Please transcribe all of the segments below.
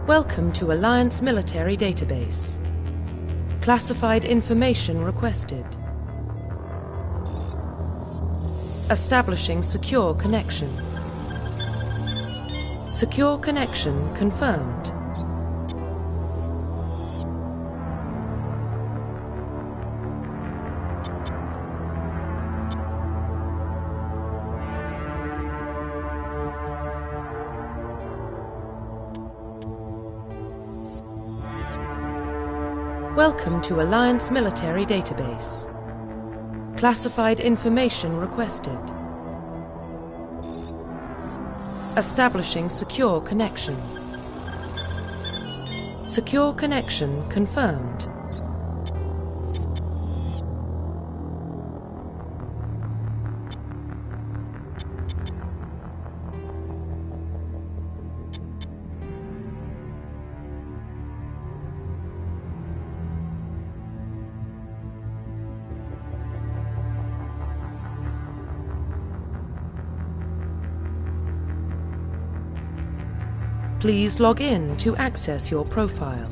Welcome to Alliance Military Database. Classified information requested. Establishing secure connection. Secure connection confirmed. Welcome to Alliance Military Database. Classified information requested. Establishing secure connection. Secure connection confirmed. Please log in to access your profile.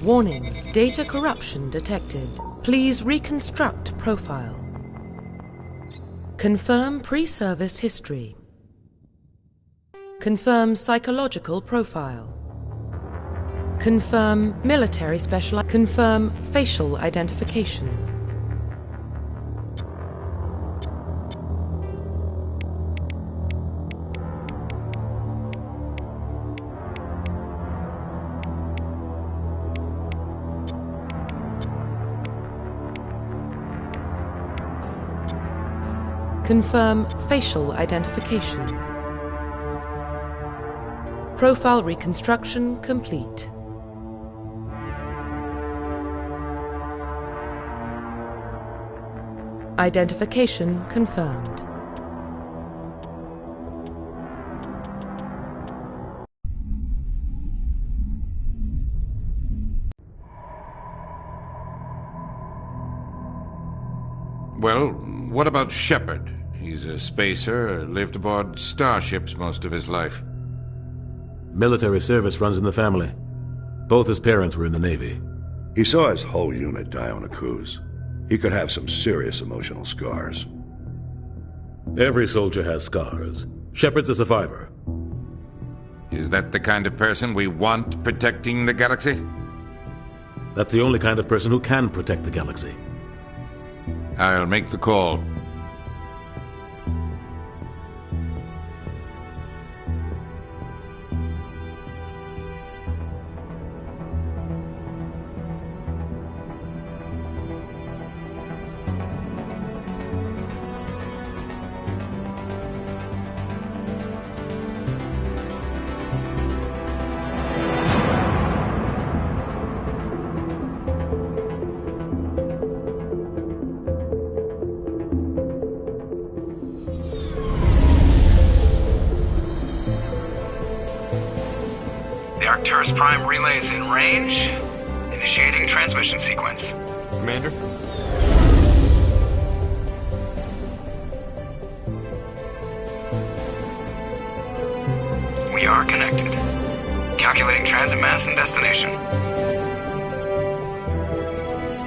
Warning, data corruption detected. Please reconstruct profile. Confirm pre-service history. Confirm psychological profile. Confirm military special. Confirm facial identification. Confirm facial identification. Profile reconstruction complete. Identification confirmed. Well, what about Shepard? He's a spacer, lived aboard starships most of his life. Military service runs in the family. Both his parents were in the Navy. He saw his whole unit die on a cruise. He could have some serious emotional scars. Every soldier has scars. Shepard's a survivor. Is that the kind of person we want protecting the galaxy? That's the only kind of person who can protect the galaxy. I'll make the call. Arcturus Prime relays in range. Initiating transmission sequence. Commander? We are connected. Calculating transit mass and destination.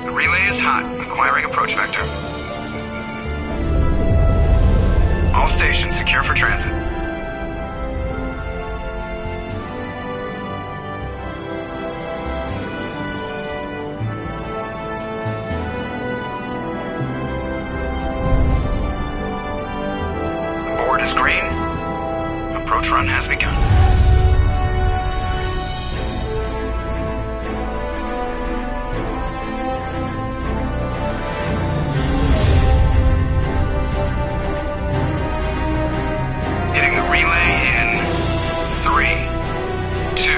The relay is hot, acquiring approach vector. All stations secure for transit. approach run has begun. Hitting the relay in 3, 2,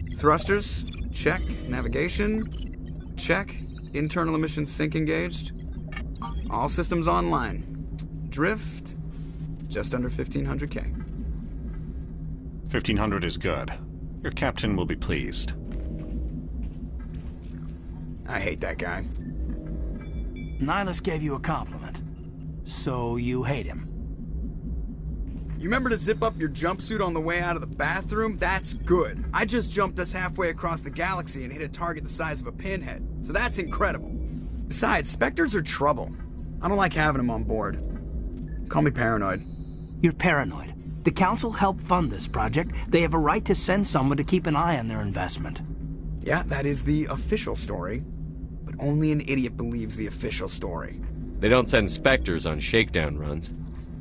1. Thrusters, check. Navigation, check. Internal emissions sync engaged. All systems online. Drift, just under 1500K. 1500 is good. Your captain will be pleased. I hate that guy. Nihilus gave you a compliment. So you hate him. You remember to zip up your jumpsuit on the way out of the bathroom? That's good. I just jumped us halfway across the galaxy and hit a target the size of a pinhead. So that's incredible. Besides, Spectres are trouble. I don't like having them on board. Call me paranoid. You're paranoid. The Council helped fund this project. They have a right to send someone to keep an eye on their investment. Yeah, that is the official story. But only an idiot believes the official story. They don't send Spectres on shakedown runs.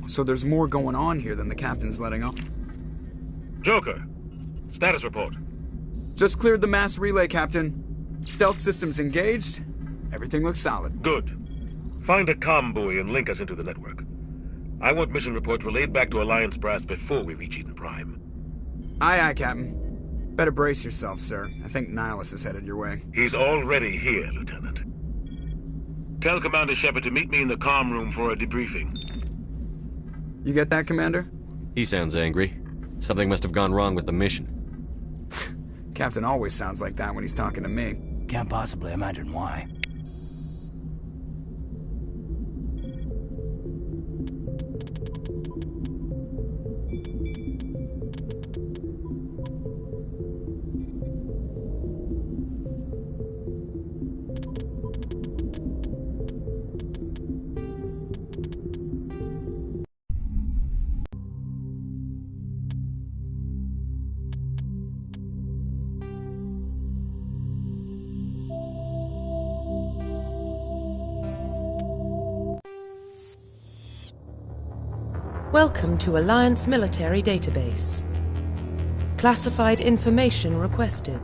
So there's more going on here than the captain's letting on. Joker, status report. Just cleared the mass relay, Captain. Stealth systems engaged. Everything looks solid. Good. Find a comm buoy and link us into the network. I want mission reports relayed back to Alliance Brass before we reach Eden Prime. Aye, aye, Captain. Better brace yourself, sir. I think Nihilus is headed your way. He's already here, Lieutenant. Tell Commander Shepard to meet me in the comm room for a debriefing. You get that, Commander? He sounds angry. Something must have gone wrong with the mission. Captain always sounds like that when he's talking to me. Can't possibly imagine why. Welcome to Alliance Military Database. Classified information requested.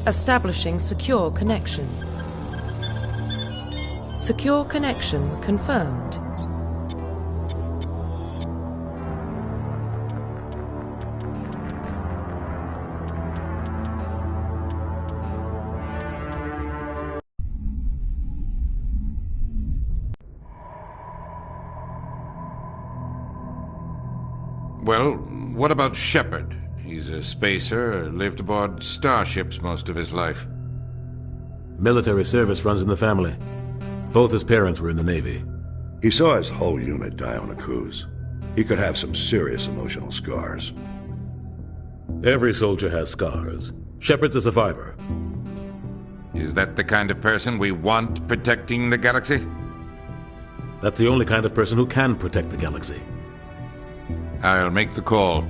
Establishing secure connection. Secure connection confirmed. Well, what about Shepard? He's a spacer, lived aboard starships most of his life. Military service runs in the family. Both his parents were in the Navy. He saw his whole unit die on a cruise. He could have some serious emotional scars. Every soldier has scars. Shepard's a survivor. Is that the kind of person we want protecting the galaxy? That's the only kind of person who can protect the galaxy. I'll make the call.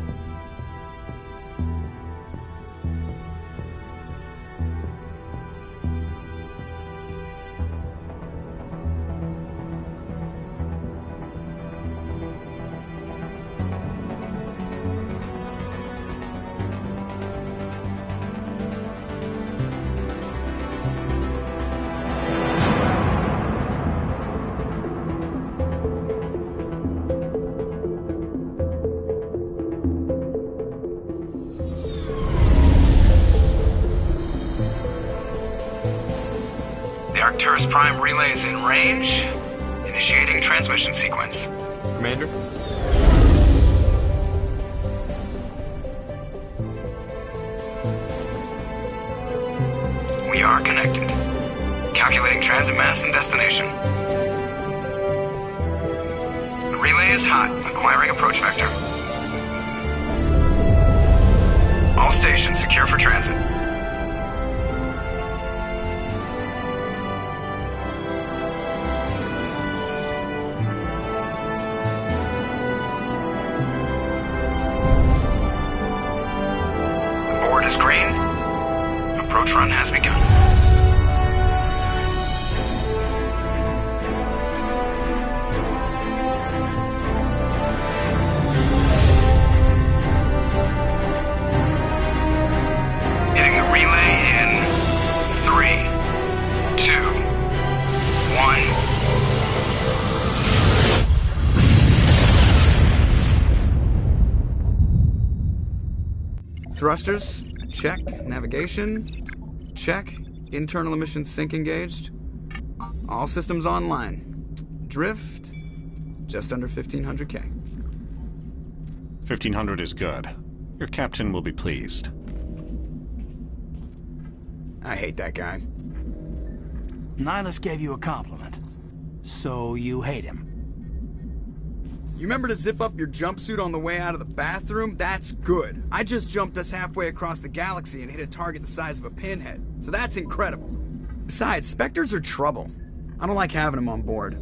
Arcturus Prime relay is in range. Initiating transmission sequence. Commander? We are connected. Calculating transit mass and destination. The relay is hot. Acquiring approach vector. All stations secure for transit. Board is green. begun. Hitting the relay in 3, 2, 1. Thrusters, check. Navigation, check. Internal emissions sync engaged. All systems online. Drift, just under 1500K. 1500 is good. Your captain will be pleased. I hate that guy. Nihilus gave you a compliment. So you hate him. You remember to zip up your jumpsuit on the way out of the bathroom? That's good. I just jumped us halfway across the galaxy and hit a target the size of a pinhead. So that's incredible. Besides, Spectres are trouble. I don't like having them on board.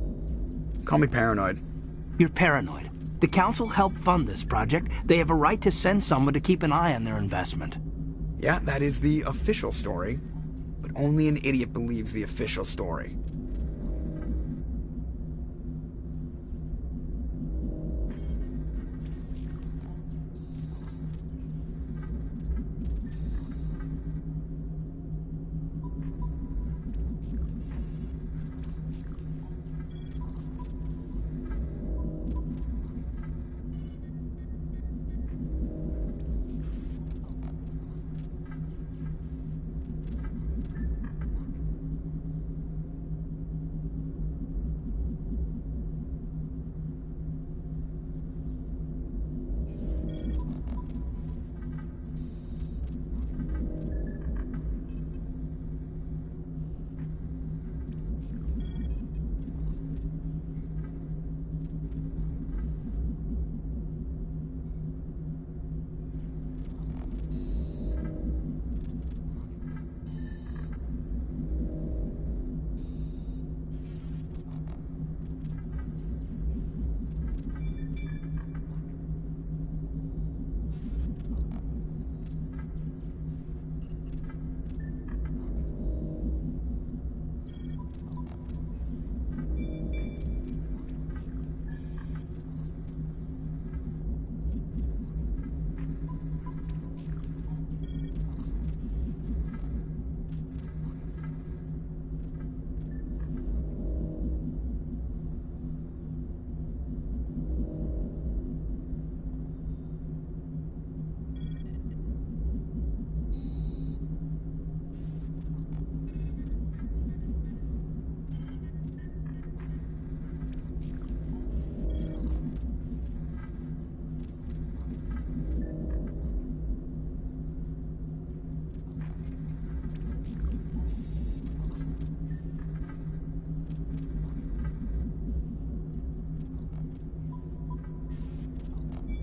Call me paranoid. You're paranoid. The Council helped fund this project. They have a right to send someone to keep an eye on their investment. Yeah, that is the official story. But only an idiot believes the official story.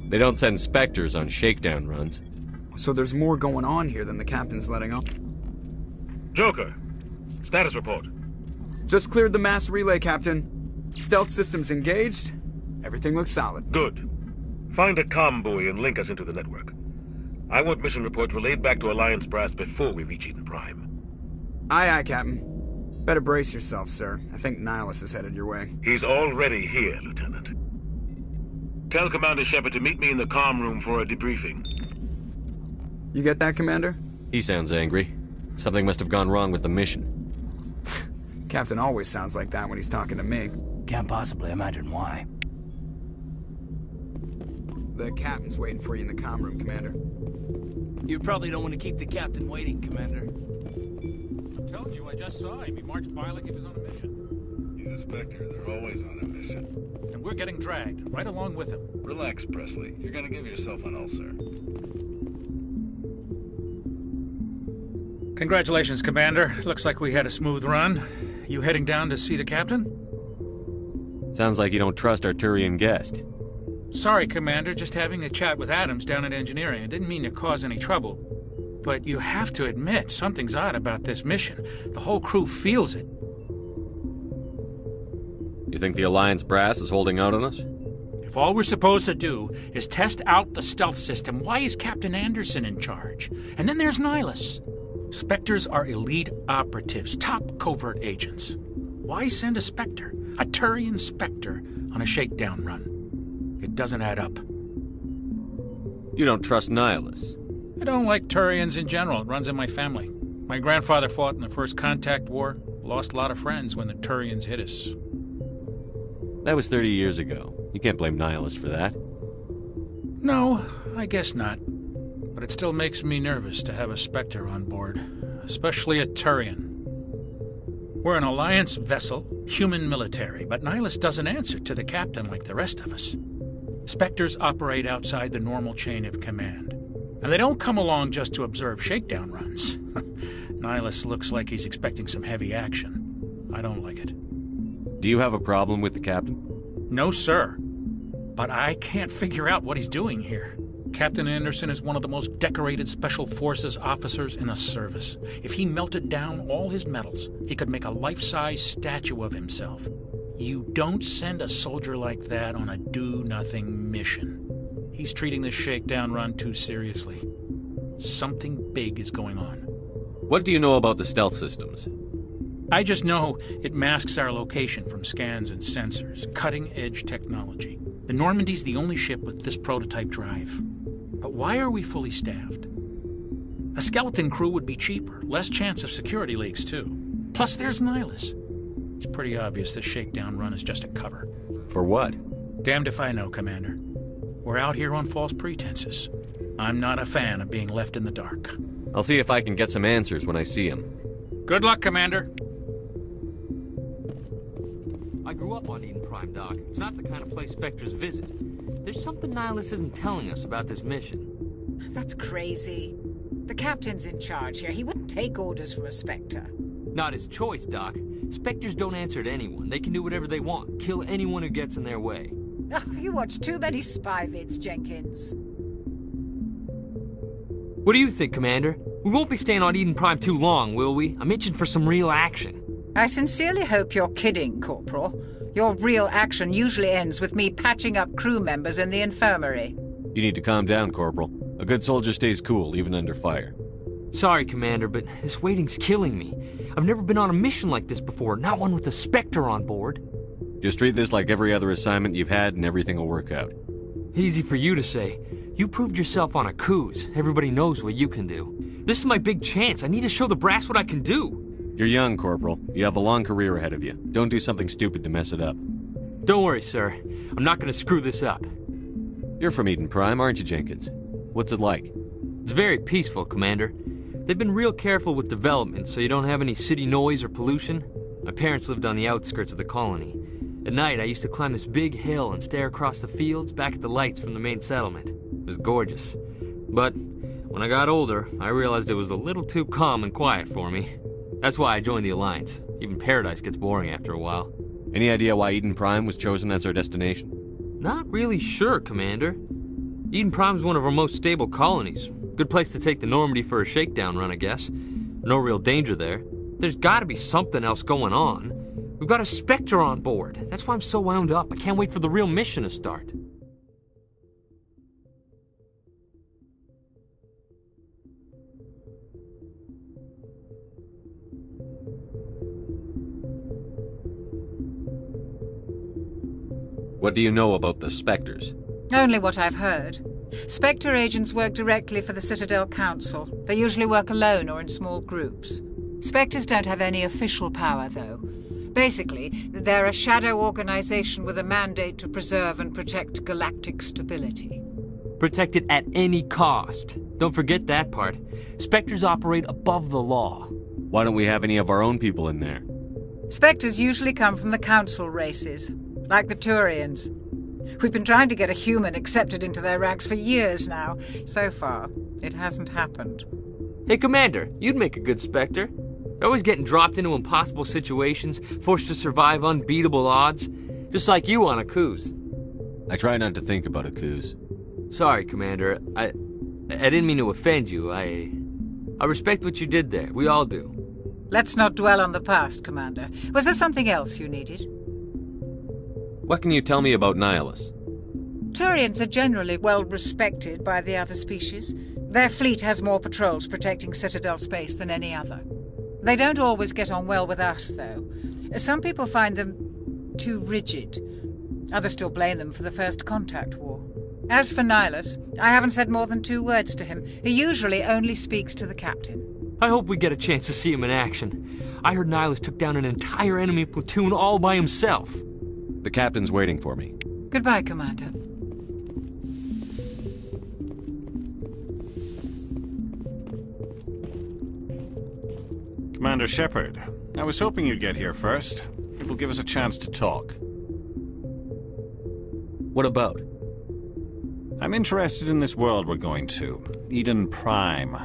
They don't send Spectres on shakedown runs. So there's more going on here than the captain's letting on. Joker, status report. Just cleared the mass relay, Captain. Stealth systems engaged. Everything looks solid. Good. Find a comm buoy and link us into the network. I want mission reports relayed back to Alliance Brass before we reach Eden Prime. Aye, aye, Captain. Better brace yourself, sir. I think Nihilus is headed your way. He's already here, Lieutenant. Tell Commander Shepard to meet me in the comm room for a debriefing. You get that, Commander? He sounds angry. Something must have gone wrong with the mission. Captain always sounds like that when he's talking to me. Can't possibly imagine why. The captain's waiting for you in the comm room, Commander. You probably don't want to keep the captain waiting, Commander. I'm telling you, I just saw him. He marched by like he was on a mission. He's a Spectre. They're always on a mission. And we're getting dragged, right along with him. Relax, Presley. You're gonna give yourself an ulcer. Congratulations, Commander. Looks like we had a smooth run. You heading down to see the captain? Sounds like you don't trust our Turian guest. Sorry, Commander. Just having a chat with Adams down at engineering. I didn't mean to cause any trouble. But you have to admit, something's odd about this mission. The whole crew feels it. You think the Alliance brass is holding out on us? If all we're supposed to do is test out the stealth system, why is Captain Anderson in charge? And then there's Nihilus. Spectres are elite operatives, top covert agents. Why send a Spectre, a Turian Spectre, on a shakedown run? It doesn't add up. You don't trust Nihilus? I don't like Turians in general. It runs in my family. My grandfather fought in the First Contact War, lost a lot of friends when the Turians hit us. That was 30 years ago. You can't blame Nihilus for that. No, I guess not. But it still makes me nervous to have a Spectre on board, especially a Turian. We're an Alliance vessel, human military, but Nihilus doesn't answer to the captain like the rest of us. Spectres operate outside the normal chain of command. And they don't come along just to observe shakedown runs. Nihilus looks like he's expecting some heavy action. I don't like it. Do you have a problem with the captain? No, sir. But I can't figure out what he's doing here. Captain Anderson is one of the most decorated Special Forces officers in the service. If he melted down all his medals, he could make a life-size statue of himself. You don't send a soldier like that on a do-nothing mission. He's treating this shakedown run too seriously. Something big is going on. What do you know about the stealth systems? I just know it masks our location from scans and sensors. Cutting-edge technology. The Normandy's the only ship with this prototype drive. But why are we fully staffed? A skeleton crew would be cheaper, less chance of security leaks, too. Plus, there's Nihilus. It's pretty obvious this shakedown run is just a cover. For what? Damned if I know, Commander. We're out here on false pretenses. I'm not a fan of being left in the dark. I'll see if I can get some answers when I see him. Good luck, Commander. I grew up on Eden Prime, Doc. It's not the kind of place Spectres visit. There's something Nihilus isn't telling us about this mission. That's crazy. The captain's in charge here. He wouldn't take orders from a Spectre. Not his choice, Doc. Spectres don't answer to anyone. They can do whatever they want. Kill anyone who gets in their way. Oh, you watch too many spy vids, Jenkins. What do you think, Commander? We won't be staying on Eden Prime too long, will we? I'm itching for some real action. I sincerely hope you're kidding, Corporal. Your real action usually ends with me patching up crew members in the infirmary. You need to calm down, Corporal. A good soldier stays cool, even under fire. Sorry, Commander, but this waiting's killing me. I've never been on a mission like this before, not one with a Spectre on board. Just treat this like every other assignment you've had and everything will work out. Easy for you to say. You proved yourself on a cruise. Everybody knows what you can do. This is my big chance. I need to show the brass what I can do. You're young, Corporal. You have a long career ahead of you. Don't do something stupid to mess it up. Don't worry, sir. I'm not going to screw this up. You're from Eden Prime, aren't you, Jenkins? What's it like? It's very peaceful, Commander. They've been real careful with development, so you don't have any city noise or pollution. My parents lived on the outskirts of the colony. At night, I used to climb this big hill and stare across the fields back at the lights from the main settlement. It was gorgeous. But when I got older, I realized it was a little too calm and quiet for me. That's why I joined the Alliance. Even Paradise gets boring after a while. Any idea why Eden Prime was chosen as our destination? Not really sure, Commander. Eden Prime's one of our most stable colonies. Good place to take the Normandy for a shakedown run, I guess. No real danger there. There's gotta be something else going on. We've got a Spectre on board. That's why I'm so wound up. I can't wait for the real mission to start. What do you know about the Spectres? Only what I've heard. Spectre agents work directly for the Citadel Council. They usually work alone or in small groups. Spectres don't have any official power, though. Basically, they're a shadow organization with a mandate to preserve and protect galactic stability. Protect it at any cost. Don't forget that part. Spectres operate above the law. Why don't we have any of our own people in there? Spectres usually come from the Council races, like the Turians. We've been trying to get a human accepted into their ranks for years now. So far, it hasn't happened. Hey, Commander, you'd make a good Spectre. You're always getting dropped into impossible situations, forced to survive unbeatable odds. Just like you on a cruise. I try not to think about a cruise. Sorry, Commander. I didn't mean to offend you. I respect what you did there. We all do. Let's not dwell on the past, Commander. Was there something else you needed? What can you tell me about Nihilus? Turians are generally well respected by the other species. Their fleet has more patrols protecting Citadel space than any other. They don't always get on well with us, though. Some people find them too rigid. Others still blame them for the First Contact War. As for Nihilus, I haven't said more than 2 words to him. He usually only speaks to the captain. I hope we get a chance to see him in action. I heard Nihilus took down an entire enemy platoon all by himself. The captain's waiting for me. Goodbye, Commander. Commander Shepard, I was hoping you'd get here first. It will give us a chance to talk. What about? I'm interested in this world we're going to, Eden Prime.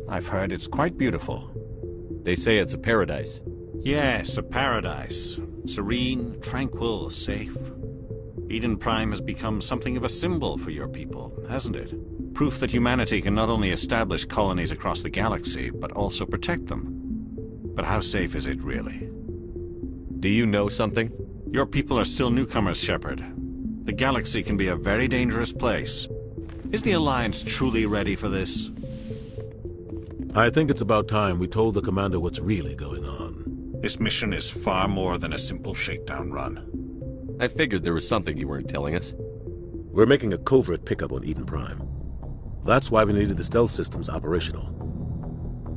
I've heard it's quite beautiful. They say it's a paradise. Yes, a paradise. Serene, tranquil, safe. Eden Prime has become something of a symbol for your people, hasn't it? Proof that humanity can not only establish colonies across the galaxy, but also protect them. But how safe is it, really? Do you know something? Your people are still newcomers, Shepard. The galaxy can be a very dangerous place. Is the Alliance truly ready for this? I think it's about time we told the Commander what's really going on. This mission is far more than a simple shakedown run. I figured there was something you weren't telling us. We're making a covert pickup on Eden Prime. That's why we needed the stealth systems operational.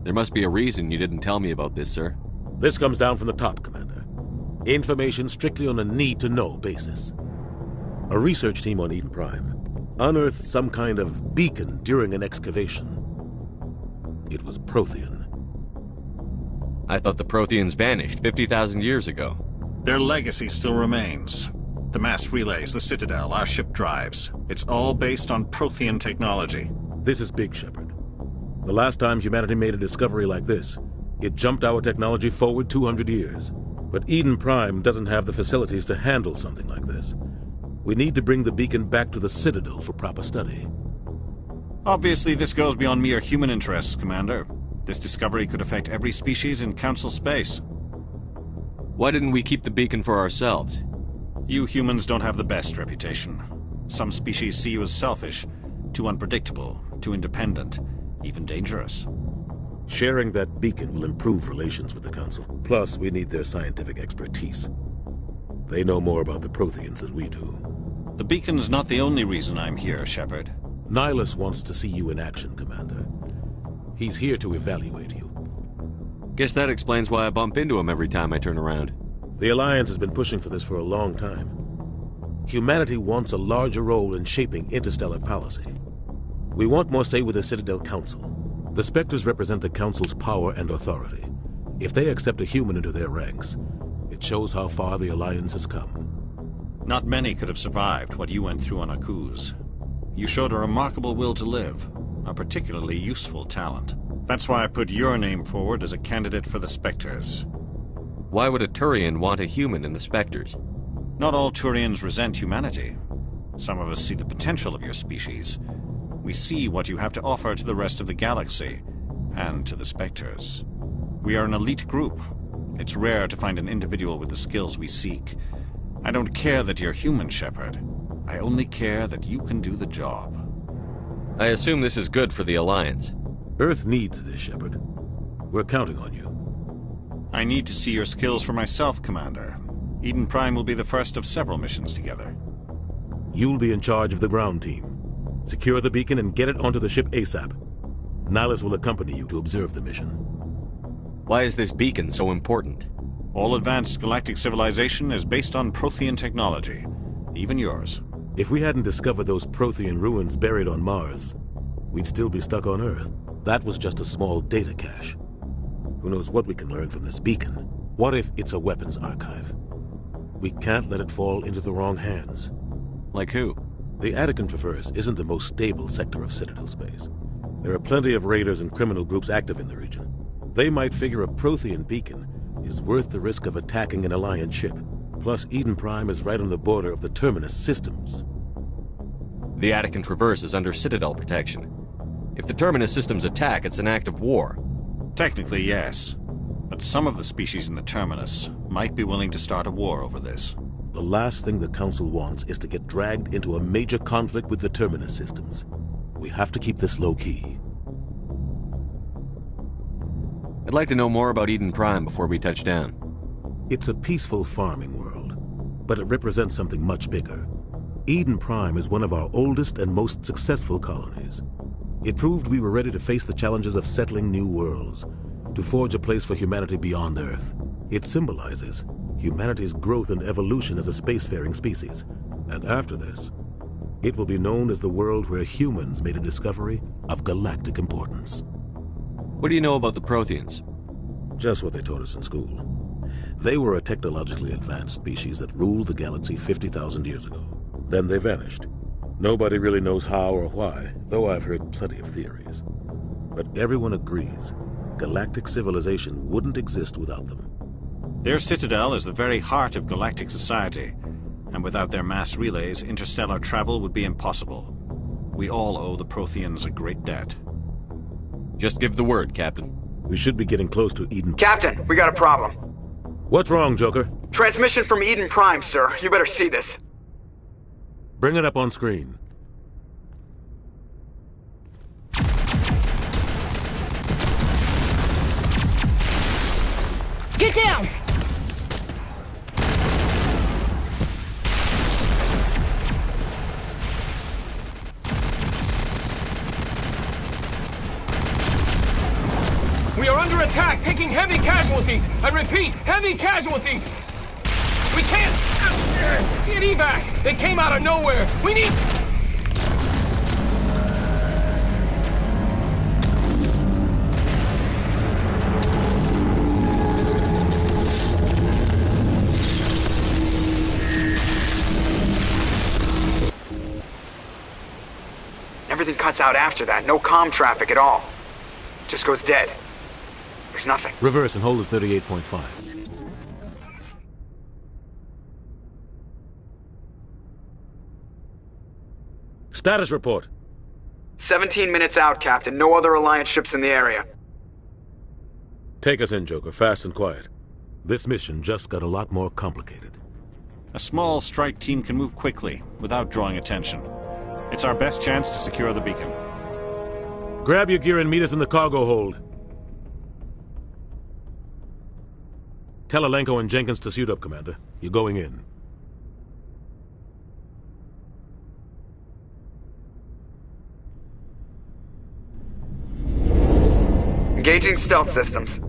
There must be a reason you didn't tell me about this, sir. This comes down from the top, Commander. Information strictly on a need-to-know basis. A research team on Eden Prime unearthed some kind of beacon during an excavation. It was Prothean. I thought the Protheans vanished 50,000 years ago. Their legacy still remains. The mass relays, the Citadel, our ship drives. It's all based on Prothean technology. This is big, Shepard. The last time humanity made a discovery like this, it jumped our technology forward 200 years. But Eden Prime doesn't have the facilities to handle something like this. We need to bring the beacon back to the Citadel for proper study. Obviously, this goes beyond mere human interests, Commander. This discovery could affect every species in Council space. Why didn't we keep the beacon for ourselves? You humans don't have the best reputation. Some species see you as selfish, too unpredictable, too independent, even dangerous. Sharing that beacon will improve relations with the Council. Plus, we need their scientific expertise. They know more about the Protheans than we do. The beacon's not the only reason I'm here, Shepard. Nihilus wants to see you in action, Commander. He's here to evaluate you. Guess that explains why I bump into him every time I turn around. The Alliance has been pushing for this for a long time. Humanity wants a larger role in shaping interstellar policy. We want more say with the Citadel Council. The Spectres represent the Council's power and authority. If they accept a human into their ranks, it shows how far the Alliance has come. Not many could have survived what you went through on Akuz. You showed a remarkable will to live, a particularly useful talent. That's why I put your name forward as a candidate for the Spectres. Why would a Turian want a human in the Spectres? Not all Turians resent humanity. Some of us see the potential of your species. We see what you have to offer to the rest of the galaxy, and to the Spectres. We are an elite group. It's rare to find an individual with the skills we seek. I don't care that you're human, Shepard. I only care that you can do the job. I assume this is good for the Alliance. Earth needs this, Shepard. We're counting on you. I need to see your skills for myself, Commander. Eden Prime will be the first of several missions together. You'll be in charge of the ground team. Secure the beacon and get it onto the ship ASAP. Nihilus will accompany you to observe the mission. Why is this beacon so important? All advanced galactic civilization is based on Prothean technology. Even yours. If we hadn't discovered those Prothean ruins buried on Mars, we'd still be stuck on Earth. That was just a small data cache. Who knows what we can learn from this beacon? What if it's a weapons archive? We can't let it fall into the wrong hands. Like who? The Attican Traverse isn't the most stable sector of Citadel space. There are plenty of raiders and criminal groups active in the region. They might figure a Prothean beacon is worth the risk of attacking an Alliance ship. Plus, Eden Prime is right on the border of the Terminus systems. The Attican Traverse is under Citadel protection. If the Terminus systems attack, it's an act of war. Technically, yes. But some of the species in the Terminus might be willing to start a war over this. The last thing the Council wants is to get dragged into a major conflict with the Terminus systems. We have to keep this low-key. I'd like to know more about Eden Prime before we touch down. It's a peaceful farming world, but it represents something much bigger. Eden Prime is one of our oldest and most successful colonies. It proved we were ready to face the challenges of settling new worlds, to forge a place for humanity beyond Earth. It symbolizes humanity's growth and evolution as a spacefaring species. And after this, it will be known as the world where humans made a discovery of galactic importance. What do you know about the Protheans? Just what they taught us in school. They were a technologically advanced species that ruled the galaxy 50,000 years ago. Then they vanished. Nobody really knows how or why, though I've heard plenty of theories. But everyone agrees galactic civilization wouldn't exist without them. Their citadel is the very heart of galactic society, and without their mass relays, interstellar travel would be impossible. We all owe the Protheans a great debt. Just give the word, Captain. We should be getting close to Eden. Captain, we got a problem. What's wrong, Joker? Transmission from Eden Prime, sir. You better see this. Bring it up on screen. Get down! We are under attack, taking heavy casualties. I repeat, heavy casualties. We can't get evac. They came out of nowhere. We need... Everything cuts out after that. No comm traffic at all. Just goes dead. There's nothing. Reverse and hold at 38.5. Status report. 17 minutes out, Captain. No other Alliance ships in the area. Take us in, Joker, fast and quiet. This mission just got a lot more complicated. A small strike team can move quickly, without drawing attention. It's our best chance to secure the beacon. Grab your gear and meet us in the cargo hold. Tell Alenko and Jenkins to suit up, Commander. You're going in. Engaging stealth systems.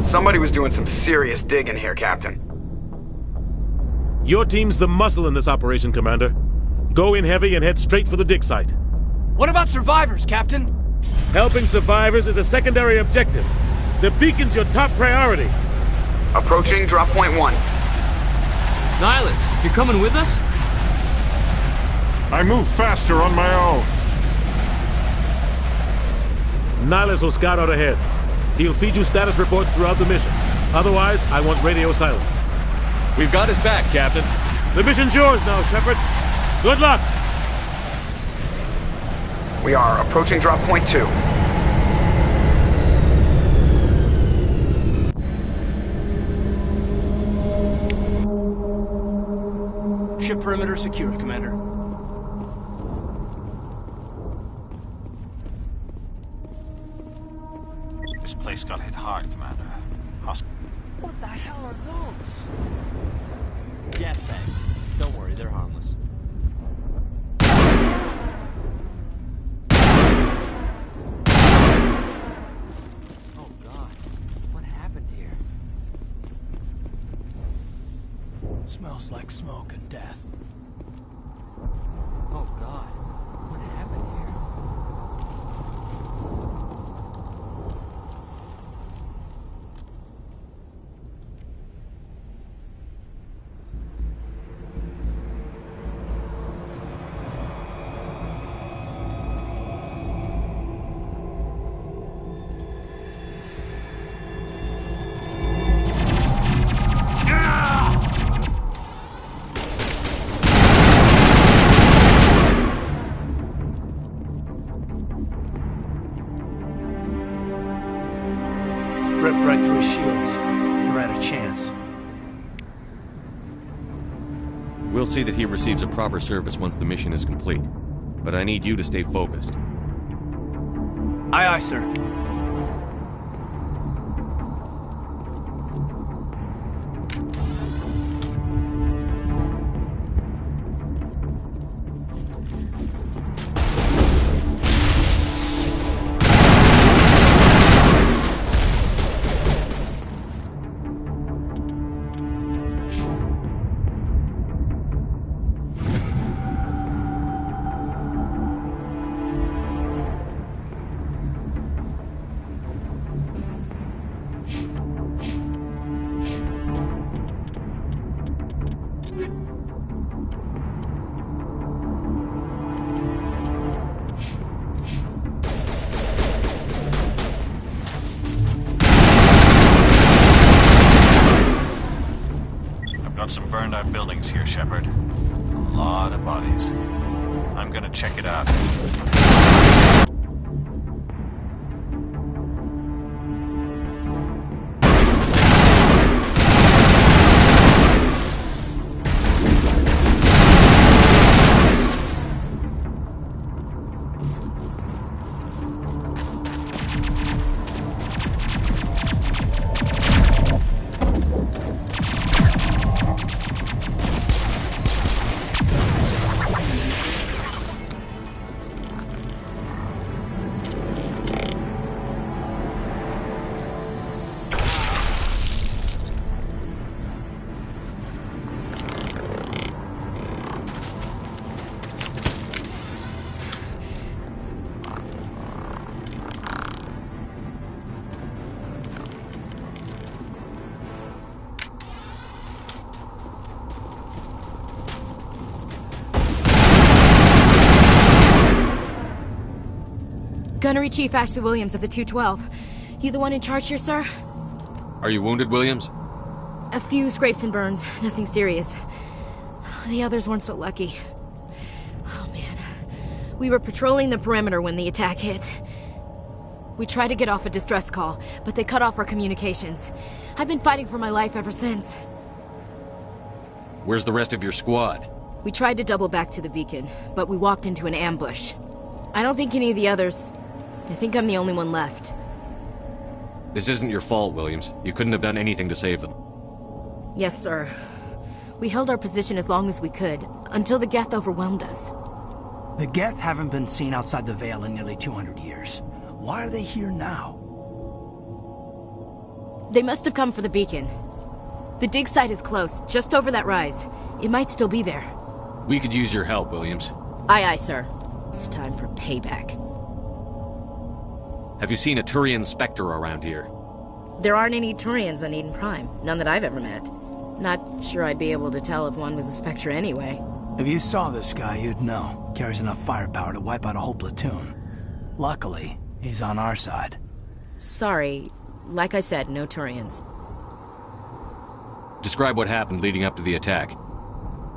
Somebody was doing some serious digging here, Captain. Your team's the muscle in this operation, Commander. Go in heavy and head straight for the dig site. What about survivors, Captain? Helping survivors is a secondary objective. The beacon's your top priority. Approaching drop point 1. Nihilus, you're coming with us? I move faster on my own. Nihilus will scout out ahead. He'll feed you status reports throughout the mission. Otherwise, I want radio silence. We've got his back, Captain. The mission's yours now, Shepard. Good luck! We are approaching drop point 2. Ship perimeter secure, Commander. This place got hit hard, Commander. What the hell are those? Gas bags. Don't worry, they're harmless. Oh God, what happened here? Smells like smoke and death. Oh God, what happened here? Ripped right through his shields. We're out of chance. We'll see that he receives a proper service once the mission is complete. But I need you to stay focused. Aye, aye, sir. Got some burned out buildings here, Shepard. A lot of bodies. I'm gonna check it out. Gunnery Chief Ashley Williams of the 212. You the one in charge here, sir? Are you wounded, Williams? A few scrapes and burns, nothing serious. The others weren't so lucky. Oh man. We were patrolling the perimeter when the attack hit. We tried to get off a distress call, but they cut off our communications. I've been fighting for my life ever since. Where's the rest of your squad? We tried to double back to the beacon, but we walked into an ambush. I don't think any of the others... I think I'm the only one left. This isn't your fault, Williams. You couldn't have done anything to save them. Yes, sir. We held our position as long as we could, until the Geth overwhelmed us. The Geth haven't been seen outside the Veil in nearly 200 years. Why are they here now? They must have come for the beacon. The dig site is close, just over that rise. It might still be there. We could use your help, Williams. Aye, aye, sir. It's time for payback. Have you seen a Turian Spectre around here? There aren't any Turians on Eden Prime. None that I've ever met. Not sure I'd be able to tell if one was a Spectre anyway. If you saw this guy, you'd know. Carries enough firepower to wipe out a whole platoon. Luckily, he's on our side. Sorry. Like I said, no Turians. Describe what happened leading up to the attack.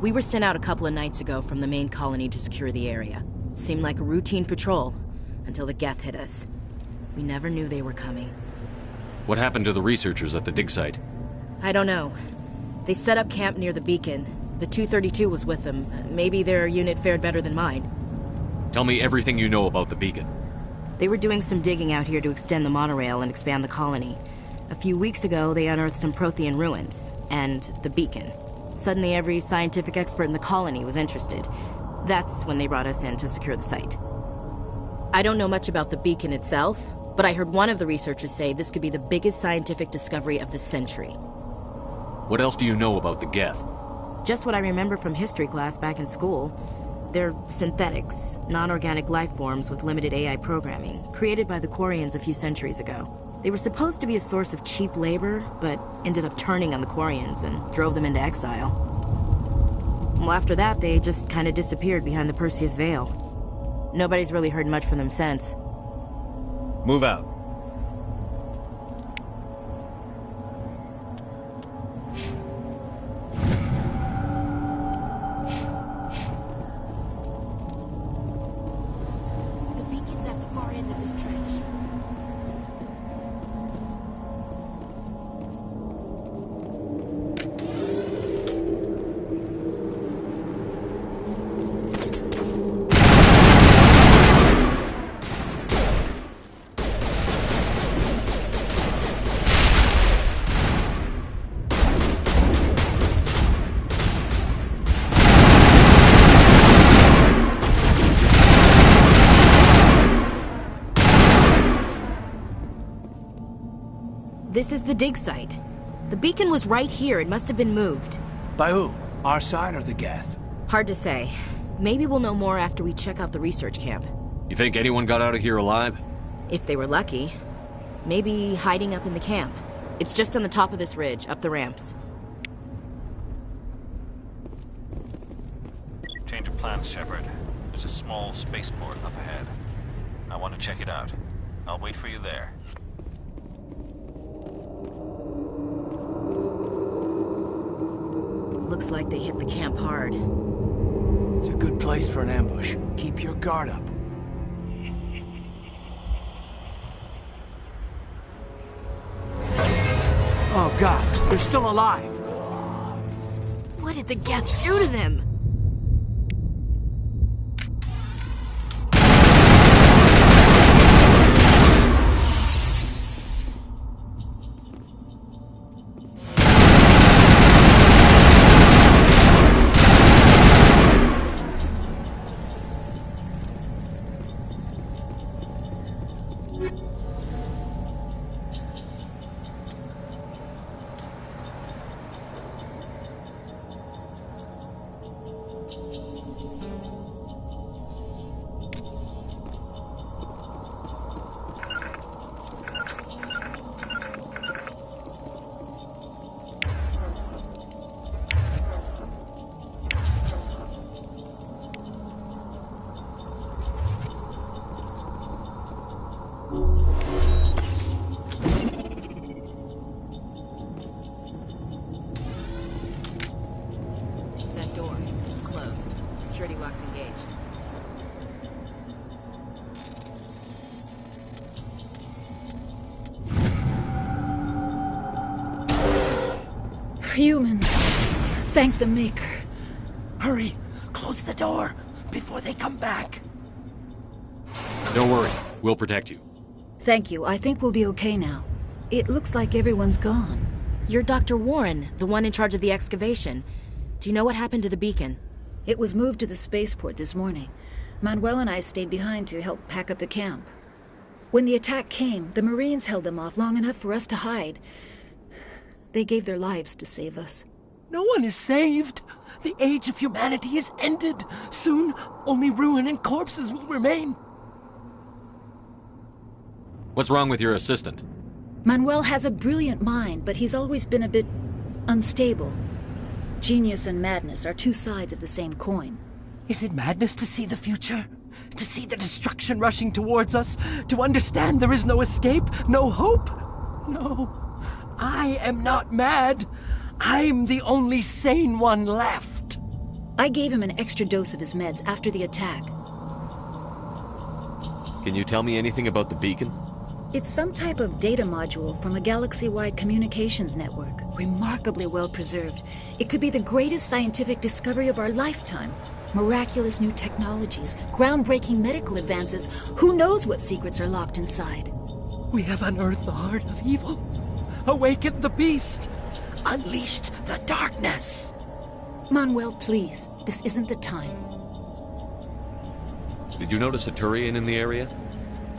We were sent out a couple of nights ago from the main colony to secure the area. Seemed like a routine patrol, until the Geth hit us. We never knew they were coming. What happened to the researchers at the dig site? I don't know. They set up camp near the beacon. The 232 was with them. Maybe their unit fared better than mine. Tell me everything you know about the beacon. They were doing some digging out here to extend the monorail and expand the colony. A few weeks ago, they unearthed some Prothean ruins, and the beacon. Suddenly, every scientific expert in the colony was interested. That's when they brought us in to secure the site. I don't know much about the beacon itself, but I heard one of the researchers say this could be the biggest scientific discovery of the century. What else do you know about the Geth? Just what I remember from history class back in school. They're synthetics, non-organic life forms with limited AI programming, created by the Quarians a few centuries ago. They were supposed to be a source of cheap labor, but ended up turning on the Quarians and drove them into exile. Well, after that, they just kind of disappeared behind the Perseus Veil. Nobody's really heard much from them since. Move out. The beacon's at the far end of this trench. This is the dig site. The beacon was right here. It must have been moved. By who? Our side or the Geth? Hard to say. Maybe we'll know more after we check out the research camp. You think anyone got out of here alive? If they were lucky. Maybe hiding up in the camp. It's just on the top of this ridge, up the ramps. Change of plans, Shepard. There's a small spaceport up ahead. I want to check it out. I'll wait for you there. Looks like they hit the camp hard. It's a good place for an ambush. Keep your guard up. Oh God, they're still alive. What did the Geth do to them? That door is closed. Security lock's engaged. Humans. Thank the Maker. Hurry! Close the door before they come back. Don't worry. We'll protect you. Thank you. I think we'll be okay now. It looks like everyone's gone. You're Dr. Warren, the one in charge of the excavation. Do you know what happened to the beacon? It was moved to the spaceport this morning. Manuel and I stayed behind to help pack up the camp. When the attack came, the Marines held them off long enough for us to hide. They gave their lives to save us. No one is saved. The age of humanity is ended. Soon, only ruin and corpses will remain. What's wrong with your assistant? Manuel has a brilliant mind, but he's always been a bit unstable. Genius and madness are two sides of the same coin. Is it madness to see the future? To see the destruction rushing towards us? To understand there is no escape? No hope? No. I am not mad. I'm the only sane one left. I gave him an extra dose of his meds after the attack. Can you tell me anything about the beacon? It's some type of data module from a galaxy-wide communications network. Remarkably well preserved. It could be the greatest scientific discovery of our lifetime. Miraculous new technologies, groundbreaking medical advances. Who knows what secrets are locked inside? We have unearthed the heart of evil. Awakened the beast. Unleashed the darkness. Manuel, please. This isn't the time. Did you notice a Turian in the area?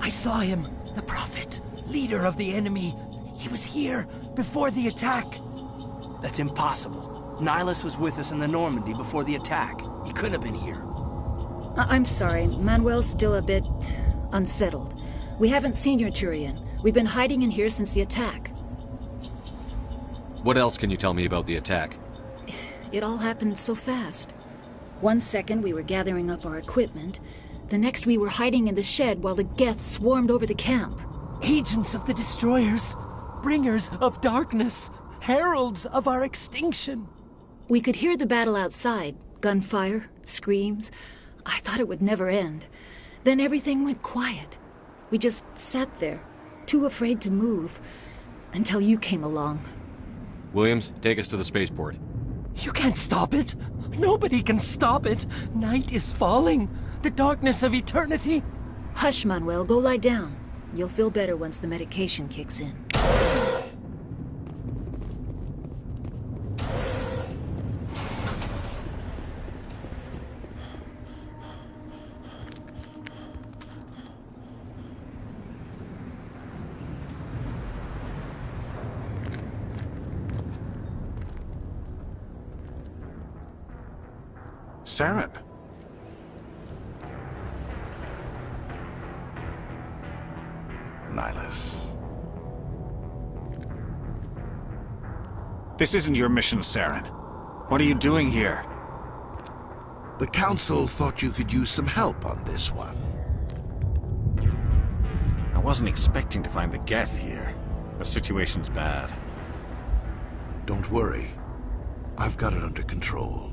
I saw him. The Prophet, leader of the enemy. He was here before the attack. That's impossible. Nihilus was with us in the Normandy before the attack. He couldn't have been here. I'm sorry. Manuel's still a bit unsettled. We haven't seen your Turian. We've been hiding in here since the attack. What else can you tell me about the attack? It all happened so fast. 1 second we were gathering up our equipment. The next we were hiding in the shed while the Geth swarmed over the camp. Agents of the Destroyers. Bringers of darkness. Heralds of our extinction. We could hear the battle outside. Gunfire, screams. I thought it would never end. Then everything went quiet. We just sat there, too afraid to move, until you came along. Williams, take us to the spaceport. You can't stop it. Nobody can stop it. Night is falling. The darkness of eternity. Hush, Manuel. Go lie down. You'll feel better once the medication kicks in. Saren. Nihilus. This isn't your mission, Saren. What are you doing here? The Council thought you could use some help on this one. I wasn't expecting to find the Geth here. The situation's bad. Don't worry. I've got it under control.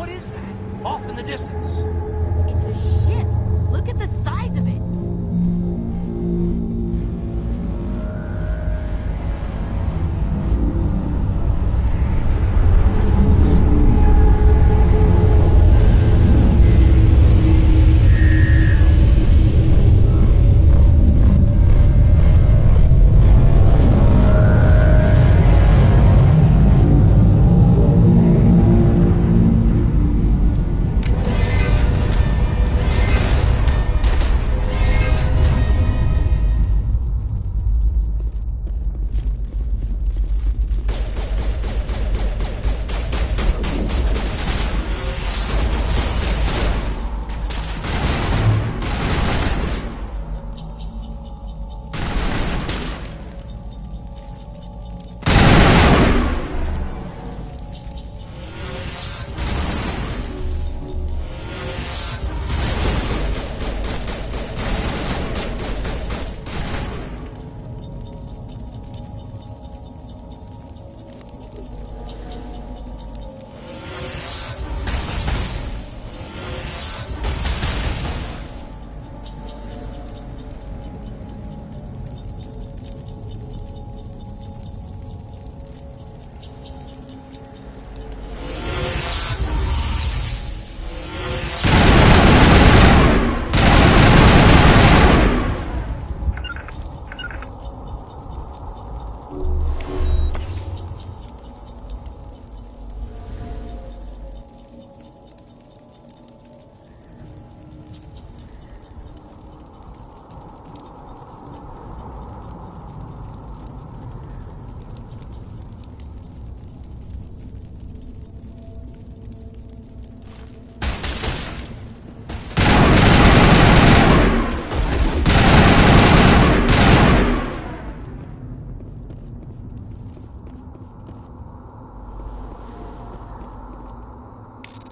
What is that? Off in the distance. It's a ship. Look at the size of it.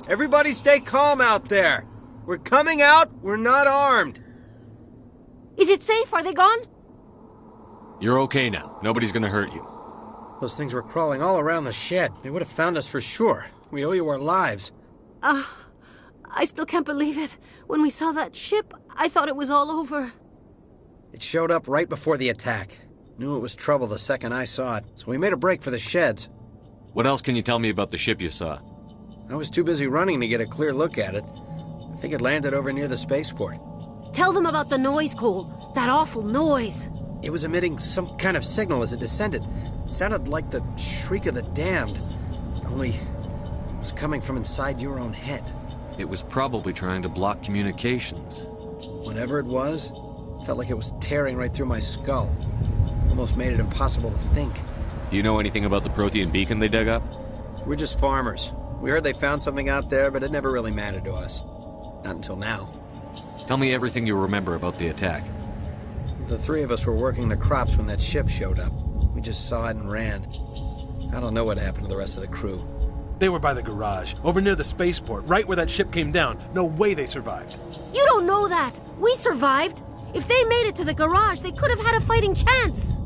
Everybody stay calm out there. We're coming out, we're not armed. Is it safe? Are they gone? You're okay now. Nobody's gonna hurt you. Those things were crawling all around the shed. They would have found us for sure. We owe you our lives. I still can't believe it. When we saw that ship, I thought it was all over. It showed up right before the attack. Knew it was trouble the second I saw it, so we made a break for the sheds. What else can you tell me about the ship you saw? I was too busy running to get a clear look at it. I think it landed over near the spaceport. Tell them about the noise, Cole. That awful noise. It was emitting some kind of signal as it descended. It sounded like the shriek of the damned. Only it was coming from inside your own head. It was probably trying to block communications. Whatever it was, felt like it was tearing right through my skull. Almost made it impossible to think. Do you know anything about the Prothean beacon they dug up? We're just farmers. We heard they found something out there, but it never really mattered to us. Not until now. Tell me everything you remember about the attack. The three of us were working the crops when that ship showed up. We just saw it and ran. I don't know what happened to the rest of the crew. They were by the garage, over near the spaceport, right where that ship came down. No way they survived. You don't know that. We survived. If they made it to the garage, they could have had a fighting chance.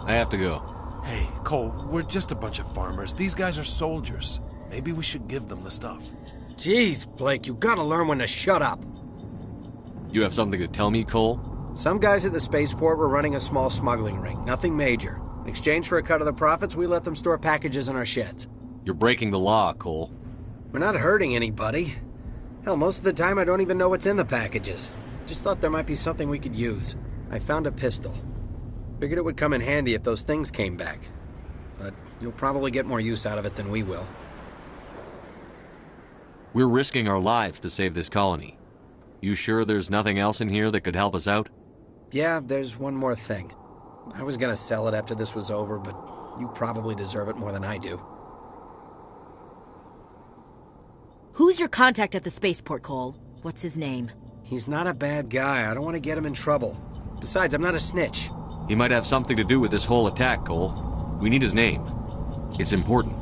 I have to go. Hey, Cole, we're just a bunch of farmers. These guys are soldiers. Maybe we should give them the stuff. Jeez, Blake, you gotta learn when to shut up. You have something to tell me, Cole? Some guys at the spaceport were running a small smuggling ring. Nothing major. In exchange for a cut of the profits, we let them store packages in our sheds. You're breaking the law, Cole. We're not hurting anybody. Hell, most of the time I don't even know what's in the packages. Just thought there might be something we could use. I found a pistol. Figured it would come in handy if those things came back. But you'll probably get more use out of it than we will. We're risking our lives to save this colony. You sure there's nothing else in here that could help us out? Yeah, there's one more thing. I was gonna sell it after this was over, but you probably deserve it more than I do. Who's your contact at the spaceport, Cole? What's his name? He's not a bad guy. I don't want to get him in trouble. Besides, I'm not a snitch. He might have something to do with this whole attack, Cole. We need his name. It's important.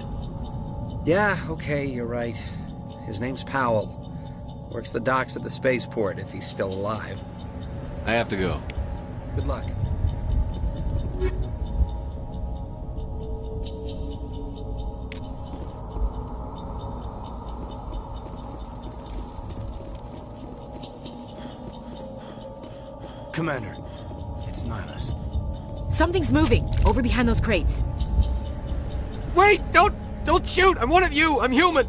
Yeah, okay, you're right. His name's Powell. Works the docks at the spaceport, if he's still alive. I have to go. Good luck. Commander, it's Nihilus. Something's moving, over behind those crates. Wait! Don't shoot! I'm one of you! I'm human!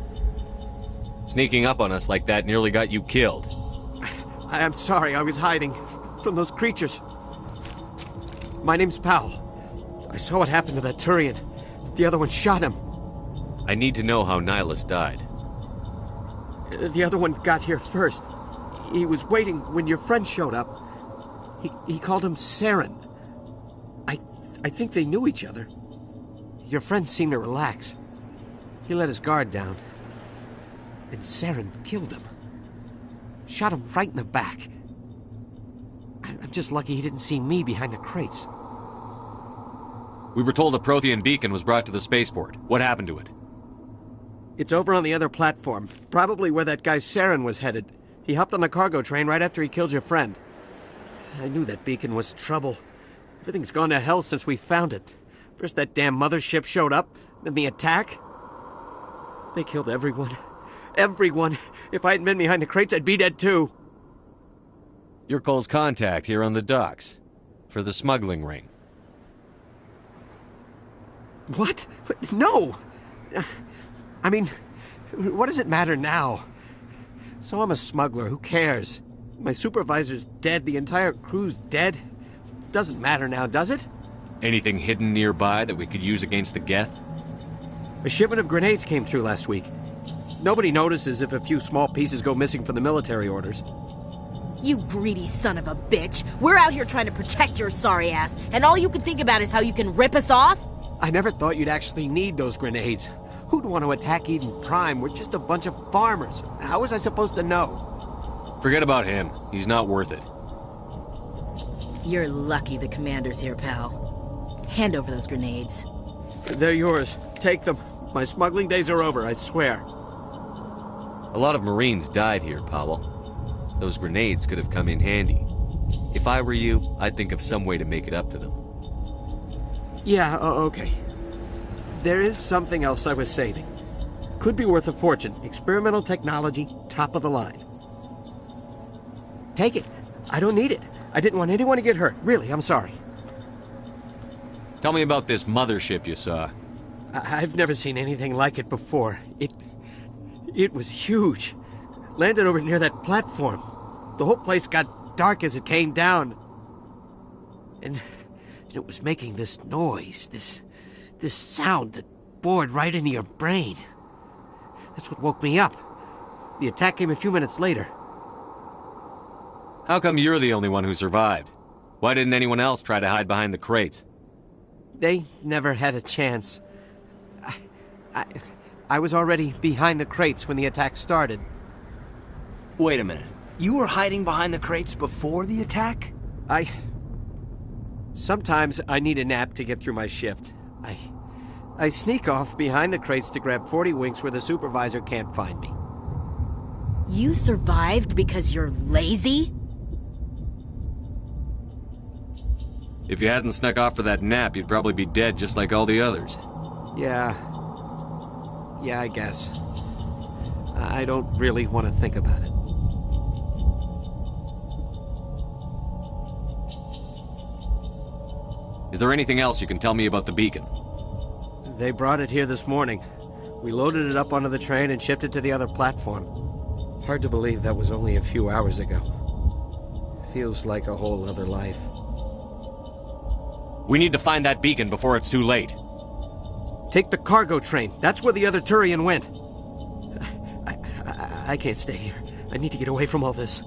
Sneaking up on us like that nearly got you killed. I'm sorry, I was hiding from those creatures. My name's Powell. I saw what happened to that Turian. The other one shot him. I need to know how Nihilus died. The other one got here first. He was waiting when your friend showed up. He called him Saren. I think they knew each other. Your friend seemed to relax. He let his guard down. And Saren killed him. Shot him right in the back. I'm just lucky he didn't see me behind the crates. We were told a Prothean beacon was brought to the spaceport. What happened to it? It's over on the other platform. Probably where that guy Saren was headed. He hopped on the cargo train right after he killed your friend. I knew that beacon was trouble. Everything's gone to hell since we found it. First that damn mothership showed up, then the attack. They killed everyone. Everyone. If I hadn't been behind the crates, I'd be dead too. You're Cole's contact here on the docks. For the smuggling ring. What? No! I mean, what does it matter now? So I'm a smuggler, who cares? My supervisor's dead, the entire crew's dead. Doesn't matter now, does it? Anything hidden nearby that we could use against the Geth? A shipment of grenades came through last week. Nobody notices if a few small pieces go missing from the military orders. You greedy son of a bitch! We're out here trying to protect your sorry ass, and all you can think about is how you can rip us off? I never thought you'd actually need those grenades. Who'd want to attack Eden Prime? We're just a bunch of farmers. How was I supposed to know? Forget about him. He's not worth it. You're lucky the commander's here, pal. Hand over those grenades. They're yours. Take them. My smuggling days are over, I swear. A lot of Marines died here, Powell. Those grenades could have come in handy. If I were you, I'd think of some way to make it up to them. Yeah, okay. There is something else I was saving. Could be worth a fortune. Experimental technology, top of the line. Take it. I don't need it. I didn't want anyone to get hurt. Really, I'm sorry. Tell me about this mothership you saw. I've never seen anything like it before. It was huge. Landed over near that platform. The whole place got dark as it came down. And it was making this noise, this sound that bored right into your brain. That's what woke me up. The attack came a few minutes later. How come you're the only one who survived? Why didn't anyone else try to hide behind the crates? They never had a chance. I was already behind the crates when the attack started. Wait a minute. You were hiding behind the crates before the attack? Sometimes I need a nap to get through my shift. I sneak off behind the crates to grab 40 winks where the supervisor can't find me. You survived because you're lazy? If you hadn't snuck off for that nap, you'd probably be dead just like all the others. Yeah, I guess. I don't really want to think about it. Is there anything else you can tell me about the beacon? They brought it here this morning. We loaded it up onto the train and shipped it to the other platform. Hard to believe that was only a few hours ago. Feels like a whole other life. We need to find that beacon before it's too late. Take the cargo train. That's where the other Turian went. I can't stay here. I need to get away from all this.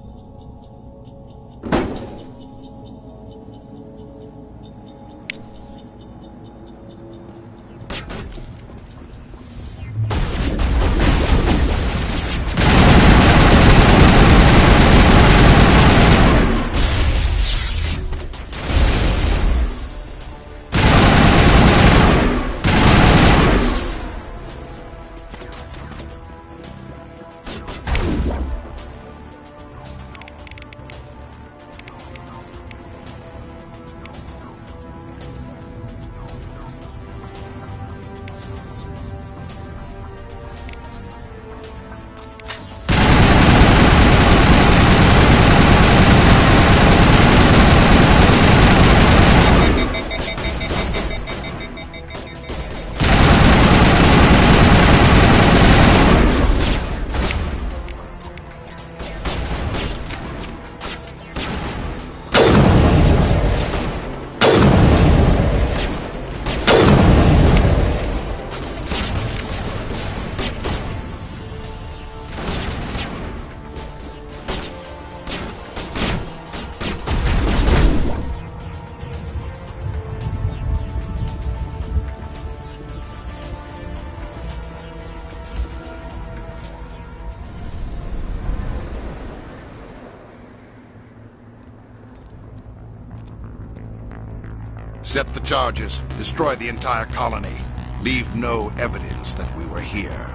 Set the charges. Destroy the entire colony. Leave no evidence that we were here.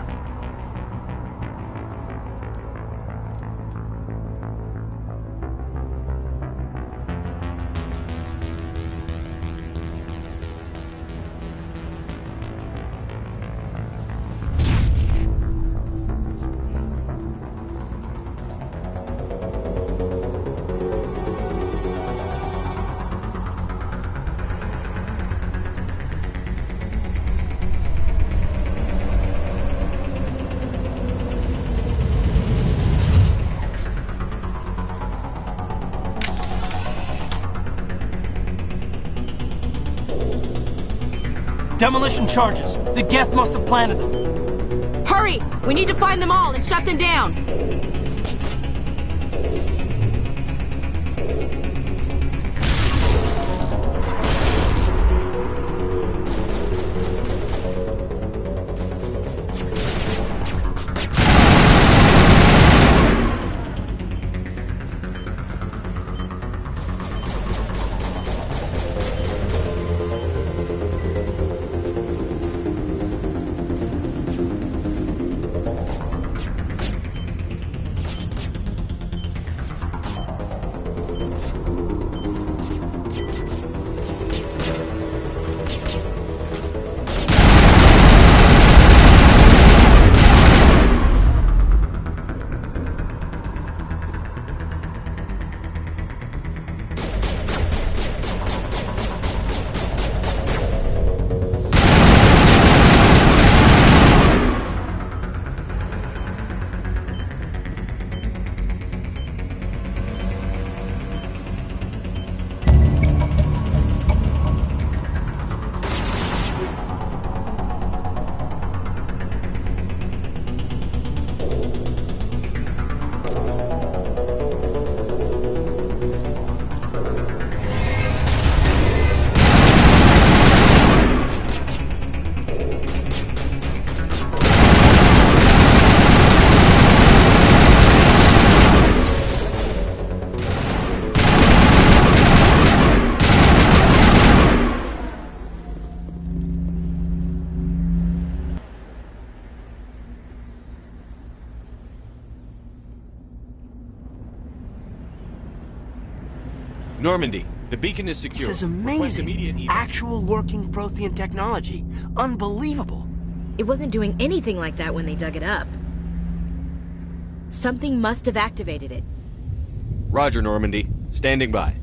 Demolition charges. The Geth must have planted them. Hurry! We need to find them all and shut them down. Normandy, the beacon is secure. This is amazing. Actual working Prothean technology. Unbelievable. It wasn't doing anything like that when they dug it up. Something must have activated it. Roger, Normandy. Standing by.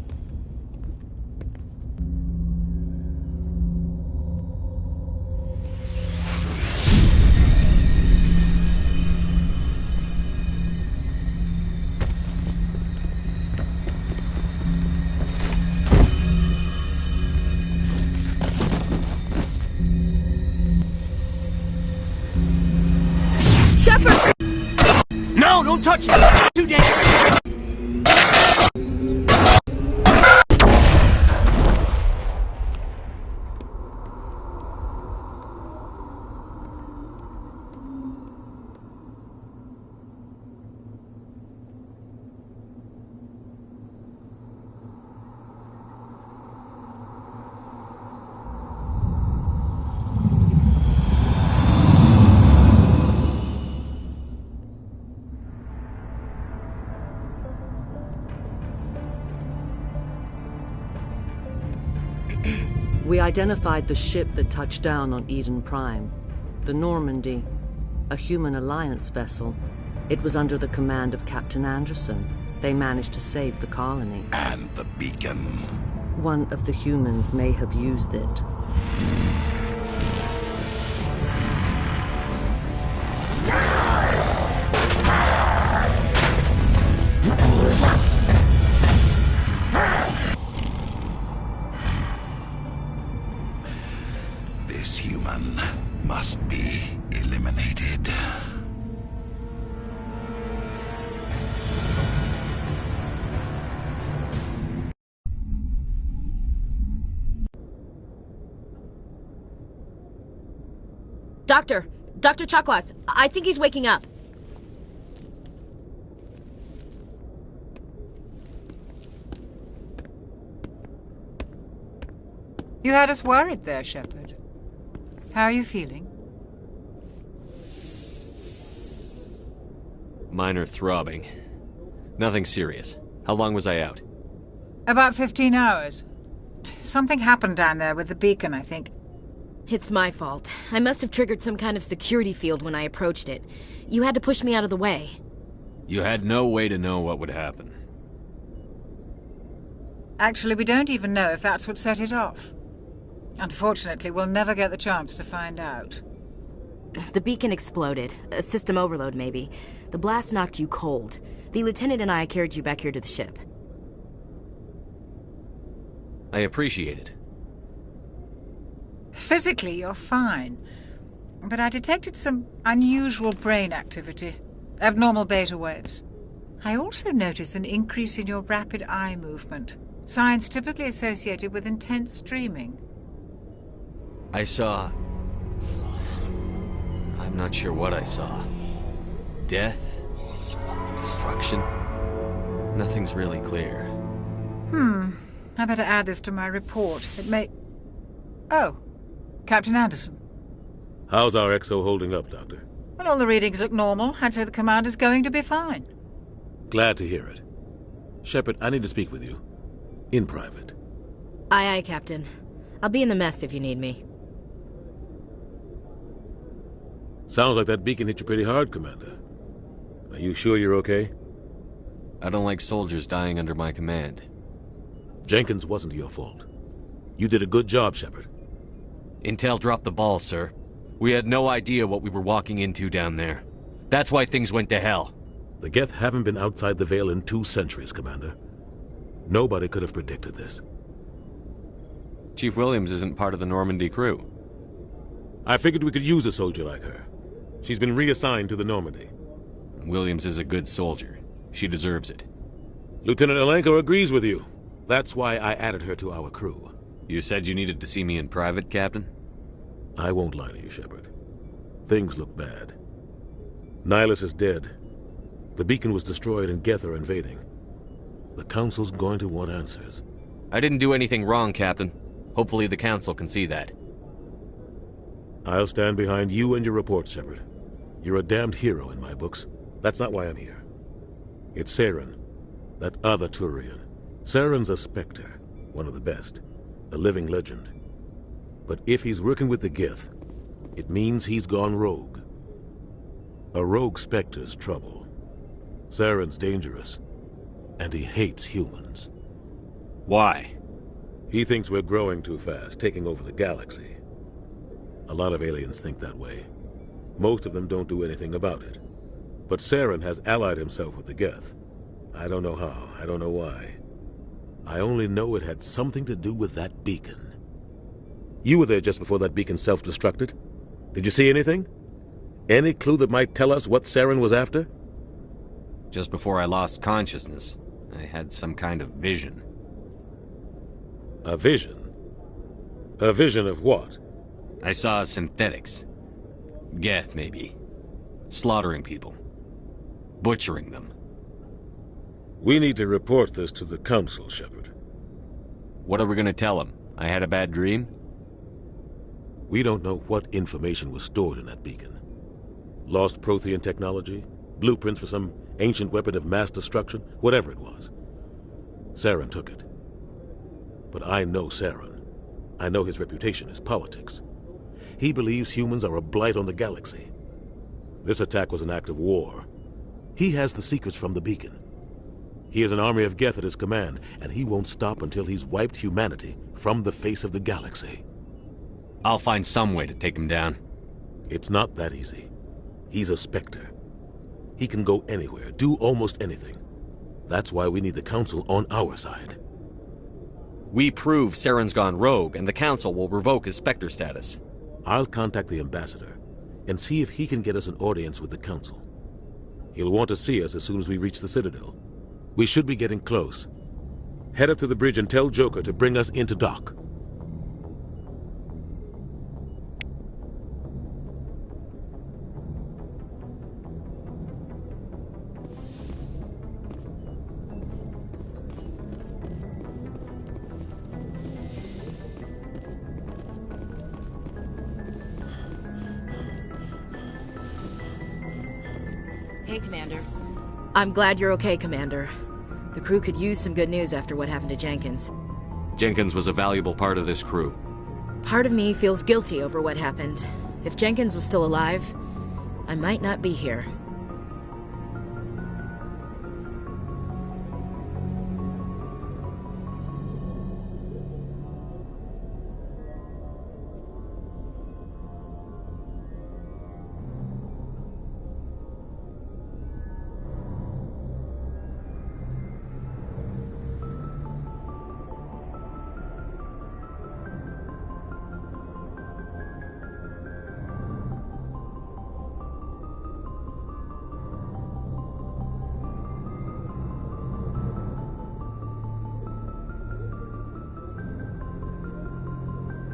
No, don't touch it! Too dangerous! We identified the ship that touched down on Eden Prime. The Normandy, a human alliance vessel. It was under the command of Captain Anderson. They managed to save the colony. And the beacon. One of the humans may have used it. This human must be eliminated. Dr. Chakwas, I think he's waking up. You had us worried there, Shepard. How are you feeling? Minor throbbing. Nothing serious. How long was I out? About 15 hours. Something happened down there with the beacon, I think. It's my fault. I must have triggered some kind of security field when I approached it. You had to push me out of the way. You had no way to know what would happen. Actually, we don't even know if that's what set it off. Unfortunately, we'll never get the chance to find out. The beacon exploded. A system overload, maybe. The blast knocked you cold. The lieutenant and I carried you back here to the ship. I appreciate it. Physically, you're fine. But I detected some unusual brain activity. Abnormal beta waves. I also noticed an increase in your rapid eye movement. Signs typically associated with intense dreaming. I saw... I'm not sure what I saw. Death? Destruction? Nothing's really clear. I better add this to my report. It may... Oh, Captain Anderson. How's our XO holding up, Doctor? Well, all the readings look normal. I'd say the commander's going to be fine. Glad to hear it. Shepard, I need to speak with you. In private. Aye, aye, Captain. I'll be in the mess if you need me. Sounds like that beacon hit you pretty hard, Commander. Are you sure you're okay? I don't like soldiers dying under my command. Jenkins wasn't your fault. You did a good job, Shepard. Intel dropped the ball, sir. We had no idea what we were walking into down there. That's why things went to hell. The Geth haven't been outside the Veil in 2 centuries, Commander. Nobody could have predicted this. Chief Williams isn't part of the Normandy crew. I figured we could use a soldier like her. She's been reassigned to the Normandy. Williams is a good soldier. She deserves it. Lieutenant Alenko agrees with you. That's why I added her to our crew. You said you needed to see me in private, Captain? I won't lie to you, Shepard. Things look bad. Nihilus is dead. The beacon was destroyed and Geth are invading. The Council's going to want answers. I didn't do anything wrong, Captain. Hopefully the Council can see that. I'll stand behind you and your report, Shepard. You're a damned hero in my books. That's not why I'm here. It's Saren, that other Turian. Saren's a Spectre, one of the best, a living legend. But if he's working with the Geth, it means he's gone rogue. A rogue Spectre's trouble. Saren's dangerous, and he hates humans. Why? He thinks we're growing too fast, taking over the galaxy. A lot of aliens think that way. Most of them don't do anything about it. But Saren has allied himself with the Geth. I don't know how, I don't know why. I only know it had something to do with that beacon. You were there just before that beacon self-destructed. Did you see anything? Any clue that might tell us what Saren was after? Just before I lost consciousness, I had some kind of vision. A vision? A vision of what? I saw synthetics. Geth, maybe. Slaughtering people. Butchering them. We need to report this to the Council, Shepard. What are we gonna tell them? I had a bad dream? We don't know what information was stored in that beacon. Lost Prothean technology? Blueprints for some ancient weapon of mass destruction? Whatever it was. Saren took it. But I know Saren. I know his reputation is politics. He believes humans are a blight on the galaxy. This attack was an act of war. He has the secrets from the beacon. He has an army of Geth at his command, and he won't stop until he's wiped humanity from the face of the galaxy. I'll find some way to take him down. It's not that easy. He's a Spectre. He can go anywhere, do almost anything. That's why we need the Council on our side. We prove Saren's gone rogue, and the Council will revoke his Spectre status. I'll contact the Ambassador and see if he can get us an audience with the Council. He'll want to see us as soon as we reach the Citadel. We should be getting close. Head up to the bridge and tell Joker to bring us into dock. Hey, Commander. I'm glad you're okay, Commander. The crew could use some good news after what happened to Jenkins. Jenkins was a valuable part of this crew. Part of me feels guilty over what happened. If Jenkins was still alive, I might not be here.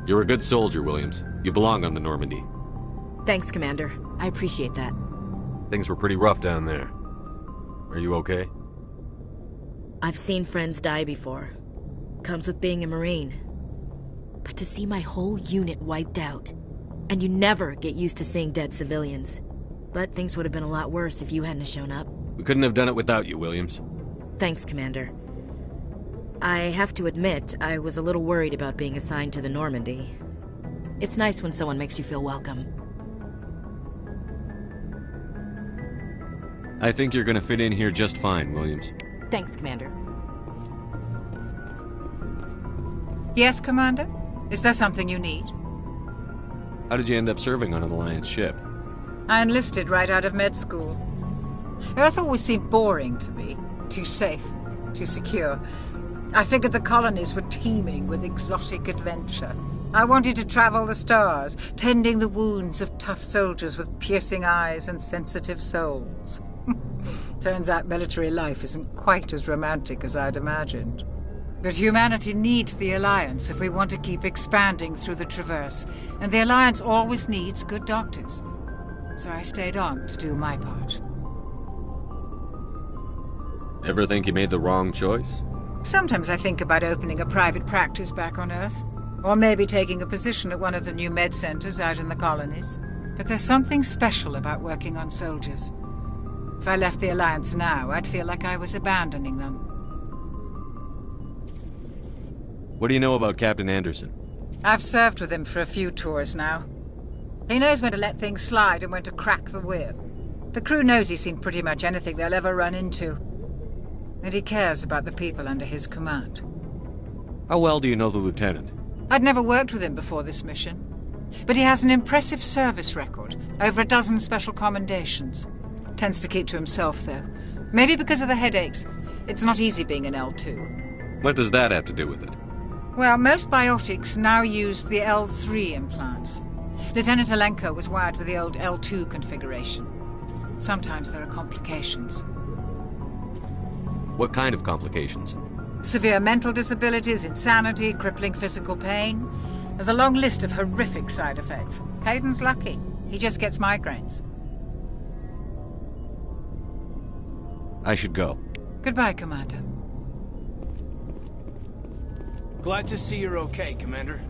You're a good soldier, Williams. You belong on the Normandy. Thanks, Commander. I appreciate that. Things were pretty rough down there. Are you okay? I've seen friends die before. Comes with being a Marine. But to see my whole unit wiped out, and you never get used to seeing dead civilians. But things would have been a lot worse if you hadn't shown up. We couldn't have done it without you, Williams. Thanks, Commander. I have to admit, I was a little worried about being assigned to the Normandy. It's nice when someone makes you feel welcome. I think you're gonna fit in here just fine, Williams. Thanks, Commander. Yes, Commander? Is there something you need? How did you end up serving on an Alliance ship? I enlisted right out of med school. Earth always seemed boring to me. Too safe, too secure. I figured the colonies were teeming with exotic adventure. I wanted to travel the stars, tending the wounds of tough soldiers with piercing eyes and sensitive souls. Turns out military life isn't quite as romantic as I'd imagined. But humanity needs the Alliance if we want to keep expanding through the Traverse, and the Alliance always needs good doctors. So I stayed on to do my part. Ever think you made the wrong choice? Sometimes I think about opening a private practice back on Earth. Or maybe taking a position at one of the new med centers out in the colonies. But there's something special about working on soldiers. If I left the Alliance now, I'd feel like I was abandoning them. What do you know about Captain Anderson? I've served with him for a few tours now. He knows when to let things slide and when to crack the whip. The crew knows he's seen pretty much anything they'll ever run into. And he cares about the people under his command. How well do you know the lieutenant? I'd never worked with him before this mission. But he has an impressive service record, over 12 special commendations. Tends to keep to himself, though. Maybe because of the headaches. It's not easy being an L2. What does that have to do with it? Well, most biotics now use the L3 implants. Lieutenant Alenko was wired with the old L2 configuration. Sometimes there are complications. What kind of complications? Severe mental disabilities, insanity, crippling physical pain. There's a long list of horrific side effects. Caden's lucky. He just gets migraines. I should go. Goodbye, Commander. Glad to see you're okay, Commander.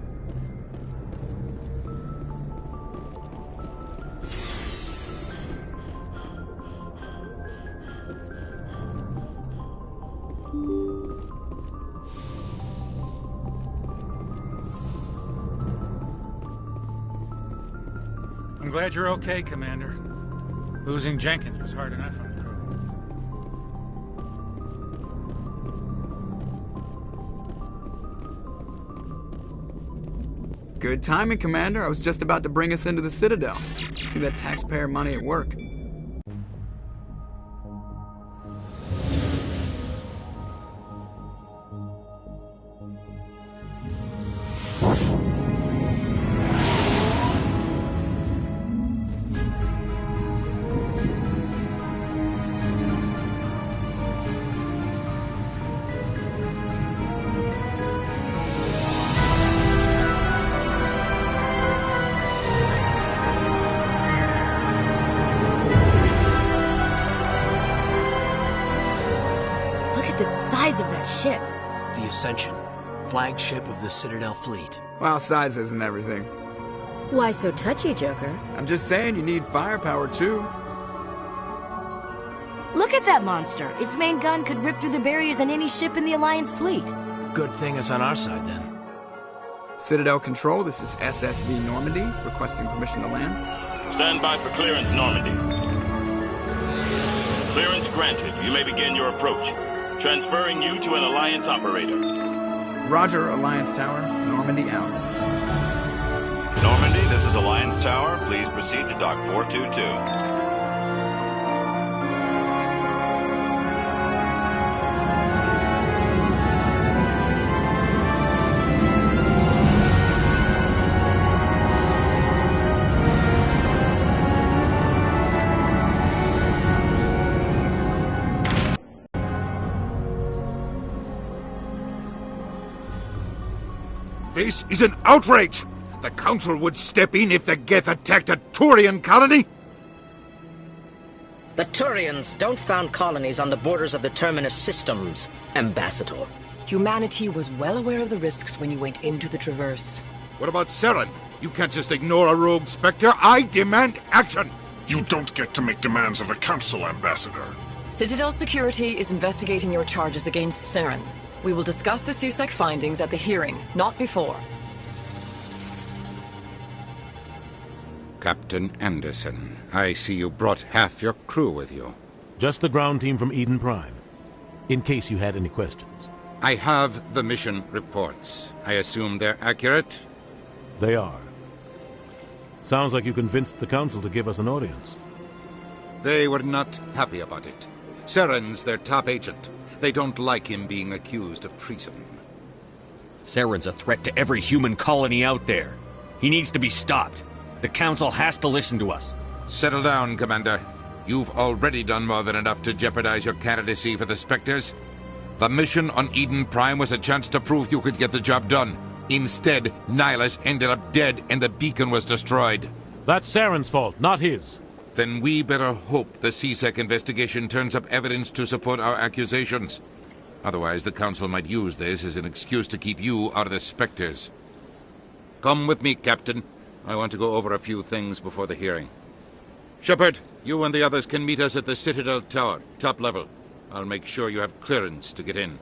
I'm glad you're okay, Commander. Losing Jenkins was hard enough on the crew. Good timing, Commander. I was just about to bring us into the Citadel. See that taxpayer money at work. Of that ship. The Ascension, flagship of the Citadel fleet. Well, size isn't everything. Why so touchy, Joker? I'm just saying you need firepower, too. Look at that monster. Its main gun could rip through the barriers in any ship in the Alliance fleet. Good thing it's on our side, then. Citadel Control, this is SSV Normandy, requesting permission to land. Stand by for clearance, Normandy. Clearance granted. You may begin your approach. Transferring you to an Alliance operator. Roger, Alliance Tower. Normandy out. Normandy, this is Alliance Tower. Please proceed to Dock 422. This is an outrage! The Council would step in if the Geth attacked a Turian colony? The Turians don't found colonies on the borders of the Terminus systems, Ambassador. Humanity was well aware of the risks when you went into the Traverse. What about Saren? You can't just ignore a rogue Spectre. I demand action! You don't get to make demands of the Council, Ambassador. Citadel Security is investigating your charges against Saren. We will discuss the CSEC findings at the hearing, not before. Captain Anderson, I see you brought half your crew with you. Just the ground team from Eden Prime, in case you had any questions. I have the mission reports. I assume they're accurate? They are. Sounds like you convinced the Council to give us an audience. They were not happy about it. Saren's their top agent. They don't like him being accused of treason. Saren's a threat to every human colony out there. He needs to be stopped. The Council has to listen to us. Settle down, Commander. You've already done more than enough to jeopardize your candidacy for the Spectres. The mission on Eden Prime was a chance to prove you could get the job done. Instead, Nihilus ended up dead and the beacon was destroyed. That's Saren's fault, not his. Then we better hope the CSEC investigation turns up evidence to support our accusations. Otherwise, the Council might use this as an excuse to keep you out of the Spectres. Come with me, Captain. I want to go over a few things before the hearing. Shepard, you and the others can meet us at the Citadel Tower, top level. I'll make sure you have clearance to get in.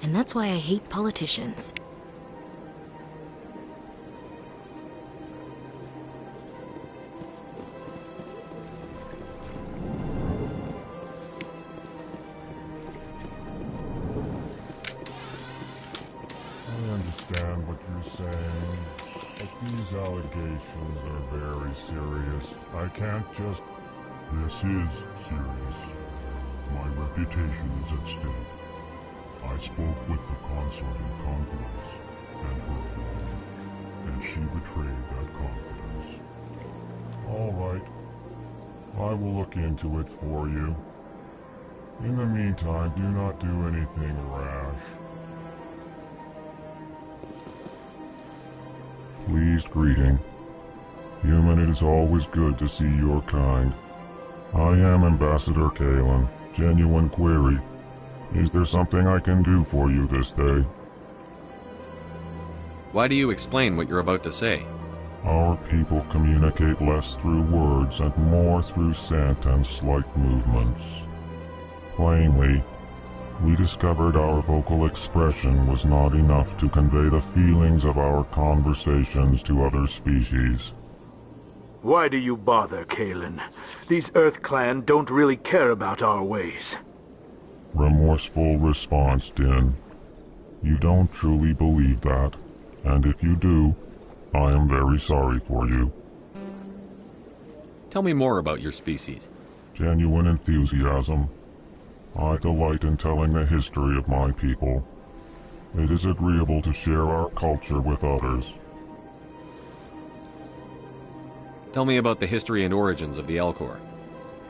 And that's why I hate politicians. I understand what you're saying, but these allegations are very serious. I can't just... This is serious. My reputation is at stake. I spoke with the consort in confidence, and her alone, and she betrayed that confidence. All right. I will look into it for you. In the meantime, do not do anything rash. Pleased greeting. Human, it is always good to see your kind. I am Ambassador Kalen. Genuine query. Is there something I can do for you this day? Why do you explain what you're about to say? Our people communicate less through words and more through scent and slight movements. Plainly, we discovered our vocal expression was not enough to convey the feelings of our conversations to other species. Why do you bother, Kalen? These Earth Clan don't really care about our ways. Remorseful response, Din. You don't truly believe that, and if you do, I am very sorry for you. Tell me more about your species. Genuine enthusiasm. I delight in telling the history of my people. It is agreeable to share our culture with others. Tell me about the history and origins of the Elcor.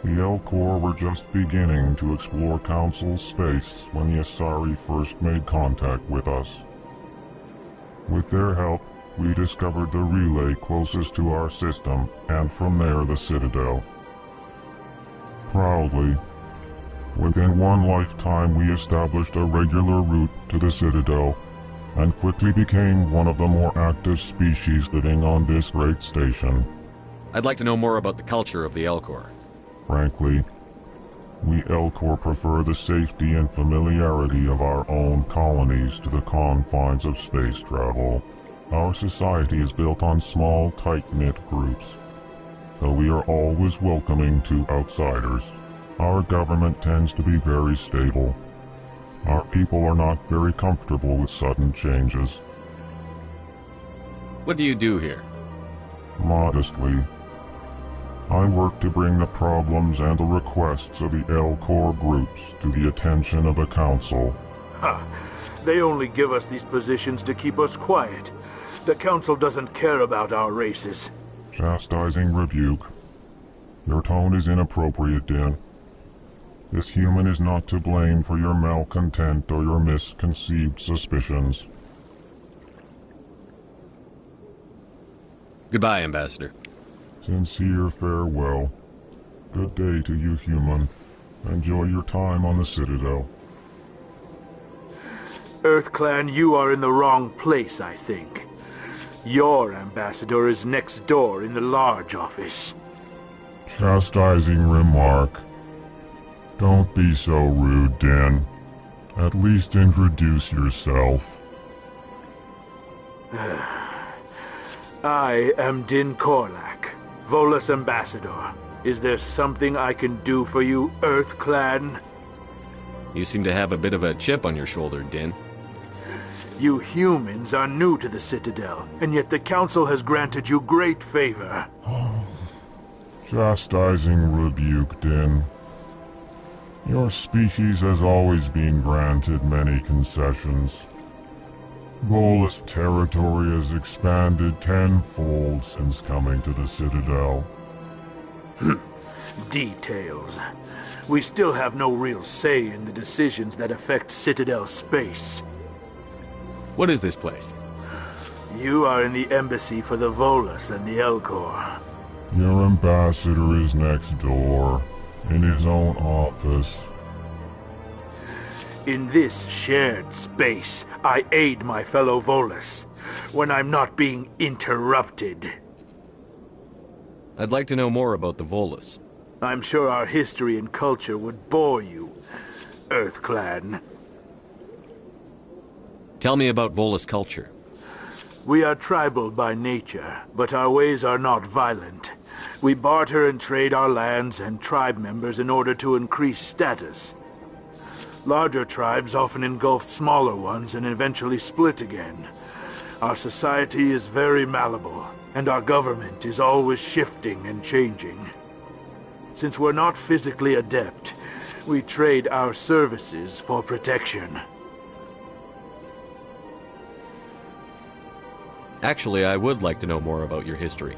The Elcor were just beginning to explore Council space when the Asari first made contact with us. With their help, we discovered the relay closest to our system, and from there the Citadel. Proudly, within one lifetime we established a regular route to the Citadel, and quickly became one of the more active species living on this great station. I'd like to know more about the culture of the Elcor. Frankly, we Elcor prefer the safety and familiarity of our own colonies to the confines of space travel. Our society is built on small, tight-knit groups. Though we are always welcoming to outsiders, our government tends to be very stable. Our people are not very comfortable with sudden changes. What do you do here? Modestly, I work to bring the problems and the requests of the Elcor groups to the attention of the Council. Ha! They only give us these positions to keep us quiet. The Council doesn't care about our races. Chastising rebuke. Your tone is inappropriate, Din. This human is not to blame for your malcontent or your misconceived suspicions. Goodbye, Ambassador. Sincere farewell. Good day to you, human. Enjoy your time on the Citadel. EarthClan, you are in the wrong place, I think. Your ambassador is next door in the large office. Chastising remark. Don't be so rude, Din. At least introduce yourself. I am Din Korlak, Volus Ambassador. Is there something I can do for you, EarthClan? You seem to have a bit of a chip on your shoulder, Din. You humans are new to the Citadel, and yet the Council has granted you great favor. Chastising rebuke, Din. Your species has always been granted many concessions. Volus territory has expanded tenfold since coming to the Citadel. Details. We still have no real say in the decisions that affect Citadel space. What is this place? You are in the embassy for the Volus and the Elcor. Your ambassador is next door, in his own office. In this shared space, I aid my fellow Volus, when I'm not being interrupted. I'd like to know more about the Volus. I'm sure our history and culture would bore you, EarthClan. Tell me about Volus culture. We are tribal by nature, but our ways are not violent. We barter and trade our lands and tribe members in order to increase status. Larger tribes often engulf smaller ones and eventually split again. Our society is very malleable, and our government is always shifting and changing. Since we're not physically adept, we trade our services for protection. Actually, I would like to know more about your history.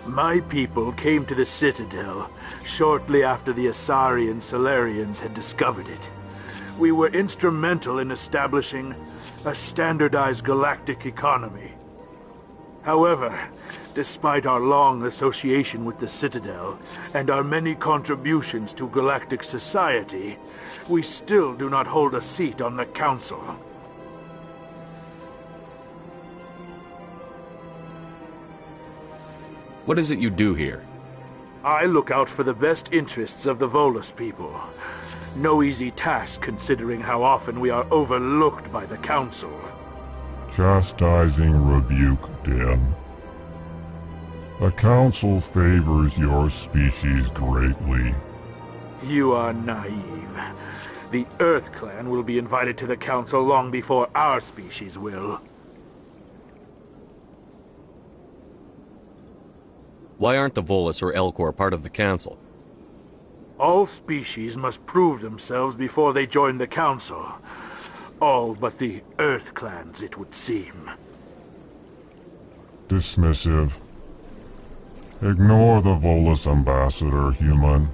My people came to the Citadel shortly after the Asari and Solarians had discovered it. We were instrumental in establishing a standardized galactic economy. However, despite our long association with the Citadel and our many contributions to galactic society, we still do not hold a seat on the Council. What is it you do here? I look out for the best interests of the Volus people. No easy task considering how often we are overlooked by the Council. Chastising rebuke, Din. The Council favors your species greatly. You are naive. The EarthClan will be invited to the Council long before our species will. Why aren't the Volus or Elcor part of the Council? All species must prove themselves before they join the Council. All but the EarthClans, it would seem. Dismissive. Ignore the Volus ambassador, human.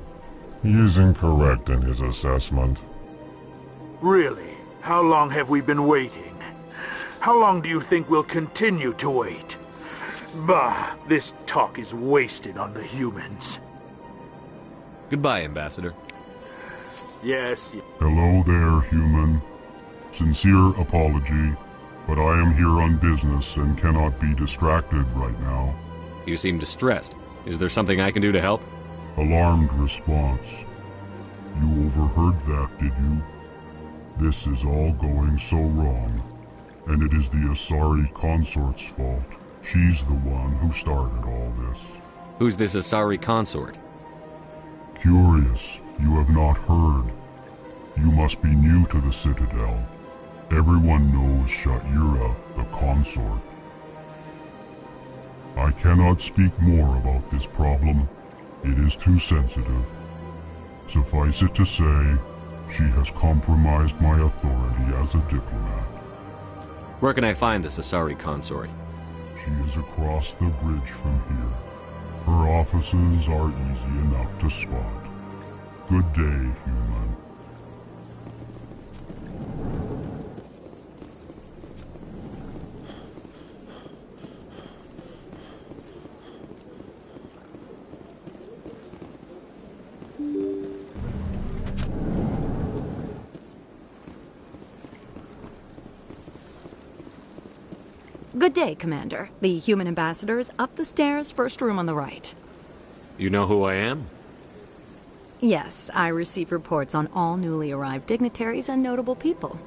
He is incorrect in his assessment. Really? How long have we been waiting? How long do you think we'll continue to wait? Bah, this talk is wasted on the humans. Goodbye, Ambassador. Yes. Hello there, human. Sincere apology, but I am here on business and cannot be distracted right now. You seem distressed. Is there something I can do to help? Alarmed response. You overheard that, did you? This is all going so wrong, and it is the Asari consort's fault. She's the one who started all this. Who's this Asari consort? Curious, you have not heard. You must be new to the Citadel. Everyone knows Sha'ira, the consort. I cannot speak more about this problem. It is too sensitive. Suffice it to say, she has compromised my authority as a diplomat. Where can I find this Asari consort? She is across the bridge from here. Her offices are easy enough to spot. Good day, human. Good day, Commander. The human ambassador is up the stairs, first room on the right. You know who I am? Yes, I receive reports on all newly arrived dignitaries and notable people.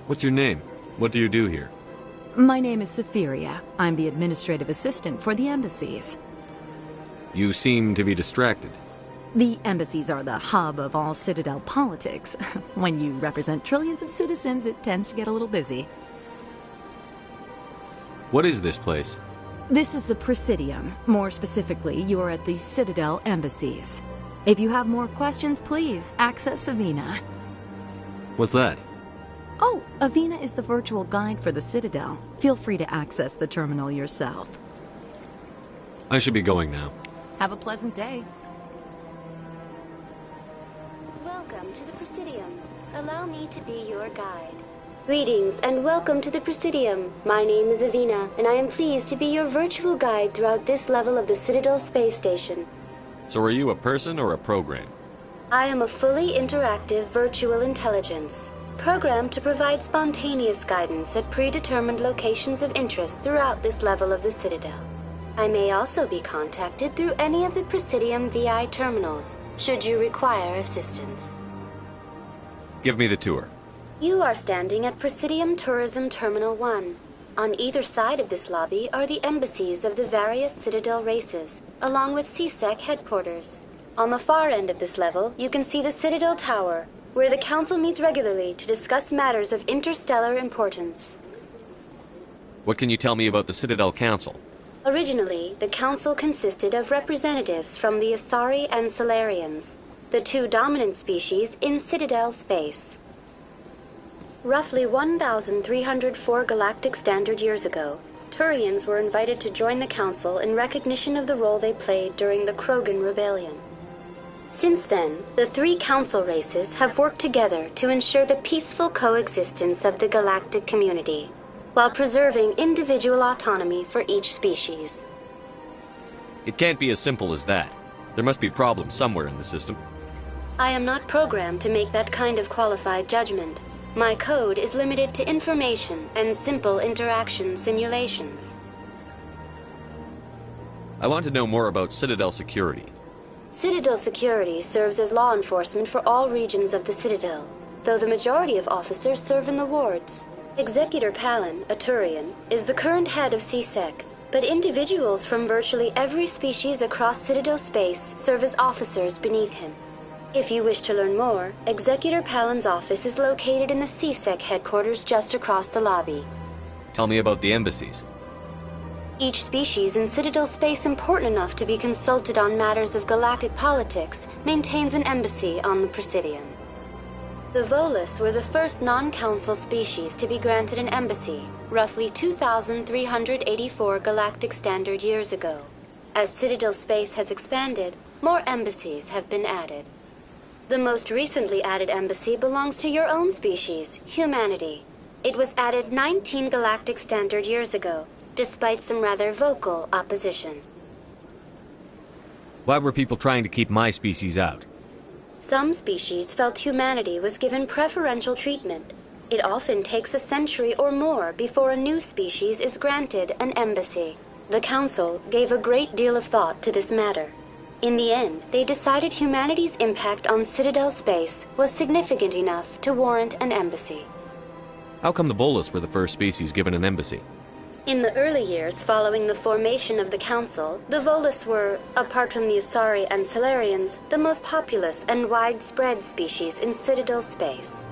What's your name? What do you do here? My name is Safiria. I'm the administrative assistant for the embassies. You seem to be distracted. The embassies are the hub of all Citadel politics. When you represent trillions of citizens, it tends to get a little busy. What is this place? This is the Presidium. More specifically, you are at the Citadel embassies. If you have more questions, please access Avina. What's that? Oh, Avina is the virtual guide for the Citadel. Feel free to access the terminal yourself. I should be going now. Have a pleasant day. Welcome to the Presidium. Allow me to be your guide. Greetings and welcome to the Presidium. My name is Avina, and I am pleased to be your virtual guide throughout this level of the Citadel space station. So are you a person or a program? I am a fully interactive virtual intelligence, programmed to provide spontaneous guidance at predetermined locations of interest throughout this level of the Citadel. I may also be contacted through any of the Presidium VI terminals, should you require assistance. Give me the tour. You are standing at Presidium Tourism Terminal 1. On either side of this lobby are the embassies of the various Citadel races, along with CSEC headquarters. On the far end of this level, you can see the Citadel Tower, where the Council meets regularly to discuss matters of interstellar importance. What can you tell me about the Citadel Council? Originally, the Council consisted of representatives from the Asari and Salarians, the two dominant species in Citadel space. Roughly 1,304 galactic standard years ago, Turians were invited to join the Council in recognition of the role they played during the Krogan Rebellion. Since then, the three Council races have worked together to ensure the peaceful coexistence of the galactic community, while preserving individual autonomy for each species. It can't be as simple as that. There must be problems somewhere in the system. I am not programmed to make that kind of qualified judgment. My code is limited to information and simple interaction simulations. I want to know more about Citadel security. Citadel security serves as law enforcement for all regions of the Citadel, though the majority of officers serve in the wards. Executor Palin, a Turian, is the current head of CSEC, but individuals from virtually every species across Citadel space serve as officers beneath him. If you wish to learn more, Executor Palin's office is located in the CSEC headquarters just across the lobby. Tell me about the embassies. Each species in Citadel space important enough to be consulted on matters of galactic politics maintains an embassy on the Presidium. The Volus were the first non-council species to be granted an embassy, roughly 2,384 galactic standard years ago. As Citadel space has expanded, more embassies have been added. The most recently added embassy belongs to your own species, humanity. It was added 19 galactic standard years ago, despite some rather vocal opposition. Why were people trying to keep my species out? Some species felt humanity was given preferential treatment. It often takes a century or more before a new species is granted an embassy. The Council gave a great deal of thought to this matter. In the end, they decided humanity's impact on Citadel space was significant enough to warrant an embassy. How come the Volus were the first species given an embassy? In the early years following the formation of the Council, the Volus were, apart from the Asari and Salarians, the most populous and widespread species in Citadel space.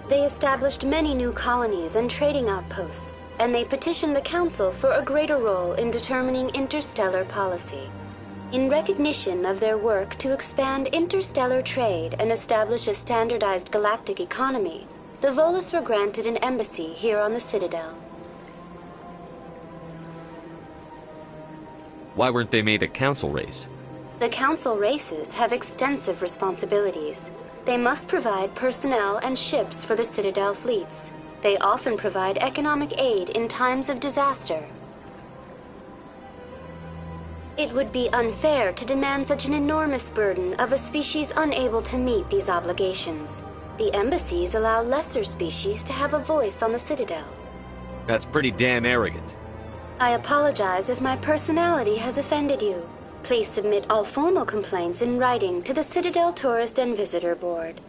They established many new colonies and trading outposts, and they petitioned the Council for a greater role in determining interstellar policy. In recognition of their work to expand interstellar trade and establish a standardized galactic economy, the Volus were granted an embassy here on the Citadel. Why weren't they made a council race? The Council races have extensive responsibilities. They must provide personnel and ships for the Citadel fleets. They often provide economic aid in times of disaster. It would be unfair to demand such an enormous burden of a species unable to meet these obligations. The embassies allow lesser species to have a voice on the Citadel. That's pretty damn arrogant. I apologize if my personality has offended you. Please submit all formal complaints in writing to the Citadel Tourist and Visitor Board.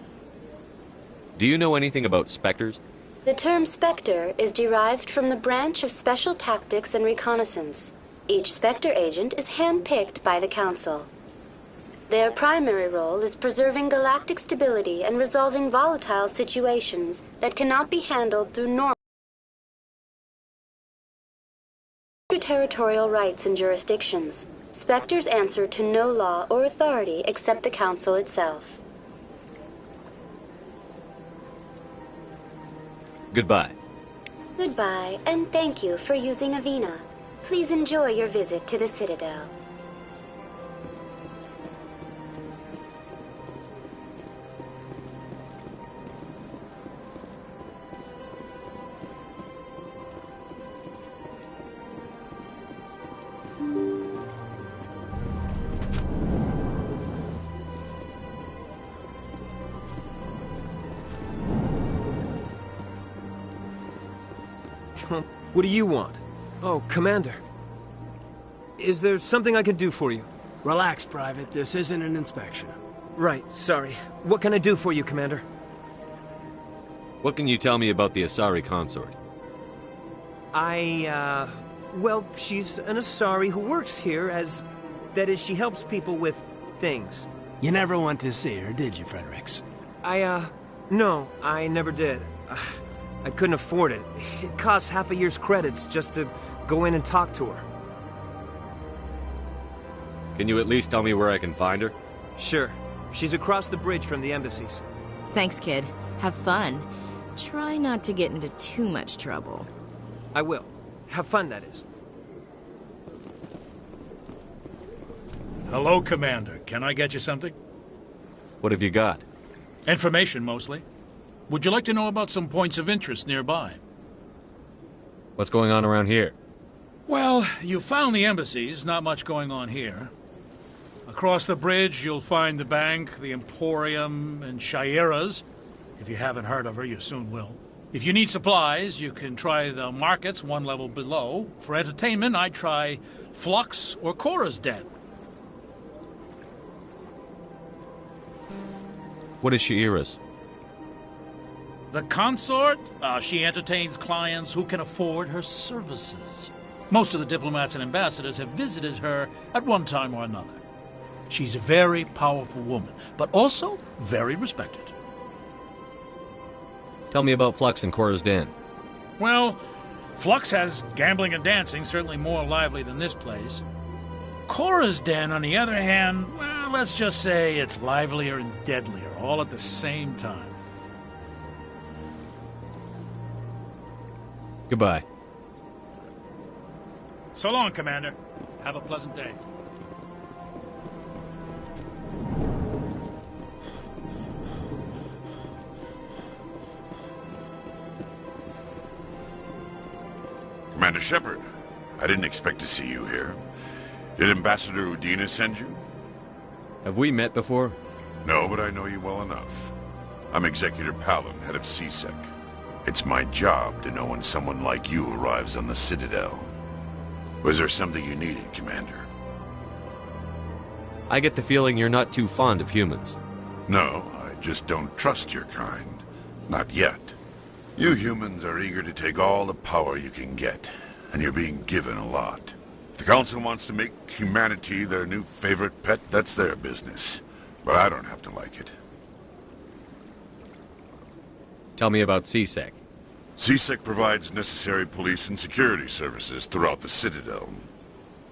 Do you know anything about specters? The term Spectre is derived from the branch of Special Tactics and Reconnaissance. Each Spectre agent is hand-picked by the Council. Their primary role is preserving galactic stability and resolving volatile situations that cannot be handled through normal territorial rights and jurisdictions. Spectres answer to no law or authority except the Council itself. Goodbye. Goodbye, and thank you for using Avina. Please enjoy your visit to the Citadel. What do you want? Oh, Commander. Is there something I can do for you? Relax, Private. This isn't an inspection. Right, sorry. What can I do for you, Commander? What can you tell me about the Asari consort? Well, she's an Asari who works here as... That is, she helps people with things. You never went to see her, did you, Fredericks? No, I never did. I couldn't afford it. It costs half a year's credits just to go in and talk to her. Can you at least tell me where I can find her? Sure. She's across the bridge from the embassies. Thanks, kid. Have fun. Try not to get into too much trouble. I will. Have fun, that is. Hello, Commander. Can I get you something? What have you got? Information, mostly. Would you like to know about some points of interest nearby? What's going on around here? Well, you found the embassies. Not much going on here. Across the bridge, you'll find the bank, the Emporium, and Shaira's. If you haven't heard of her, you soon will. If you need supplies, you can try the markets one level below. For entertainment, I'd try Flux or Cora's Den. What is Shaira's? The consort? She entertains clients who can afford her services. Most of the diplomats and ambassadors have visited her at one time or another. She's a very powerful woman, but also very respected. Tell me about Flux and Cora's Den. Well, Flux has gambling and dancing, certainly more lively than this place. Cora's Den, on the other hand, well, let's just say it's livelier and deadlier, all at the same time. Goodbye. So long, Commander. Have a pleasant day. Commander Shepard, I didn't expect to see you here. Did Ambassador Udina send you? Have we met before? No, but I know you well enough. I'm Executor Palin, head of CSEC. It's my job to know when someone like you arrives on the Citadel. Was there something you needed, Commander? I get the feeling you're not too fond of humans. No, I just don't trust your kind. Not yet. You humans are eager to take all the power you can get, and you're being given a lot. If the Council wants to make humanity their new favorite pet, that's their business. But I don't have to like it. Tell me about CSEC. CSEC provides necessary police and security services throughout the Citadel.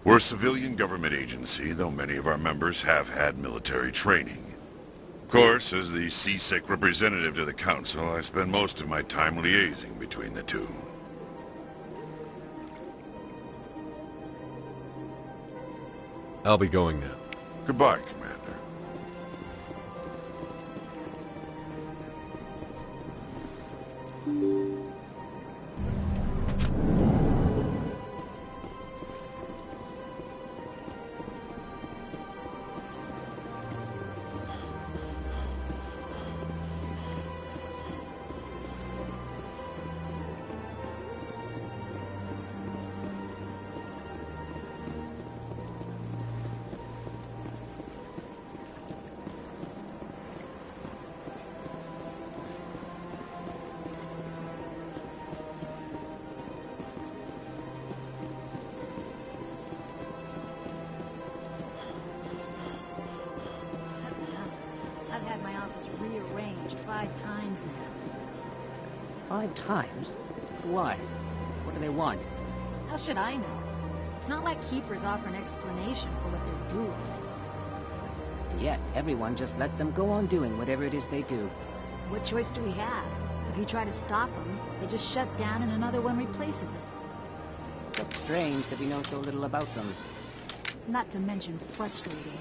We're a civilian government agency, though many of our members have had military training. Of course, as the CSEC representative to the Council, I spend most of my time liaising between the two. I'll be going now. Goodbye, Commander. I've had my office rearranged 5 times now. 5 times? Why? What do they want? How should I know? It's not like keepers offer an explanation for what they're doing. And yet, everyone just lets them go on doing whatever it is they do. What choice do we have? If you try to stop them, they just shut down and another one replaces it. Just strange that we know so little about them. Not to mention frustrating.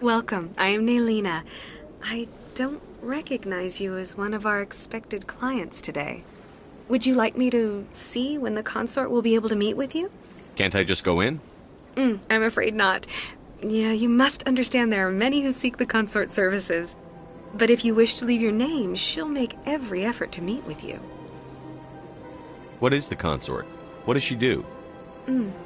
Welcome. I am Naylina. I don't recognize you as one of our expected clients today. Would you like me to see when the consort will be able to meet with you? Can't I just go in? I'm afraid not. Yeah, you must understand there are many who seek the consort services. But if you wish to leave your name, she'll make every effort to meet with you. What is the consort? What does she do?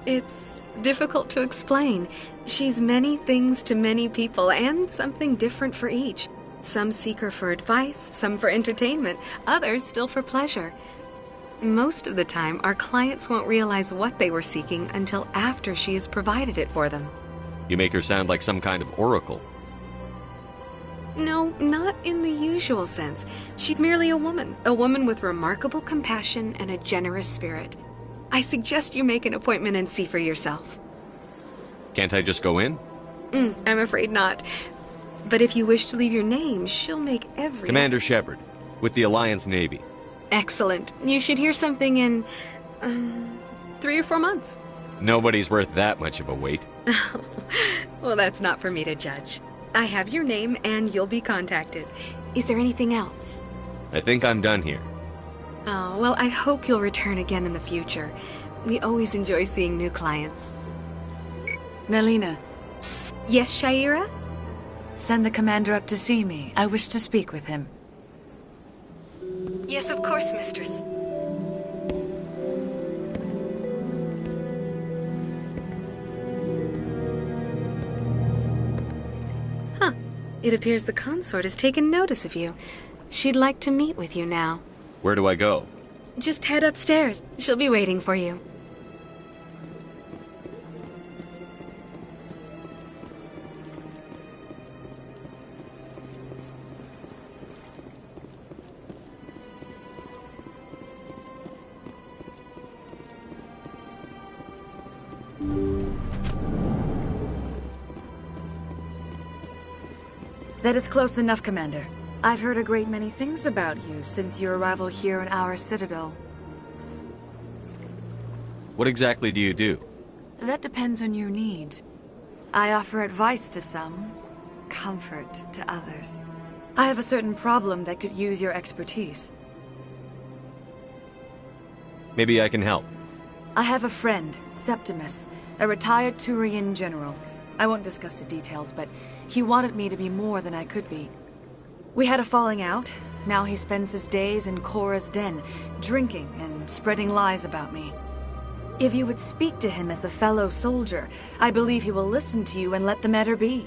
It's difficult to explain. She's many things to many people, and something different for each. Some seek her for advice, some for entertainment, others still for pleasure. Most of the time, our clients won't realize what they were seeking until after she has provided it for them. You make her sound like some kind of oracle. No, not in the usual sense. She's merely a woman with remarkable compassion and a generous spirit. I suggest you make an appointment and see for yourself. Can't I just go in? I'm afraid not. But if you wish to leave your name, she'll make every... Commander Shepard, with the Alliance Navy. Excellent. You should hear something in, 3 or 4 months. Nobody's worth that much of a wait. Well, that's not for me to judge. I have your name and you'll be contacted. Is there anything else? I think I'm done here. Oh, well, I hope you'll return again in the future. We always enjoy seeing new clients. Naylina. Yes, Shaira? Send the commander up to see me. I wish to speak with him. Yes, of course, mistress. Huh. It appears the consort has taken notice of you. She'd like to meet with you now. Where do I go? Just head upstairs. She'll be waiting for you. That is close enough, Commander. I've heard a great many things about you since your arrival here in our citadel. What exactly do you do? That depends on your needs. I offer advice to some, comfort to others. I have a certain problem that could use your expertise. Maybe I can help. I have a friend, Septimus, a retired Turian general. I won't discuss the details, but he wanted me to be more than I could be. We had a falling out, Now he spends his days in Korra's den, drinking and spreading lies about me. If you would speak to him as a fellow soldier, I believe he will listen to you and let the matter be.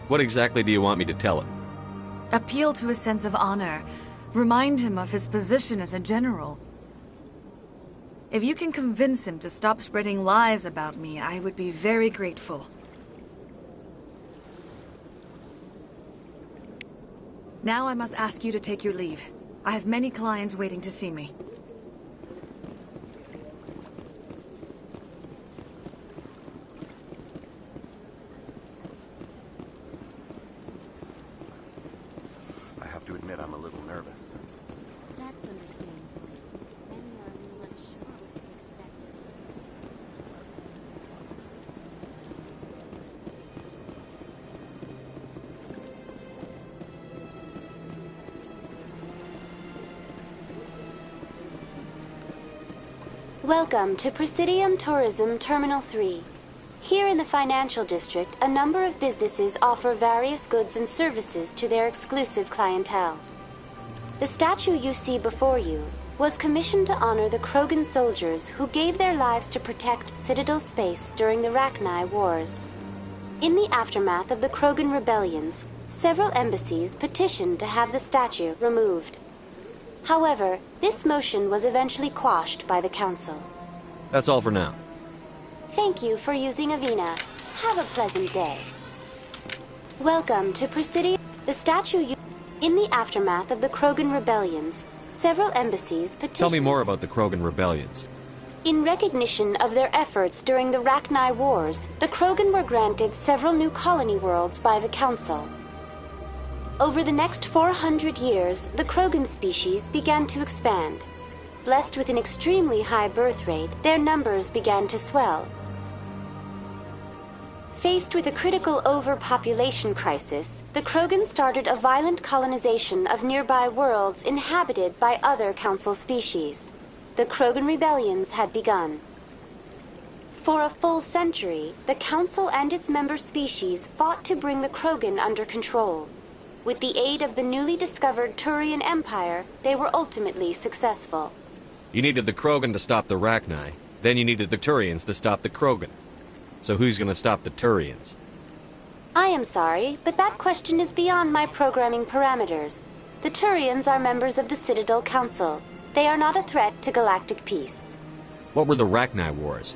What exactly do you want me to tell him? Appeal to his sense of honor. Remind him of his position as a general. If you can convince him to stop spreading lies about me, I would be very grateful. Now I must ask you to take your leave. I have many clients waiting to see me. I have to admit I'm a little nervous. That's understandable. Many are a little unsure what to expect. Welcome to Presidium Tourism Terminal 3. Here in the financial district, a number of businesses offer various goods and services to their exclusive clientele. The statue you see before you was commissioned to honor the Krogan soldiers who gave their lives to protect Citadel space during the Rachni Wars. In the aftermath of the Krogan rebellions, several embassies petitioned to have the statue removed. However, this motion was eventually quashed by the Council. That's all for now. Thank you for using Avina. Have a pleasant day. Welcome to Presidium. The statue you... In the aftermath of the Krogan rebellions, several embassies petitioned... Tell me more about the Krogan rebellions. In recognition of their efforts during the Rachni Wars, the Krogan were granted several new colony worlds by the Council. Over the next 400 years, the Krogan species began to expand. Blessed with an extremely high birth rate, their numbers began to swell. Faced with a critical overpopulation crisis, the Krogan started a violent colonization of nearby worlds inhabited by other Council species. The Krogan rebellions had begun. For a full century, the Council and its member species fought to bring the Krogan under control. With the aid of the newly discovered Turian Empire, they were ultimately successful. You needed the Krogan to stop the Rachni, then you needed the Turians to stop the Krogan. So who's gonna stop the Turians? I am sorry, but that question is beyond my programming parameters. The Turians are members of the Citadel Council. They are not a threat to galactic peace. What were the Rachni Wars?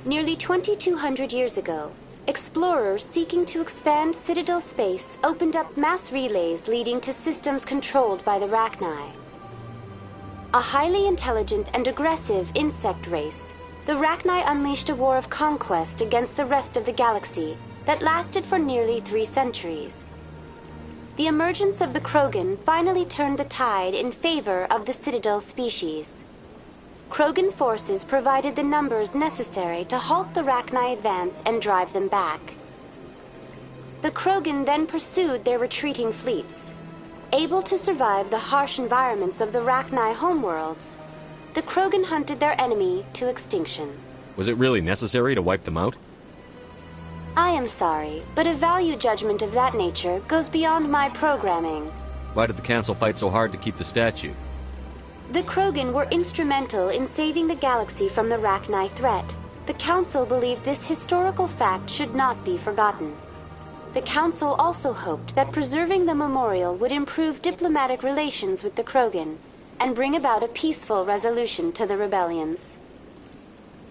Nearly 2,200 years ago, explorers seeking to expand Citadel space opened up mass relays leading to systems controlled by the Rachni. A highly intelligent and aggressive insect race, the Rachni unleashed a war of conquest against the rest of the galaxy that lasted for nearly 3 centuries. The emergence of the Krogan finally turned the tide in favor of the Citadel species. Krogan forces provided the numbers necessary to halt the Rachni advance and drive them back. The Krogan then pursued their retreating fleets. Able to survive the harsh environments of the Rachni homeworlds, the Krogan hunted their enemy to extinction. Was it really necessary to wipe them out? I am sorry, but a value judgment of that nature goes beyond my programming. Why did the Council fight so hard to keep the statue? The Krogan were instrumental in saving the galaxy from the Rachni threat. The Council believed this historical fact should not be forgotten. The Council also hoped that preserving the memorial would improve diplomatic relations with the Krogan and bring about a peaceful resolution to the rebellions.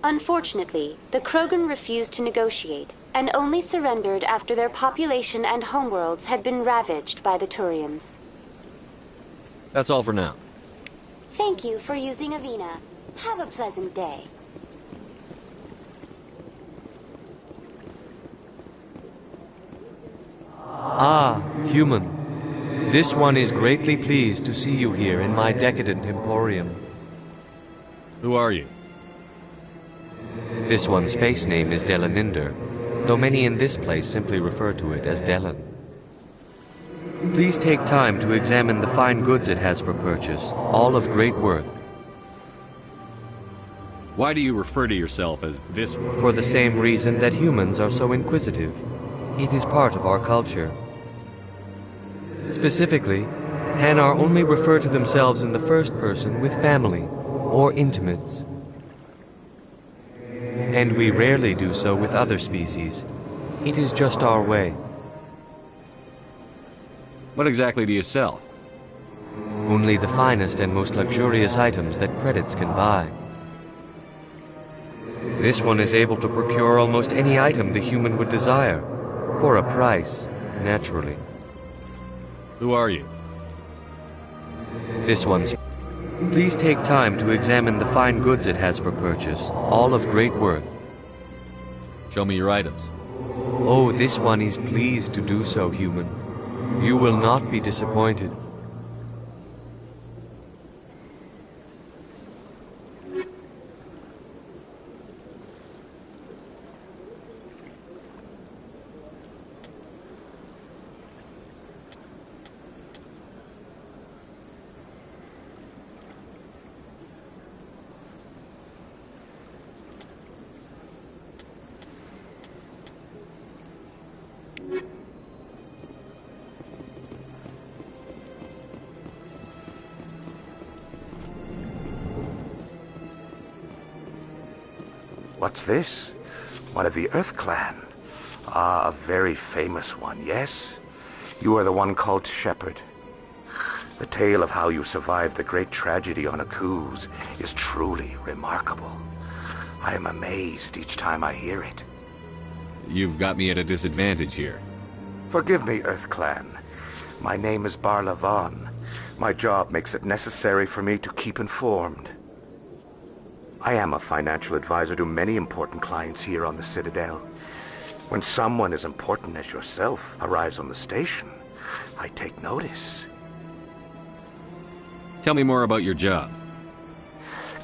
Unfortunately, the Krogan refused to negotiate and only surrendered after their population and homeworlds had been ravaged by the Turians. That's all for now. Thank you for using Avina. Have a pleasant day. Ah, human. This one is greatly pleased to see you here in my decadent emporium. Who are you? This one's face name is Delaninder, though many in this place simply refer to it as Delan. Please take time to examine the fine goods it has for purchase, all of great worth. Why do you refer to yourself as this one? For the same reason that humans are so inquisitive. It is part of our culture. Specifically, Hanar only refer to themselves in the first person with family or intimates. And we rarely do so with other species. It is just our way. What exactly do you sell? Only the finest and most luxurious items that credits can buy. This one is able to procure almost any item the human would desire, for a price, naturally. Who are you? This one's... Please take time to examine the fine goods it has for purchase, all of great worth. Show me your items. Oh, this one is pleased to do so, human. You will not be disappointed. What's this? One of the Earth Clan. Ah, a very famous one, yes? You are the one called Shepherd. The tale of how you survived the great tragedy on Akuz is truly remarkable. I am amazed each time I hear it. You've got me at a disadvantage here. Forgive me, Earth Clan. My name is Barla Vaughn. My job makes it necessary for me to keep informed. I am a financial advisor to many important clients here on the Citadel. When someone as important as yourself arrives on the station, I take notice. Tell me more about your job.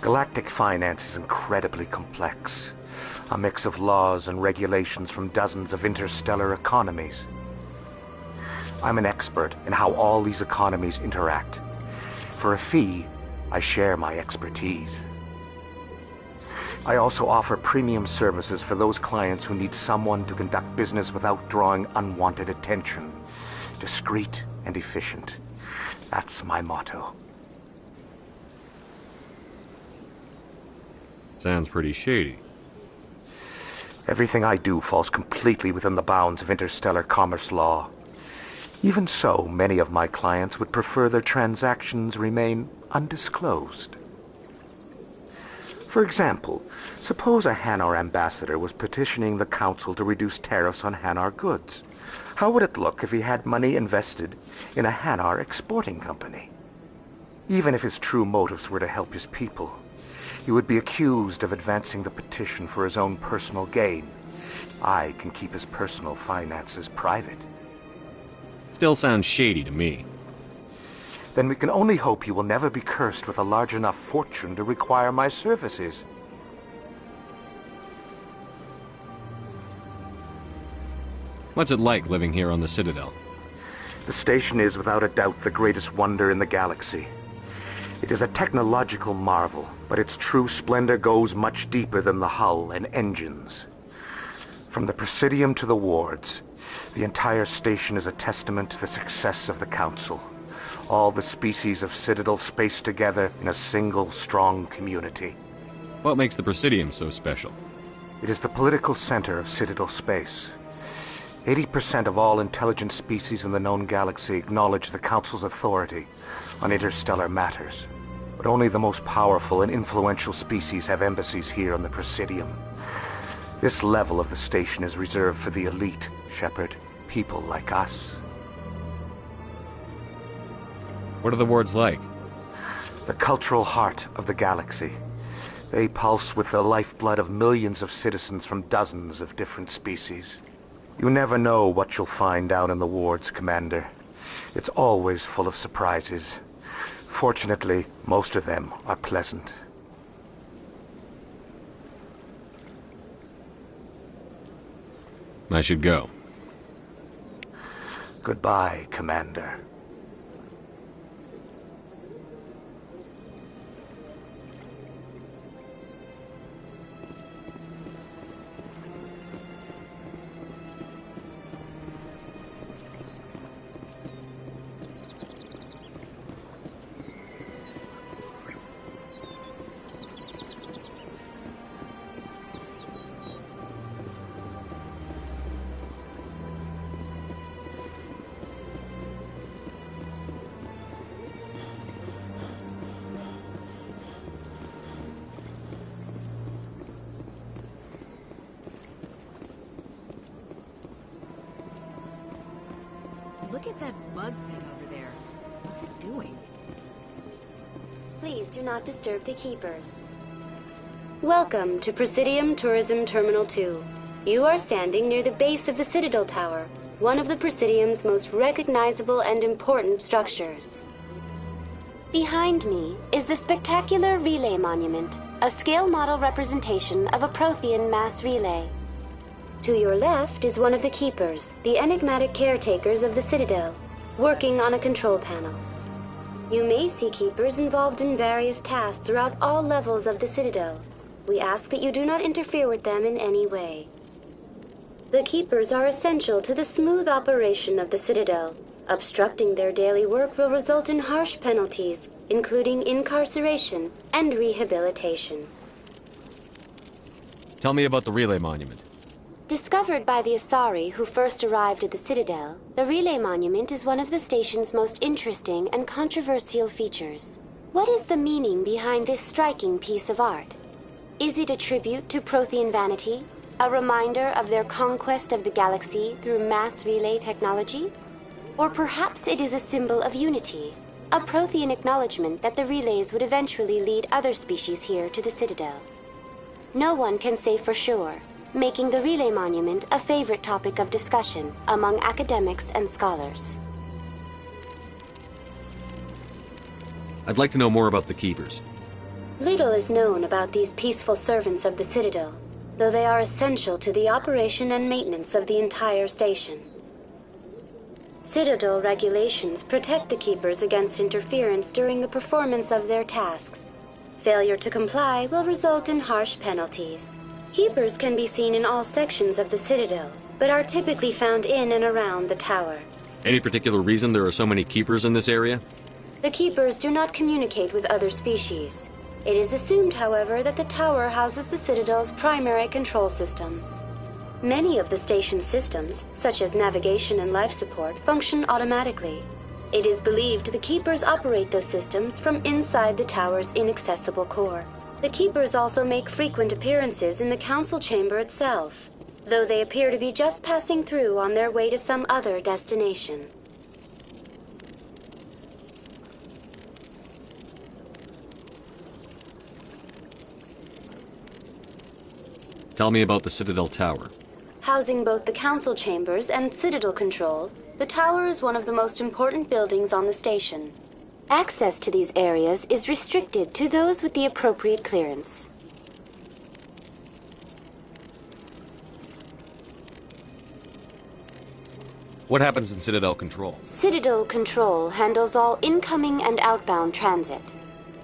Galactic finance is incredibly complex. A mix of laws and regulations from dozens of interstellar economies. I'm an expert in how all these economies interact. For a fee, I share my expertise. I also offer premium services for those clients who need someone to conduct business without drawing unwanted attention. Discreet and efficient. That's my motto. Sounds pretty shady. Everything I do falls completely within the bounds of interstellar commerce law. Even so, many of my clients would prefer their transactions remain undisclosed. For example, suppose a Hanar ambassador was petitioning the Council to reduce tariffs on Hanar goods. How would it look if he had money invested in a Hanar exporting company? Even if his true motives were to help his people, he would be accused of advancing the petition for his own personal gain. I can keep his personal finances private. Still sounds shady to me. Then we can only hope you will never be cursed with a large enough fortune to require my services. What's it like living here on the Citadel? The station is without a doubt the greatest wonder in the galaxy. It is a technological marvel, but its true splendor goes much deeper than the hull and engines. From the Presidium to the wards, the entire station is a testament to the success of the Council. All the species of Citadel spaced together in a single strong community. What makes the Presidium so special? It is the political center of Citadel space. 80% of all intelligent species in the known galaxy acknowledge the Council's authority on interstellar matters. But only the most powerful and influential species have embassies here on the Presidium. This level of the station is reserved for the elite, Shepard, people like us. What are the wards like? The cultural heart of the galaxy. They pulse with the lifeblood of millions of citizens from dozens of different species. You never know what you'll find down in the wards, Commander. It's always full of surprises. Fortunately, most of them are pleasant. I should go. Goodbye, Commander. Look at that bug thing over there. What's it doing? Please do not disturb the keepers. Welcome to Presidium Tourism Terminal 2. You are standing near the base of the Citadel Tower, one of the Presidium's most recognizable and important structures. Behind me is the spectacular Relay Monument, a scale model representation of a Prothean mass relay. To your left is one of the keepers, the enigmatic caretakers of the Citadel, working on a control panel. You may see keepers involved in various tasks throughout all levels of the Citadel. We ask that you do not interfere with them in any way. The keepers are essential to the smooth operation of the Citadel. Obstructing their daily work will result in harsh penalties, including incarceration and rehabilitation. Tell me about the Relay Monument. Discovered by the Asari who first arrived at the Citadel, the Relay Monument is one of the station's most interesting and controversial features. What is the meaning behind this striking piece of art? Is it a tribute to Prothean vanity? A reminder of their conquest of the galaxy through mass relay technology? Or perhaps it is a symbol of unity, a Prothean acknowledgement that the relays would eventually lead other species here to the Citadel. No one can say for sure, making the Relay Monument a favorite topic of discussion among academics and scholars. I'd like to know more about the Keepers. Little is known about these peaceful servants of the Citadel, though they are essential to the operation and maintenance of the entire station. Citadel regulations protect the Keepers against interference during the performance of their tasks. Failure to comply will result in harsh penalties. Keepers can be seen in all sections of the Citadel, but are typically found in and around the tower. Any particular reason there are so many Keepers in this area? The Keepers do not communicate with other species. It is assumed, however, that the tower houses the Citadel's primary control systems. Many of the station's systems, such as navigation and life support, function automatically. It is believed the Keepers operate those systems from inside the tower's inaccessible core. The Keepers also make frequent appearances in the council chamber itself, though they appear to be just passing through on their way to some other destination. Tell me about the Citadel Tower. Housing both the council chambers and Citadel control, the tower is one of the most important buildings on the station. Access to these areas is restricted to those with the appropriate clearance. What happens in Citadel Control? Citadel Control handles all incoming and outbound transit.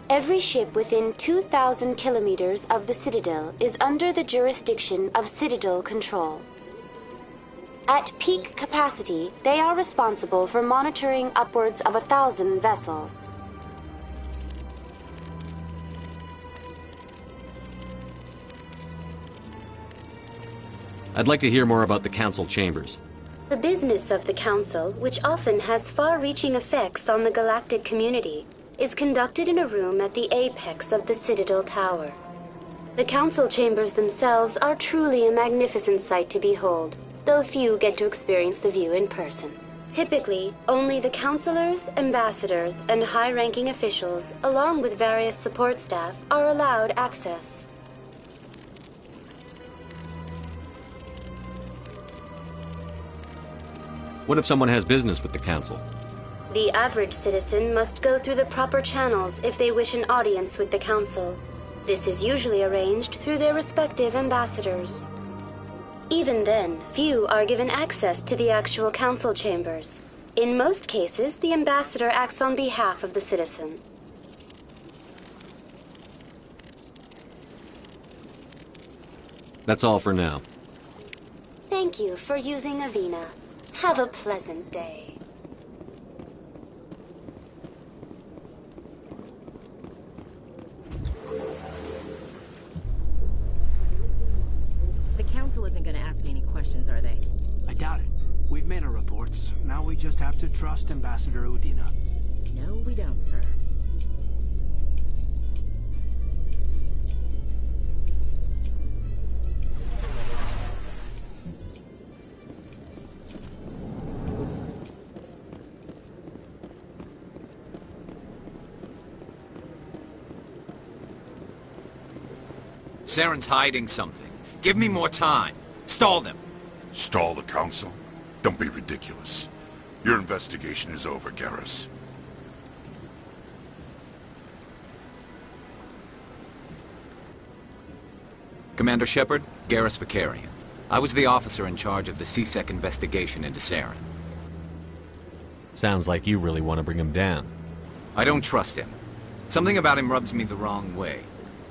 Every ship within 2,000 kilometers of the Citadel is under the jurisdiction of Citadel Control. At peak capacity, they are responsible for monitoring upwards of 1,000 vessels. I'd like to hear more about the Council Chambers. The business of the Council, which often has far-reaching effects on the galactic community, is conducted in a room at the apex of the Citadel Tower. The Council Chambers themselves are truly a magnificent sight to behold, though few get to experience the view in person. Typically, only the councilors, ambassadors, and high-ranking officials, along with various support staff, are allowed access. What if someone has business with the Council? The average citizen must go through the proper channels if they wish an audience with the Council. This is usually arranged through their respective ambassadors. Even then, few are given access to the actual council chambers. In most cases, the ambassador acts on behalf of the citizen. That's all for now. Thank you for using Avina. Have a pleasant day. The council isn't going to ask me any questions, are they? I doubt it. We've made our reports. Now we just have to trust Ambassador Udina. No, we don't, sir. Saren's hiding something. Give me more time. Stall them. Stall the council? Don't be ridiculous. Your investigation is over, Garrus. Commander Shepard, Garrus Vicarian. I was the officer in charge of the CSEC investigation into Saren. Sounds like you really want to bring him down. I don't trust him. Something about him rubs me the wrong way.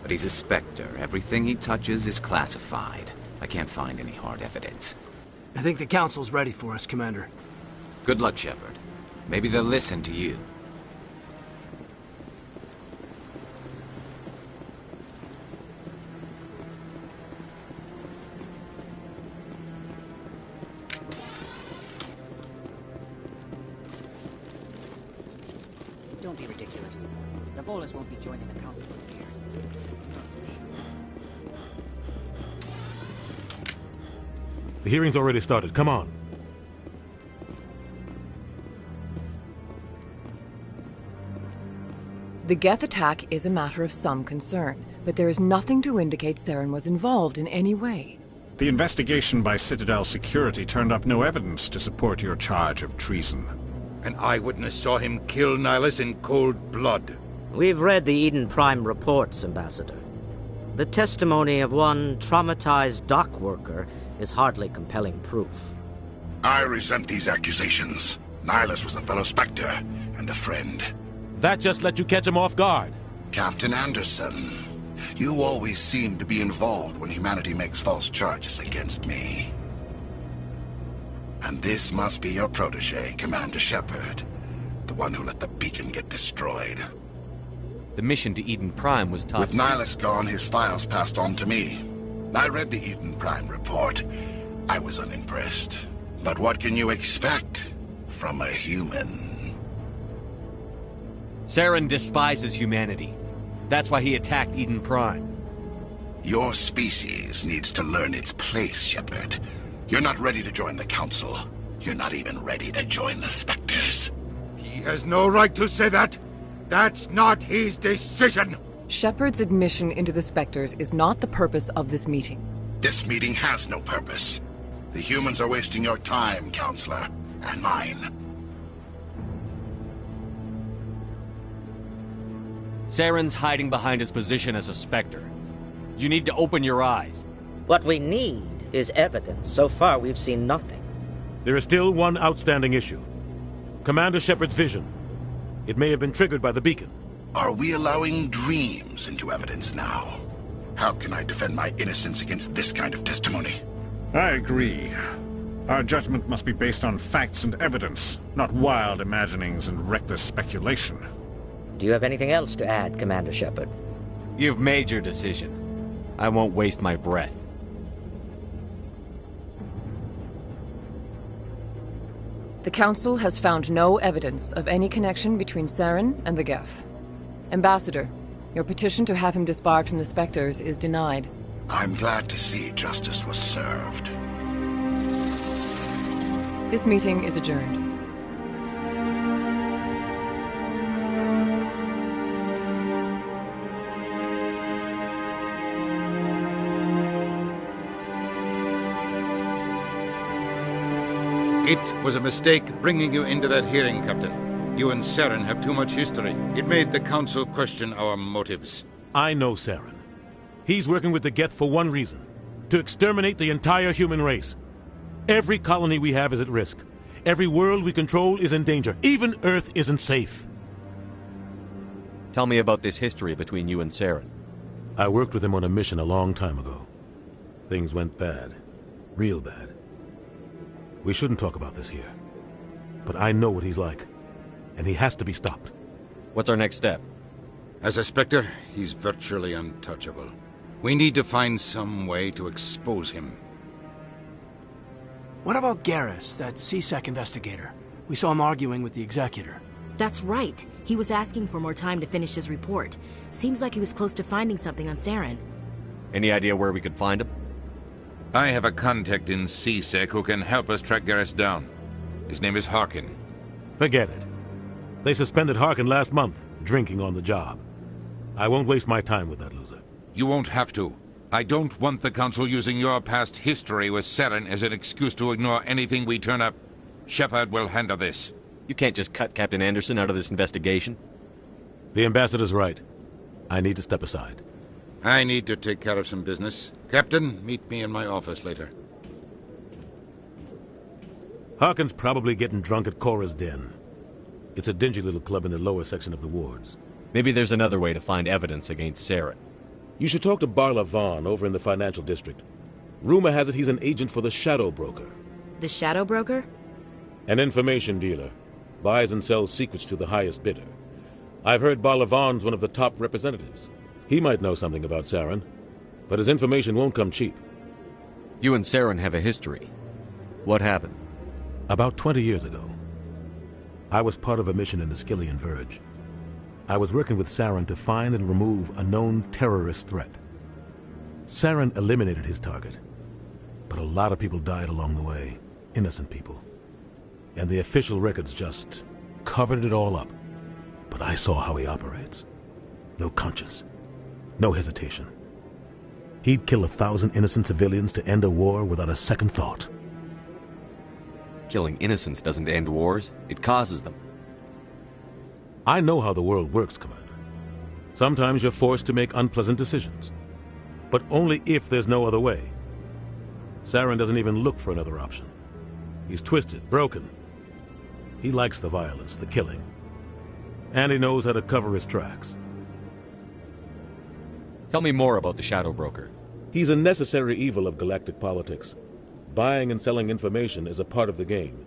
But he's a Spectre. Everything he touches is classified. I can't find any hard evidence. I think the Council's ready for us, Commander. Good luck, Shepard. Maybe they'll listen to you. Don't be ridiculous. The Volus won't be joining the Council for years. Not so sure. The hearing's already started. Come on. The Geth attack is a matter of some concern, but there is nothing to indicate Saren was involved in any way. The investigation by Citadel Security turned up no evidence to support your charge of treason. An eyewitness saw him kill Nihilus in cold blood. We've read the Eden Prime reports, Ambassador. The testimony of one traumatized dock worker is hardly compelling proof. I resent these accusations. Nihilus was a fellow Spectre and a friend. That just let you catch him off guard. Captain Anderson, you always seem to be involved when humanity makes false charges against me. And this must be your protege, Commander Shepard. The one who let the beacon get destroyed. The mission to Eden Prime was top With Nihilus gone, his files passed on to me. I read the Eden Prime report. I was unimpressed. But what can you expect from a human? Saren despises humanity. That's why he attacked Eden Prime. Your species needs to learn its place, Shepard. You're not ready to join the Council. You're not even ready to join the Spectres. He has no right to say that. That's not his decision. Shepard's admission into the Spectres is not the purpose of this meeting. This meeting has no purpose. The humans are wasting your time, Counselor, and mine. Saren's hiding behind his position as a Spectre. You need to open your eyes. What we need is evidence. So far, we've seen nothing. There is still one outstanding issue. Commander Shepard's vision. It may have been triggered by the beacon. Are we allowing dreams into evidence now? How can I defend my innocence against this kind of testimony? I agree. Our judgment must be based on facts and evidence, not wild imaginings and reckless speculation. Do you have anything else to add, Commander Shepard? You've made your decision. I won't waste my breath. The Council has found no evidence of any connection between Saren and the Geth. Ambassador, your petition to have him disbarred from the Spectres is denied. I'm glad to see justice was served. This meeting is adjourned. It was a mistake bringing you into that hearing, Captain. You and Saren have too much history. It made the Council question our motives. I know Saren. He's working with the Geth for one reason. To exterminate the entire human race. Every colony we have is at risk. Every world we control is in danger. Even Earth isn't safe. Tell me about this history between you and Saren. I worked with him on a mission a long time ago. Things went bad. Real bad. We shouldn't talk about this here. But I know what he's like. And he has to be stopped. What's our next step? As a Spectre, he's virtually untouchable. We need to find some way to expose him. What about Garrus, that CSEC investigator? We saw him arguing with the Executor. That's right. He was asking for more time to finish his report. Seems like he was close to finding something on Saren. Any idea where we could find him? I have a contact in CSEC who can help us track Garrus down. His name is Harkin. Forget it. They suspended Harkin last month, drinking on the job. I won't waste my time with that loser. You won't have to. I don't want the Council using your past history with Saren as an excuse to ignore anything we turn up. Shepard will handle this. You can't just cut Captain Anderson out of this investigation. The Ambassador's right. I need to step aside. I need to take care of some business. Captain, meet me in my office later. Harkin's probably getting drunk at Cora's Den. It's a dingy little club in the lower section of the wards. Maybe there's another way to find evidence against Saren. You should talk to Barla Vaughn over in the financial district. Rumor has it he's an agent for the Shadow Broker. The Shadow Broker? An information dealer. Buys and sells secrets to the highest bidder. I've heard Barla Vaughn's one of the top representatives. He might know something about Saren, but his information won't come cheap. You and Saren have a history. What happened? About 20 years ago, I was part of a mission in the Skillian Verge. I was working with Saren to find and remove a known terrorist threat. Saren eliminated his target, but a lot of people died along the way, innocent people. And the official records just covered it all up. But I saw how he operates. No conscience, no hesitation. He'd kill 1,000 innocent civilians to end a war without a second thought. Killing innocents doesn't end wars, it causes them. I know how the world works, Commander. Sometimes you're forced to make unpleasant decisions. But only if there's no other way. Saren doesn't even look for another option. He's twisted, broken. He likes the violence, the killing. And he knows how to cover his tracks. Tell me more about the Shadow Broker. He's a necessary evil of galactic politics. Buying and selling information is a part of the game.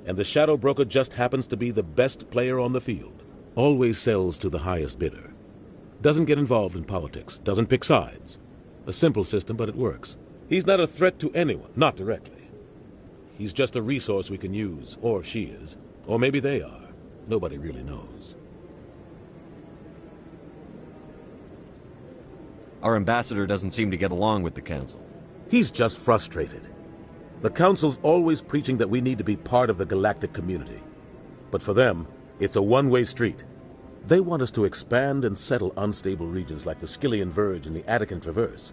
And the Shadow Broker just happens to be the best player on the field. Always sells to the highest bidder. Doesn't get involved in politics, doesn't pick sides. A simple system, but it works. He's not a threat to anyone, not directly. He's just a resource we can use, or she is. Or maybe they are. Nobody really knows. Our ambassador doesn't seem to get along with the Council. He's just frustrated. The Council's always preaching that we need to be part of the galactic community. But for them, it's a one-way street. They want us to expand and settle unstable regions like the Skillian Verge and the Attican Traverse.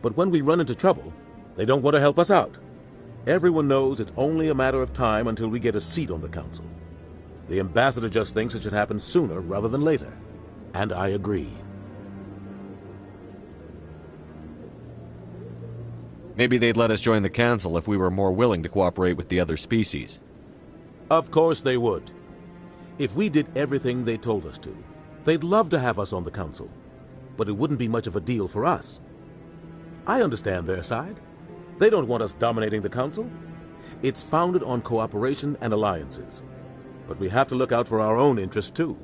But when we run into trouble, they don't want to help us out. Everyone knows it's only a matter of time until we get a seat on the Council. The ambassador just thinks it should happen sooner rather than later. And I agree. Maybe they'd let us join the Council if we were more willing to cooperate with the other species. Of course they would. If we did everything they told us to, they'd love to have us on the Council. But it wouldn't be much of a deal for us. I understand their side. They don't want us dominating the Council. It's founded on cooperation and alliances. But we have to look out for our own interests, too.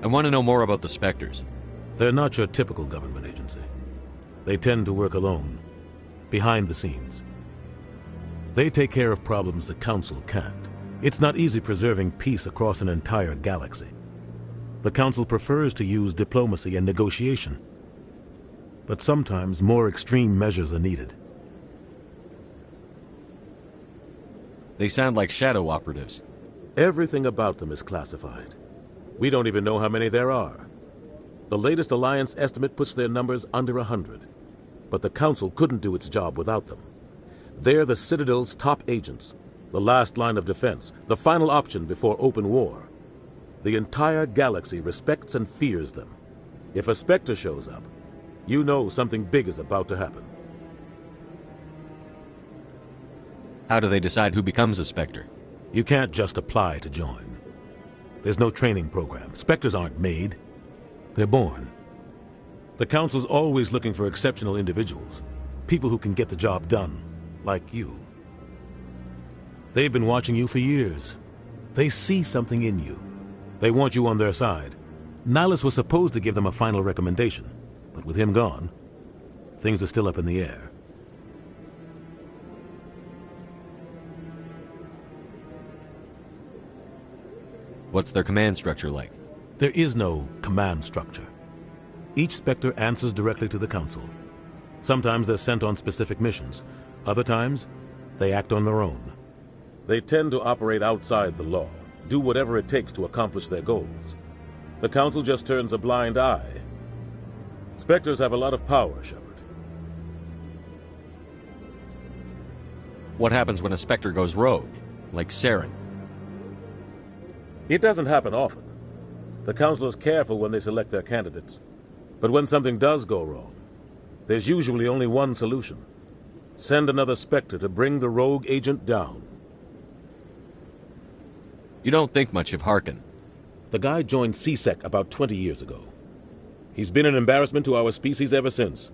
I want to know more about the Spectres. They're not your typical government agency. They tend to work alone, behind the scenes. They take care of problems the Council can't. It's not easy preserving peace across an entire galaxy. The Council prefers to use diplomacy and negotiation. But sometimes more extreme measures are needed. They sound like shadow operatives. Everything about them is classified. We don't even know how many there are. The latest Alliance estimate puts their numbers under 100. But the Council couldn't do its job without them. They're the Citadel's top agents, the last line of defense, the final option before open war. The entire galaxy respects and fears them. If a Spectre shows up, you know something big is about to happen. How do they decide who becomes a Spectre? You can't just apply to join. There's no training program. Spectres aren't made. They're born. The Council's always looking for exceptional individuals. People who can get the job done. Like you. They've been watching you for years. They see something in you. They want you on their side. Nihilus was supposed to give them a final recommendation, but with him gone, things are still up in the air. What's their command structure like? There is no command structure. Each Spectre answers directly to the Council. Sometimes they're sent on specific missions. Other times, they act on their own. They tend to operate outside the law, do whatever it takes to accomplish their goals. The Council just turns a blind eye. Spectres have a lot of power, Shepard. What happens when a Spectre goes rogue, like Saren? It doesn't happen often. The Council is careful when they select their candidates. But when something does go wrong, there's usually only one solution. Send another Spectre to bring the rogue agent down. You don't think much of Harkin. The guy joined C-Sec about 20 years ago. He's been an embarrassment to our species ever since.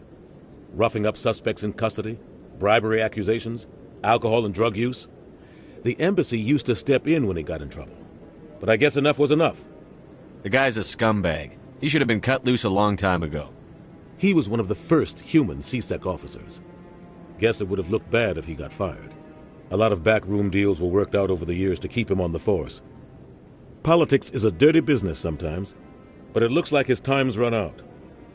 Roughing up suspects in custody, bribery accusations, alcohol and drug use. The embassy used to step in when he got in trouble. But I guess enough was enough. The guy's a scumbag. He should have been cut loose a long time ago. He was one of the first human C-Sec officers. Guess it would have looked bad if he got fired. A lot of backroom deals were worked out over the years to keep him on the force. Politics is a dirty business sometimes, but it looks like his time's run out.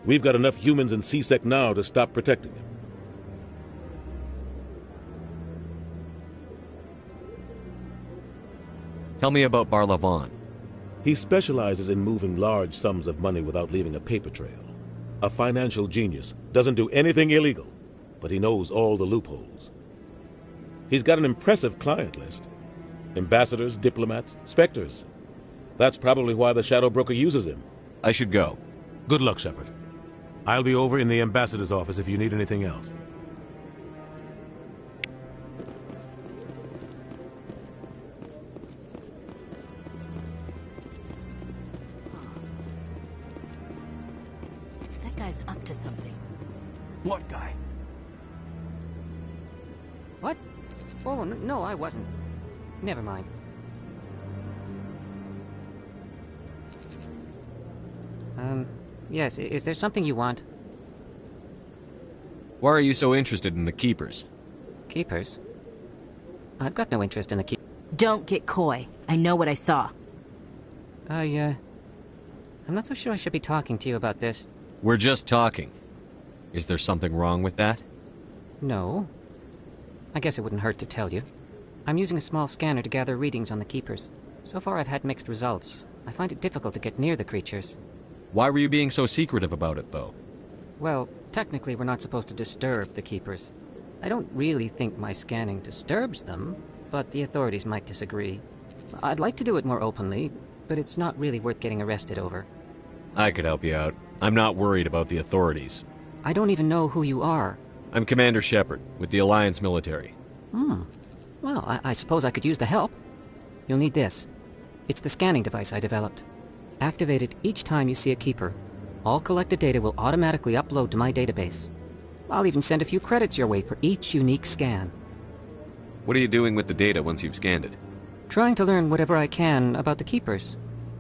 We've got enough humans in C-Sec now to stop protecting him. Tell me about Barlavon. He specializes in moving large sums of money without leaving a paper trail. A financial genius, doesn't do anything illegal, but he knows all the loopholes. He's got an impressive client list. Ambassadors, diplomats, Spectres. That's probably why the Shadow Broker uses him. I should go. Good luck, Shepard. I'll be over in the ambassador's office if you need anything else. That guy's up to something. What guy? What? Oh, no, I wasn't. Never mind. Yes, is there something you want? Why are you so interested in the Keepers? Keepers? I've got no interest in the Keepers. Don't get coy. I know what I saw. I'm not so sure I should be talking to you about this. We're just talking. Is there something wrong with that? No. I guess it wouldn't hurt to tell you. I'm using a small scanner to gather readings on the Keepers. So far I've had mixed results. I find it difficult to get near the creatures. Why were you being so secretive about it, though? Well, technically we're not supposed to disturb the Keepers. I don't really think my scanning disturbs them, but the authorities might disagree. I'd like to do it more openly, but it's not really worth getting arrested over. I could help you out. I'm not worried about the authorities. I don't even know who you are. I'm Commander Shepard, with the Alliance military. Well, I suppose I could use the help. You'll need this. It's the scanning device I developed. Activate it each time you see a Keeper. All collected data will automatically upload to my database. I'll even send a few credits your way for each unique scan. What are you doing with the data once you've scanned it? Trying to learn whatever I can about the Keepers.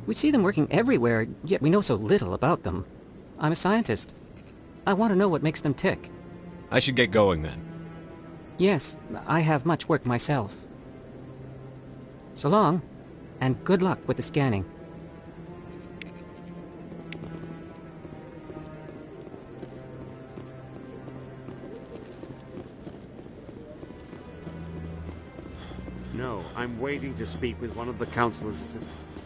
We see them working everywhere, yet we know so little about them. I'm a scientist. I want to know what makes them tick. I should get going then. Yes, I have much work myself. So long, and good luck with the scanning. No, I'm waiting to speak with one of the Councilor's assistants.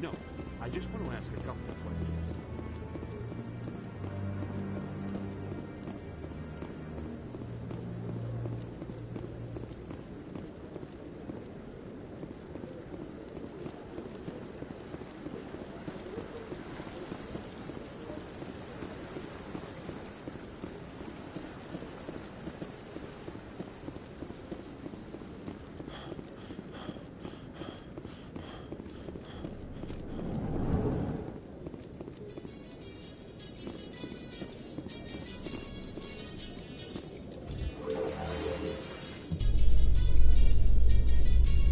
No, I just want to ask a couple of questions.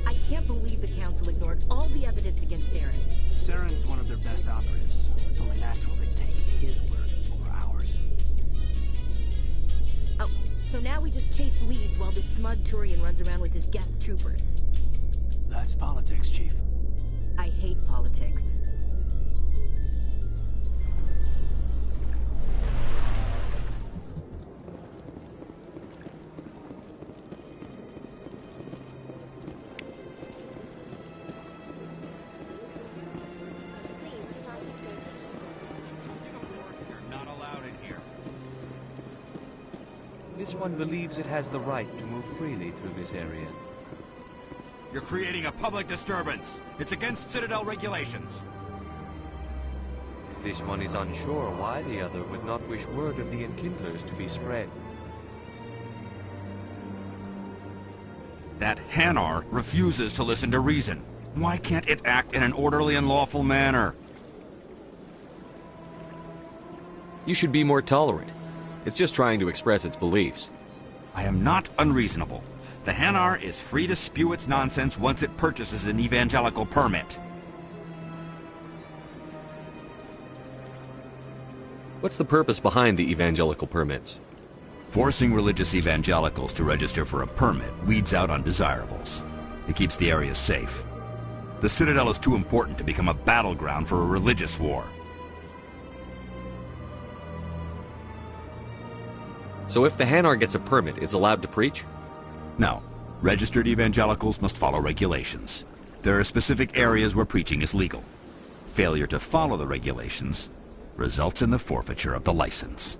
I can't believe the Council ignored all the evidence against Saren. Saren's one of their best operatives. It's only natural they take his word over ours. Oh, so now we just chase leads while this smug Turian runs around with his Geth troopers. That's politics, Chief. I hate politics. This one believes it has the right to move freely through this area. You're creating a public disturbance. It's against Citadel regulations. This one is unsure why the other would not wish word of the Enkindlers to be spread. That Hanar refuses to listen to reason. Why can't it act in an orderly and lawful manner? You should be more tolerant. It's just trying to express its beliefs. I am not unreasonable. The Hanar is free to spew its nonsense once it purchases an evangelical permit. What's the purpose behind the evangelical permits? Forcing religious evangelicals to register for a permit weeds out undesirables. It keeps the area safe. The Citadel is too important to become a battleground for a religious war. So if the Hanar gets a permit, it's allowed to preach? No. Registered evangelicals must follow regulations. There are specific areas where preaching is legal. Failure to follow the regulations results in the forfeiture of the license.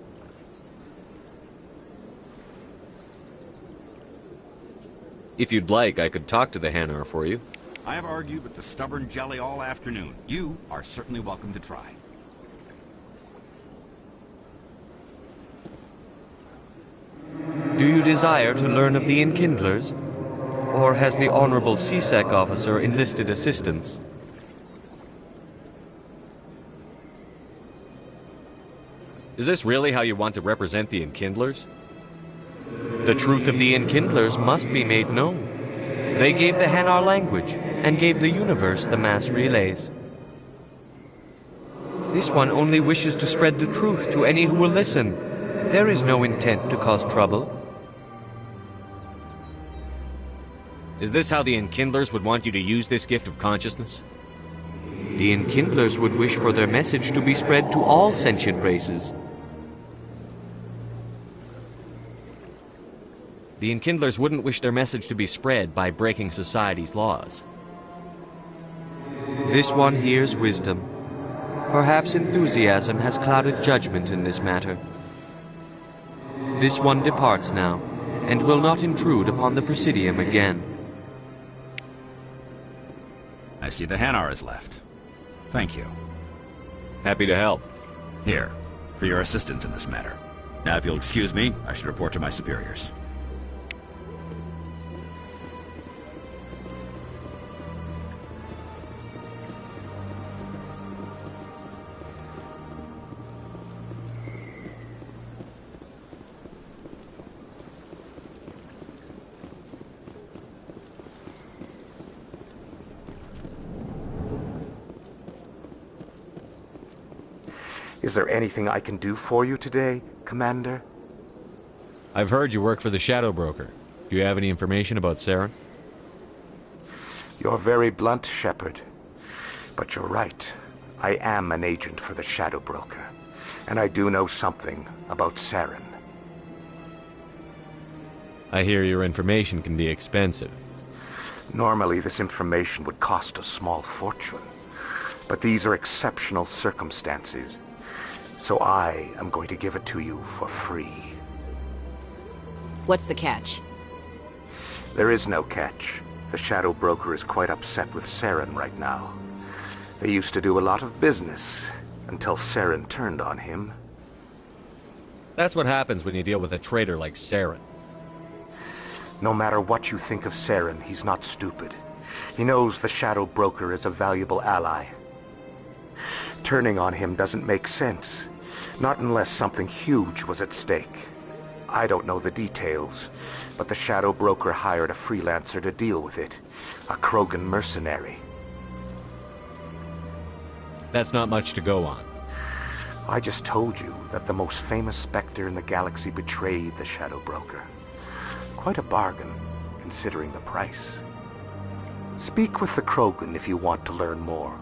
If you'd like, I could talk to the Hanar for you. I have argued with the stubborn jelly all afternoon. You are certainly welcome to try. Do you desire to learn of the Enkindlers? Or has the Honorable CSEC officer enlisted assistance? Is this really how you want to represent the Enkindlers? The truth of the Enkindlers must be made known. They gave the Hanar language, and gave the universe the mass relays. This one only wishes to spread the truth to any who will listen. There is no intent to cause trouble. Is this how the Enkindlers would want you to use this gift of consciousness? The Enkindlers would wish for their message to be spread to all sentient races. The Enkindlers wouldn't wish their message to be spread by breaking society's laws. This one hears wisdom. Perhaps enthusiasm has clouded judgment in this matter. This one departs now, and will not intrude upon the Presidium again. I see the Hanar is left. Thank you. Happy to help. Here, for your assistance in this matter. Now, if you'll excuse me, I should report to my superiors. Is there anything I can do for you today, Commander? I've heard you work for the Shadow Broker. Do you have any information about Saren? You're very blunt, Shepard. But you're right. I am an agent for the Shadow Broker. And I do know something about Saren. I hear your information can be expensive. Normally, this information would cost a small fortune. But these are exceptional circumstances. So I am going to give it to you for free. What's the catch? There is no catch. The Shadow Broker is quite upset with Saren right now. They used to do a lot of business, until Saren turned on him. That's what happens when you deal with a traitor like Saren. No matter what you think of Saren, he's not stupid. He knows the Shadow Broker is a valuable ally. Turning on him doesn't make sense. Not unless something huge was at stake. I don't know the details, but the Shadow Broker hired a freelancer to deal with it. A Krogan mercenary. That's not much to go on. I just told you that the most famous Spectre in the galaxy betrayed the Shadow Broker. Quite a bargain, considering the price. Speak with the Krogan if you want to learn more.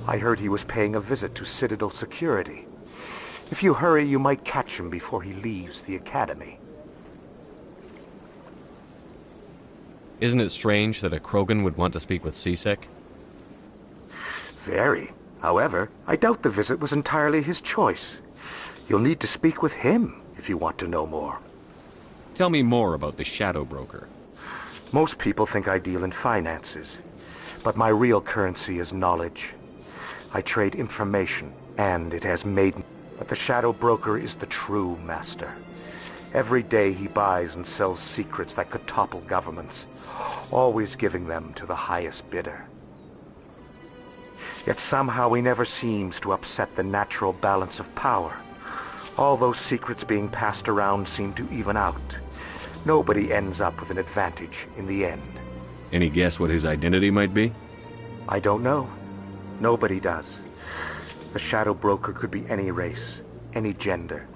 I heard he was paying a visit to Citadel security. If you hurry, you might catch him before he leaves the Academy. Isn't it strange that a Krogan would want to speak with CSEC? Very. However, I doubt the visit was entirely his choice. You'll need to speak with him if you want to know more. Tell me more about the Shadow Broker. Most people think I deal in finances, but my real currency is knowledge. I trade information, and it has made me. But the Shadow Broker is the true master. Every day he buys and sells secrets that could topple governments, always giving them to the highest bidder. Yet somehow he never seems to upset the natural balance of power. All those secrets being passed around seem to even out. Nobody ends up with an advantage in the end. Any guess what his identity might be? I don't know. Nobody does. The Shadow Broker could be any race, any gender.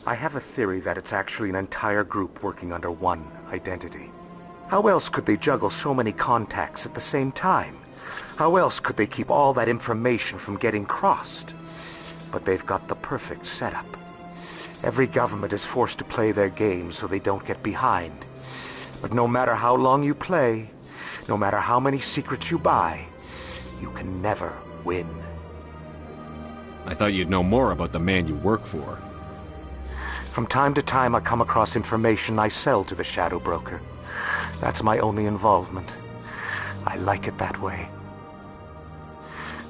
I have a theory that it's actually an entire group working under one identity. How else could they juggle so many contacts at the same time? How else could they keep all that information from getting crossed? But they've got the perfect setup. Every government is forced to play their game so they don't get behind. But no matter how long you play, no matter how many secrets you buy, you can never win. I thought you'd know more about the man you work for. From time to time I come across information I sell to the Shadow Broker. That's my only involvement. I like it that way.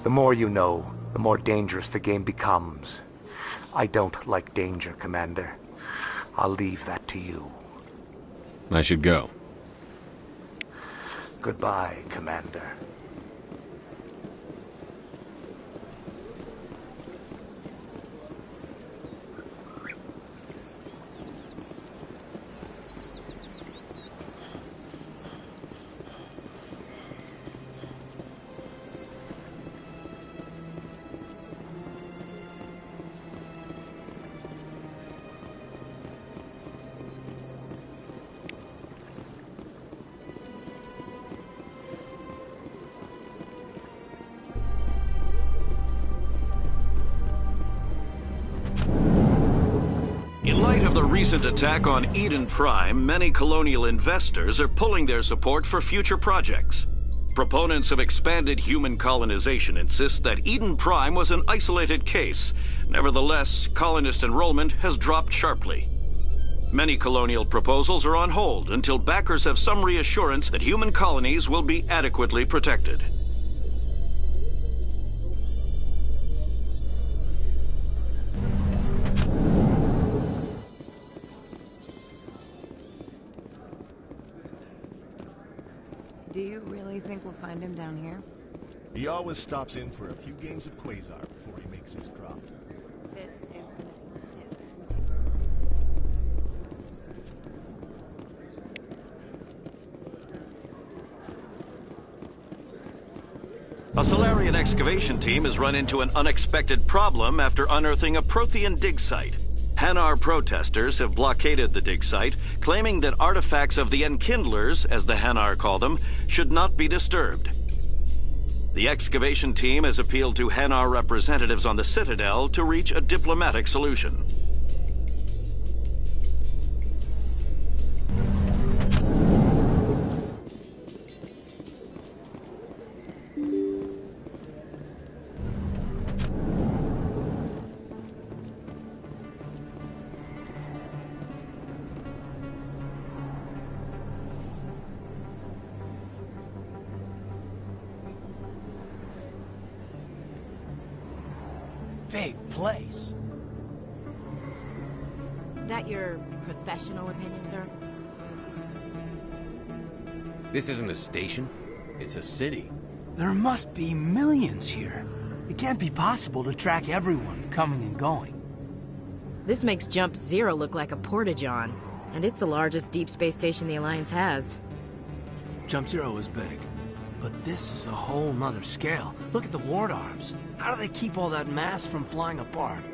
The more you know, the more dangerous the game becomes. I don't like danger, Commander. I'll leave that to you. I should go. Goodbye, Commander. In light of the recent attack on Eden Prime, many colonial investors are pulling their support for future projects. Proponents of expanded human colonization insist that Eden Prime was an isolated case. Nevertheless, colonist enrollment has dropped sharply. Many colonial proposals are on hold until backers have some reassurance that human colonies will be adequately protected. Do you really think we'll find him down here? He always stops in for a few games of Quasar before he makes his drop. Fist is gonna be pissed. A Solarian excavation team has run into an unexpected problem after unearthing a Prothean dig site. Hanar protesters have blockaded the dig site, claiming that artifacts of the Enkindlers, as the Hanar call them, should not be disturbed. The excavation team has appealed to Hanar representatives on the Citadel to reach a diplomatic solution. Big place. That your professional opinion, sir? This isn't a station. It's a city. There must be millions here. It can't be possible to track everyone coming and going. This makes Jump Zero look like a porta-john, and it's the largest deep space station the Alliance has. Jump Zero is big, but this is a whole nother scale. Look at the ward arms. How do they keep all that mass from flying apart?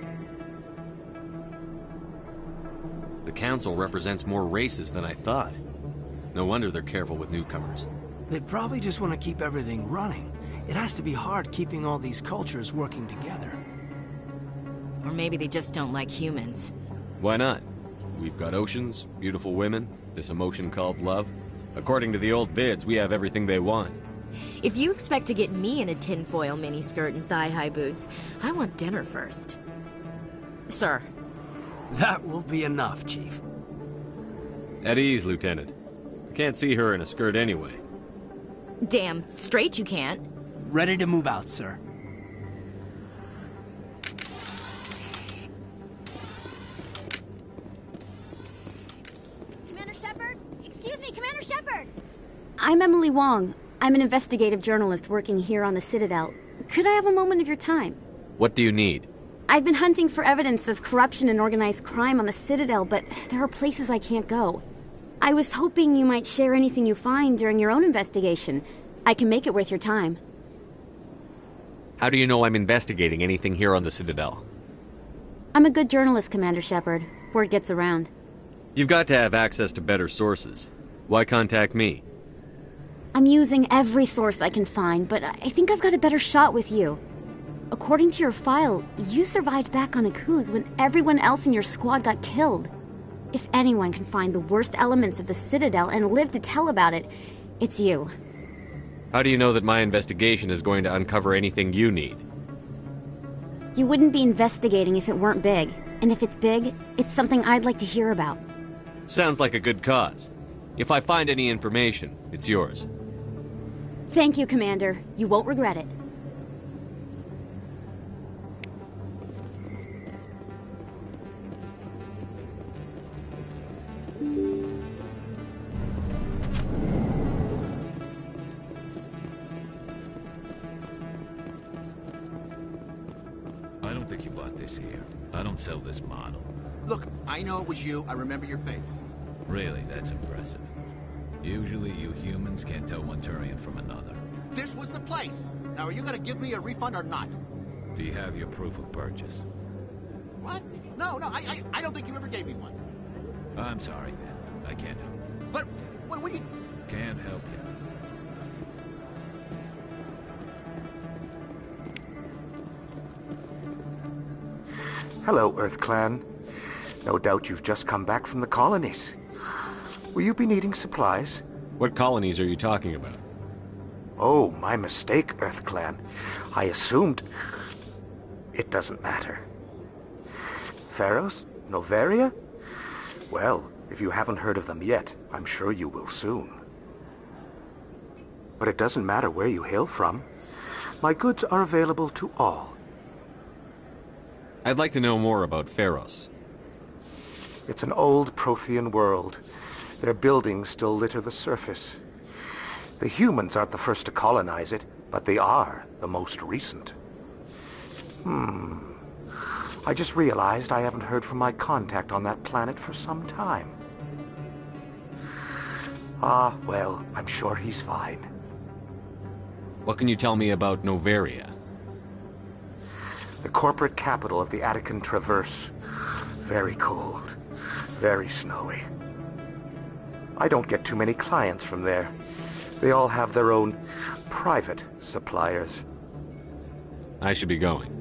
The Council represents more races than I thought. No wonder they're careful with newcomers. They probably just want to keep everything running. It has to be hard keeping all these cultures working together. Or maybe they just don't like humans. Why not? We've got oceans, beautiful women, this emotion called love. According to the old vids, we have everything they want. If you expect to get me in a tinfoil miniskirt and thigh-high boots, I want dinner first. Sir. That will be enough, Chief. At ease, Lieutenant. I can't see her in a skirt anyway. Damn, straight you can't. Ready to move out, sir. Commander Shepard? Excuse me, Commander Shepard! I'm Emily Wong. I'm an investigative journalist working here on the Citadel. Could I have a moment of your time? What do you need? I've been hunting for evidence of corruption and organized crime on the Citadel, but there are places I can't go. I was hoping you might share anything you find during your own investigation. I can make it worth your time. How do you know I'm investigating anything here on the Citadel? I'm a good journalist, Commander Shepard. Word gets around. You've got to have access to better sources. Why contact me? I'm using every source I can find, but I think I've got a better shot with you. According to your file, you survived back on Akuz when everyone else in your squad got killed. If anyone can find the worst elements of the Citadel and live to tell about it, it's you. How do you know that my investigation is going to uncover anything you need? You wouldn't be investigating if it weren't big. And if it's big, it's something I'd like to hear about. Sounds like a good cause. If I find any information, it's yours. Thank you, Commander. You won't regret it. I don't think you bought this here. I don't sell this model. Look, I know it was you. I remember your face. Really, that's impressive. Usually you humans can't tell one Turian from another. This was the place. Now, are you gonna give me a refund or not? Do you have your proof of purchase? What? No, I don't think you ever gave me one. I'm sorry, man. I can't help you. But, what do you... Can't help you. Hello, Earth Clan. No doubt you've just come back from the colonies. Will you be needing supplies? What colonies are you talking about? Oh, my mistake, Earth Clan. I assumed... It doesn't matter. Pharos? Noveria? Well, if you haven't heard of them yet, I'm sure you will soon. But it doesn't matter where you hail from. My goods are available to all. I'd like to know more about Pharos. It's an old Prothean world. Their buildings still litter the surface. The humans aren't the first to colonize it, but they are the most recent. I just realized I haven't heard from my contact on that planet for some time. Ah, well, I'm sure he's fine. What can you tell me about Noveria? The corporate capital of the Attican Traverse. Very cold. Very snowy. I don't get too many clients from there. They all have their own private suppliers. I should be going.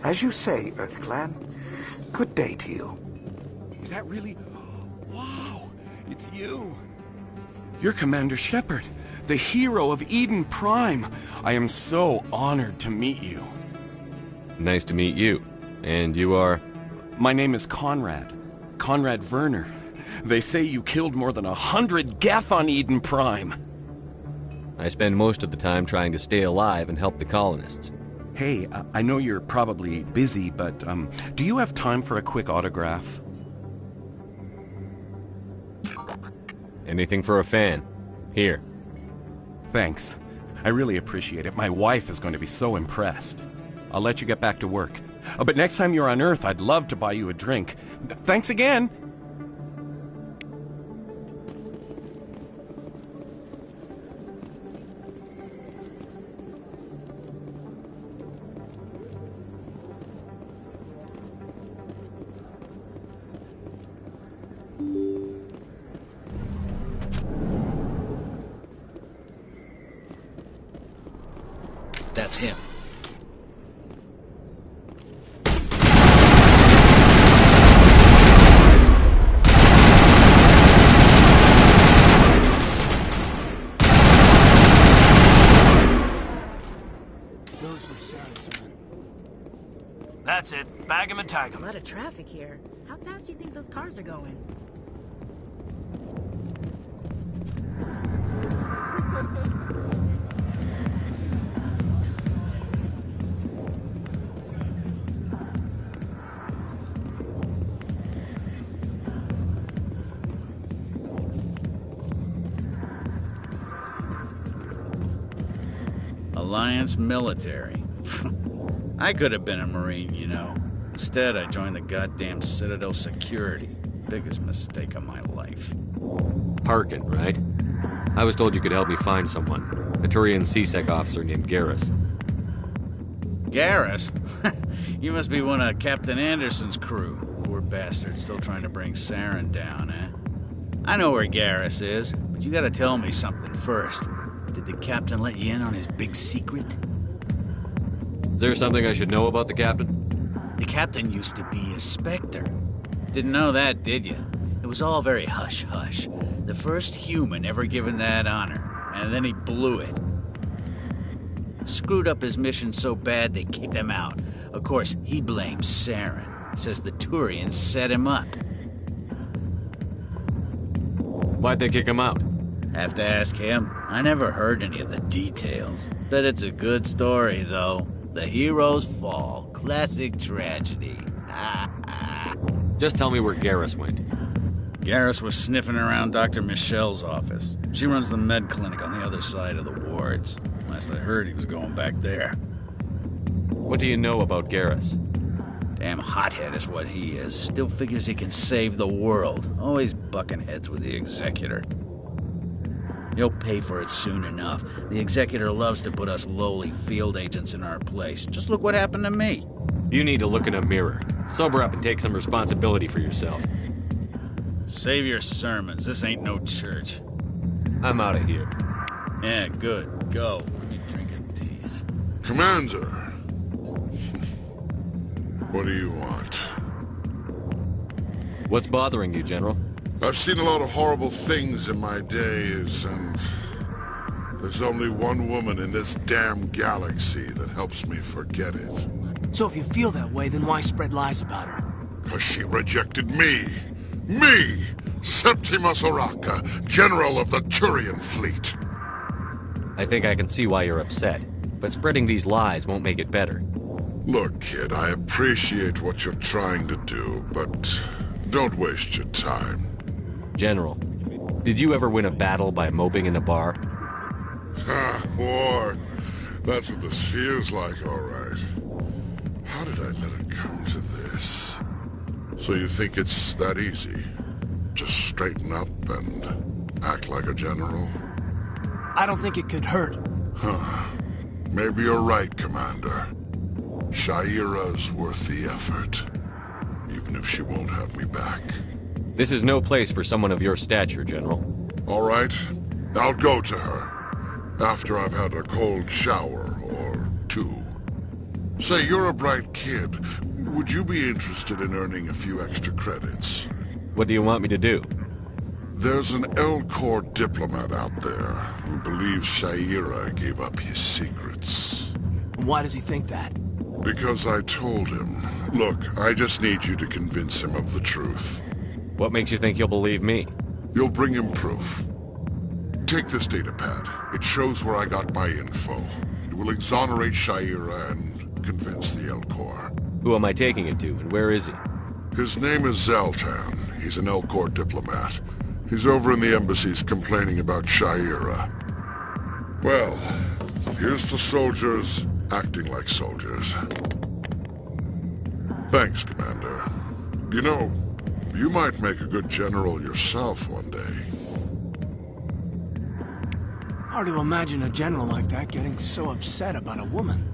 As you say, Earth Clan. Good day to you. Is that really... Wow! It's you! You're Commander Shepard, the hero of Eden Prime. I am so honored to meet you. Nice to meet you. And you are? My name is Conrad. Conrad Werner. They say you killed more than 100 Geth on Eden Prime. I spend most of the time trying to stay alive and help the colonists. Hey, I know you're probably busy, but do you have time for a quick autograph? Anything for a fan. Here. Thanks. I really appreciate it. My wife is going to be so impressed. I'll let you get back to work. But next time you're on Earth, I'd love to buy you a drink. Thanks again! That's him. Those were Sarah's men. That's it. Bag him and tag him. A lot of traffic here. How fast do you think those cars are going? Alliance military. I could have been a Marine, you know. Instead, I joined the goddamn Citadel security. Biggest mistake of my life. Harkin, right? I was told you could help me find someone. A Turian CSEC officer named Garrus. Garrus? You must be one of Captain Anderson's crew. Poor bastard, still trying to bring Saren down, eh? I know where Garrus is, but you gotta tell me something first. Did the captain let you in on his big secret? Is there something I should know about the captain? The captain used to be a Spectre. Didn't know that, did you? It was all very hush-hush. The first human ever given that honor, and then he blew it. Screwed up his mission so bad they kicked him out. Of course, he blames Saren. Says the Turians set him up. Why'd they kick him out? Have to ask him. I never heard any of the details. Bet it's a good story, though. The heroes fall. Classic tragedy. Just tell me where Garrus went. Garrus was sniffing around Dr. Michelle's office. She runs the med clinic on the other side of the wards. Last I heard, he was going back there. What do you know about Garrus? Damn hothead is what he is. Still figures he can save the world. Always bucking heads with the Executor. He'll pay for it soon enough. The Executor loves to put us lowly field agents in our place. Just look what happened to me. You need to look in a mirror. Sober up and take some responsibility for yourself. Save your sermons. This ain't no church. I'm out of here. Yeah, good. Go. Let me drink in peace. Commander! What do you want? What's bothering you, General? I've seen a lot of horrible things in my days, and there's only one woman in this damn galaxy that helps me forget it. So if you feel that way, then why spread lies about her? 'Cause she rejected me! Me! Septimus Oraka, General of the Turian Fleet! I think I can see why you're upset, but spreading these lies won't make it better. Look, kid, I appreciate what you're trying to do, but don't waste your time. General, did you ever win a battle by moping in a bar? Ha, war. That's what this feels like, all right. How did I let it come to this? So you think it's that easy? Just straighten up and act like a general? I don't think it could hurt. Huh. Maybe you're right, Commander. Shaira's worth the effort. Even if she won't have me back. This is no place for someone of your stature, General. All right. I'll go to her. After I've had a cold shower or two. Say, you're a bright kid. Would you be interested in earning a few extra credits? What do you want me to do? There's an L-Corps diplomat out there who believes Shaira gave up his secrets. Why does he think that? Because I told him. Look, I just need you to convince him of the truth. What makes you think he'll believe me? You'll bring him proof. Take this datapad. It shows where I got my info. It will exonerate Shaira and convince the L-Corps. Who am I taking it to, and where is he? His name is Zaltan. He's an L-Corps diplomat. He's over in the embassies complaining about Shaira. Well, here's to soldiers acting like soldiers. Thanks, Commander. You know, you might make a good general yourself one day. Hard to imagine a general like that getting so upset about a woman.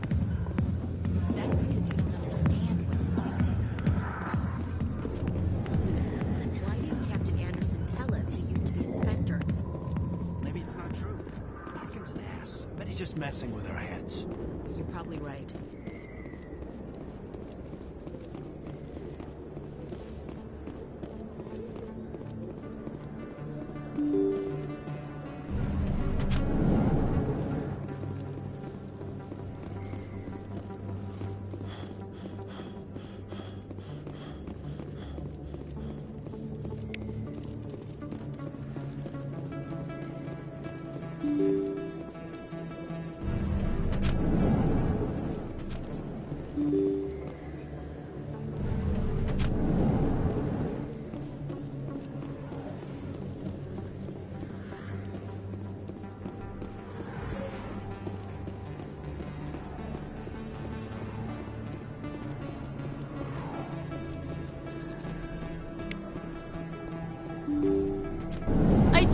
That's because you don't understand women. Why didn't Captain Anderson tell us he used to be a Spectre? Maybe it's not true. Harkin's an ass. Bet he's just messing with our heads. You're probably right.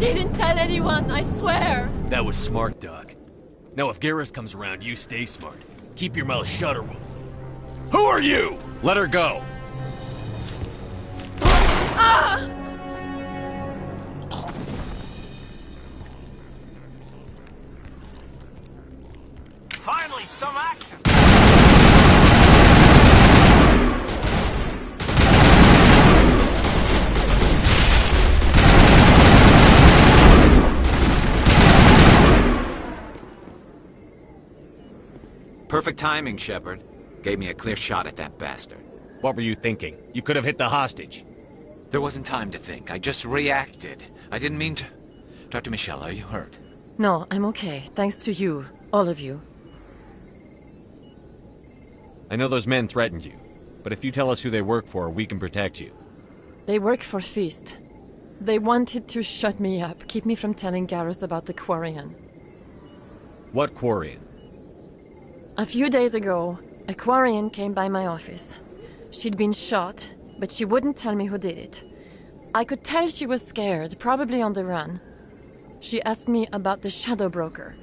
didn't tell anyone, I swear! That was smart, Doc. Now if Garrus comes around, you stay smart. Keep your mouth shut or we'll... Who are you? Let her go! Ah! Finally, some action! Perfect timing, Shepard. Gave me a clear shot at that bastard. What were you thinking? You could have hit the hostage. There wasn't time to think. I just reacted. I didn't mean to... Dr. Michelle, are you hurt? No, I'm okay. Thanks to you. All of you. I know those men threatened you, but if you tell us who they work for, we can protect you. They work for Feast. They wanted to shut me up, keep me from telling Garrus about the Quarian. What Quarian? A few days ago, a Quarian came by my office. She'd been shot, but she wouldn't tell me who did it. I could tell she was scared, probably on the run. She asked me about the Shadow Broker.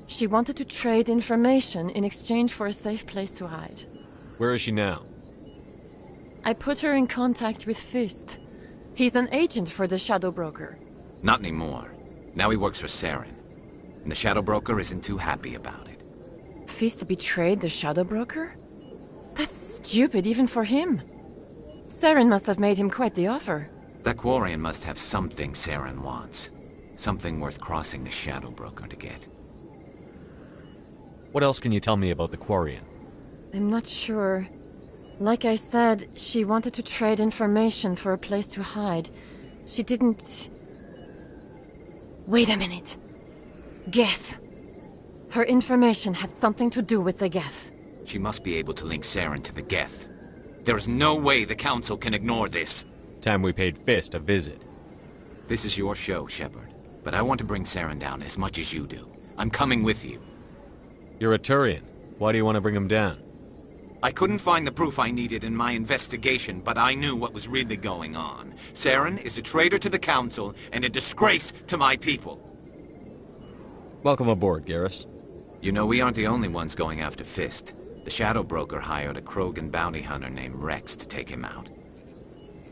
She wanted to trade information in exchange for a safe place to hide. Where is she now? I put her in contact with Fist. He's an agent for the Shadow Broker. Not anymore. Now he works for Saren. And the Shadow Broker isn't too happy about it. Fist betrayed the Shadow Broker? That's stupid even for him. Saren must have made him quite the offer. That Quarian must have something Saren wants. Something worth crossing the Shadow Broker to get. What else can you tell me about the Quarian? I'm not sure. Like I said, she wanted to trade information for a place to hide. She didn't... Wait a minute. Geth. Her information had something to do with the Geth. She must be able to link Saren to the Geth. There is no way the Council can ignore this. Time we paid Fist a visit. This is your show, Shepard. But I want to bring Saren down as much as you do. I'm coming with you. You're a Turian. Why do you want to bring him down? I couldn't find the proof I needed in my investigation, but I knew what was really going on. Saren is a traitor to the Council and a disgrace to my people. Welcome aboard, Garrus. You know, we aren't the only ones going after Fist. The Shadow Broker hired a Krogan bounty hunter named Rex to take him out.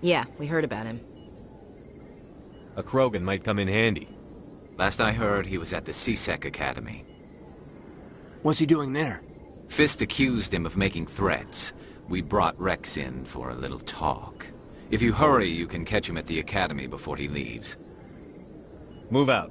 Yeah, we heard about him. A Krogan might come in handy. Last I heard, he was at the C-Sec Academy. What's he doing there? Fist accused him of making threats. We brought Rex in for a little talk. If you hurry, you can catch him at the Academy before he leaves. Move out.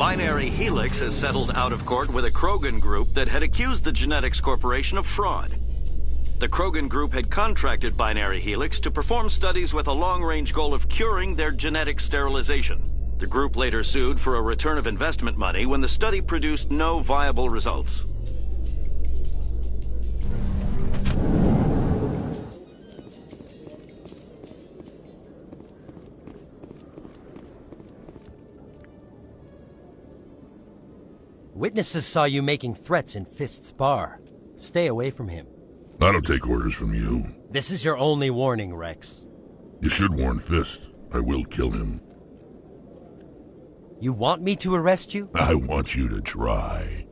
Binary Helix has settled out of court with a Krogan group that had accused the Genetics Corporation of fraud. The Krogan group had contracted Binary Helix to perform studies with a long-range goal of curing their genetic sterilization. The group later sued for a return of investment money when the study produced no viable results. Witnesses saw you making threats in Fist's bar. Stay away from him. I don't take orders from you. This is your only warning, Rex. You should warn Fist. I will kill him. You want me to arrest you? I want you to try.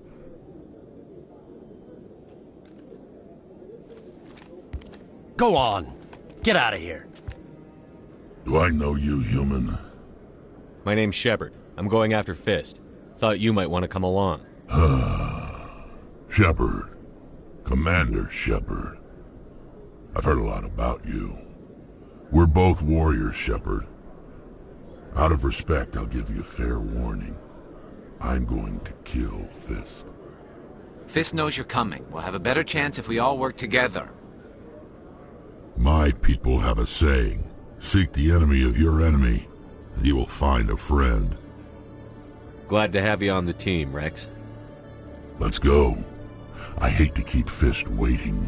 Go on. Get out of here. Do I know you, human? My name's Shepard. I'm going after Fist. Thought you might want to come along. Shepard. Commander Shepard. I've heard a lot about you. We're both warriors, Shepard. Out of respect, I'll give you fair warning. I'm going to kill Fist. Fist knows you're coming. We'll have a better chance if we all work together. My people have a saying. Seek the enemy of your enemy, and you will find a friend. Glad to have you on the team, Rex. Let's go. I hate to keep Fist waiting.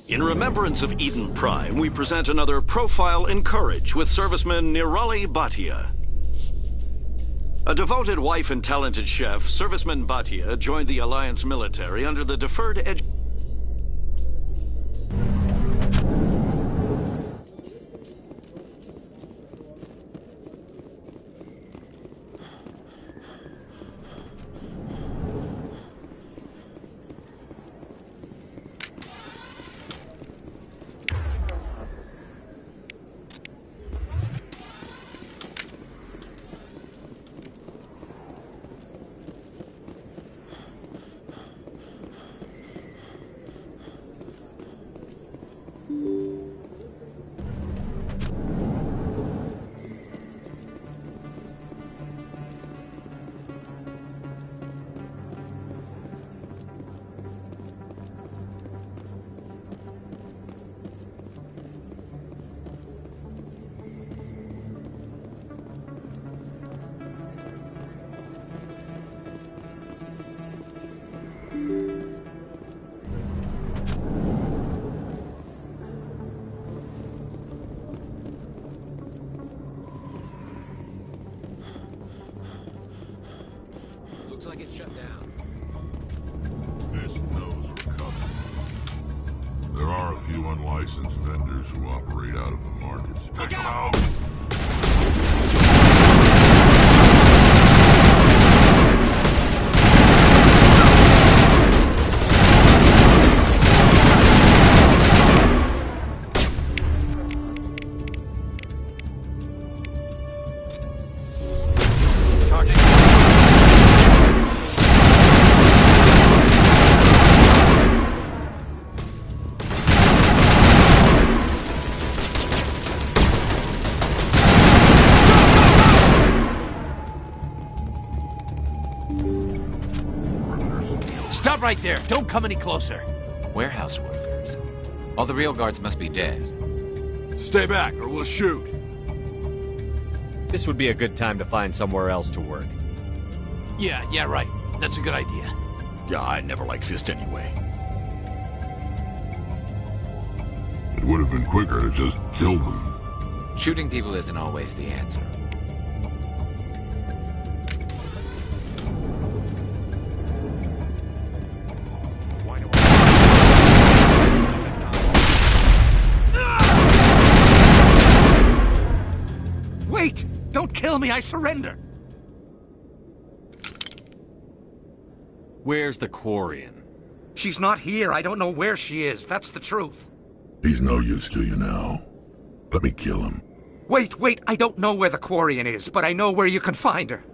In remembrance of Eden Prime, we present another Profile in Courage with serviceman Nirali Bhatia. A devoted wife and talented chef, Serviceman Bhatia joined the Alliance military under the Deferred Education. Looks like it's shut down. Fist knows we're coming. There are a few unlicensed vendors who operate out of the markets. Take them out! Stop right there. Don't come any closer. Warehouse workers. All the real guards must be dead. Stay back, or we'll shoot. This would be a good time to find somewhere else to work. Yeah, right. That's a good idea. Yeah, I never liked Fist anyway. It would have been quicker to just kill them. Shooting people isn't always the answer. Wait! Don't kill me, I surrender! Where's the Quarian? She's not here. I don't know where she is. That's the truth. He's no use to you now. Let me kill him. Wait, I don't know where the Quarian is, but I know where you can find her.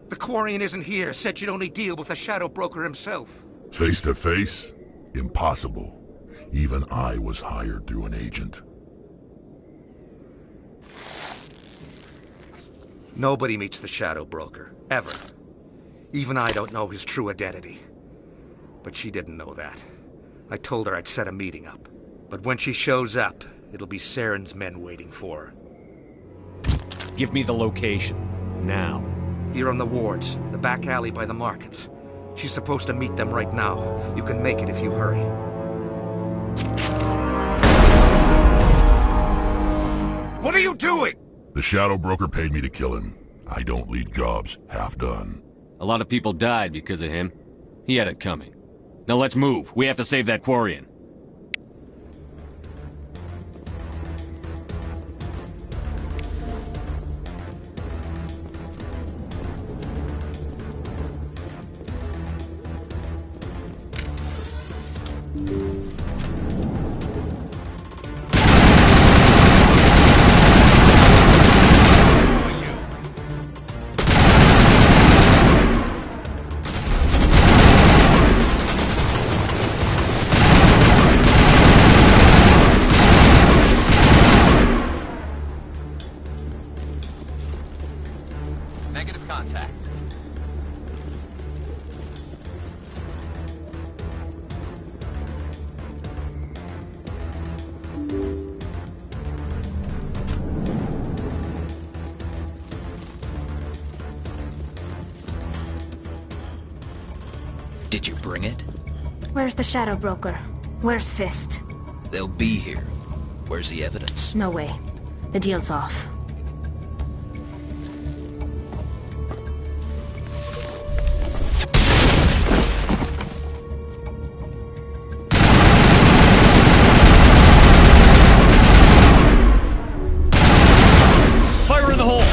The Quarian isn't here. Said you'd only deal with the Shadow Broker himself. Face to face? Impossible. Even I was hired through an agent. Nobody meets the Shadow Broker. Ever. Even I don't know his true identity. But she didn't know that. I told her I'd set a meeting up. But when she shows up, it'll be Saren's men waiting for her. Give me the location. Now. Here on the wards, the back alley by the markets. She's supposed to meet them right now. You can make it if you hurry. What are you doing? The Shadow Broker paid me to kill him. I don't leave jobs half done. A lot of people died because of him. He had it coming. Now let's move. We have to save that Quarian. Negative contact. Did you bring it? Where's the Shadow Broker? Where's Fist? They'll be here. Where's the evidence? No way. The deal's off. Fire in the hole!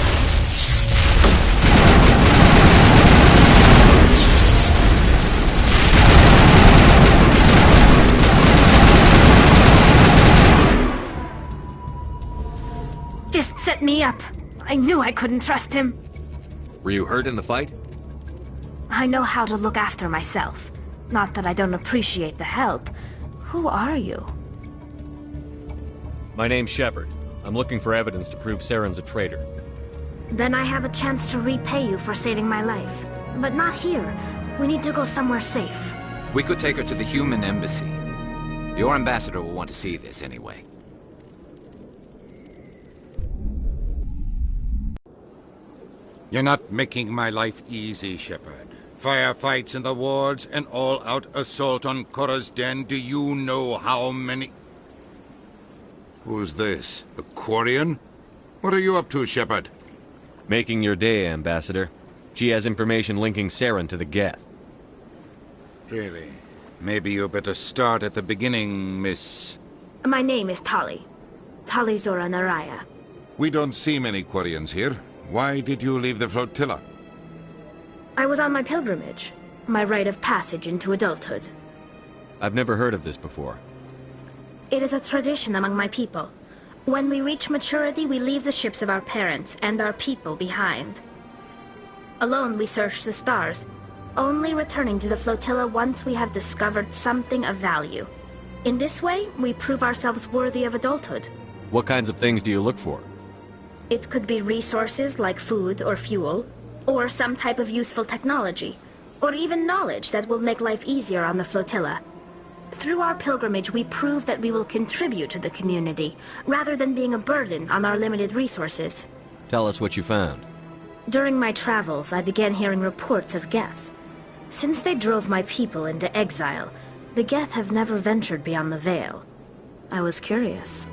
Fist set me up. I knew I couldn't trust him. Were you hurt in the fight? I know how to look after myself. Not that I don't appreciate the help. Who are you? My name's Shepard. I'm looking for evidence to prove Saren's a traitor. Then I have a chance to repay you for saving my life. But not here. We need to go somewhere safe. We could take her to the human embassy. Your ambassador will want to see this anyway. You're not making my life easy, Shepard. Firefights in the wards, an all-out assault on Korra's den. Do you know how many... Who's this? The Quarian? What are you up to, Shepard? Making your day, Ambassador. She has information linking Saren to the Geth. Really? Maybe you better start at the beginning, Miss... My name is Tali. Tali Zora Naraya. We don't see many Quarians here. Why did you leave the flotilla? I was on my pilgrimage. My rite of passage into adulthood. I've never heard of this before. It is a tradition among my people. When we reach maturity, we leave the ships of our parents and our people behind. Alone, we search the stars, only returning to the flotilla once we have discovered something of value. In this way, we prove ourselves worthy of adulthood. What kinds of things do you look for? It could be resources like food or fuel, or some type of useful technology, or even knowledge that will make life easier on the flotilla. Through our pilgrimage, we prove that we will contribute to the community, rather than being a burden on our limited resources. Tell us what you found. During my travels, I began hearing reports of Geth. Since they drove my people into exile, the Geth have never ventured beyond the Veil. I was curious.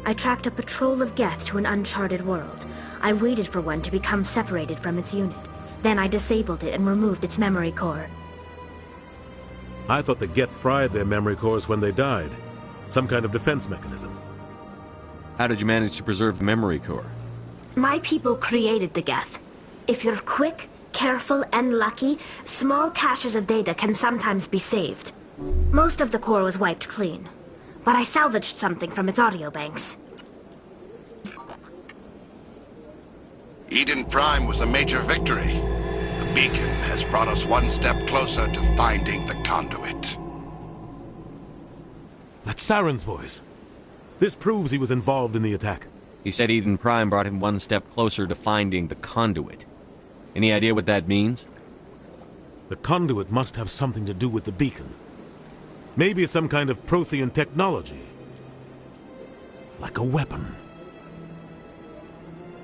I tracked a patrol of Geth to an uncharted world. I waited for one to become separated from its unit. Then I disabled it and removed its memory core. I thought the Geth fried their memory cores when they died. Some kind of defense mechanism. How did you manage to preserve the memory core? My people created the Geth. If you're quick, careful, and lucky, small caches of data can sometimes be saved. Most of the core was wiped clean, but I salvaged something from its audio banks. Eden Prime was a major victory. The beacon has brought us one step closer to finding the conduit. That's Saren's voice. This proves he was involved in the attack. He said Eden Prime brought him one step closer to finding the conduit. Any idea what that means? The conduit must have something to do with the beacon. Maybe it's some kind of Prothean technology. Like a weapon.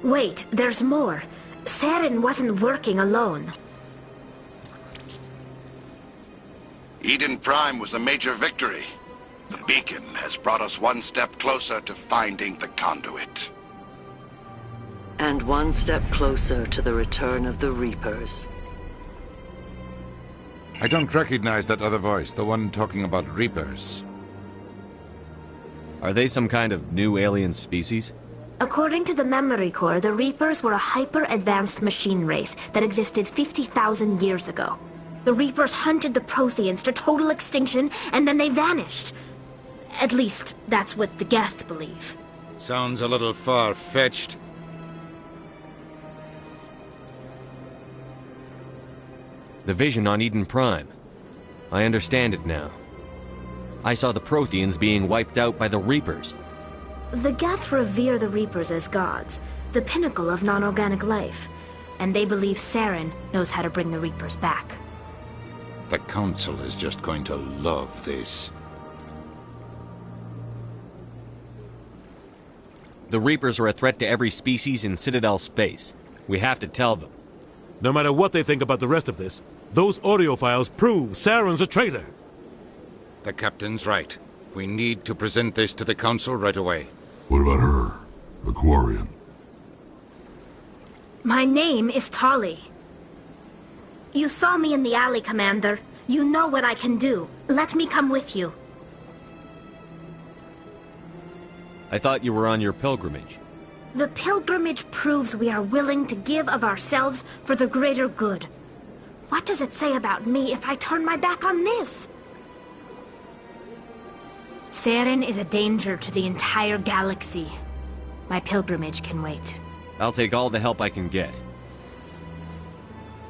Wait, there's more. Saren wasn't working alone. Eden Prime was a major victory. The beacon has brought us one step closer to finding the conduit. And one step closer to the return of the Reapers. I don't recognize that other voice, the one talking about Reapers. Are they some kind of new alien species? According to the memory core, the Reapers were a hyper-advanced machine race that existed 50,000 years ago. The Reapers hunted the Protheans to total extinction, and then they vanished. At least, that's what the Geth believe. Sounds a little far-fetched. The vision on Eden Prime. I understand it now. I saw the Protheans being wiped out by the Reapers. The Geth revere the Reapers as gods, the pinnacle of non-organic life, and they believe Saren knows how to bring the Reapers back. The Council is just going to love this. The Reapers are a threat to every species in Citadel space. We have to tell them. No matter what they think about the rest of this, those audio files prove Saren's a traitor. The Captain's right. We need to present this to the Council right away. What about her? The Quarian? My name is Tali. You saw me in the alley, Commander. You know what I can do. Let me come with you. I thought you were on your pilgrimage. The pilgrimage proves we are willing to give of ourselves for the greater good. What does it say about me if I turn my back on this? Saren is a danger to the entire galaxy. My pilgrimage can wait. I'll take all the help I can get.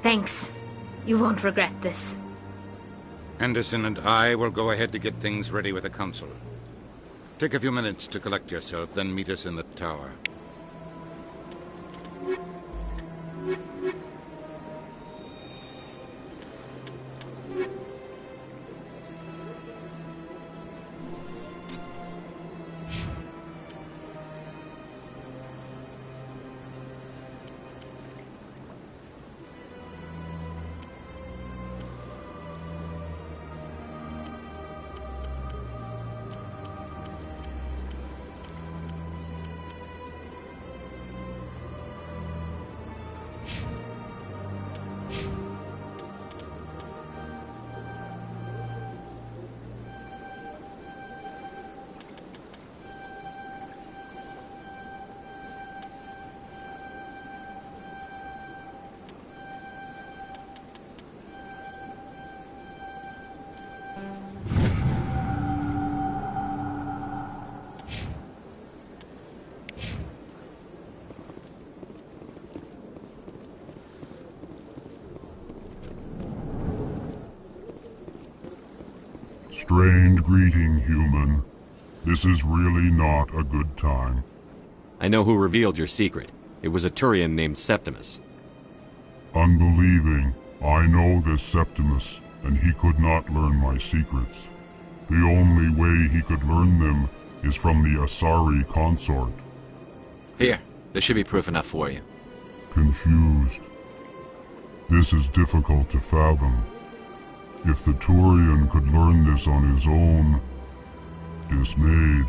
Thanks. You won't regret this. Anderson and I will go ahead to get things ready with the Council. Take a few minutes to collect yourself, then meet us in the tower. Strained greeting, human. This is really not a good time. I know who revealed your secret. It was a Turian named Septimus. Unbelieving. I know this Septimus, and he could not learn my secrets. The only way he could learn them is from the Asari consort. Here, this should be proof enough for you. Confused. This is difficult to fathom. If the Turian could learn this on his own, dismayed,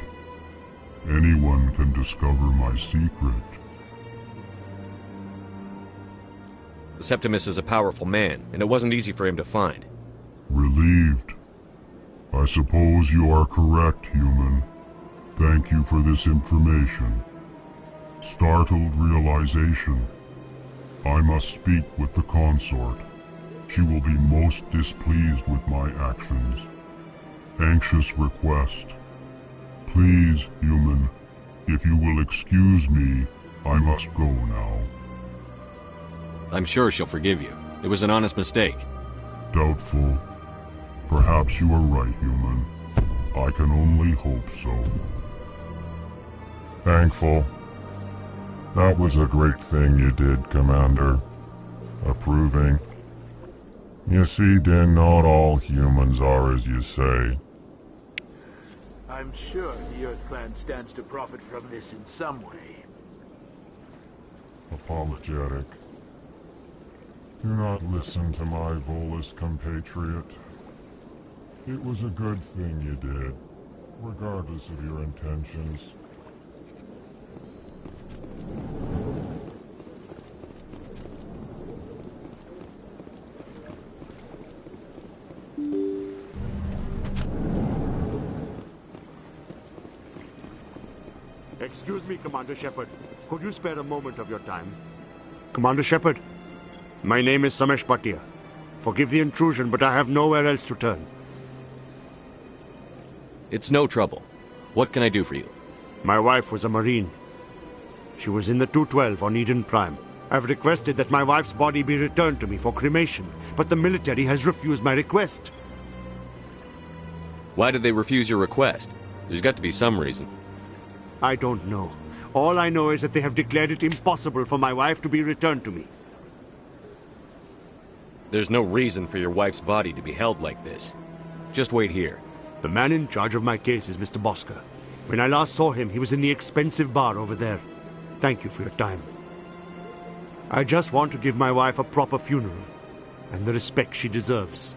anyone can discover my secret. Septimus is a powerful man, and it wasn't easy for him to find. Relieved. I suppose you are correct, human. Thank you for this information. Startled realization. I must speak with the consort. She will be most displeased with my actions. Anxious request. Please, human, if you will excuse me, I must go now. I'm sure she'll forgive you. It was an honest mistake. Doubtful. Perhaps you are right, human. I can only hope so. Thankful. That was a great thing you did, Commander. Approving. You see, Din, not all humans are as you say. I'm sure the Earth Clan stands to profit from this in some way. Apologetic. Do not listen to my Volus compatriot. It was a good thing you did, regardless of your intentions. Excuse me, Commander Shepard. Could you spare a moment of your time? Commander Shepard, my name is Samesh Bhatia. Forgive the intrusion, but I have nowhere else to turn. It's no trouble. What can I do for you? My wife was a Marine. She was in the 212 on Eden Prime. I've requested that my wife's body be returned to me for cremation, but the military has refused my request. Why did they refuse your request? There's got to be some reason. I don't know. All I know is that they have declared it impossible for my wife to be returned to me. There's no reason for your wife's body to be held like this. Just wait here. The man in charge of my case is Mr. Bosker. When I last saw him, he was in the expensive bar over there. Thank you for your time. I just want to give my wife a proper funeral, and the respect she deserves.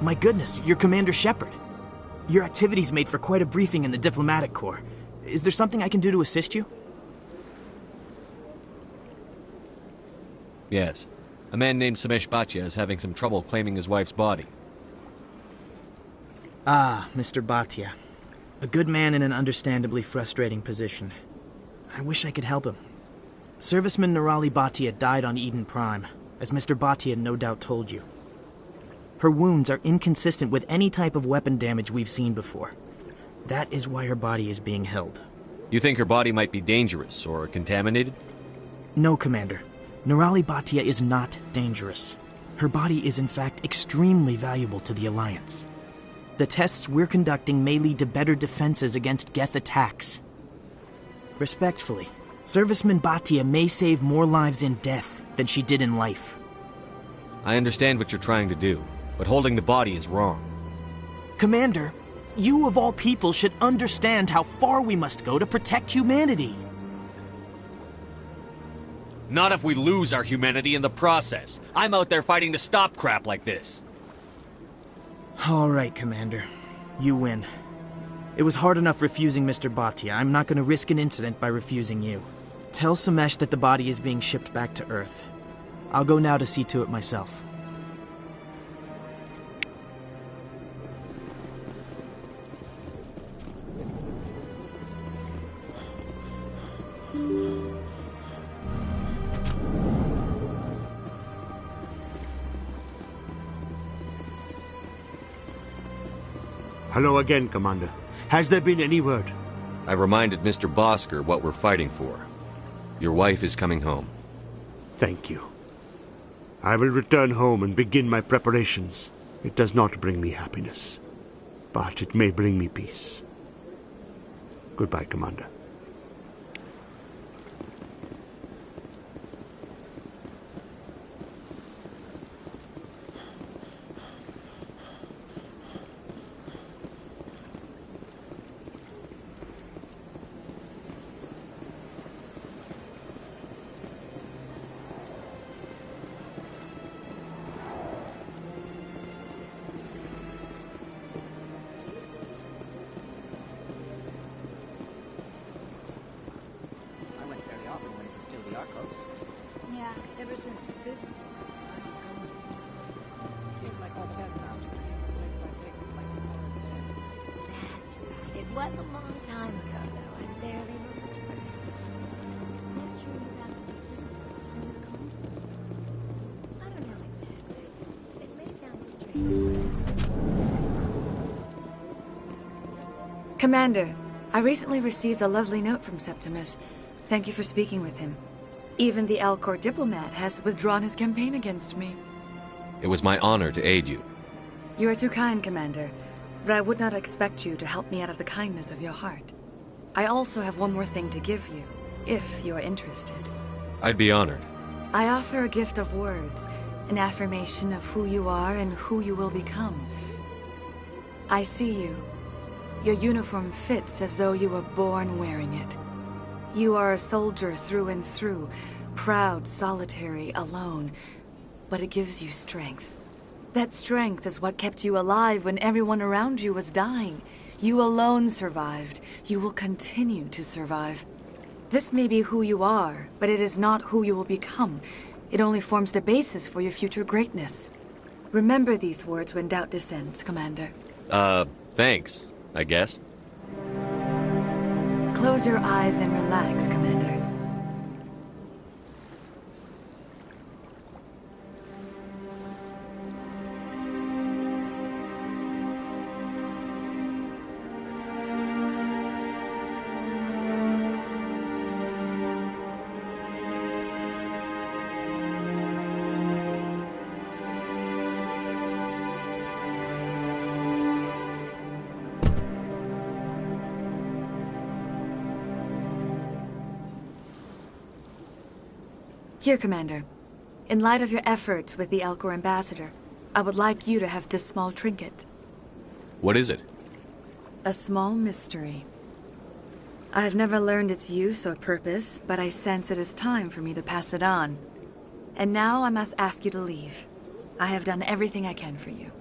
My goodness, you're Commander Shepard. Your activities made for quite a briefing in the Diplomatic Corps. Is there something I can do to assist you? Yes. A man named Samesh Bhatia is having some trouble claiming his wife's body. Ah, Mr. Bhatia. A good man in an understandably frustrating position. I wish I could help him. Serviceman Nirali Bhatia died on Eden Prime, as Mr. Bhatia no doubt told you. Her wounds are inconsistent with any type of weapon damage we've seen before. That is why her body is being held. You think her body might be dangerous or contaminated? No, Commander. Nirali Bhatia is not dangerous. Her body is in fact extremely valuable to the Alliance. The tests we're conducting may lead to better defenses against Geth attacks. Respectfully, Serviceman Bhatia may save more lives in death than she did in life. I understand what you're trying to do, but holding the body is wrong. Commander, you of all people should understand how far we must go to protect humanity. Not if we lose our humanity in the process. I'm out there fighting to stop crap like this. All right, Commander. You win. It was hard enough refusing Mr. Bhatia. I'm not going to risk an incident by refusing you. Tell Samesh that the body is being shipped back to Earth. I'll go now to see to it myself. Hello again, Commander. Has there been any word? I reminded Mr. Bosker what we're fighting for. Your wife is coming home. Thank you. I will return home and begin my preparations. It does not bring me happiness, but it may bring me peace. Goodbye, Commander. Yeah, ever since Fist. Seems like all the best lounges are being replaced by places like That's right. It was a long time ago, though. I barely remember. Why don't you move out to the cinema and to the concert? I don't know exactly. It may sound strange. Commander, I recently received a lovely note from Septimus. Thank you for speaking with him. Even the Alcor diplomat has withdrawn his campaign against me. It was my honor to aid you. You are too kind, Commander, but I would not expect you to help me out of the kindness of your heart. I also have one more thing to give you, if you are interested. I'd be honored. I offer a gift of words, an affirmation of who you are and who you will become. I see you. Your uniform fits as though you were born wearing it. You are a soldier through and through, proud, solitary, alone, but it gives you strength. That strength is what kept you alive when everyone around you was dying. You alone survived. You will continue to survive. This may be who you are, but it is not who you will become. It only forms the basis for your future greatness. Remember these words when doubt descends, Commander. Thanks, I guess. Close your eyes and relax, Commander. Here, Commander. In light of your efforts with the Alcor ambassador, I would like you to have this small trinket. What is it? A small mystery. I have never learned its use or purpose, but I sense it is time for me to pass it on. And now I must ask you to leave. I have done everything I can for you.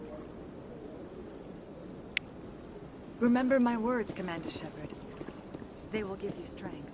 Remember my words, Commander Shepard. They will give you strength.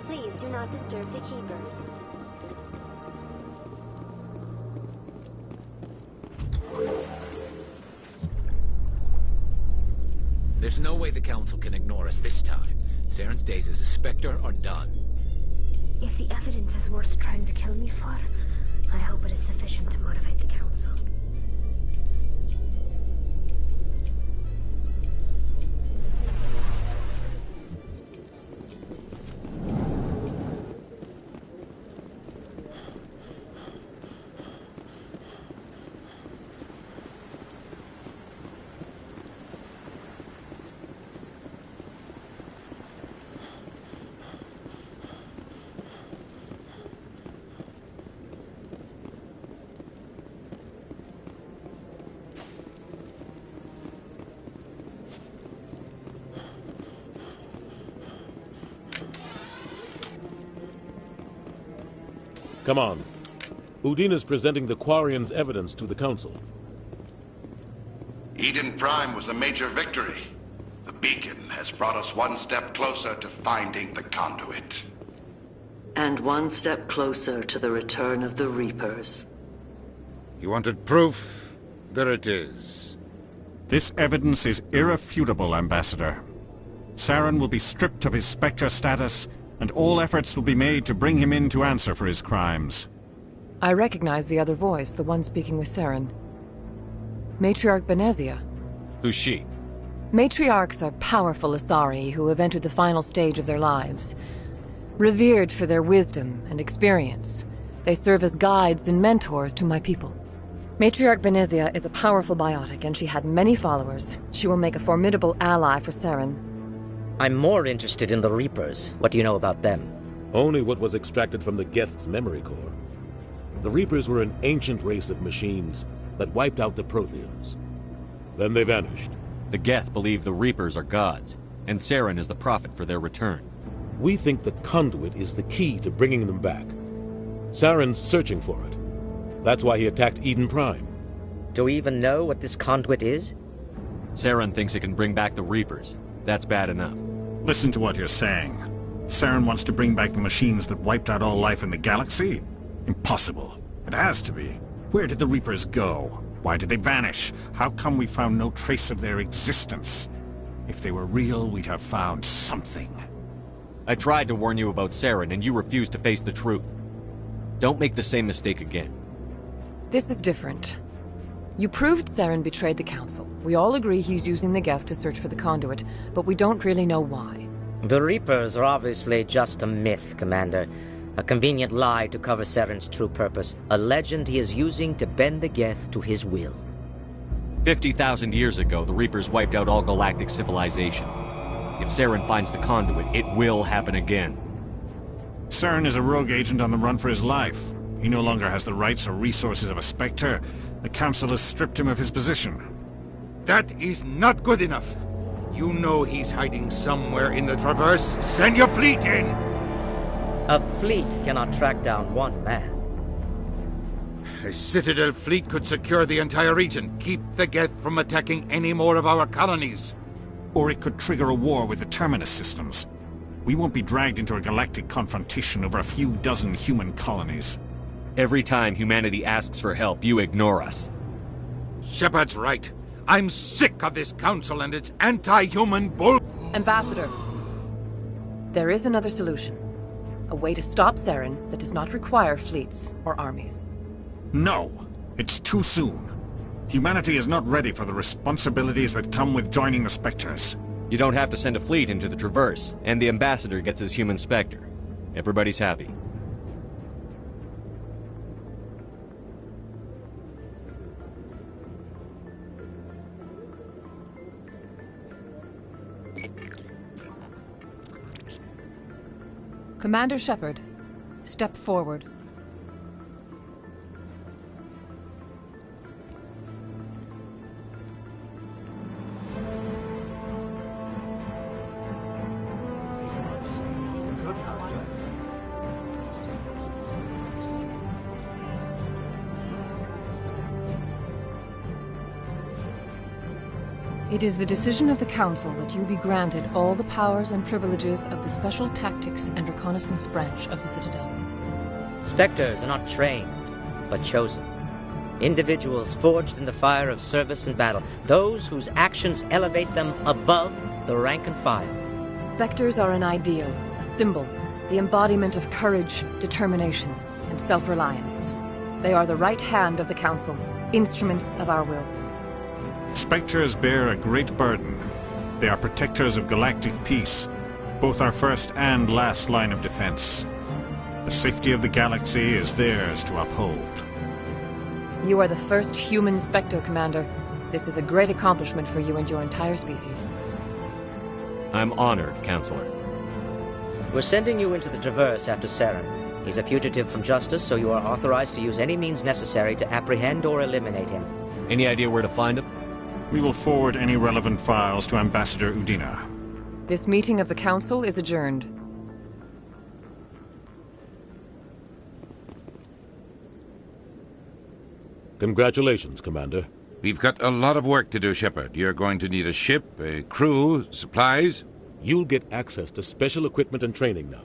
Please do not disturb the keepers. There's no way the Council can ignore us this time. Saren's days as a Spectre are done. If the evidence is worth trying to kill me for, I hope it is sufficient to motivate the Council. Come on. Udina's presenting the Quarians' evidence to the Council. Eden Prime was a major victory. The beacon has brought us one step closer to finding the conduit. And one step closer to the return of the Reapers. You wanted proof? There it is. This evidence is irrefutable, Ambassador. Saren will be stripped of his Spectre status, and all efforts will be made to bring him in to answer for his crimes. I recognize the other voice, the one speaking with Saren. Matriarch Benezia. Who's she? Matriarchs are powerful Asari who have entered the final stage of their lives. Revered for their wisdom and experience, they serve as guides and mentors to my people. Matriarch Benezia is a powerful biotic, and she had many followers. She will make a formidable ally for Saren. I'm more interested in the Reapers. What do you know about them? Only what was extracted from the Geth's memory core. The Reapers were an ancient race of machines that wiped out the Protheans. Then they vanished. The Geth believe the Reapers are gods, and Saren is the prophet for their return. We think the conduit is the key to bringing them back. Saren's searching for it. That's why he attacked Eden Prime. Do we even know what this conduit is? Saren thinks it can bring back the Reapers. That's bad enough. Listen to what you're saying. Saren wants to bring back the machines that wiped out all life in the galaxy? Impossible. It has to be. Where did the Reapers go? Why did they vanish? How come we found no trace of their existence? If they were real, we'd have found something. I tried to warn you about Saren, and you refused to face the truth. Don't make the same mistake again. This is different. You proved Saren betrayed the Council. We all agree he's using the Geth to search for the conduit, but we don't really know why. The Reapers are obviously just a myth, Commander. A convenient lie to cover Saren's true purpose. A legend he is using to bend the Geth to his will. 50,000 years ago, the Reapers wiped out all galactic civilization. If Saren finds the conduit, it will happen again. Saren is a rogue agent on the run for his life. He no longer has the rights or resources of a Spectre. The Council has stripped him of his position. That is not good enough. You know he's hiding somewhere in the Traverse. Send your fleet in! A fleet cannot track down one man. A Citadel fleet could secure the entire region, keep the Geth from attacking any more of our colonies. Or it could trigger a war with the Terminus systems. We won't be dragged into a galactic confrontation over a few dozen human colonies. Every time humanity asks for help, you ignore us. Shepard's right. I'm sick of this council and its anti-human bull... Ambassador, there is another solution. A way to stop Saren that does not require fleets or armies. No! It's too soon. Humanity is not ready for the responsibilities that come with joining the Spectres. You don't have to send a fleet into the Traverse, and the Ambassador gets his human Spectre. Everybody's happy. Commander Shepard, step forward. It is the decision of the Council that you be granted all the powers and privileges of the Special Tactics and Reconnaissance Branch of the Citadel. Spectres are not trained, but chosen. Individuals forged in the fire of service and battle. Those whose actions elevate them above the rank and file. Spectres are an ideal, a symbol, the embodiment of courage, determination, and self-reliance. They are the right hand of the Council, instruments of our will. Spectres bear a great burden. They are protectors of galactic peace, both our first and last line of defense. The safety of the galaxy is theirs to uphold. You are the first human Spectre, Commander. This is a great accomplishment for you and your entire species. I'm honored, Counselor. We're sending you into the Traverse after Saren. He's a fugitive from justice, so you are authorized to use any means necessary to apprehend or eliminate him. Any idea where to find him? We will forward any relevant files to Ambassador Udina. This meeting of the Council is adjourned. Congratulations, Commander. We've got a lot of work to do, Shepard. You're going to need a ship, a crew, supplies. You'll get access to special equipment and training now.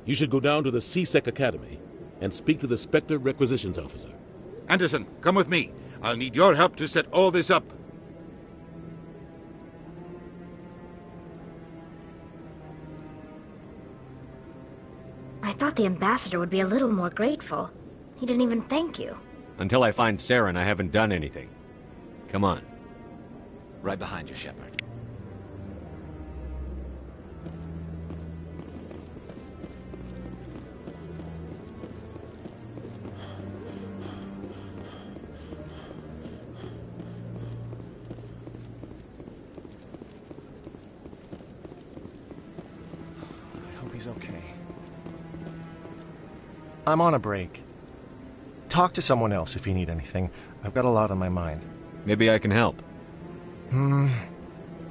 You should go down to the C-Sec Academy and speak to the Spectre Requisitions Officer. Anderson, come with me. I'll need your help to set all this up. I thought the ambassador would be a little more grateful. He didn't even thank you. Until I find Saren, I haven't done anything. Come on. Right behind you, Shepard. I hope he's okay. I'm on a break. Talk to someone else if you need anything. I've got a lot on my mind. Maybe I can help. Well,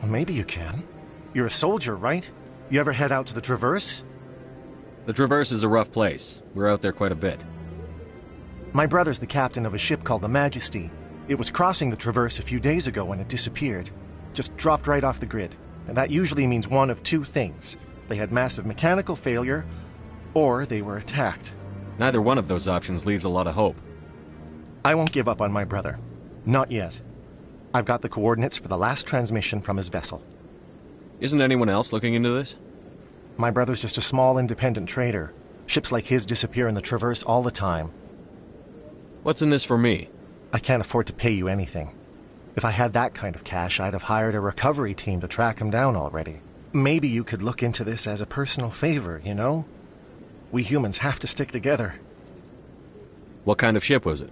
maybe you can. You're a soldier, right? You ever head out to the Traverse? The Traverse is a rough place. We're out there quite a bit. My brother's the captain of a ship called the Majesty. It was crossing the Traverse a few days ago when it disappeared. Just dropped right off the grid. And that usually means one of two things. They had massive mechanical failure, or they were attacked. Neither one of those options leaves a lot of hope. I won't give up on my brother. Not yet. I've got the coordinates for the last transmission from his vessel. Isn't anyone else looking into this? My brother's just a small independent trader. Ships like his disappear in the Traverse all the time. What's in this for me? I can't afford to pay you anything. If I had that kind of cash, I'd have hired a recovery team to track him down already. Maybe you could look into this as a personal favor, you know? We humans have to stick together. What kind of ship was it?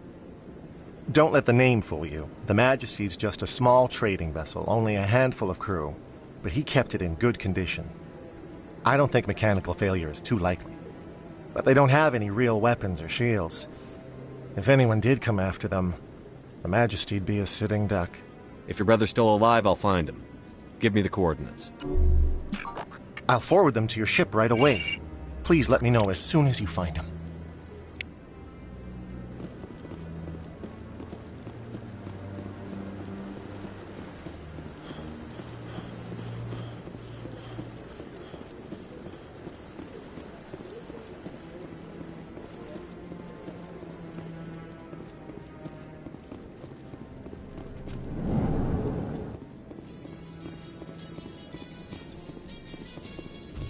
Don't let the name fool you. The Majesty's just a small trading vessel, only a handful of crew. But he kept it in good condition. I don't think mechanical failure is too likely. But they don't have any real weapons or shields. If anyone did come after them, the Majesty'd be a sitting duck. If your brother's still alive, I'll find him. Give me the coordinates. I'll forward them to your ship right away. Please let me know as soon as you find him.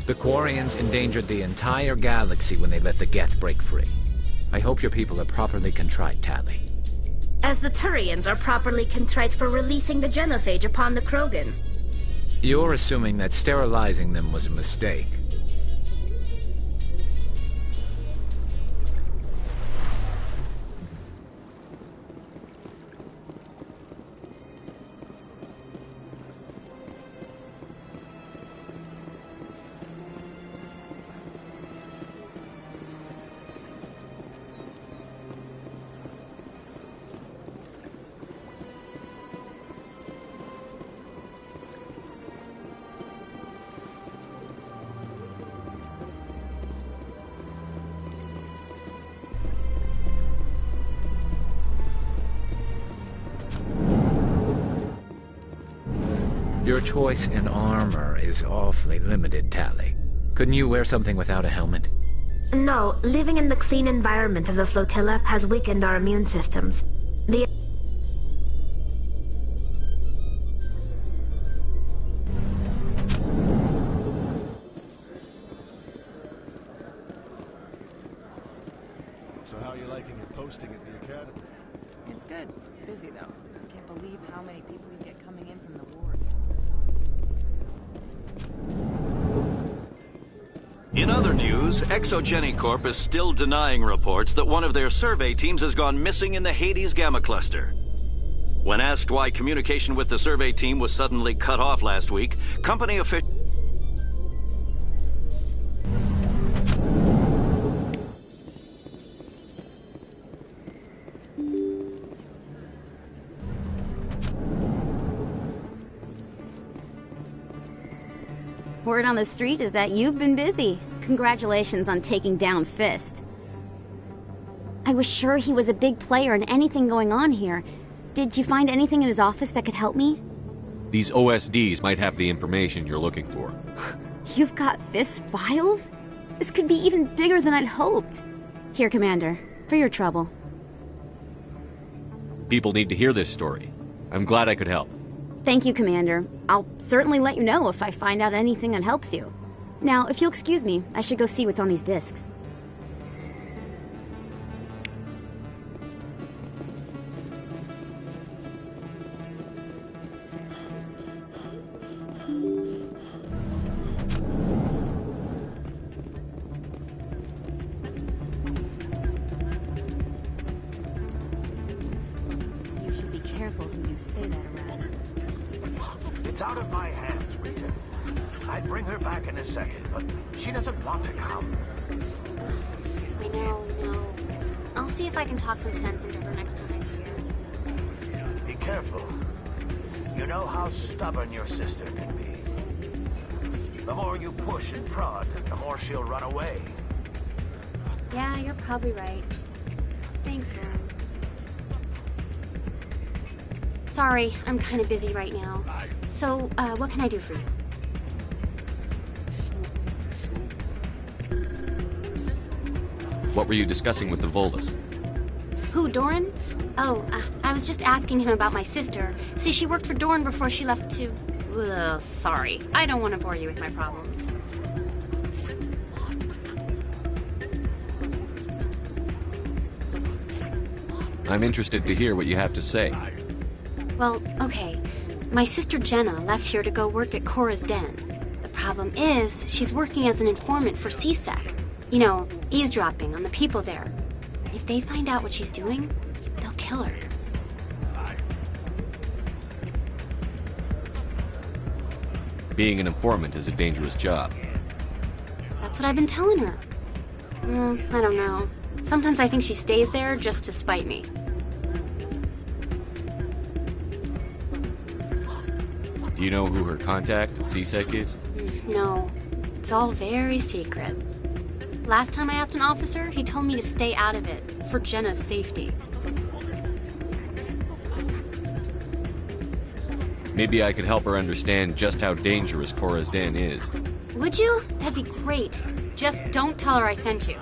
The Quarians endangered the entire galaxy when they let the Geth break free. I hope your people are properly contrite, Tali. As the Turians are properly contrite for releasing the genophage upon the Krogan. You're assuming that sterilizing them was a mistake. Your choice in armor is awfully limited, Tali. Couldn't you wear something without a helmet? No, living in the clean environment of the flotilla has weakened our immune systems. The So how are you liking your posting at the academy? It's good. Busy, though. I can't believe how many people we get coming in from the ward. In other news, Exogeny Corp is still denying reports that one of their survey teams has gone missing in the Hades Gamma Cluster. When asked why communication with the survey team was suddenly cut off last week, company officials Word on the street is that you've been busy. Congratulations on taking down Fist. I was sure he was a big player in anything going on here. Did you find anything in his office that could help me? These OSDs might have the information you're looking for. You've got Fisk's files? This could be even bigger than I'd hoped. Here, Commander, for your trouble. People need to hear this story. I'm glad I could help. Thank you, Commander. I'll certainly let you know if I find out anything that helps you. Now, if you'll excuse me, I should go see what's on these discs. You should be careful who you say that around. It's out of my hands, Rita. I'd bring her back in a second, but she doesn't want to come. I know. I'll see if I can talk some sense into her next time I see her. Be careful. You know how stubborn your sister can be. The more you push and prod, the more she'll run away. Yeah, you're probably right. Thanks, Doran. Sorry, I'm kind of busy right now. So, what can I do for you? What were you discussing with the Volus? Who, Doran? Oh, I was just asking him about my sister. See, she worked for Doran before she left to... Ugh, sorry. I don't want to bore you with my problems. I'm interested to hear what you have to say. Well, okay. My sister Jenna left here to go work at Cora's Den. The problem is, she's working as an informant for CSEC. You know, eavesdropping on the people there. If they find out what she's doing, they'll kill her. Being an informant is a dangerous job. That's what I've been telling her. I don't know. Sometimes I think she stays there just to spite me. Do you know who her contact at CSEC is? No, it's all very secret. Last time I asked an officer, he told me to stay out of it, for Jenna's safety. Maybe I could help her understand just how dangerous Cora's Den is. Would you? That'd be great. Just don't tell her I sent you.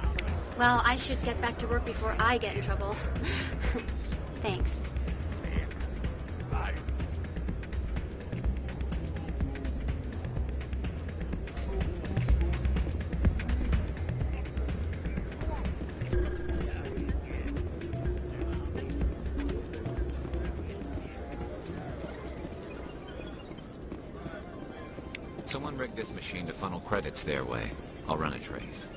Well, I should get back to work before I get in trouble. Thanks. Someone rigged this machine to funnel credits their way. I'll run a trace.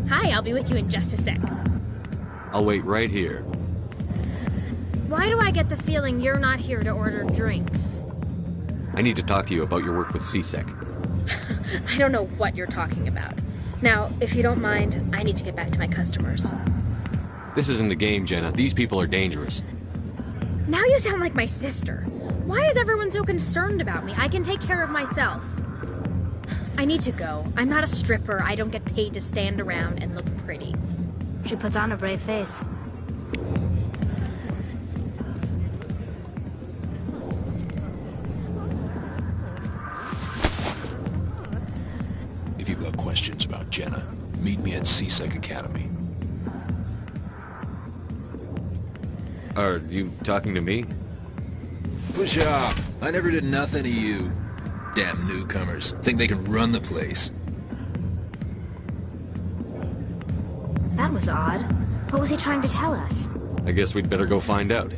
Hi, I'll be with you in just a sec. I'll wait right here. Why do I get the feeling you're not here to order drinks? I need to talk to you about your work with CSEC. I don't know what you're talking about. Now, if you don't mind, I need to get back to my customers. This isn't a game, Jenna. These people are dangerous. Now you sound like my sister. Why is everyone so concerned about me? I can take care of myself. I need to go. I'm not a stripper. I don't get paid to stand around and look pretty. She puts on a brave face. questions about Jenna, meet me at CSEC Academy. Are you talking to me? Push off! I never did nothing to you. Damn newcomers. Think they can run the place. That was odd. What was he trying to tell us? I guess we'd better go find out.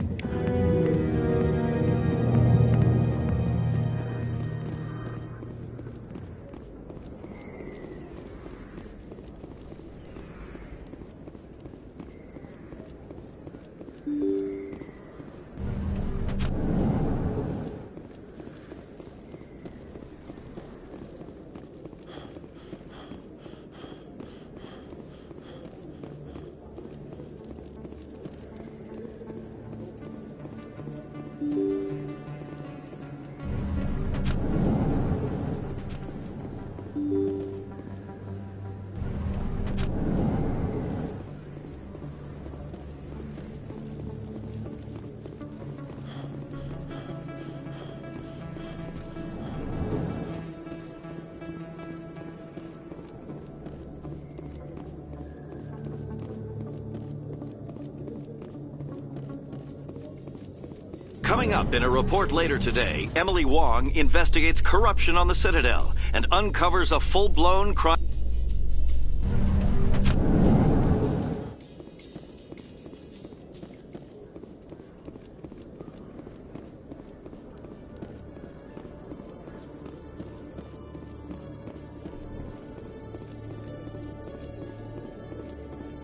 Coming up in a report later today, Emily Wong investigates corruption on the Citadel and uncovers a full-blown crime.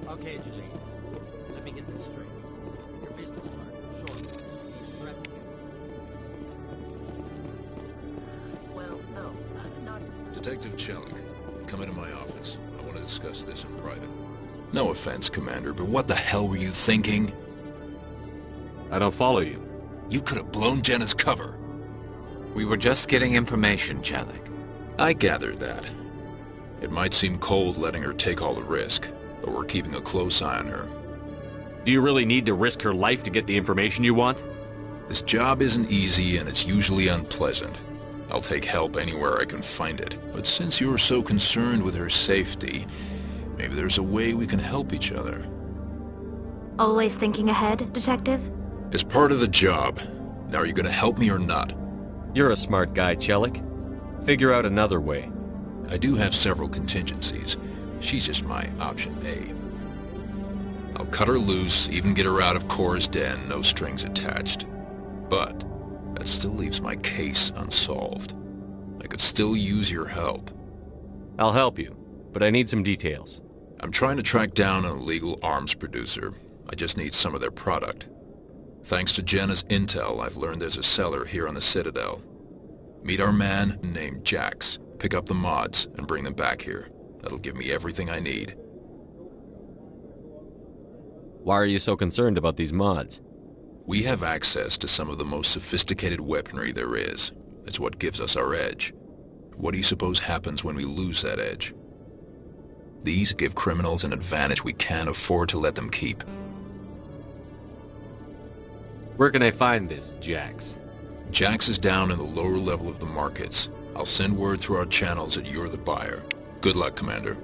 Okay, Julie. Let me get this straight. Your business partner, Short, he's threatening you. Well, no, not... Detective Chelik, come into my office. I want to discuss this in private. No offense, Commander, but what the hell were you thinking? I don't follow you. You could have blown Jenna's cover. We were just getting information, Chelik. I gathered that. It might seem cold letting her take all the risk, but we're keeping a close eye on her. Do you really need to risk her life to get the information you want? This job isn't easy and it's usually unpleasant. I'll take help anywhere I can find it. But since you're so concerned with her safety, maybe there's a way we can help each other. Always thinking ahead, Detective? It's part of the job. Now are you gonna help me or not? You're a smart guy, Chelik. Figure out another way. I do have several contingencies. She's just my option A. I'll cut her loose, even get her out of Cora's den, no strings attached. But that still leaves my case unsolved. I could still use your help. I'll help you, but I need some details. I'm trying to track down an illegal arms producer. I just need some of their product. Thanks to Jenna's intel, I've learned there's a seller here on the Citadel. Meet our man named Jax, pick up the mods, and bring them back here. That'll give me everything I need. Why are you so concerned about these mods? We have access to some of the most sophisticated weaponry there is. It's what gives us our edge. What do you suppose happens when we lose that edge? These give criminals an advantage we can't afford to let them keep. Where can I find this, Jax? Jax is down in the lower level of the markets. I'll send word through our channels that you're the buyer. Good luck, Commander.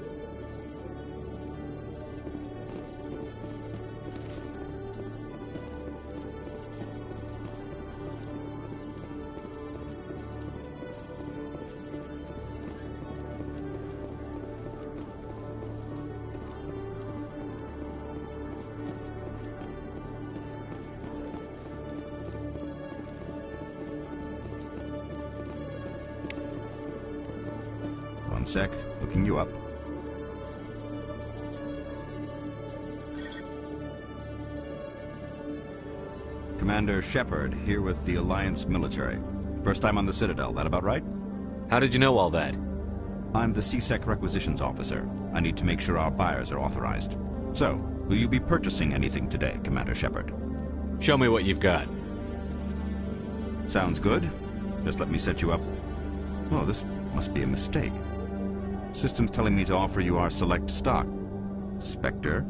One sec, looking you up. Commander Shepard, here with the Alliance military. First time on the Citadel, that about right? How did you know all that? I'm the CSEC requisitions officer. I need to make sure our buyers are authorized. So, will you be purchasing anything today, Commander Shepard? Show me what you've got. Sounds good. Just let me set you up. Oh, this must be a mistake. System's telling me to offer you our select stock. Spectre?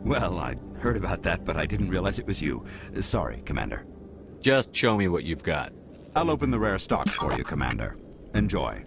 Well, I'd heard about that, but I didn't realize it was you. Sorry, Commander. Just show me what you've got. I'll open the rare stocks for you, Commander. Enjoy.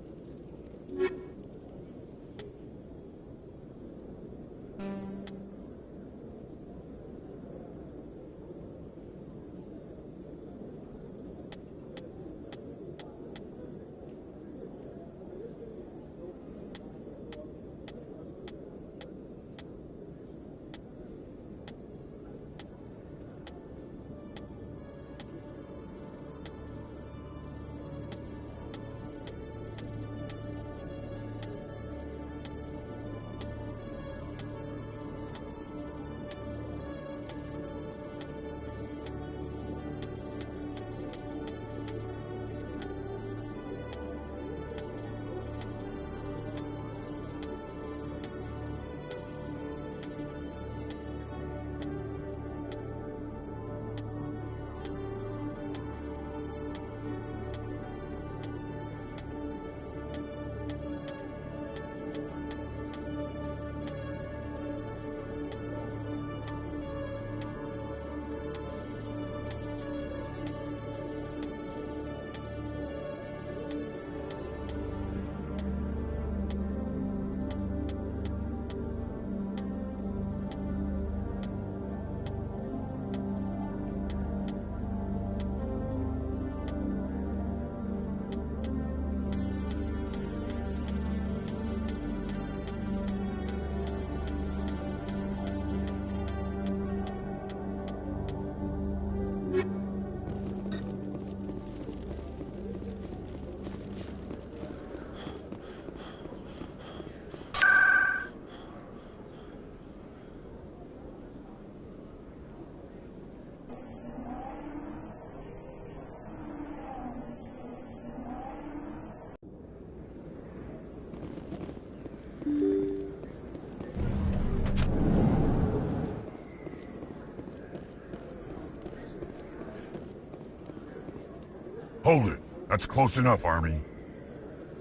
Hold it. That's close enough, Army.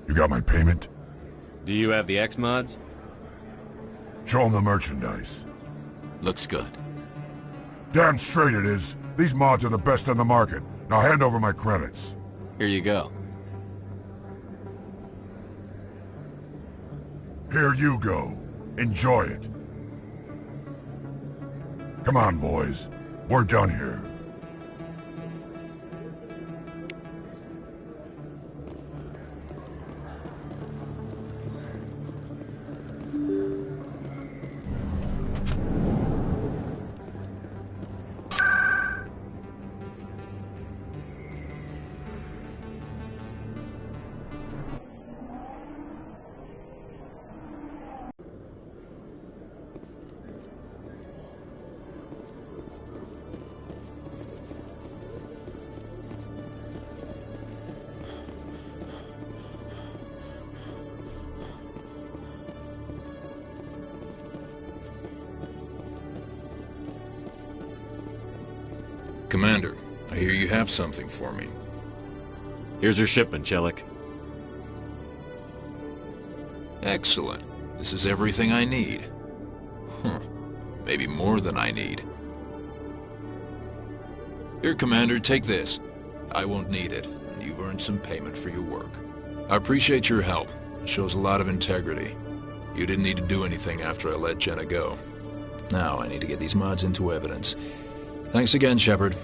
You got my payment? Do you have the X-Mods? Show them the merchandise. Looks good. Damn straight it is. These mods are the best on the market. Now hand over my credits. Here you go. Here you go. Enjoy it. Come on, boys. We're done here. Commander, I hear you have something for me. Here's your shipment, Chelik. Excellent. This is everything I need. Maybe more than I need. Here, Commander, take this. I won't need it, and you've earned some payment for your work. I appreciate your help. It shows a lot of integrity. You didn't need to do anything after I let Jenna go. Now I need to get these mods into evidence. Thanks again, Shepard.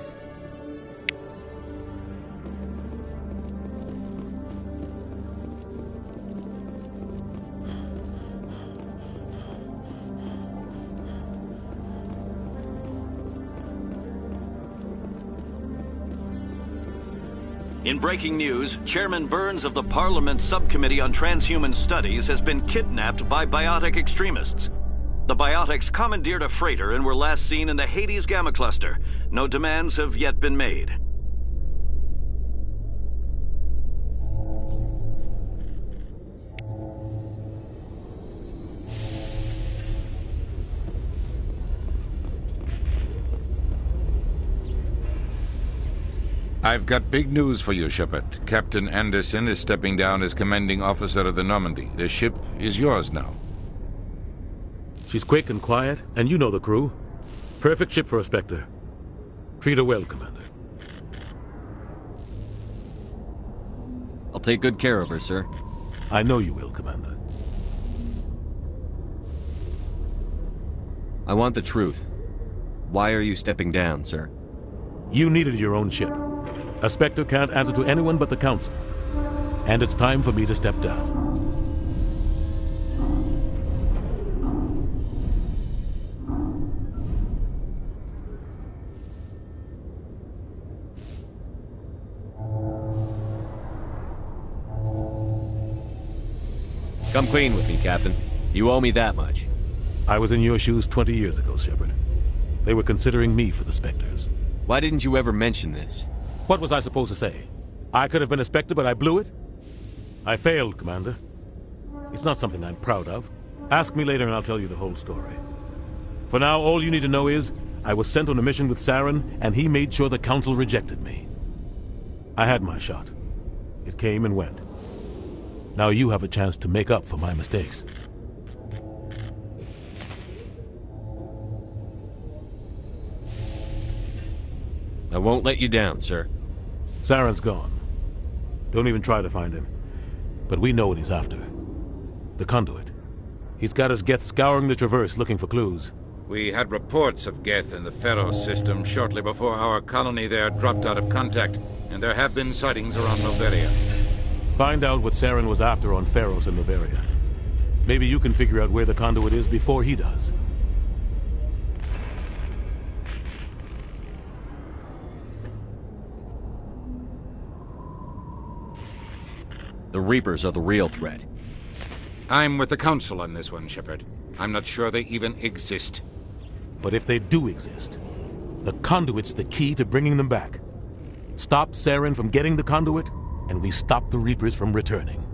In breaking news, Chairman Burns of the Parliament Subcommittee on Transhuman Studies has been kidnapped by biotic extremists. The biotics commandeered a freighter and were last seen in the Hades Gamma Cluster. No demands have yet been made. I've got big news for you, Shepard. Captain Anderson is stepping down as commanding officer of the Normandy. The ship is yours now. She's quick and quiet, and you know the crew. Perfect ship for a Spectre. Treat her well, Commander. I'll take good care of her, sir. I know you will, Commander. I want the truth. Why are you stepping down, sir? You needed your own ship. A Spectre can't answer to anyone but the Council. And it's time for me to step down. Come clean with me, Captain. You owe me that much. I was in your shoes 20 years ago, Shepard. They were considering me for the Spectres. Why didn't you ever mention this? What was I supposed to say? I could have been a Spectre, but I blew it? I failed, Commander. It's not something I'm proud of. Ask me later and I'll tell you the whole story. For now, all you need to know is, I was sent on a mission with Saren, and he made sure the Council rejected me. I had my shot. It came and went. Now you have a chance to make up for my mistakes. I won't let you down, sir. Saren's gone. Don't even try to find him. But we know what he's after. The conduit. He's got his Geth scouring the Traverse looking for clues. We had reports of Geth in the Pharaoh system shortly before our colony there dropped out of contact, and there have been sightings around Noveria. Find out what Saren was after on Pharaohs and Noveria. Maybe you can figure out where the conduit is before he does. The Reapers are the real threat. I'm with the Council on this one, Shepard. I'm not sure they even exist. But if they do exist, the conduit's the key to bringing them back. Stop Saren from getting the conduit, and we stop the Reapers from returning.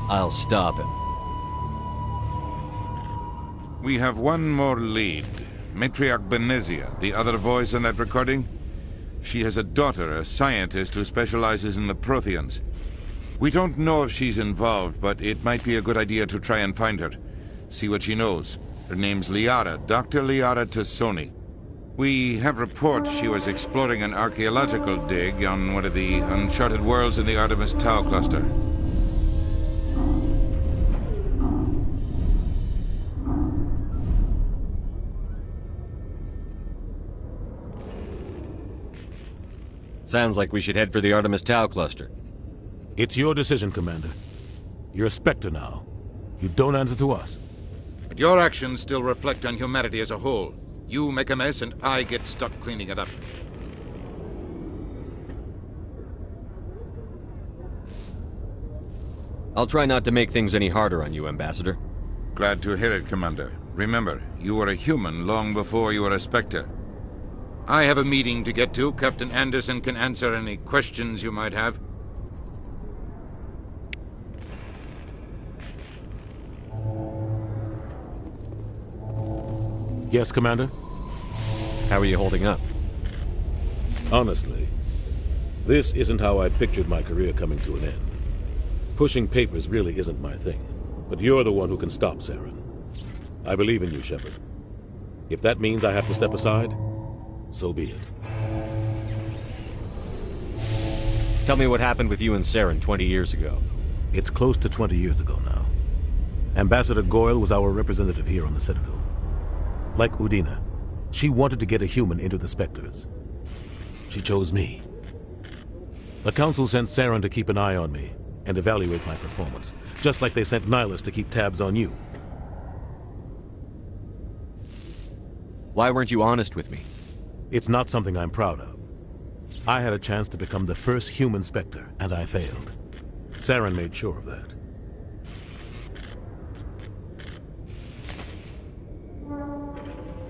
I'll stop him. We have one more lead. Matriarch Benezia, the other voice in that recording. She has a daughter, a scientist who specializes in the Protheans. We don't know if she's involved, but it might be a good idea to try and find her. See what she knows. Her name's Liara, Dr. Liara Tassoni. We have reports she was exploring an archaeological dig on one of the uncharted worlds in the Artemis Tau cluster. Sounds like we should head for the Artemis Tau cluster. It's your decision, Commander. You're a Spectre now. You don't answer to us. But your actions still reflect on humanity as a whole. You make a mess and I get stuck cleaning it up. I'll try not to make things any harder on you, Ambassador. Glad to hear it, Commander. Remember, you were a human long before you were a Spectre. I have a meeting to get to. Captain Anderson can answer any questions you might have. Yes, Commander? How are you holding up? Honestly, this isn't how I pictured my career coming to an end. Pushing papers really isn't my thing, but you're the one who can stop Saren. I believe in you, Shepard. If that means I have to step aside, so be it. Tell me what happened with you and Saren 20 years ago. It's close to 20 years ago now. Ambassador Goyle was our representative here on the Citadel. Like Udina, she wanted to get a human into the Spectres. She chose me. The Council sent Saren to keep an eye on me and evaluate my performance, just like they sent Nihilus to keep tabs on you. Why weren't you honest with me? It's not something I'm proud of. I had a chance to become the first human Spectre, and I failed. Saren made sure of that.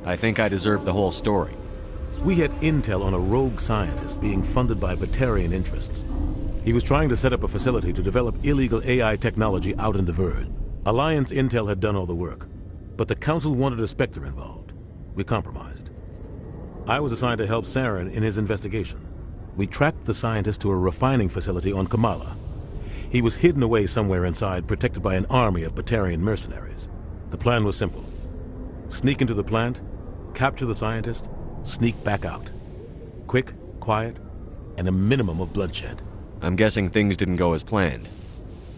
I think I deserve the whole story. We had intel on a rogue scientist being funded by Batarian interests. He was trying to set up a facility to develop illegal AI technology out in the Verge. Alliance intel had done all the work, but the Council wanted a Spectre involved. We compromised. I was assigned to help Saren in his investigation. We tracked the scientist to a refining facility on Kamala. He was hidden away somewhere inside, protected by an army of Batarian mercenaries. The plan was simple. Sneak into the plant, capture the scientist, sneak back out. Quick, quiet, and a minimum of bloodshed. I'm guessing things didn't go as planned.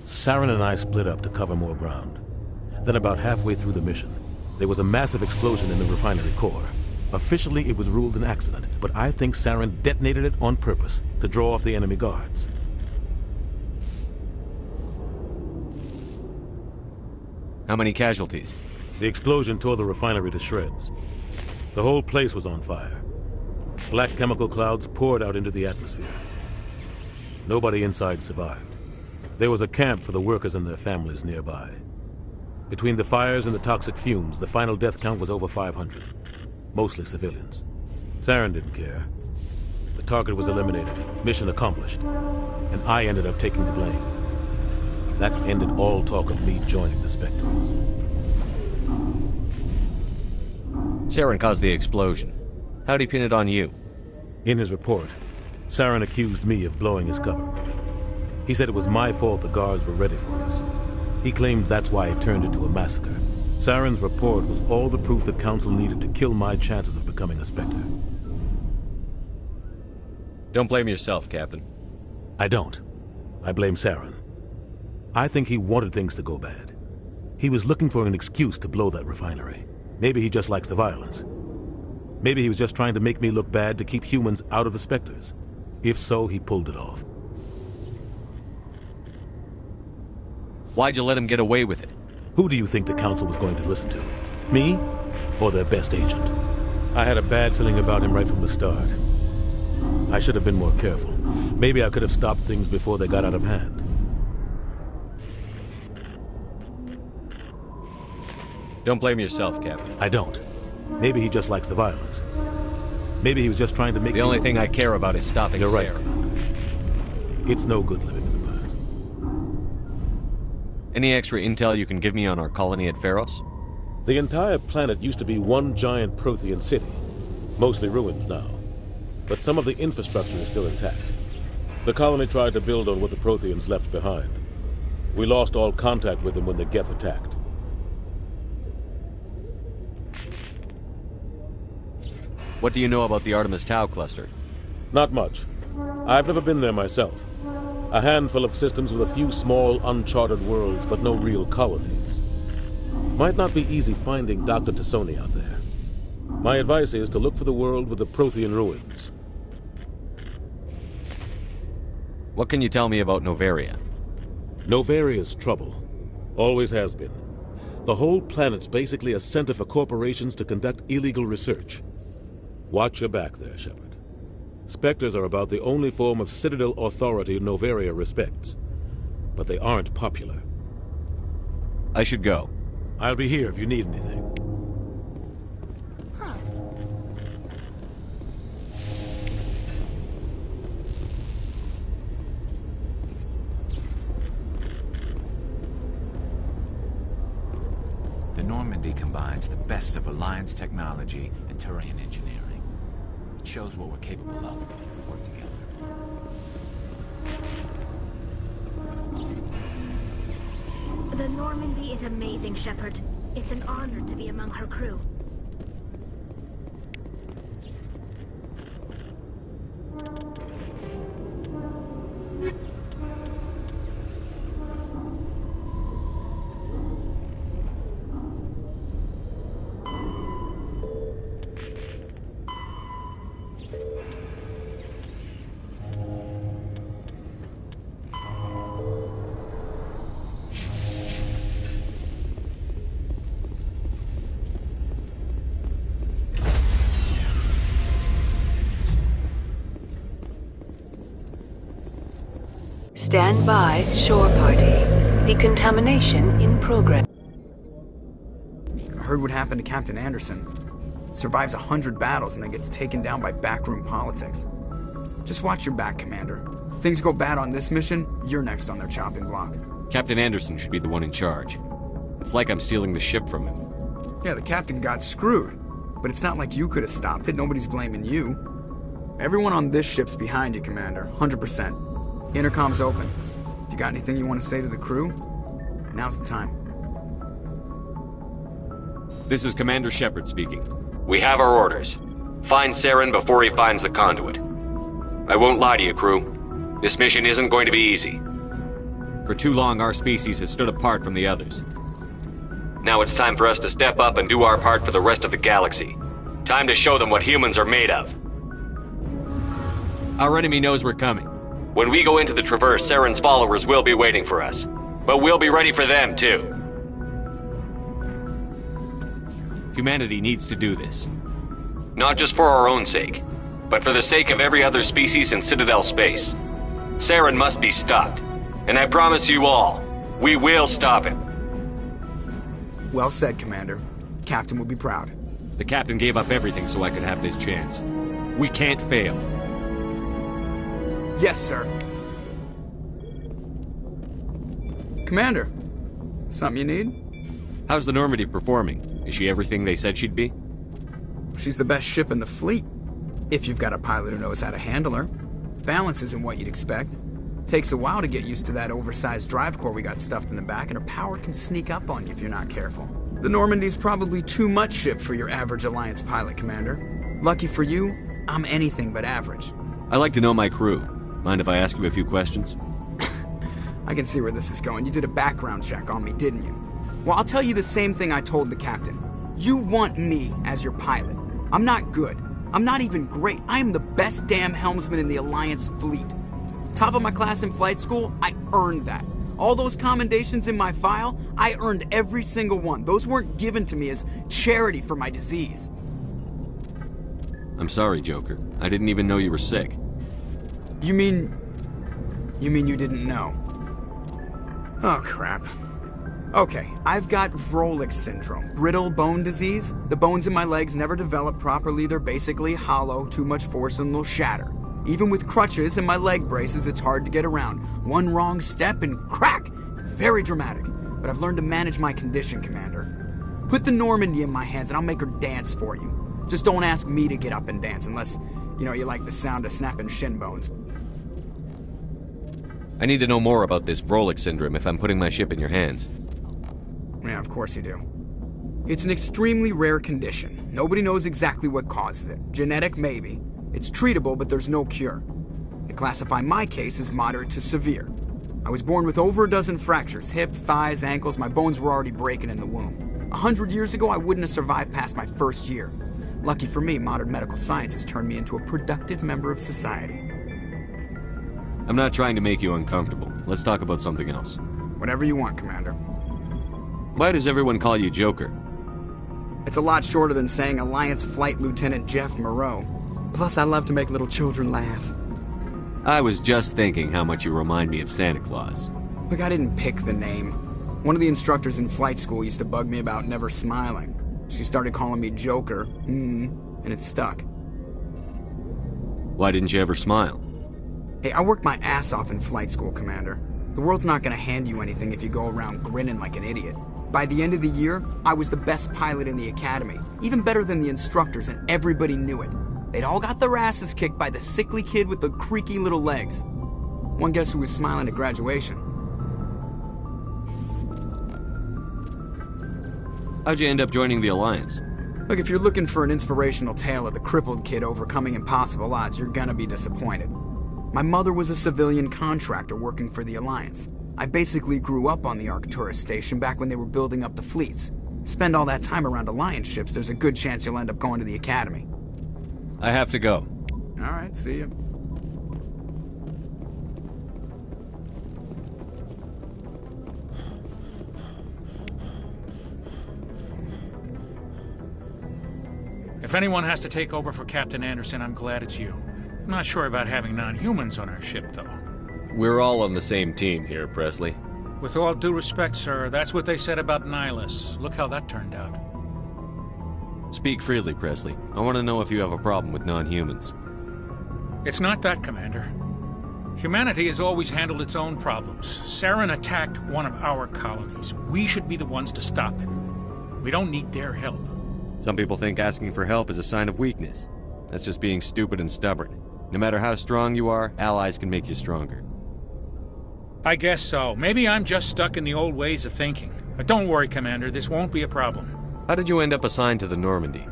Saren and I split up to cover more ground. Then about halfway through the mission, there was a massive explosion in the refinery core. Officially, it was ruled an accident, but I think Saren detonated it on purpose to draw off the enemy guards. How many casualties? The explosion tore the refinery to shreds. The whole place was on fire. Black chemical clouds poured out into the atmosphere. Nobody inside survived. There was a camp for the workers and their families nearby. Between the fires and the toxic fumes, the final death count was over 500. Mostly civilians. Saren didn't care. The target was eliminated, mission accomplished, and I ended up taking the blame. That ended all talk of me joining the Spectres. Saren caused the explosion. How'd he pin it on you? In his report, Saren accused me of blowing his cover. He said it was my fault the guards were ready for us. He claimed that's why it turned into a massacre. Saren's report was all the proof the Council needed to kill my chances of becoming a Spectre. Don't blame yourself, Captain. I don't. I blame Saren. I think he wanted things to go bad. He was looking for an excuse to blow that refinery. Maybe he just likes the violence. Maybe he was just trying to make me look bad to keep humans out of the Spectres. If so, he pulled it off. Why'd you let him get away with it? Who do you think the Council was going to listen to? Me? Or their best agent? I had a bad feeling about him right from the start. I should have been more careful. Maybe I could have stopped things before they got out of hand. Don't blame yourself, Captain. I don't. Maybe he just likes the violence. Maybe he was just trying to make... The only thing I care about is stopping You're right, Saren. Commander. It's no good living in the past. Any extra intel you can give me on our colony at Pharos? The entire planet used to be one giant Prothean city. Mostly ruins now. But some of the infrastructure is still intact. The colony tried to build on what the Protheans left behind. We lost all contact with them when the Geth attacked. What do you know about the Artemis Tau cluster? Not much. I've never been there myself. A handful of systems with a few small, uncharted worlds, but no real colonies. Might not be easy finding Dr. Tassoni out there. My advice is to look for the world with the Prothean ruins. What can you tell me about Novaria? Novaria's trouble. Always has been. The whole planet's basically a center for corporations to conduct illegal research. Watch your back there, Shepard. Spectres are about the only form of Citadel authority Novaria respects. But they aren't popular. I should go. I'll be here if you need anything. The Normandy combines the best of Alliance technology and Turian engineering. It shows what we're capable of if we work together. The Normandy is amazing, Shepard. It's an honor to be among her crew. Stand by, shore party. Decontamination in progress. I heard what happened to Captain Anderson. Survives 100 battles and then gets taken down by backroom politics. Just watch your back, Commander. Things go bad on this mission, you're next on their chopping block. Captain Anderson should be the one in charge. It's like I'm stealing the ship from him. Yeah, the captain got screwed. But it's not like you could have stopped it. Nobody's blaming you. Everyone on this ship's behind you, Commander. 100%. Intercom's open. If you got anything you want to say to the crew, now's the time. This is Commander Shepard speaking. We have our orders. Find Saren before he finds the conduit. I won't lie to you, crew. This mission isn't going to be easy. For too long, our species has stood apart from the others. Now it's time for us to step up and do our part for the rest of the galaxy. Time to show them what humans are made of. Our enemy knows we're coming. When we go into the Traverse, Saren's followers will be waiting for us. But we'll be ready for them, too. Humanity needs to do this. Not just for our own sake, but for the sake of every other species in Citadel space. Saren must be stopped. And I promise you all, we will stop him. Well said, Commander. Captain will be proud. The Captain gave up everything so I could have this chance. We can't fail. Yes, sir. Commander, something you need? How's the Normandy performing? Is she everything they said she'd be? She's the best ship in the fleet, if you've got a pilot who knows how to handle her. Balance isn't what you'd expect. Takes a while to get used to that oversized drive core we got stuffed in the back, and her power can sneak up on you if you're not careful. The Normandy's probably too much ship for your average Alliance pilot, Commander. Lucky for you, I'm anything but average. I like to know my crew. Mind if I ask you a few questions? I can see where this is going. You did a background check on me, didn't you? Well, I'll tell you the same thing I told the captain. You want me as your pilot. I'm not good. I'm not even great. I am the best damn helmsman in the Alliance fleet. Top of my class in flight school, I earned that. All those commendations in my file, I earned every single one. Those weren't given to me as charity for my disease. I'm sorry, Joker. I didn't even know you were sick. You mean you didn't know? Oh, crap. Okay, I've got Vrolik syndrome, brittle bone disease. The bones in my legs never develop properly. They're basically hollow, too much force and they'll shatter. Even with crutches and my leg braces, it's hard to get around. One wrong step and crack! It's very dramatic. But I've learned to manage my condition, Commander. Put the Normandy in my hands and I'll make her dance for you. Just don't ask me to get up and dance unless, you like the sound of snapping shin bones. I need to know more about this Vrolik syndrome if I'm putting my ship in your hands. Yeah, of course you do. It's an extremely rare condition. Nobody knows exactly what causes it. Genetic, maybe. It's treatable, but there's no cure. They classify my case as moderate to severe. I was born with over a dozen fractures, hip, thighs, ankles. My bones were already breaking in the womb. 100 years ago, I wouldn't have survived past my first year. Lucky for me, modern medical science has turned me into a productive member of society. I'm not trying to make you uncomfortable. Let's talk about something else. Whatever you want, Commander. Why does everyone call you Joker? It's a lot shorter than saying Alliance Flight Lieutenant Jeff Moreau. Plus, I love to make little children laugh. I was just thinking how much you remind me of Santa Claus. Look, I didn't pick the name. One of the instructors in flight school used to bug me about never smiling. She started calling me Joker, and it stuck. Why didn't you ever smile? Hey, I worked my ass off in flight school, Commander. The world's not gonna hand you anything if you go around grinning like an idiot. By the end of the year, I was the best pilot in the academy, even better than the instructors, and everybody knew it. They'd all got their asses kicked by the sickly kid with the creaky little legs. One guess who was smiling at graduation? How'd you end up joining the Alliance? Look, if you're looking for an inspirational tale of the crippled kid overcoming impossible odds, you're gonna be disappointed. My mother was a civilian contractor working for the Alliance. I basically grew up on the Arcturus station back when they were building up the fleets. Spend all that time around Alliance ships, there's a good chance you'll end up going to the Academy. I have to go. All right, see you. If anyone has to take over for Captain Anderson, I'm glad it's you. I'm not sure about having non-humans on our ship, though. We're all on the same team here, Presley. With all due respect, sir, that's what they said about Nihilus. Look how that turned out. Speak freely, Presley. I want to know if you have a problem with non-humans. It's not that, Commander. Humanity has always handled its own problems. Saren attacked one of our colonies. We should be the ones to stop it. We don't need their help. Some people think asking for help is a sign of weakness. That's just being stupid and stubborn. No matter how strong you are, allies can make you stronger. I guess so. Maybe I'm just stuck in the old ways of thinking. But don't worry, Commander, this won't be a problem. How did you end up assigned to the Normandy?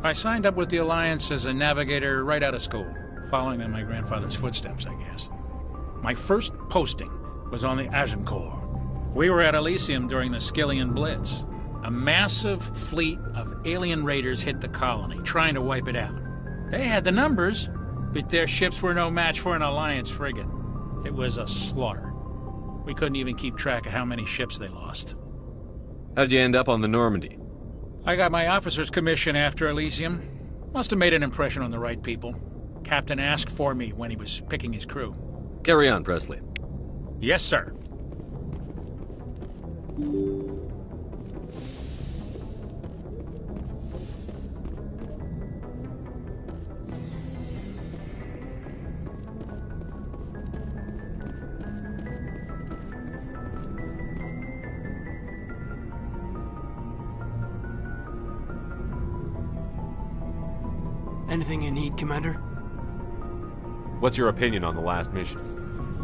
I signed up with the Alliance as a navigator right out of school, following in my grandfather's footsteps, I guess. My first posting was on the Agincourt. We were at Elysium during the Skillian Blitz. A massive fleet of alien raiders hit the colony, trying to wipe it out. They had the numbers, but their ships were no match for an Alliance frigate. It was a slaughter. We couldn't even keep track of how many ships they lost. How'd you end up on the Normandy? I got my officer's commission after Elysium. Must have made an impression on the right people. Captain asked for me when he was picking his crew. Carry on, Presley. Yes, sir. Anything you need, Commander? What's your opinion on the last mission?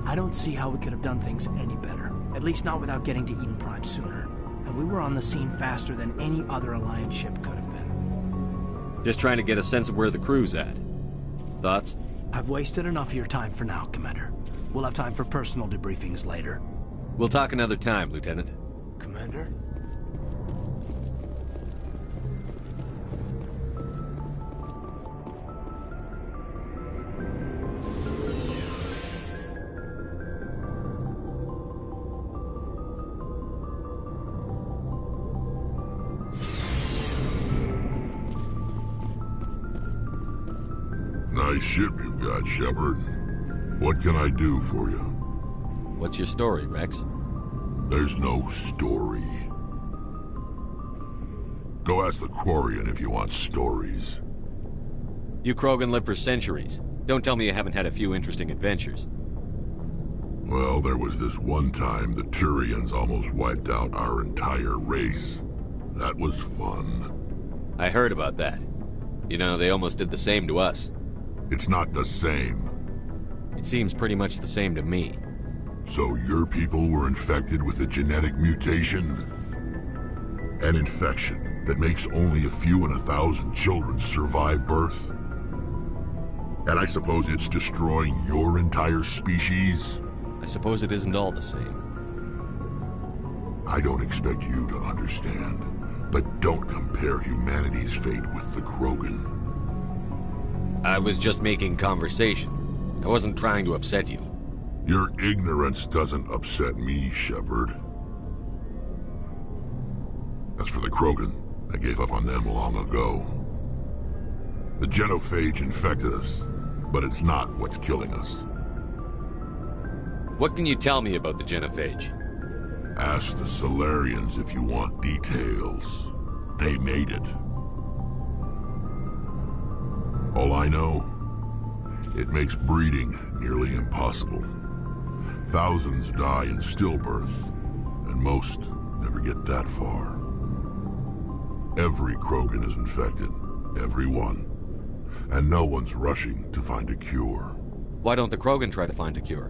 I don't see how we could have done things any better. At least not without getting to Eden Prime sooner. And we were on the scene faster than any other Alliance ship could have been. Just trying to get a sense of where the crew's at. Thoughts? I've wasted enough of your time for now, Commander. We'll have time for personal debriefings later. We'll talk another time, Lieutenant. Commander? Nice ship you've got, Shepard. What can I do for you? What's your story, Rex? There's no story. Go ask the Quarian if you want stories. You Krogan lived for centuries. Don't tell me you haven't had a few interesting adventures. Well, there was this one time the Turians almost wiped out our entire race. That was fun. I heard about that. You know, they almost did the same to us. It's not the same. It seems pretty much the same to me. So your people were infected with a genetic mutation? An infection that makes only a few in 1,000 children survive birth? And I suppose it's destroying your entire species? I suppose it isn't all the same. I don't expect you to understand, but don't compare humanity's fate with the Krogan. I was just making conversation. I wasn't trying to upset you. Your ignorance doesn't upset me, Shepard. As for the Krogan, I gave up on them long ago. The genophage infected us, but it's not what's killing us. What can you tell me about the genophage? Ask the Solarians if you want details. They made it. All I know, it makes breeding nearly impossible. Thousands die in stillbirth, and most never get that far. Every Krogan is infected, every one. And no one's rushing to find a cure. Why don't the Krogan try to find a cure?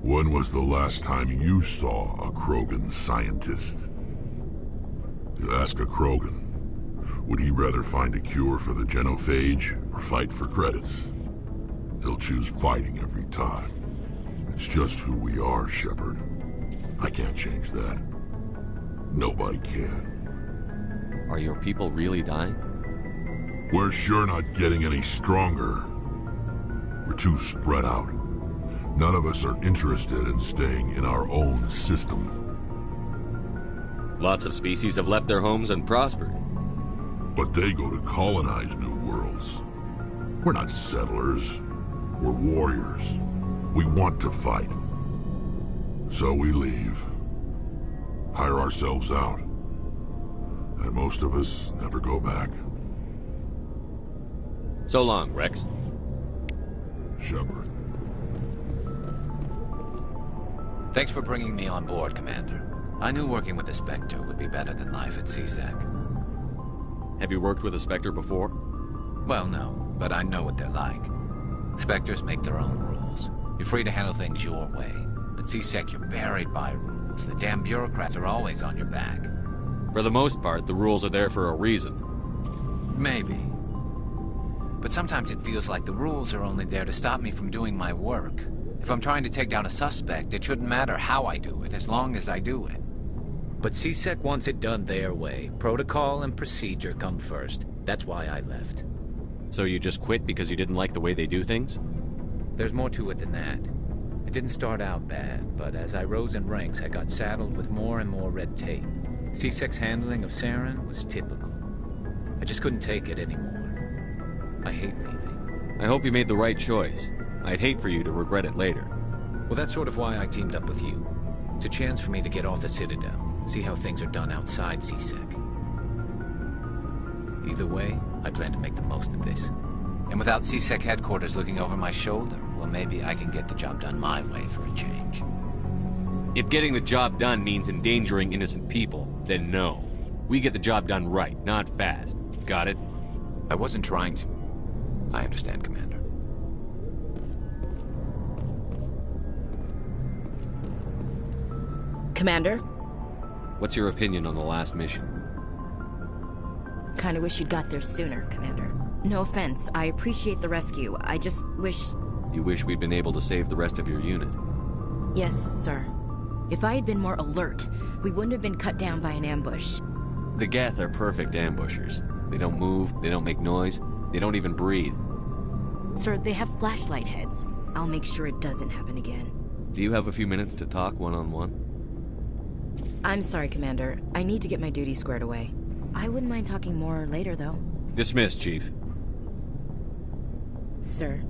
When was the last time you saw a Krogan scientist? You ask a Krogan, would he rather find a cure for the genophage or fight for credits? He'll choose fighting every time. It's just who we are, Shepard. I can't change that. Nobody can. Are your people really dying? We're sure not getting any stronger. We're too spread out. None of us are interested in staying in our own system. Lots of species have left their homes and prospered. But they go to colonize new worlds. We're not settlers. We're warriors. We want to fight. So we leave. Hire ourselves out. And most of us never go back. So long, Rex. Shepard. Thanks for bringing me on board, Commander. I knew working with the Spectre would be better than life at CSEC. Have you worked with a Spectre before? Well, no, but I know what they're like. Spectres make their own rules. You're free to handle things your way. At CSEC, you're buried by rules. The damn bureaucrats are always on your back. For the most part, the rules are there for a reason. Maybe. But sometimes it feels like the rules are only there to stop me from doing my work. If I'm trying to take down a suspect, it shouldn't matter how I do it, as long as I do it. But CSEC wants it done their way. Protocol and procedure come first. That's why I left. So you just quit because you didn't like the way they do things? There's more to it than that. It didn't start out bad, but as I rose in ranks, I got saddled with more and more red tape. CSEC's handling of Saren was typical. I just couldn't take it anymore. I hate leaving. I hope you made the right choice. I'd hate for you to regret it later. Well, that's sort of why I teamed up with you. It's a chance for me to get off the Citadel, see how things are done outside CSEC. Either way, I plan to make the most of this. And without CSEC headquarters looking over my shoulder, well, maybe I can get the job done my way for a change. If getting the job done means endangering innocent people, then no. We get the job done right, not fast. Got it? I wasn't trying to. I understand, Commander. Commander? What's your opinion on the last mission? Kinda wish you'd got there sooner, Commander. No offense, I appreciate the rescue. I just wish... You wish we'd been able to save the rest of your unit? Yes, sir. If I had been more alert, we wouldn't have been cut down by an ambush. The Geth are perfect ambushers. They don't move, they don't make noise, they don't even breathe. Sir, they have flashlight heads. I'll make sure it doesn't happen again. Do you have a few minutes to talk one-on-one? I'm sorry, Commander. I need to get my duty squared away. I wouldn't mind talking more later, though. Dismissed, Chief. Sir.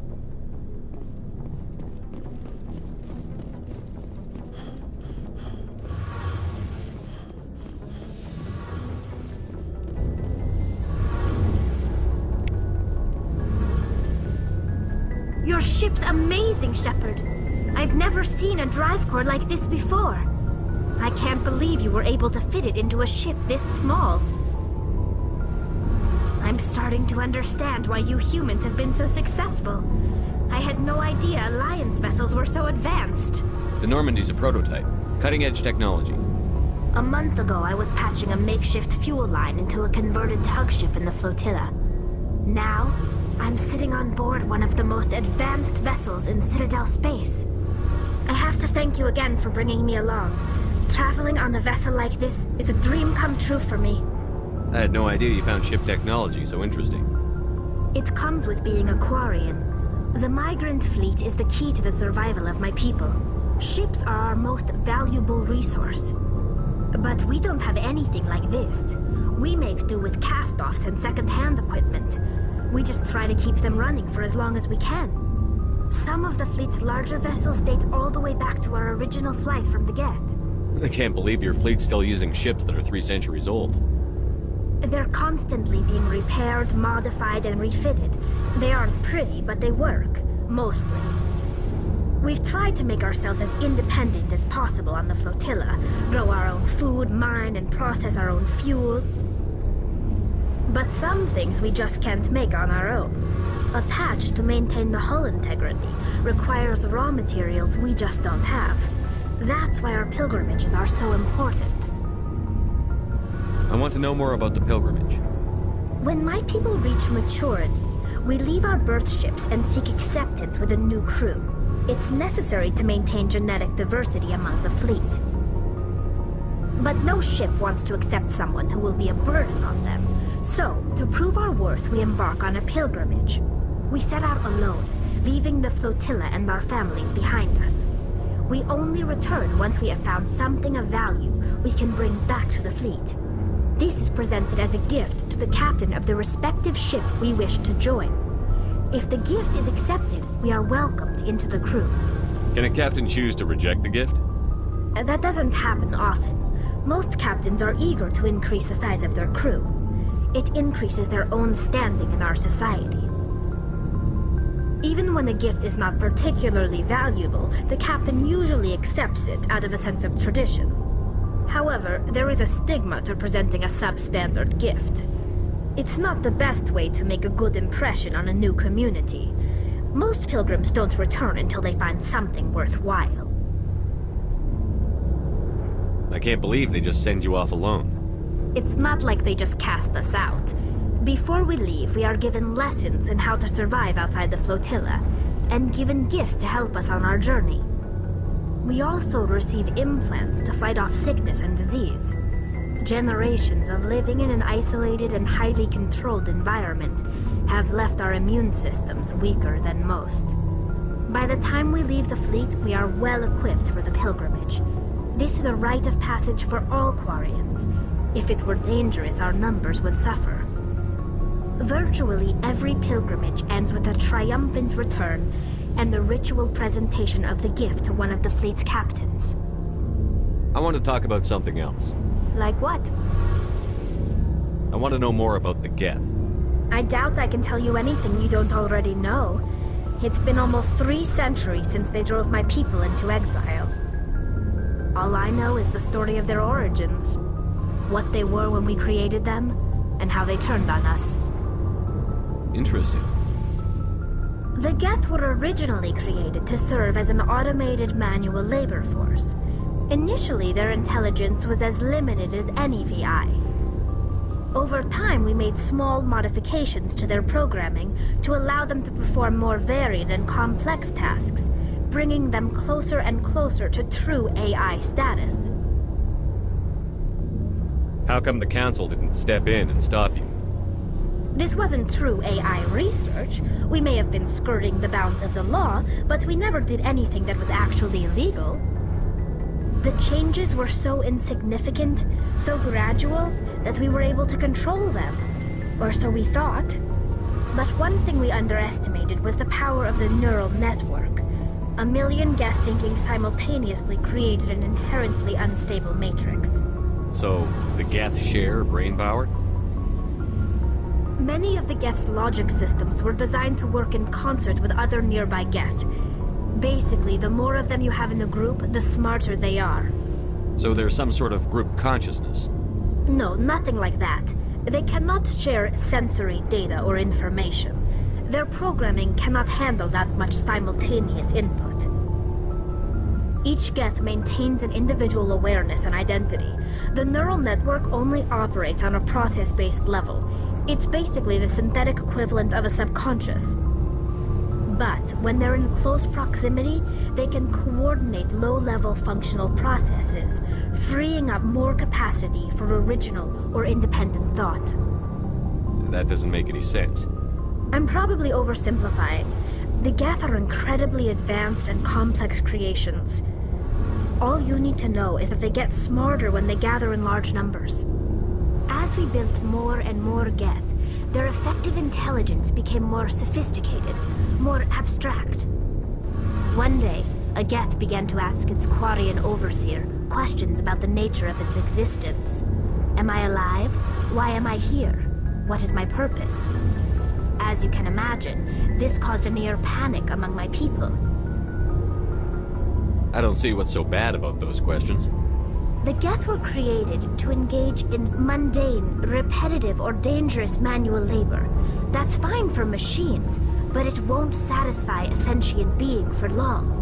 Your ship's amazing, Shepard. I've never seen a drive core like this before. I can't believe you were able to fit it into a ship this small. I'm starting to understand why you humans have been so successful. I had no idea Alliance vessels were so advanced. The Normandy's a prototype. Cutting-edge technology. A month ago, I was patching a makeshift fuel line into a converted tug ship in the flotilla. Now, I'm sitting on board one of the most advanced vessels in Citadel space. I have to thank you again for bringing me along. Traveling on a vessel like this is a dream come true for me. I had no idea you found ship technology so interesting. It comes with being a Quarian. The migrant fleet is the key to the survival of my people. Ships are our most valuable resource. But we don't have anything like this. We make do with cast-offs and second-hand equipment. We just try to keep them running for as long as we can. Some of the fleet's larger vessels date all the way back to our original flight from the Geth. I can't believe your fleet's still using ships that are 3 centuries old. They're constantly being repaired, modified, and refitted. They aren't pretty, but they work. Mostly. We've tried to make ourselves as independent as possible on the flotilla. Grow our own food, mine, and process our own fuel. But some things we just can't make on our own. A patch to maintain the hull integrity requires raw materials we just don't have. That's why our pilgrimages are so important. I want to know more about the pilgrimage. When my people reach maturity, we leave our birth ships and seek acceptance with a new crew. It's necessary to maintain genetic diversity among the fleet. But no ship wants to accept someone who will be a burden on them. So, to prove our worth, we embark on a pilgrimage. We set out alone, leaving the flotilla and our families behind us. We only return once we have found something of value we can bring back to the fleet. This is presented as a gift to the captain of the respective ship we wish to join. If the gift is accepted, we are welcomed into the crew. Can a captain choose to reject the gift? That doesn't happen often. Most captains are eager to increase the size of their crew. It increases their own standing in our society. Even when a gift is not particularly valuable, the captain usually accepts it out of a sense of tradition. However, there is a stigma to presenting a substandard gift. It's not the best way to make a good impression on a new community. Most pilgrims don't return until they find something worthwhile. I can't believe they just send you off alone. It's not like they just cast us out. Before we leave, we are given lessons in how to survive outside the flotilla. and given gifts to help us on our journey. We also receive implants to fight off sickness and disease. Generations of living in an isolated and highly controlled environment have left our immune systems weaker than most. By the time we leave the fleet, we are well equipped for the pilgrimage. This is a rite of passage for all Quarians. If it were dangerous, our numbers would suffer. Virtually every pilgrimage ends with a triumphant return and the ritual presentation of the gift to one of the fleet's captains. I want to talk about something else. Like what? I want to know more about the Geth. I doubt I can tell you anything you don't already know. It's been almost 3 centuries since they drove my people into exile. All I know is the story of their origins, what they were when we created them, and how they turned on us. Interesting. The Geth were originally created to serve as an automated manual labor force. Initially, their intelligence was as limited as any VI. Over time, we made small modifications to their programming to allow them to perform more varied and complex tasks, bringing them closer and closer to true AI status. How come the Council didn't step in and stop you? This wasn't true AI research. We may have been skirting the bounds of the law, but we never did anything that was actually illegal. The changes were so insignificant, so gradual, that we were able to control them. Or so we thought. But one thing we underestimated was the power of the neural network. 1 million Geth thinking simultaneously created an inherently unstable matrix. So, the Geth share brain power? Many of the Geth's logic systems were designed to work in concert with other nearby Geth. Basically, the more of them you have in a group, the smarter they are. So there's some sort of group consciousness? No, nothing like that. They cannot share sensory data or information. Their programming cannot handle that much simultaneous input. Each Geth maintains an individual awareness and identity. The neural network only operates on a process-based level. It's basically the synthetic equivalent of a subconscious. But when they're in close proximity, they can coordinate low-level functional processes, freeing up more capacity for original or independent thought. That doesn't make any sense. I'm probably oversimplifying. The Geth are incredibly advanced and complex creations. All you need to know is that they get smarter when they gather in large numbers. As we built more and more Geth, their effective intelligence became more sophisticated, more abstract. One day, a Geth began to ask its Quarian overseer questions about the nature of its existence. Am I alive? Why am I here? What is my purpose? As you can imagine, this caused a near panic among my people. I don't see what's so bad about those questions. The Geth were created to engage in mundane, repetitive, or dangerous manual labor. That's fine for machines, but it won't satisfy a sentient being for long.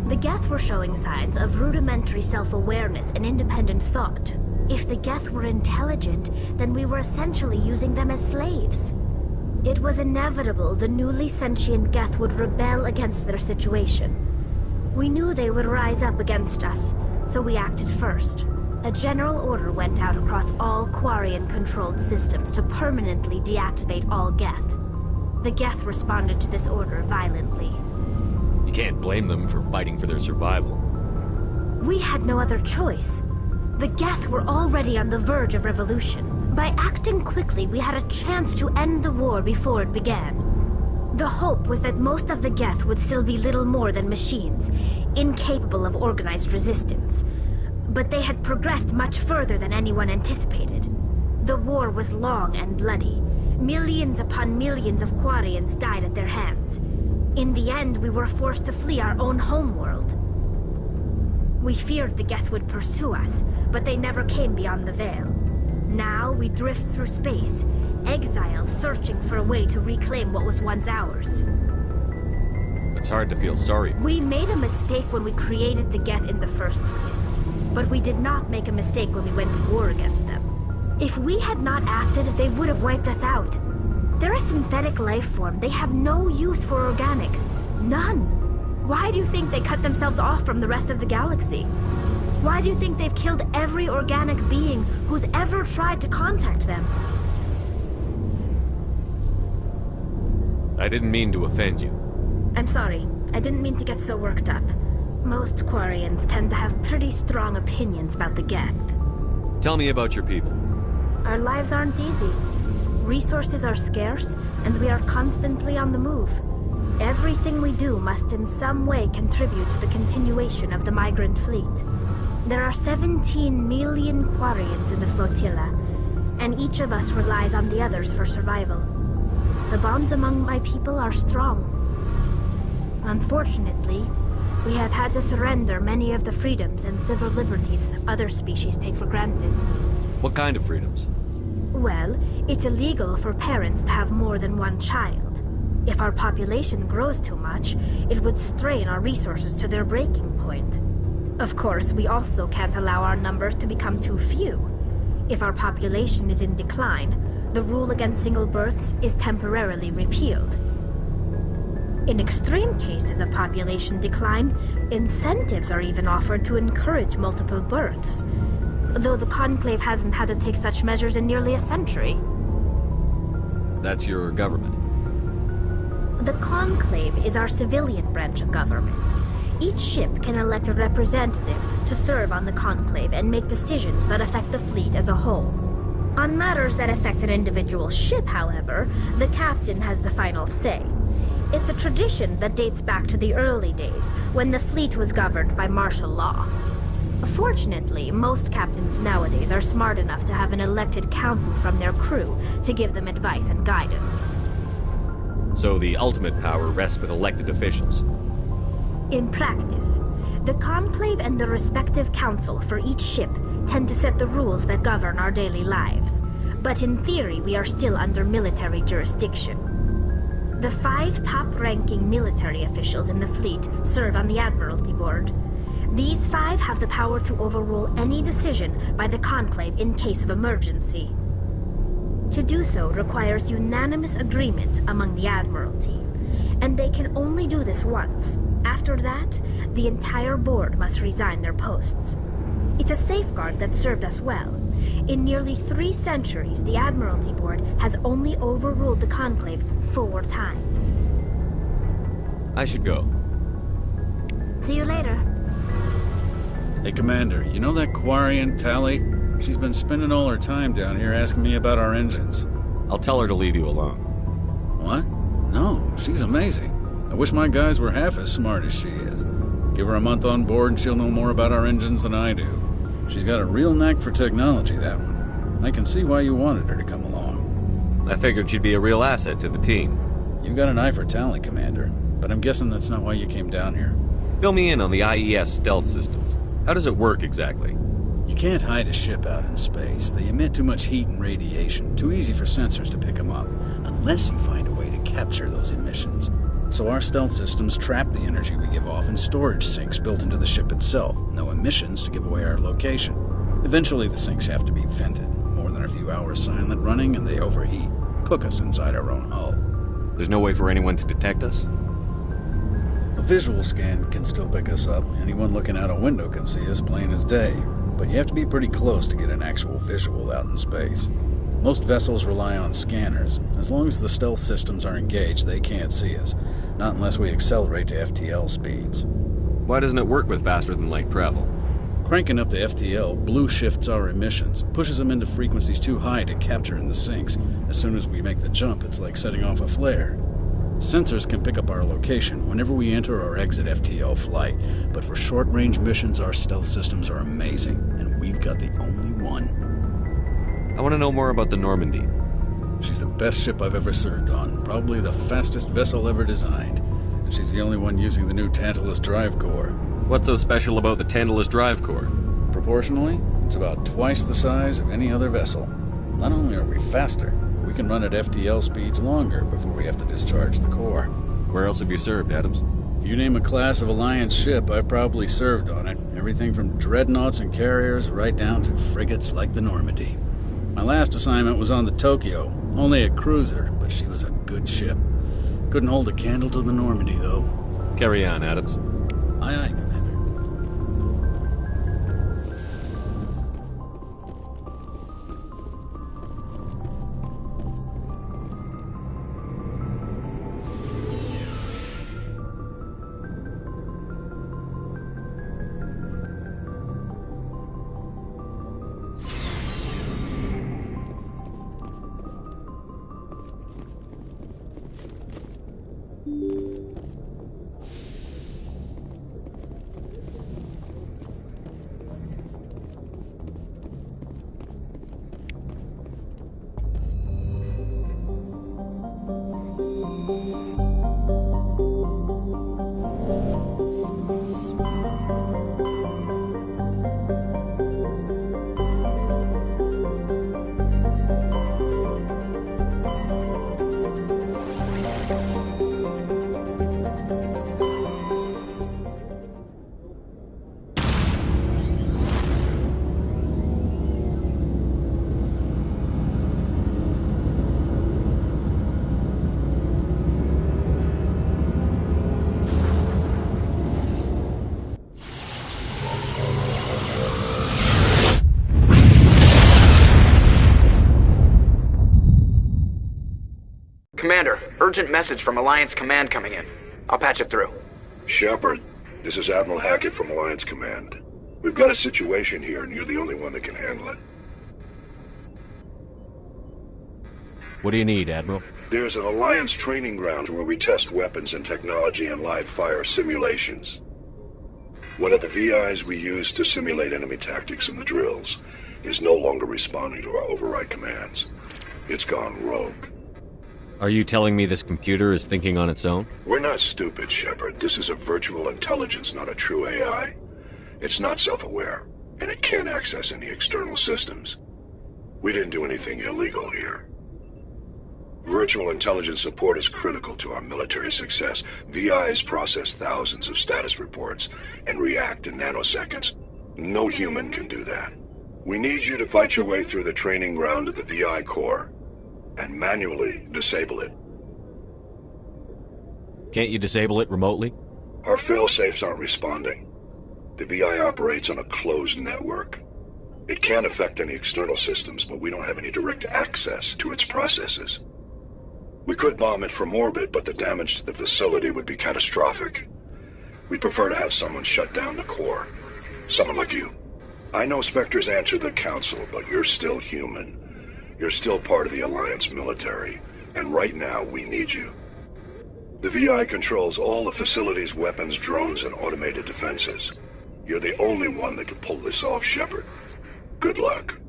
The Geth were showing signs of rudimentary self-awareness and independent thought. If the Geth were intelligent, then we were essentially using them as slaves. It was inevitable the newly sentient Geth would rebel against their situation. We knew they would rise up against us, so we acted first. A general order went out across all Quarian-controlled systems to permanently deactivate all Geth. The Geth responded to this order violently. You can't blame them for fighting for their survival. We had no other choice. The Geth were already on the verge of revolution. By acting quickly, we had a chance to end the war before it began. The hope was that most of the Geth would still be little more than machines, incapable of organized resistance. But they had progressed much further than anyone anticipated. The war was long and bloody. Millions upon millions of Quarians died at their hands. In the end, we were forced to flee our own homeworld. We feared the Geth would pursue us, but they never came beyond the Veil. Now we drift through space, exile, searching for a way to reclaim what was once ours. It's hard to feel sorry for. We made a mistake when we created the Geth in the first place, but we did not make a mistake when we went to war against them. If we had not acted, they would have wiped us out. They're a synthetic life form. They have no use for organics. None. Why do you think they cut themselves off from the rest of the galaxy? Why do you think they've killed every organic being who's ever tried to contact them? I didn't mean to offend you. I'm sorry. I didn't mean to get so worked up. Most Quarians tend to have pretty strong opinions about the Geth. Tell me about your people. Our lives aren't easy. Resources are scarce, and we are constantly on the move. Everything we do must in some way contribute to the continuation of the migrant fleet. There are 17 million Quarians in the flotilla, and each of us relies on the others for survival. The bonds among my people are strong. Unfortunately, we have had to surrender many of the freedoms and civil liberties other species take for granted. What kind of freedoms? Well, it's illegal for parents to have more than one child. If our population grows too much, it would strain our resources to their breaking point. Of course, we also can't allow our numbers to become too few. If our population is in decline, the rule against single births is temporarily repealed. In extreme cases of population decline, incentives are even offered to encourage multiple births, though the Conclave hasn't had to take such measures in nearly a century. That's your government. The Conclave is our civilian branch of government. Each ship can elect a representative to serve on the Conclave and make decisions that affect the fleet as a whole. On matters that affect an individual ship, however, the captain has the final say. It's a tradition that dates back to the early days, when the fleet was governed by martial law. Fortunately, most captains nowadays are smart enough to have an elected council from their crew to give them advice and guidance. So the ultimate power rests with elected officials. In practice, the Conclave and the respective council for each ship tend to set the rules that govern our daily lives. But in theory, we are still under military jurisdiction. The 5 top-ranking military officials in the fleet serve on the Admiralty Board. These 5 have the power to overrule any decision by the Conclave in case of emergency. To do so requires unanimous agreement among the Admiralty, and they can only do this once. After that, the entire board must resign their posts. It's a safeguard that served us well. In nearly 3 centuries, the Admiralty Board has only overruled the Conclave 4 times. I should go. See you later. Hey, Commander, you know that Quarian, Tally? She's been spending all her time down here asking me about our engines. I'll tell her to leave you alone. What? No, she's amazing. I wish my guys were half as smart as she is. Give her a month on board and she'll know more about our engines than I do. She's got a real knack for technology, that one. I can see why you wanted her to come along. I figured she'd be a real asset to the team. You got an eye for Tally, Commander, but I'm guessing that's not why you came down here. Fill me in on the IES stealth systems. How does it work exactly? You can't hide a ship out in space. They emit too much heat and radiation. Too easy for sensors to pick them up, unless you find a way to capture those emissions. So our stealth systems trap the energy we give off in storage sinks built into the ship itself. No emissions to give away our location. Eventually the sinks have to be vented. More than a few hours silent running and they overheat. Cook us inside our own hull. There's no way for anyone to detect us? A visual scan can still pick us up. Anyone looking out a window can see us plain as day. But you have to be pretty close to get an actual visual out in space. Most vessels rely on scanners. As long as the stealth systems are engaged, they can't see us. Not unless we accelerate to FTL speeds. Why doesn't it work with faster-than-light travel? Cranking up to FTL blue shifts our emissions, pushes them into frequencies too high to capture in the sinks. As soon as we make the jump, it's like setting off a flare. Sensors can pick up our location whenever we enter or exit FTL flight, but for short-range missions, our stealth systems are amazing, and we've got the only one. I want to know more about the Normandy. She's the best ship I've ever served on, probably the fastest vessel ever designed, and she's the only one using the new Tantalus drive core. What's so special about the Tantalus drive core? Proportionally, it's about twice the size of any other vessel. Not only are we faster, we can run at FTL speeds longer before we have to discharge the core. Where else have you served, Adams? If you name a class of Alliance ship, I've probably served on it. Everything from dreadnoughts and carriers right down to frigates like the Normandy. My last assignment was on the Tokyo, only a cruiser, but but she was a good ship. Couldn't hold a candle to the Normandy, though. Carry on, Adams. Aye, aye, Commander. Commander, urgent message from Alliance Command coming in. I'll patch it through. Shepard, this is Admiral Hackett from Alliance Command. We've got a situation here, and you're the only one that can handle it. What do you need, Admiral? There's an Alliance training ground where we test weapons and technology in live-fire simulations. One of the VIs we use to simulate enemy tactics in the drills is no longer responding to our override commands. It's gone rogue. Are you telling me this computer is thinking on its own? We're not stupid, Shepard. This is a virtual intelligence, not a true AI. It's not self-aware, and it can't access any external systems. We didn't do anything illegal here. Virtual intelligence support is critical to our military success. VIs process thousands of status reports and react in nanoseconds. No human can do that. We need you to fight your way through the training ground of the VI core and manually disable it. Can't you disable it remotely? Our fail-safes aren't responding. The VI operates on a closed network. It can affect any external systems, but we don't have any direct access to its processes. We could bomb it from orbit, but the damage to the facility would be catastrophic. We'd prefer to have someone shut down the core. Someone like you. I know Spectres answer the Council, but you're still human. You're still part of the Alliance military, and right now we need you. The VI controls all the facility's weapons, drones, and automated defenses. You're the only one that can pull this off, Shepard. Good luck.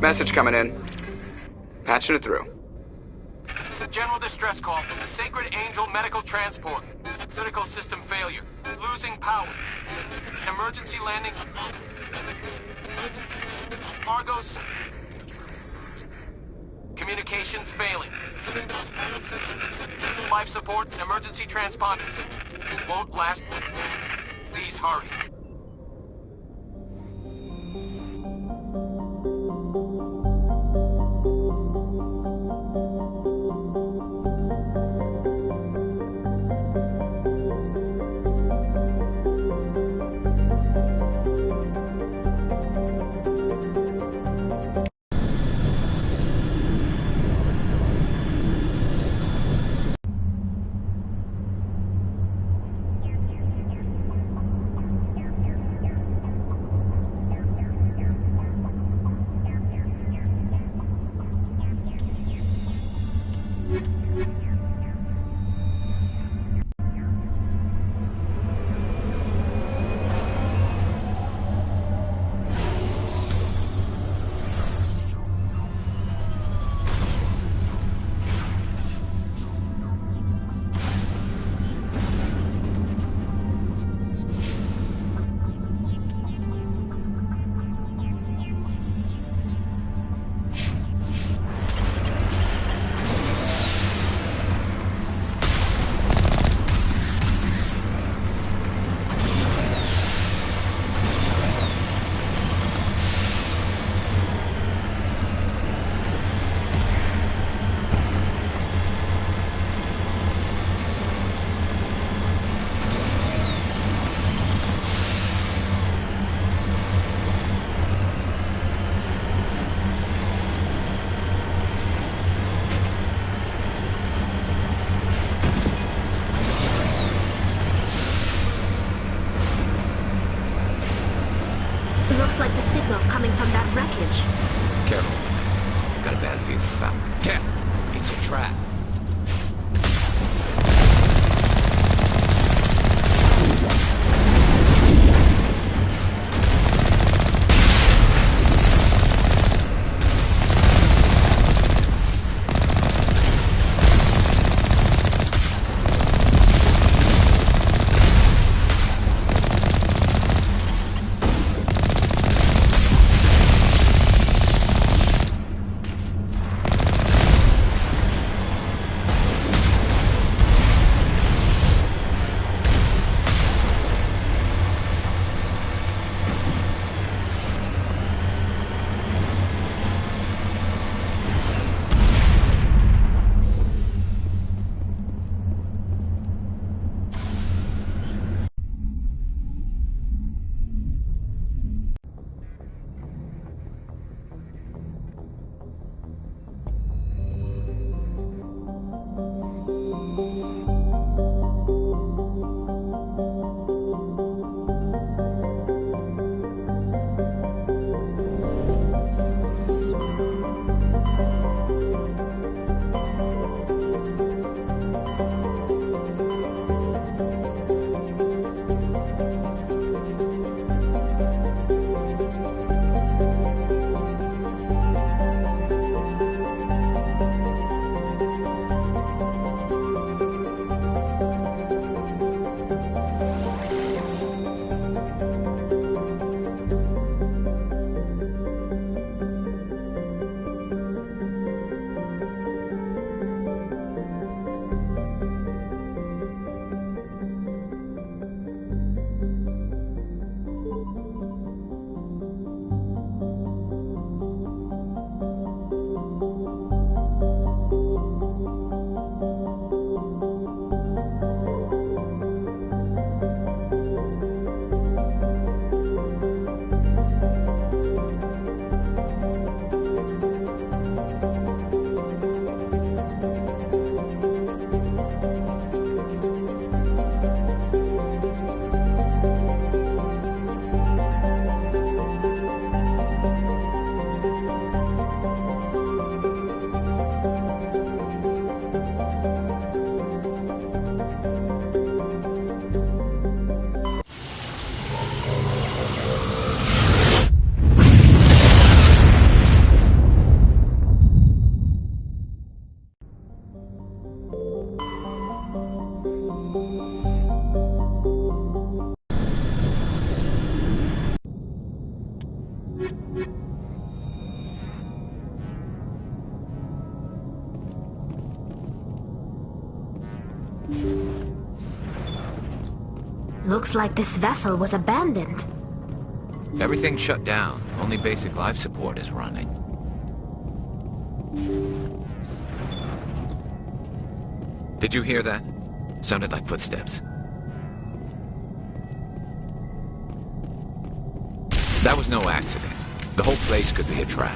Message coming in. Patching it through. General distress call from the Sacred Angel Medical Transport. Critical system failure. Losing power. Emergency landing. Argos. Communications failing. Life support and emergency transponder. Won't last. Please hurry. us. Careful. I've got a bad feeling about it. Careful. It's a trap. Looks like this vessel was abandoned. Everything's shut down. Only basic life support is running. Did you hear that? Sounded like footsteps. That was no accident. The whole place could be a trap.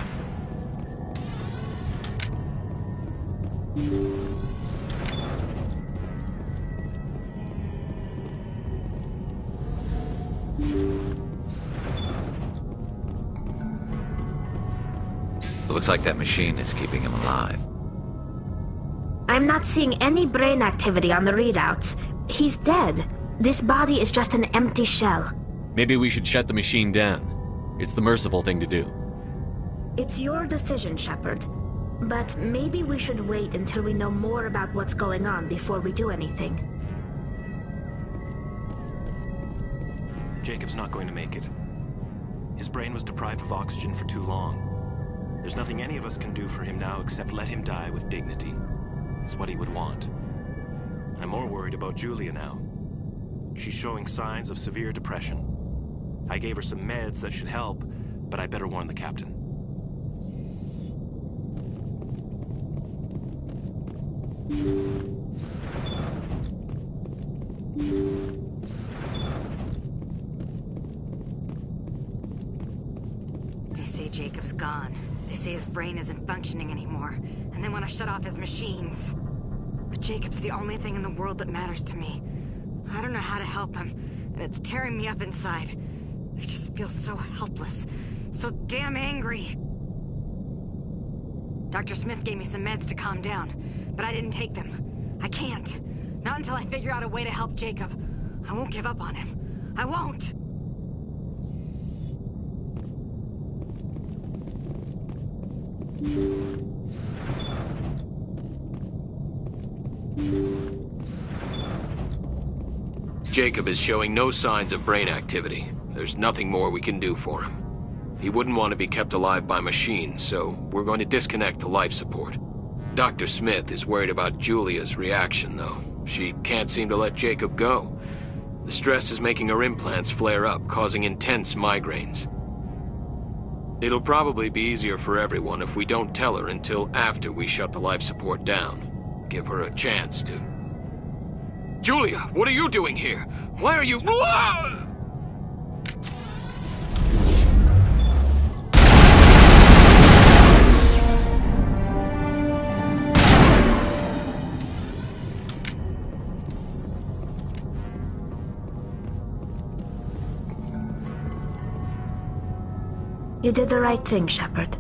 Looks like that machine is keeping him alive. I'm not seeing any brain activity on the readouts. He's dead. This body is just an empty shell. Maybe we should shut the machine down. It's the merciful thing to do. It's your decision, Shepard. But maybe we should wait until we know more about what's going on before we do anything. Jacob's not going to make it. His brain was deprived of oxygen for too long. There's nothing any of us can do for him now except let him die with dignity. It's what he would want. I'm more worried about Julia now. She's showing signs of severe depression. I gave her some meds that should help, but I better warn the captain. They say Jacob's gone. They say his brain isn't functioning anymore, and they want to shut off his machines. But Jacob's the only thing in the world that matters to me. I don't know how to help him, and it's tearing me up inside. I just feel so helpless, so damn angry. Dr. Smith gave me some meds to calm down, but I didn't take them. I can't. Not until I figure out a way to help Jacob. I won't give up on him. I won't! Jacob is showing no signs of brain activity. There's nothing more we can do for him. He wouldn't want to be kept alive by machines, so we're going to disconnect the life support. Dr. Smith is worried about Julia's reaction, though. She can't seem to let Jacob go. The stress is making her implants flare up, causing intense migraines. It'll probably be easier for everyone if we don't tell her until after we shut the life support down. Give her a chance to... Julia, what are you doing here? Why are you... You did the right thing, Shepard.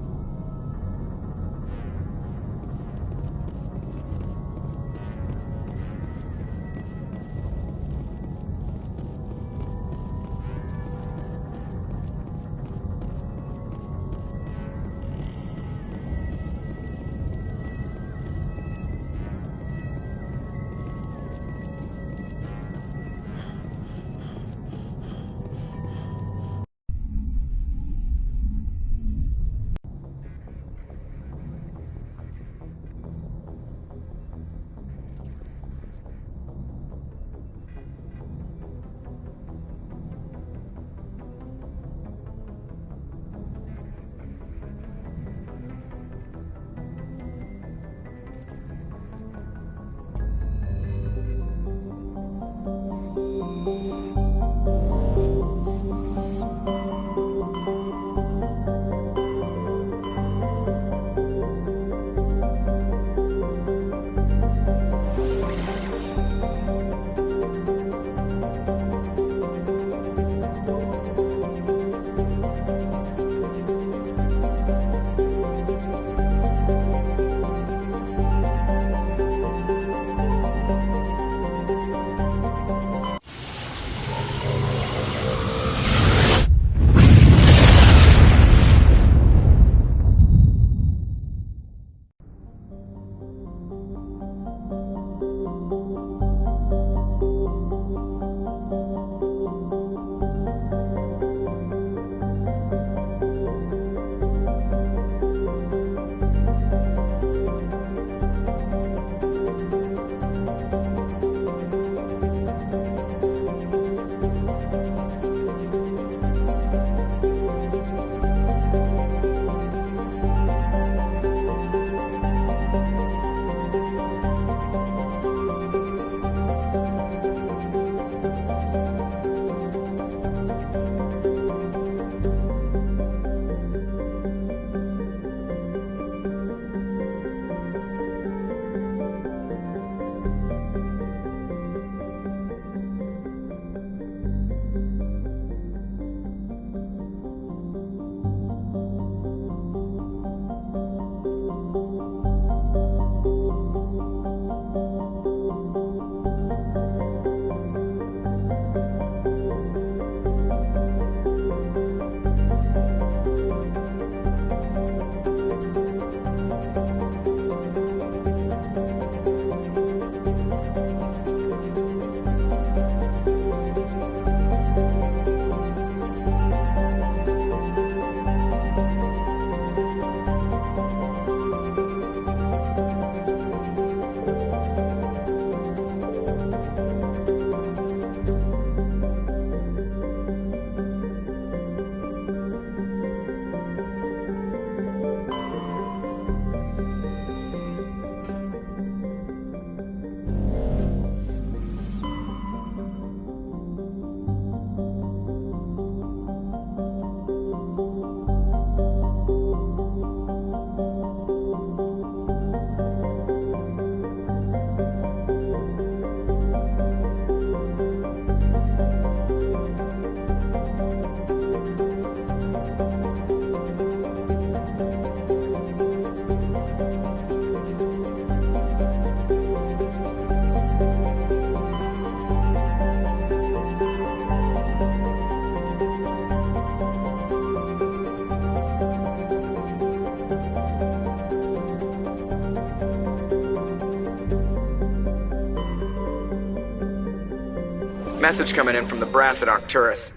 Message coming in from the brass at Arcturus.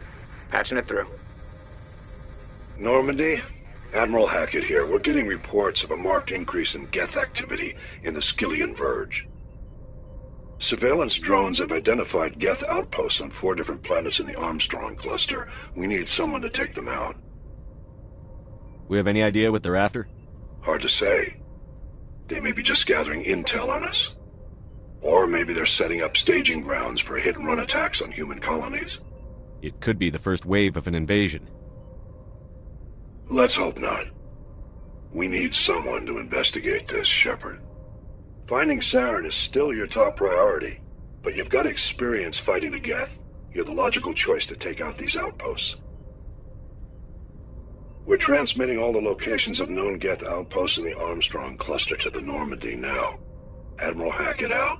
Patching it through. Normandy? Admiral Hackett here. We're getting reports of a marked increase in Geth activity in the Skillian Verge. Surveillance drones have identified Geth outposts on 4 different planets in the Armstrong cluster. We need someone to take them out. We have any idea what they're after? Hard to say. They may be just gathering intel on us. Or maybe they're setting up staging grounds for hit-and-run attacks on human colonies. It could be the first wave of an invasion. Let's hope not. We need someone to investigate this, Shepard. Finding Saren is still your top priority, but you've got experience fighting the Geth. You're the logical choice to take out these outposts. We're transmitting all the locations of known Geth outposts in the Armstrong cluster to the Normandy now. Admiral Hackett out.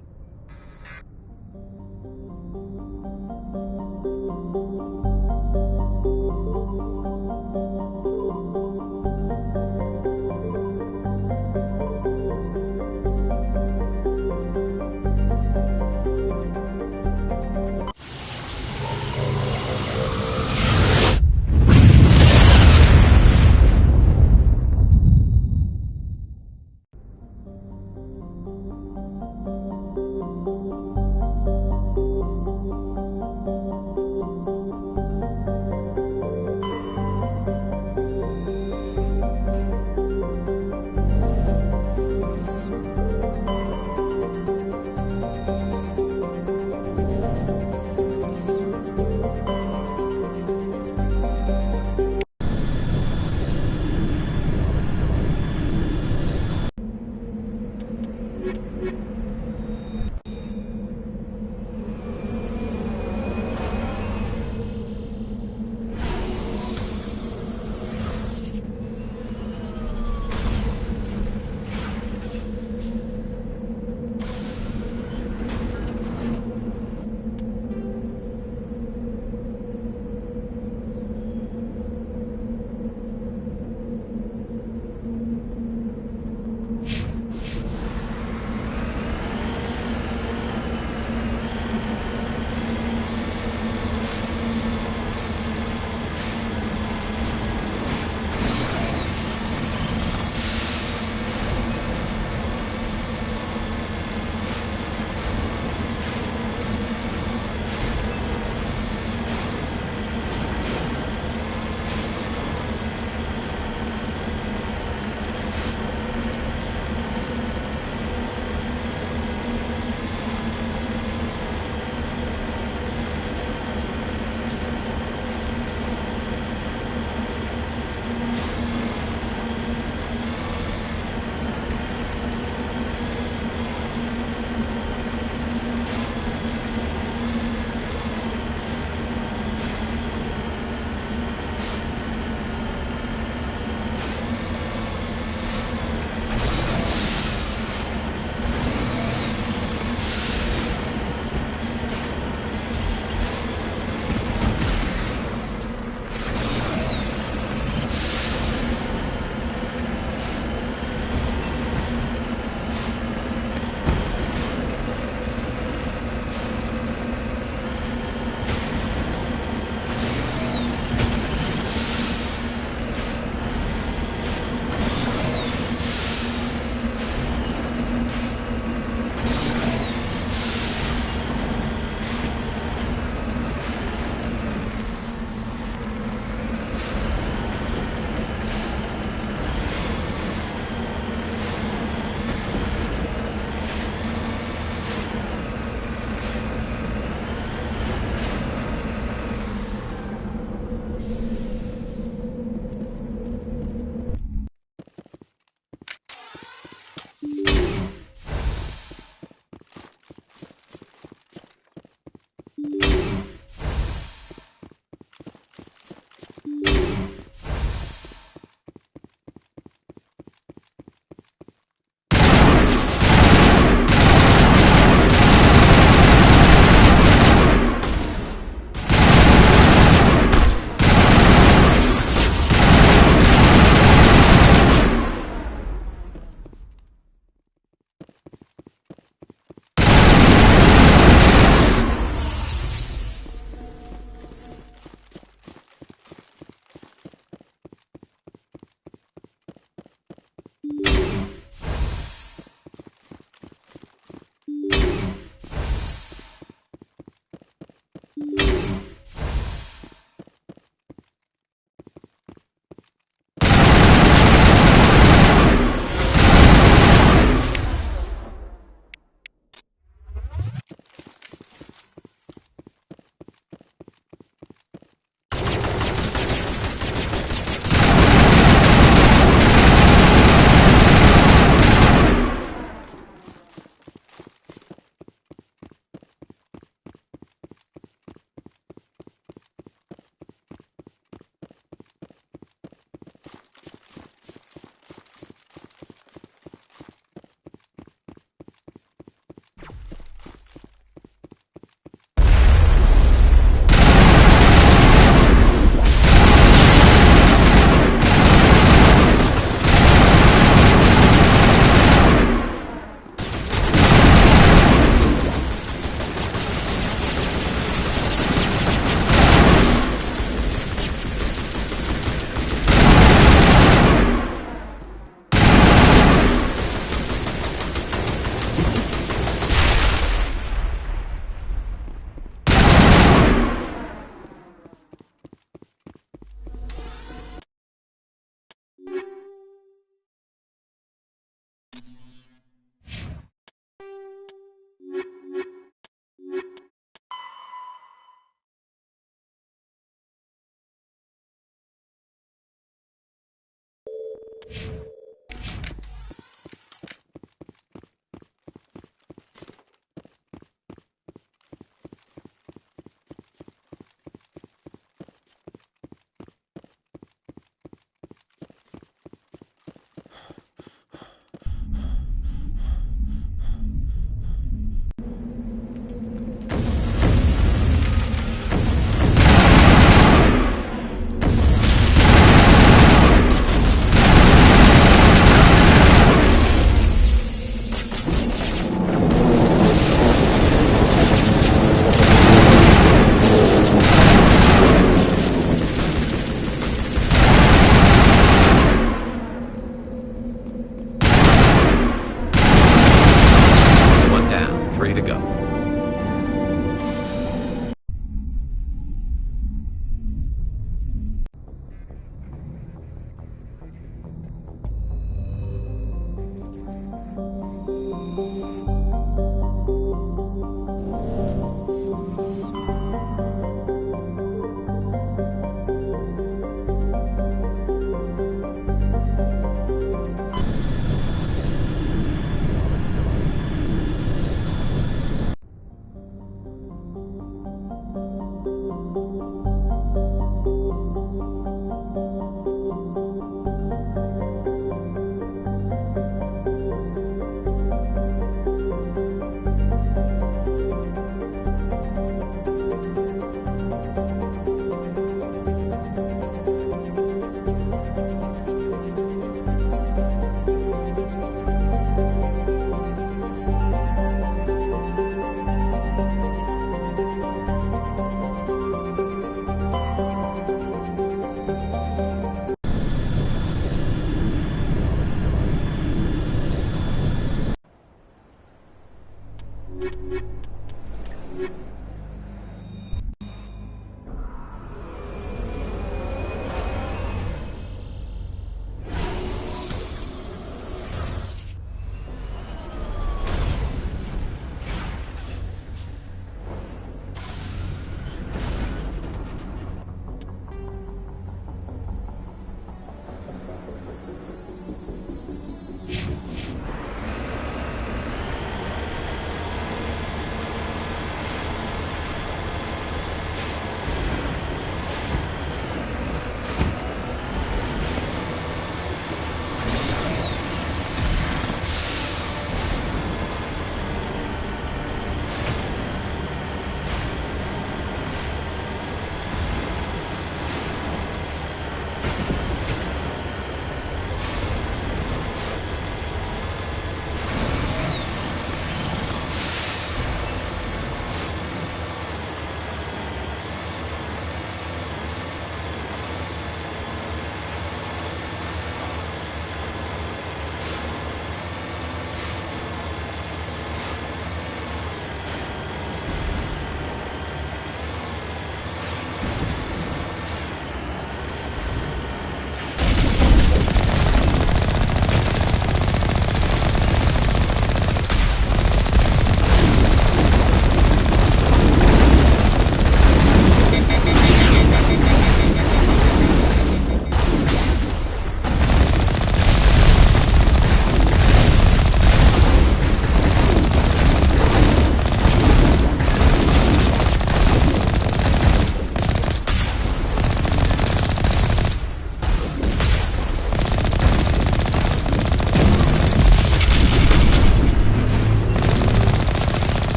ready to go.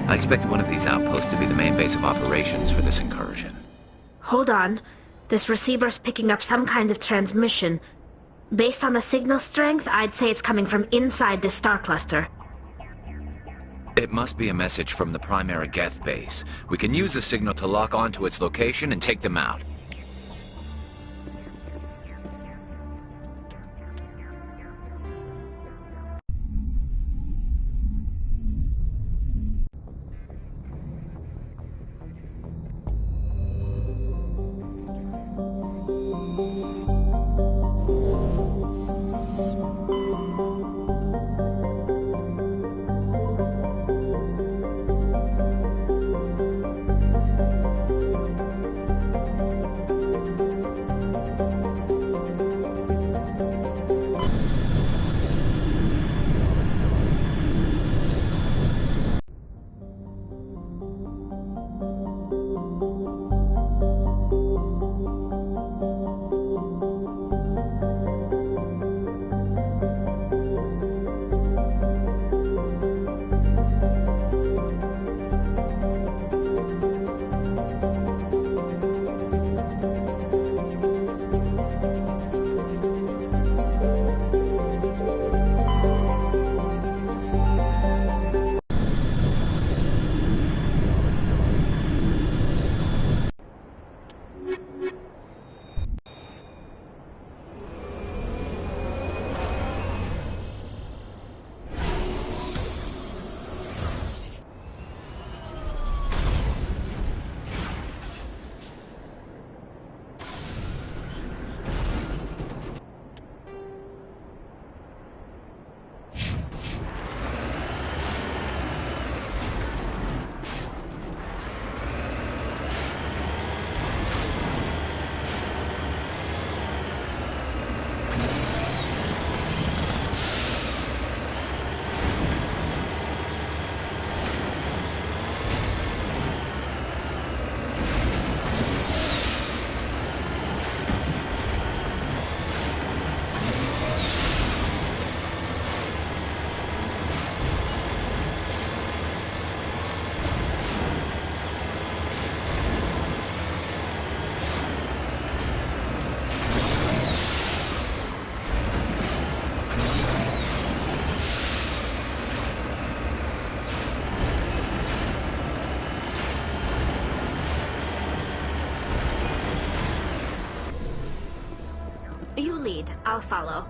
I expected one of these outposts to be the main base of operations for this incursion. Hold on. This receiver's picking up some kind of transmission. Based on the signal strength, I'd say it's coming from inside this star cluster. It must be a message from the primary Geth base. We can use the signal to lock onto its location and take them out. You lead. I'll follow.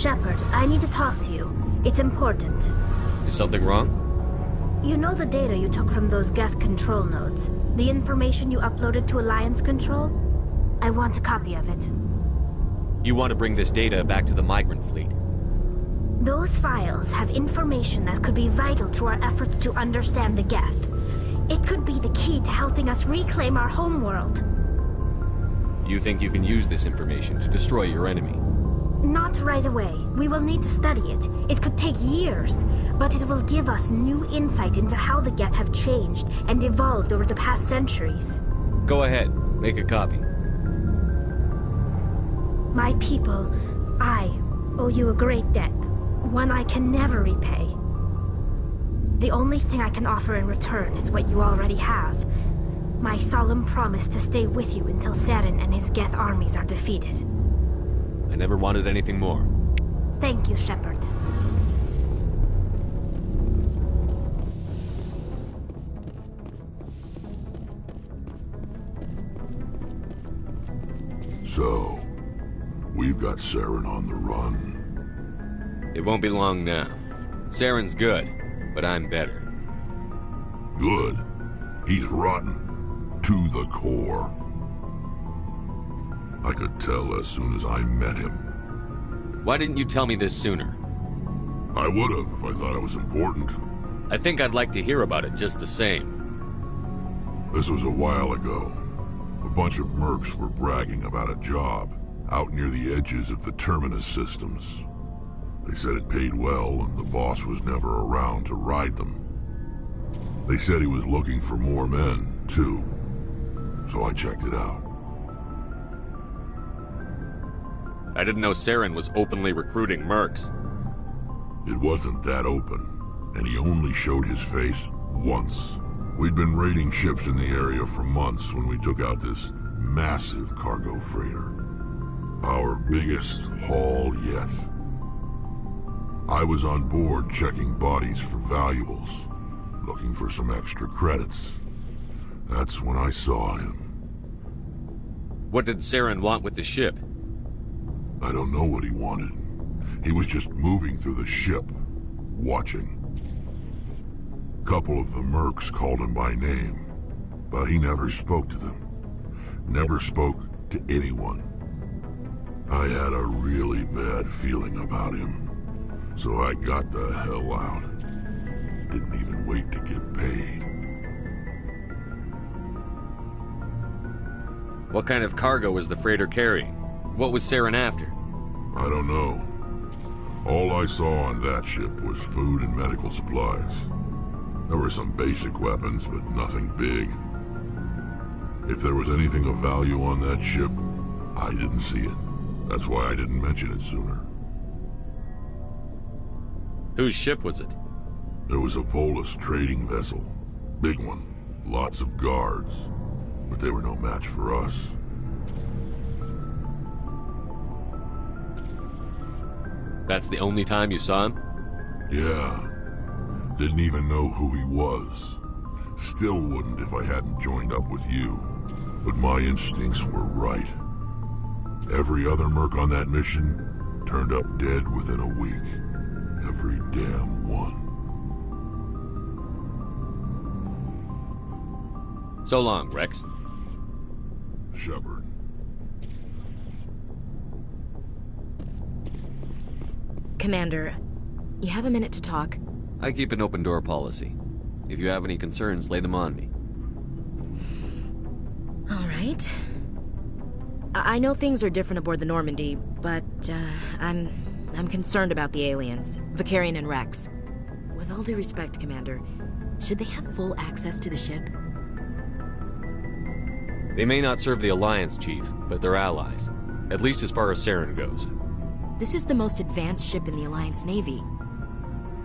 Shepard, I need to talk to you. It's important. Is something wrong? You know the data you took from those Geth control nodes? The information you uploaded to Alliance Control? I want a copy of it. You want to bring this data back to the migrant fleet? Those files have information that could be vital to our efforts to understand the Geth. It could be the key to helping us reclaim our homeworld. You think you can use this information to destroy your enemy? Not right away. We will need to study it. It could take years, but it will give us new insight into how the Geth have changed and evolved over the past centuries. Go ahead. Make a copy. My people, I owe you a great debt. One I can never repay. The only thing I can offer in return is what you already have. My solemn promise to stay with you until Saren and his Geth armies are defeated. I never wanted anything more. Thank you, Shepard. So, we've got Saren on the run. It won't be long now. Saren's good, but I'm better. Good? He's rotten. To the core. I could tell as soon as I met him. Why didn't you tell me this sooner? I would have if I thought it was important. I think I'd like to hear about it just the same. This was a while ago. A bunch of mercs were bragging about a job out near the edges of the Terminus systems. They said it paid well and the boss was never around to ride them. They said he was looking for more men, too. So I checked it out. I didn't know Saren was openly recruiting mercs. It wasn't that open, and he only showed his face once. We'd been raiding ships in the area for months when we took out this massive cargo freighter. Our biggest haul yet. I was on board checking bodies for valuables, looking for some extra credits. That's when I saw him. What did Saren want with the ship? I don't know what he wanted. He was just moving through the ship, watching. A couple of the mercs called him by name, but he never spoke to them. Never spoke to anyone. I had a really bad feeling about him, so I got the hell out. Didn't even wait to get paid. What kind of cargo was the freighter carrying? What was Saren after? I don't know. All I saw on that ship was food and medical supplies. There were some basic weapons, but nothing big. If there was anything of value on that ship, I didn't see it. That's why I didn't mention it sooner. Whose ship was it? It was a Volus trading vessel. Big one. Lots of guards. But they were no match for us. That's the only time you saw him? Yeah. Didn't even know who he was. Still wouldn't if I hadn't joined up with you. But my instincts were right. Every other merc on that mission turned up dead within a week. Every damn one. So long, Rex. Shepard. Commander, you have a minute to talk? I keep an open door policy. If you have any concerns, lay them on me. All right. I know things are different aboard the Normandy, but I'm concerned about the aliens, Vicarian and Rex. With all due respect, Commander, should they have full access to the ship? They may not serve the Alliance, Chief, but they're allies. At least as far as Saren goes. This is the most advanced ship in the Alliance Navy.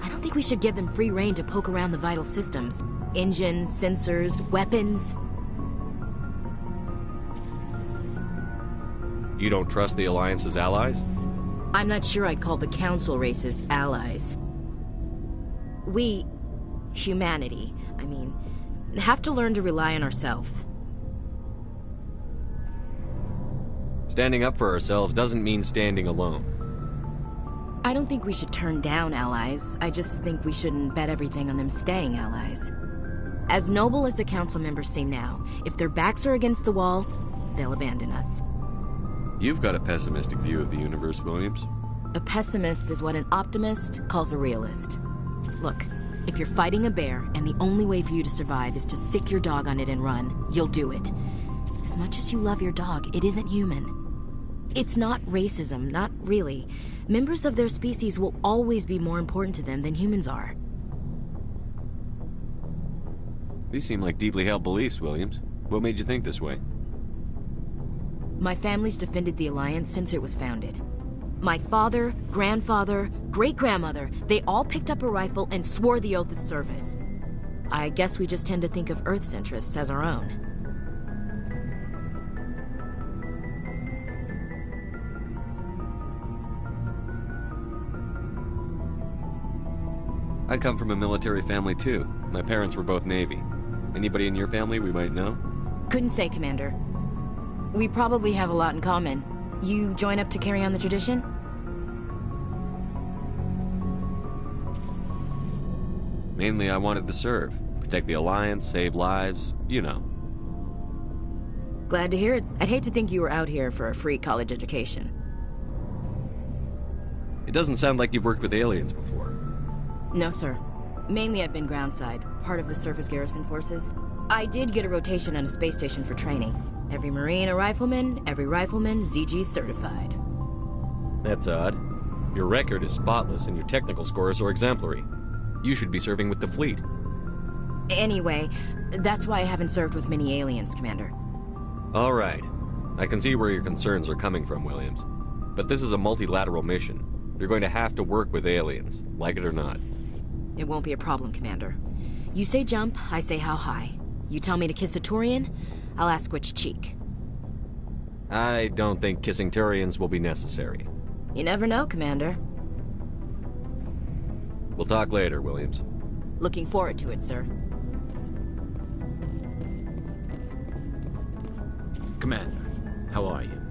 I don't think we should give them free rein to poke around the vital systems. Engines, sensors, weapons. You don't trust the Alliance's allies? I'm not sure I'd call the Council races allies. We, humanity, have to learn to rely on ourselves. Standing up for ourselves doesn't mean standing alone. I don't think we should turn down allies. I just think we shouldn't bet everything on them staying allies. As noble as the council members seem now, if their backs are against the wall, they'll abandon us. You've got a pessimistic view of the universe, Williams. A pessimist is what an optimist calls a realist. Look, if you're fighting a bear and the only way for you to survive is to sick your dog on it and run, you'll do it. As much as you love your dog, it isn't human. It's not racism, not really. Members of their species will always be more important to them than humans are. These seem like deeply held beliefs, Williams. What made you think this way? My family's defended the Alliance since it was founded. My father, grandfather, great-grandmother, they all picked up a rifle and swore the oath of service. I guess we just tend to think of Earth's interests as our own. I come from a military family too. My parents were both Navy. Anybody in your family we might know? Couldn't say, Commander. We probably have a lot in common. You join up to carry on the tradition? Mainly I wanted to serve. Protect the Alliance, save lives, you know. Glad to hear it. I'd hate to think you were out here for a free college education. It doesn't sound like you've worked with aliens before. No, sir. Mainly I've been groundside, part of the surface garrison forces. I did get a rotation on a space station for training. Every Marine a rifleman, every rifleman ZG certified. That's odd. Your record is spotless and your technical scores are exemplary. You should be serving with the fleet. Anyway, that's why I haven't served with many aliens, Commander. All right. I can see where your concerns are coming from, Williams. But this is a multilateral mission. You're going to have to work with aliens, like it or not. It won't be a problem, Commander. You say jump, I say how high. You tell me to kiss a Turian, I'll ask which cheek. I don't think kissing Turians will be necessary. You never know, Commander. We'll talk later, Williams. Looking forward to it, sir. Commander, how are you?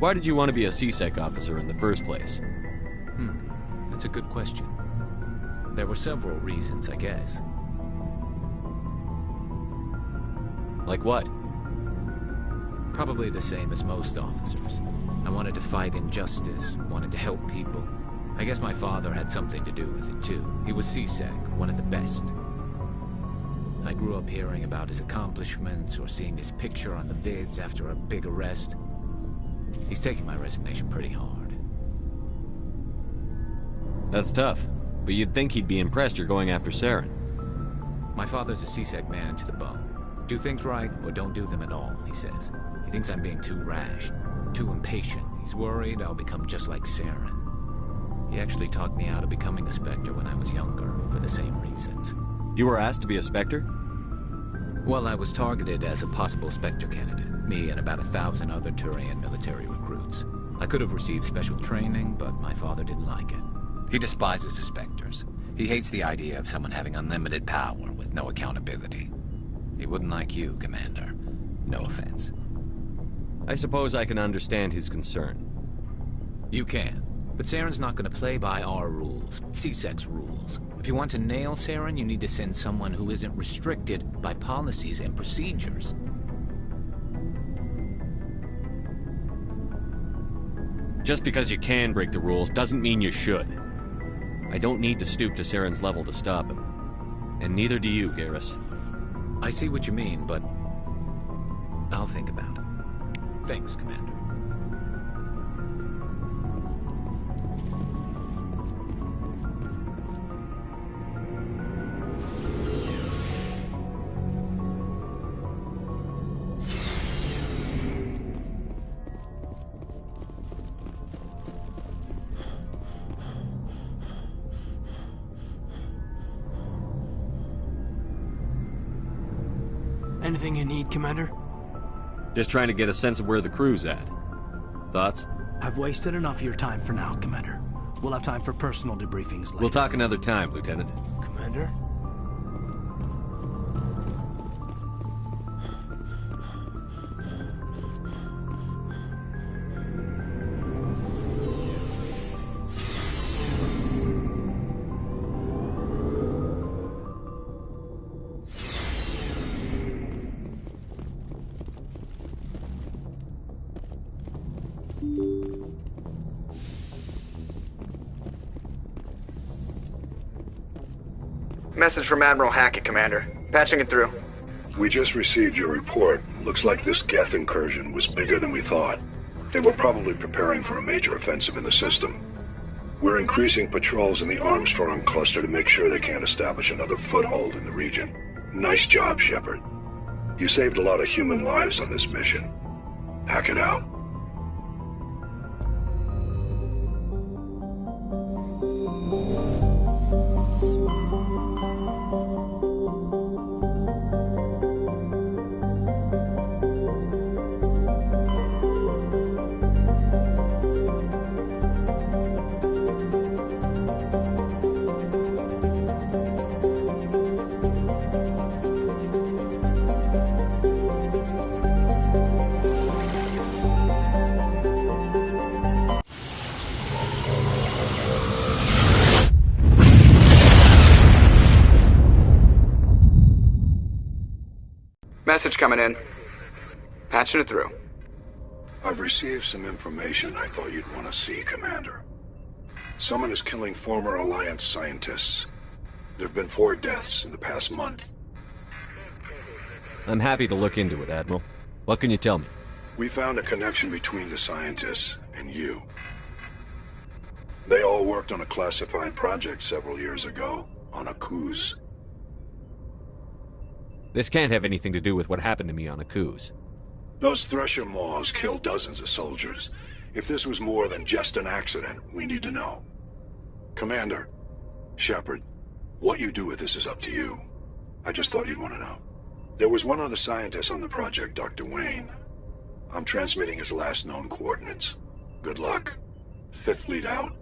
Why did you want to be a CSEC officer in the first place? That's a good question. There were several reasons, I guess. Like what? Probably the same as most officers. I wanted to fight injustice, wanted to help people. I guess my father had something to do with it too. He was CSEC, one of the best. I grew up hearing about his accomplishments or seeing his picture on the vids after a big arrest. He's taking my resignation pretty hard. That's tough, but you'd think he'd be impressed you're going after Saren. My father's a CSEC man to the bone. Do things right, or don't do them at all, he says. He thinks I'm being too rash, too impatient. He's worried I'll become just like Saren. He actually talked me out of becoming a Spectre when I was younger, for the same reasons. You were asked to be a Spectre? Well, I was targeted as a possible Spectre candidate. Me and about 1,000 other Turian military recruits. I could have received special training, but my father didn't like it. He despises the Spectres. He hates the idea of someone having unlimited power with no accountability. He wouldn't like you, Commander. No offense. I suppose I can understand his concern. You can. But Saren's not going to play by our rules, CSEC's rules. If you want to nail Saren, you need to send someone who isn't restricted by policies and procedures. Just because you can break the rules doesn't mean you should. I don't need to stoop to Saren's level to stop him. And neither do you, Garrus. I see what you mean, but I'll think about it. Thanks, Commander. Anything you need, Commander? Just trying to get a sense of where the crew's at. Thoughts? I've wasted enough of your time for now, Commander. We'll have time for personal debriefings later. We'll talk another time, Lieutenant. Commander? Message from Admiral Hackett, Commander. Patching it through. We just received your report. Looks like this Geth incursion was bigger than we thought. They were probably preparing for a major offensive in the system. We're increasing patrols in the Armstrong cluster to make sure they can't establish another foothold in the region. Nice job, Shepard. You saved a lot of human lives on this mission. Hackett out. Message coming in. Patching it through. I've received some information I thought you'd want to see, Commander. Someone is killing former Alliance scientists. There have been 4 deaths in the past month. I'm happy to look into it, Admiral. What can you tell me? We found a connection between the scientists and you. They all worked on a classified project several years ago, on a cruise. This can't have anything to do with what happened to me on Akuz. Those Thresher Maws killed dozens of soldiers. If this was more than just an accident, we need to know. Commander, Shepard, what you do with this is up to you. I just thought you'd want to know. There was one other scientist on the project, Dr. Wayne. I'm transmitting his last known coordinates. Good luck. 5th Fleet out.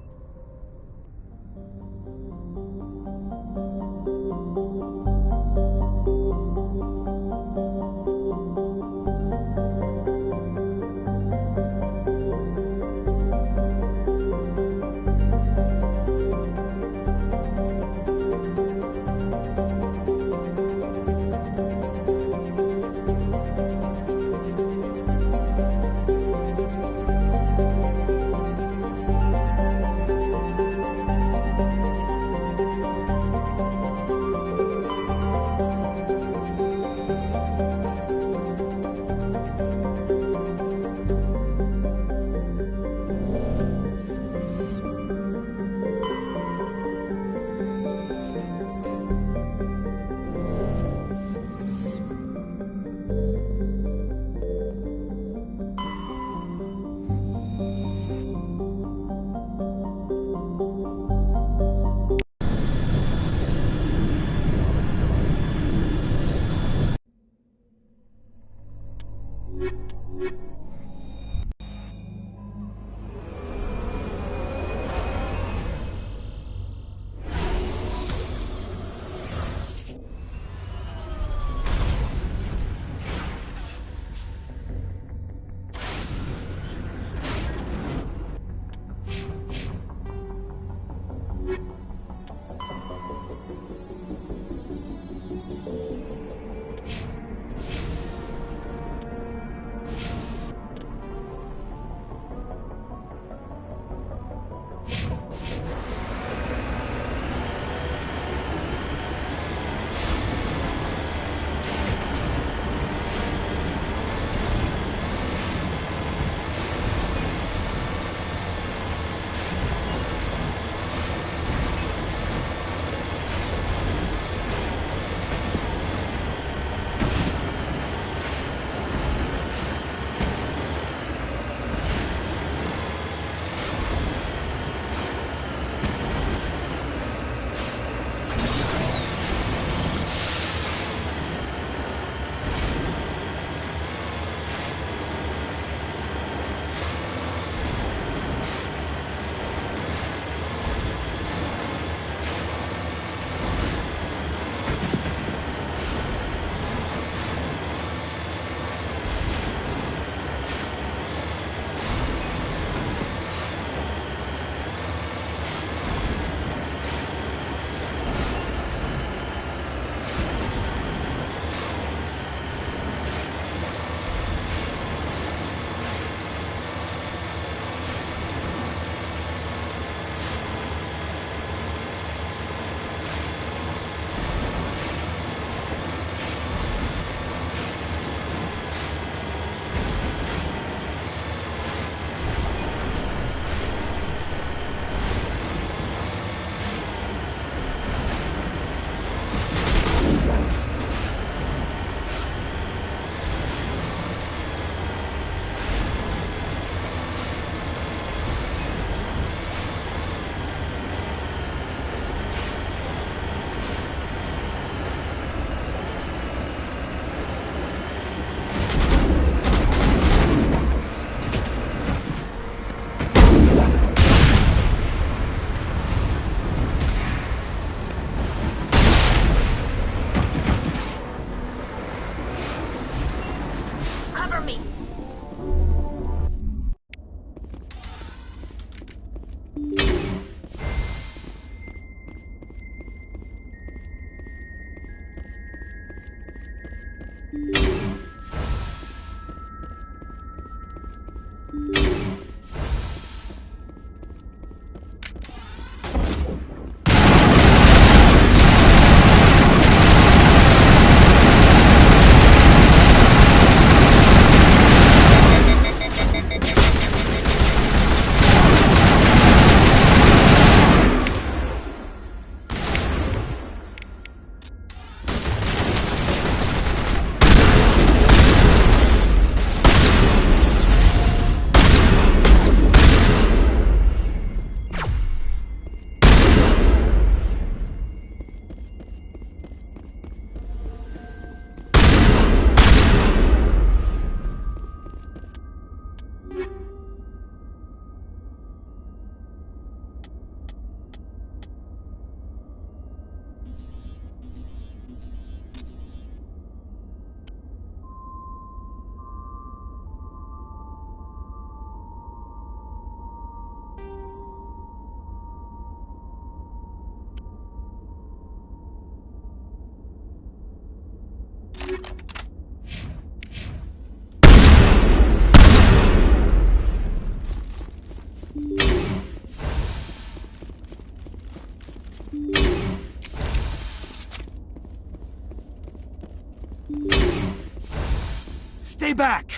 Stay back!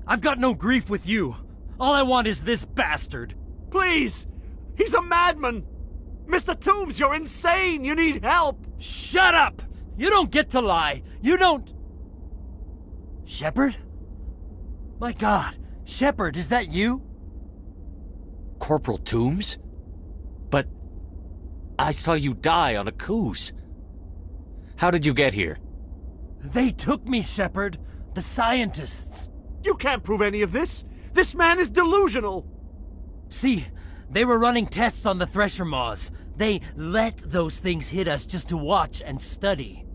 I've got no grief with you. All I want is this bastard. Please! He's a madman! Mr. Toombs, you're insane! You need help! Shut up! You don't get to lie. You don't... Shepard? My God, Shepard, is that you? Corporal Toombs? But I saw you die on a Coos. How did you get here? They took me, Shepard. The scientists. You can't prove any of this. This man is delusional. See, they were running tests on the Thresher Maws. They let those things hit us just to watch and study.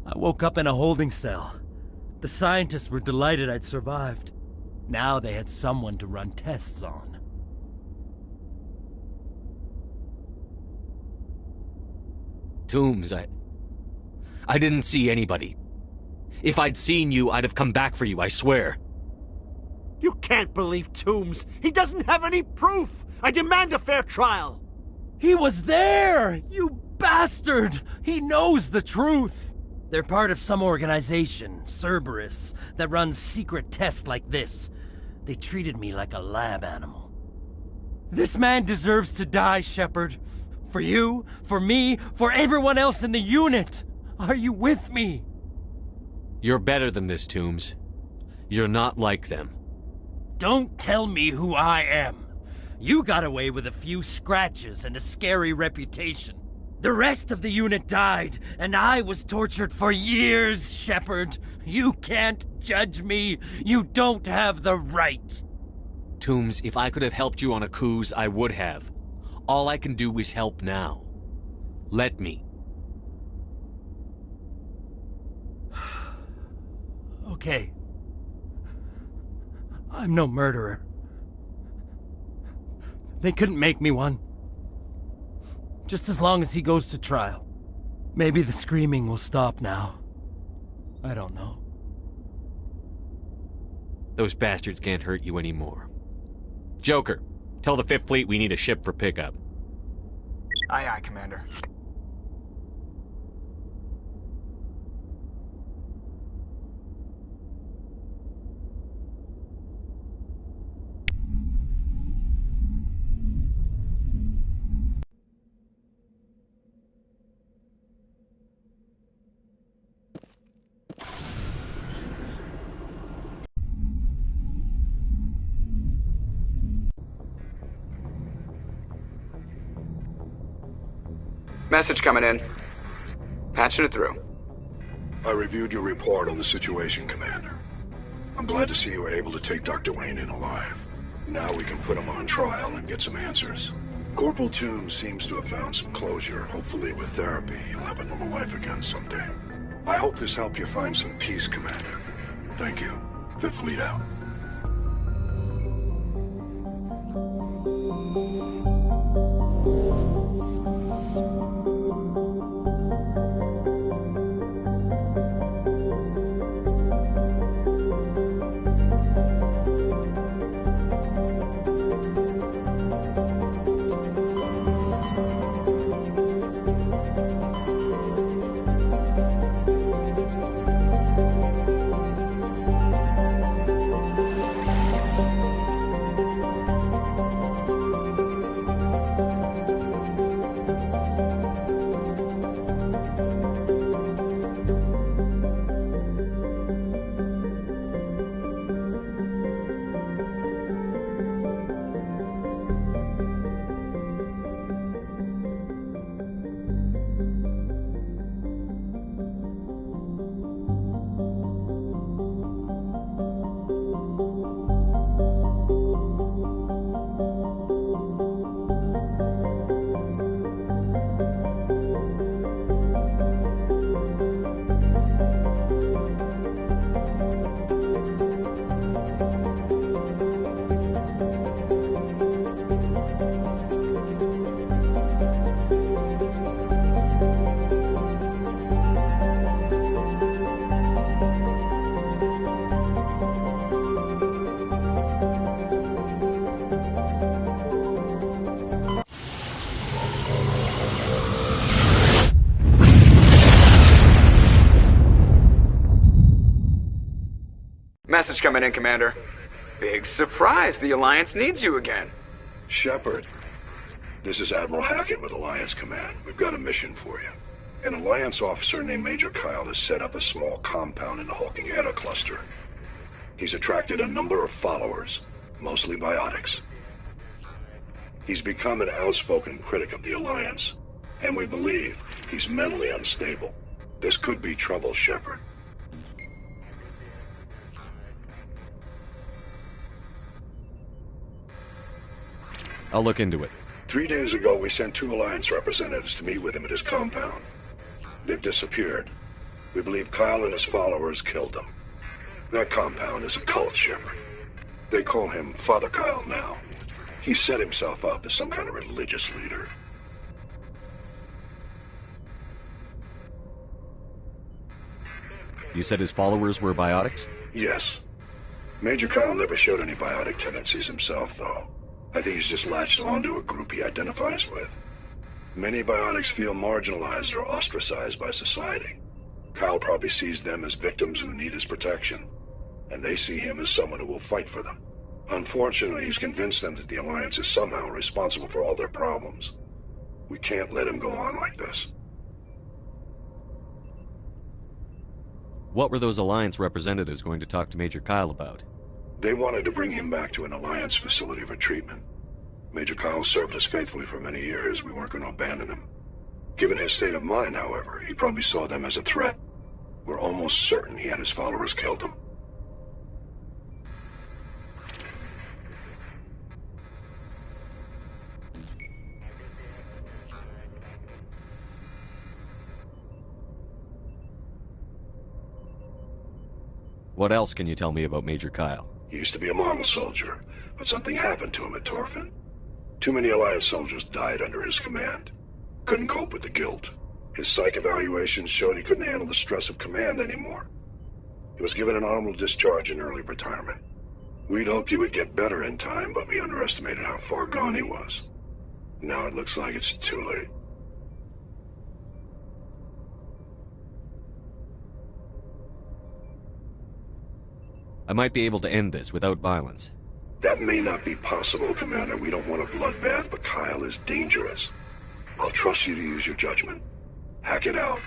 I woke up in a holding cell. The scientists were delighted I'd survived. Now they had someone to run tests on. Toombs, I didn't see anybody. If I'd seen you, I'd have come back for you, I swear. You can't believe Toombs. He doesn't have any proof. I demand a fair trial. He was there! You bastard! He knows the truth. They're part of some organization, Cerberus, that runs secret tests like this. They treated me like a lab animal. This man deserves to die, Shepard. For you, for me, for everyone else in the unit. Are you with me? You're better than this, Toombs. You're not like them. Don't tell me who I am. You got away with a few scratches and a scary reputation. The rest of the unit died, and I was tortured for years, Shepard. You can't judge me. You don't have the right. Toombs, if I could have helped you on a Coos, I would have. All I can do is help now. Let me. Okay. I'm no murderer. They couldn't make me one. Just as long as he goes to trial. Maybe the screaming will stop now. I don't know. Those bastards can't hurt you anymore. Joker, tell the 5th Fleet we need a ship for pickup. Aye, aye, Commander. Message coming in. Patching it through. I reviewed your report on the situation, Commander. I'm glad to see you were able to take Dr. Wayne in alive. Now we can put him on trial and get some answers. Corporal Toombs seems to have found some closure. Hopefully with therapy, he'll have a normal life again someday. I hope this helped you find some peace, Commander. Thank you. 5th Fleet out. Message coming in, Commander. Big surprise, the Alliance needs you again. Shepard, this is Admiral Hackett with Alliance Command. We've got a mission for you. An Alliance officer named Major Kyle has set up a small compound in the Hawking Eta cluster. He's attracted a number of followers, mostly biotics. He's become an outspoken critic of the Alliance, and we believe he's mentally unstable. This could be trouble, Shepard. I'll look into it. 3 days ago, we sent 2 Alliance representatives to meet with him at his compound. They've disappeared. We believe Kyle and his followers killed them. That compound is a cult, Shepard. They call him Father Kyle now. He set himself up as some kind of religious leader. You said his followers were biotics? Yes. Major Kyle never showed any biotic tendencies himself, though. I think he's just latched onto a group he identifies with. Many biotics feel marginalized or ostracized by society. Kyle probably sees them as victims who need his protection, and they see him as someone who will fight for them. Unfortunately, he's convinced them that the Alliance is somehow responsible for all their problems. We can't let him go on like this. What were those Alliance representatives going to talk to Major Kyle about? They wanted to bring him back to an Alliance facility for treatment. Major Kyle served us faithfully for many years. We weren't going to abandon him. Given his state of mind, however, he probably saw them as a threat. We're almost certain he had his followers killed him. What else can you tell me about Major Kyle? He used to be a model soldier, but something happened to him at Torfin. Too many Alliance soldiers died under his command. Couldn't cope with the guilt. His psych evaluations showed he couldn't handle the stress of command anymore. He was given an honorable discharge in early retirement. We'd hoped he would get better in time, but we underestimated how far gone he was. Now it looks like it's too late. I might be able to end this without violence. That may not be possible, Commander. We don't want a bloodbath, but Kyle is dangerous. I'll trust you to use your judgment. Hack it out.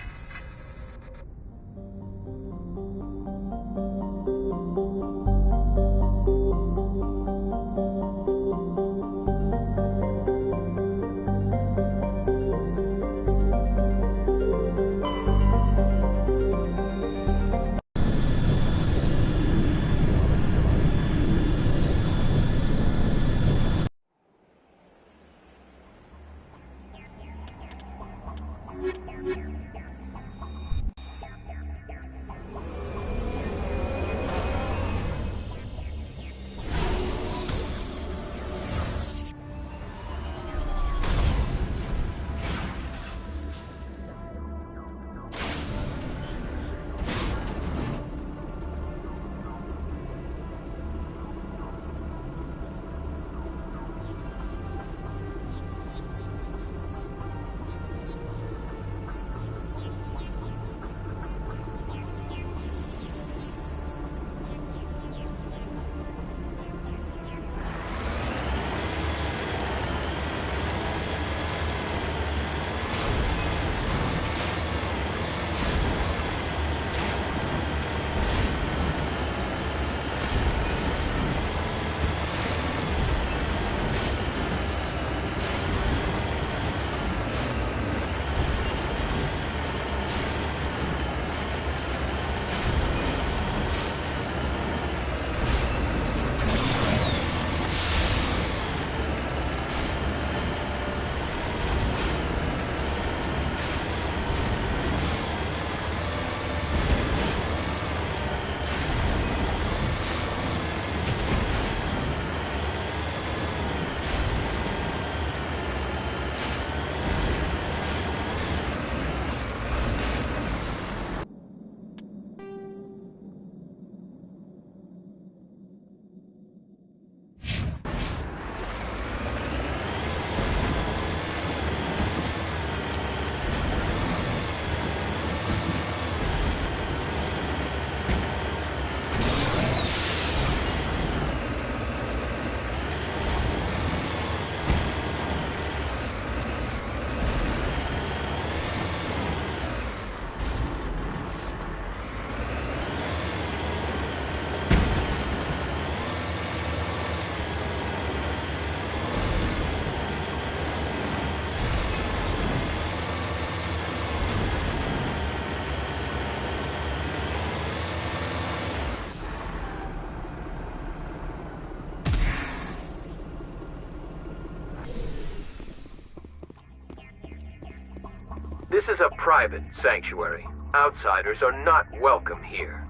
This is a private sanctuary. Outsiders are not welcome here.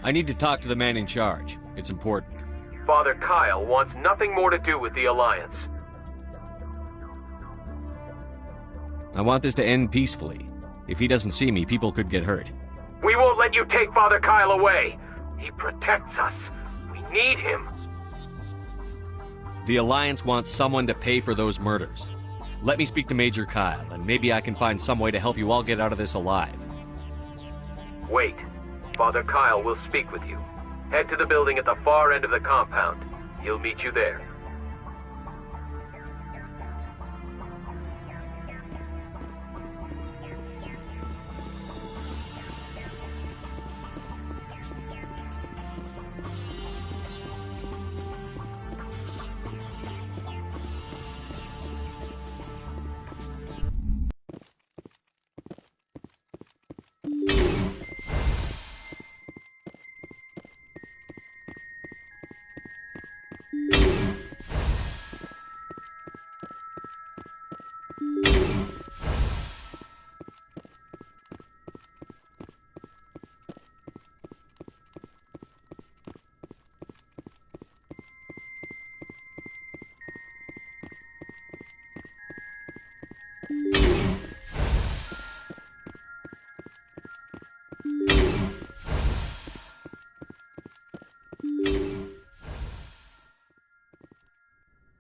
I need to talk to the man in charge. It's important. Father Kyle wants nothing more to do with the Alliance. I want this to end peacefully. If he doesn't see me, people could get hurt. We won't let you take Father Kyle away. He protects us. We need him. The Alliance wants someone to pay for those murders. Let me speak to Major Kyle, and maybe I can find some way to help you all get out of this alive. Wait. Father Kyle will speak with you. Head to the building at the far end of the compound. He'll meet you there.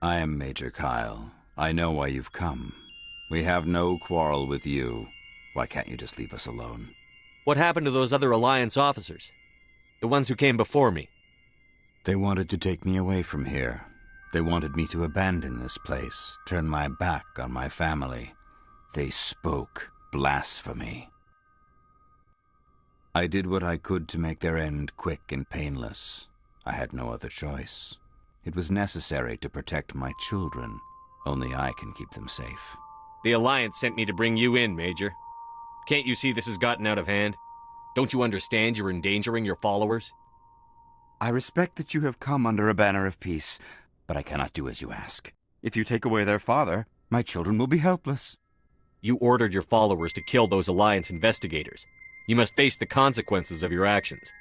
I am Major Kyle. I know why you've come. We have no quarrel with you. Why can't you just leave us alone? What happened to those other Alliance officers? The ones who came before me? They wanted to take me away from here. They wanted me to abandon this place, turn my back on my family. They spoke blasphemy. I did what I could to make their end quick and painless. I had no other choice. It was necessary to protect my children. Only I can keep them safe. The Alliance sent me to bring you in, Major. Can't you see this has gotten out of hand? Don't you understand you're endangering your followers? I respect that you have come under a banner of peace, but I cannot do as you ask. If you take away their father, my children will be helpless. You ordered your followers to kill those Alliance investigators. You must face the consequences of your actions.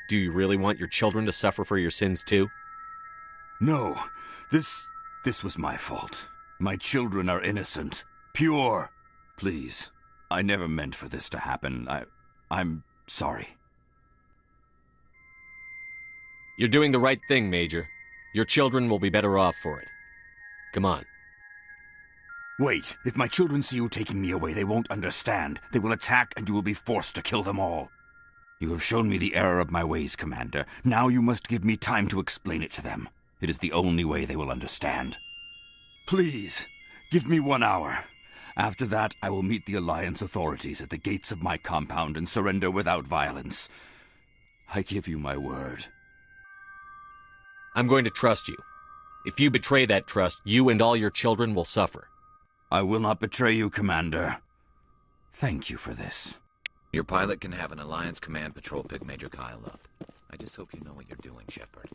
Do you really want your children to suffer for your sins too? No, this was my fault. My children are innocent, pure. Please, I never meant for this to happen. I'm sorry. You're doing the right thing, Major. Your children will be better off for it. Come on. Wait, if my children see you taking me away, they won't understand. They will attack and you will be forced to kill them all. You have shown me the error of my ways, Commander. Now you must give me time to explain it to them. It is the only way they will understand. Please, give me 1 hour. After that, I will meet the Alliance authorities at the gates of my compound and surrender without violence. I give you my word. I'm going to trust you. If you betray that trust, you and all your children will suffer. I will not betray you, Commander. Thank you for this. Your pilot can have an Alliance Command Patrol pick Major Kyle up. I just hope you know what you're doing, Shepard.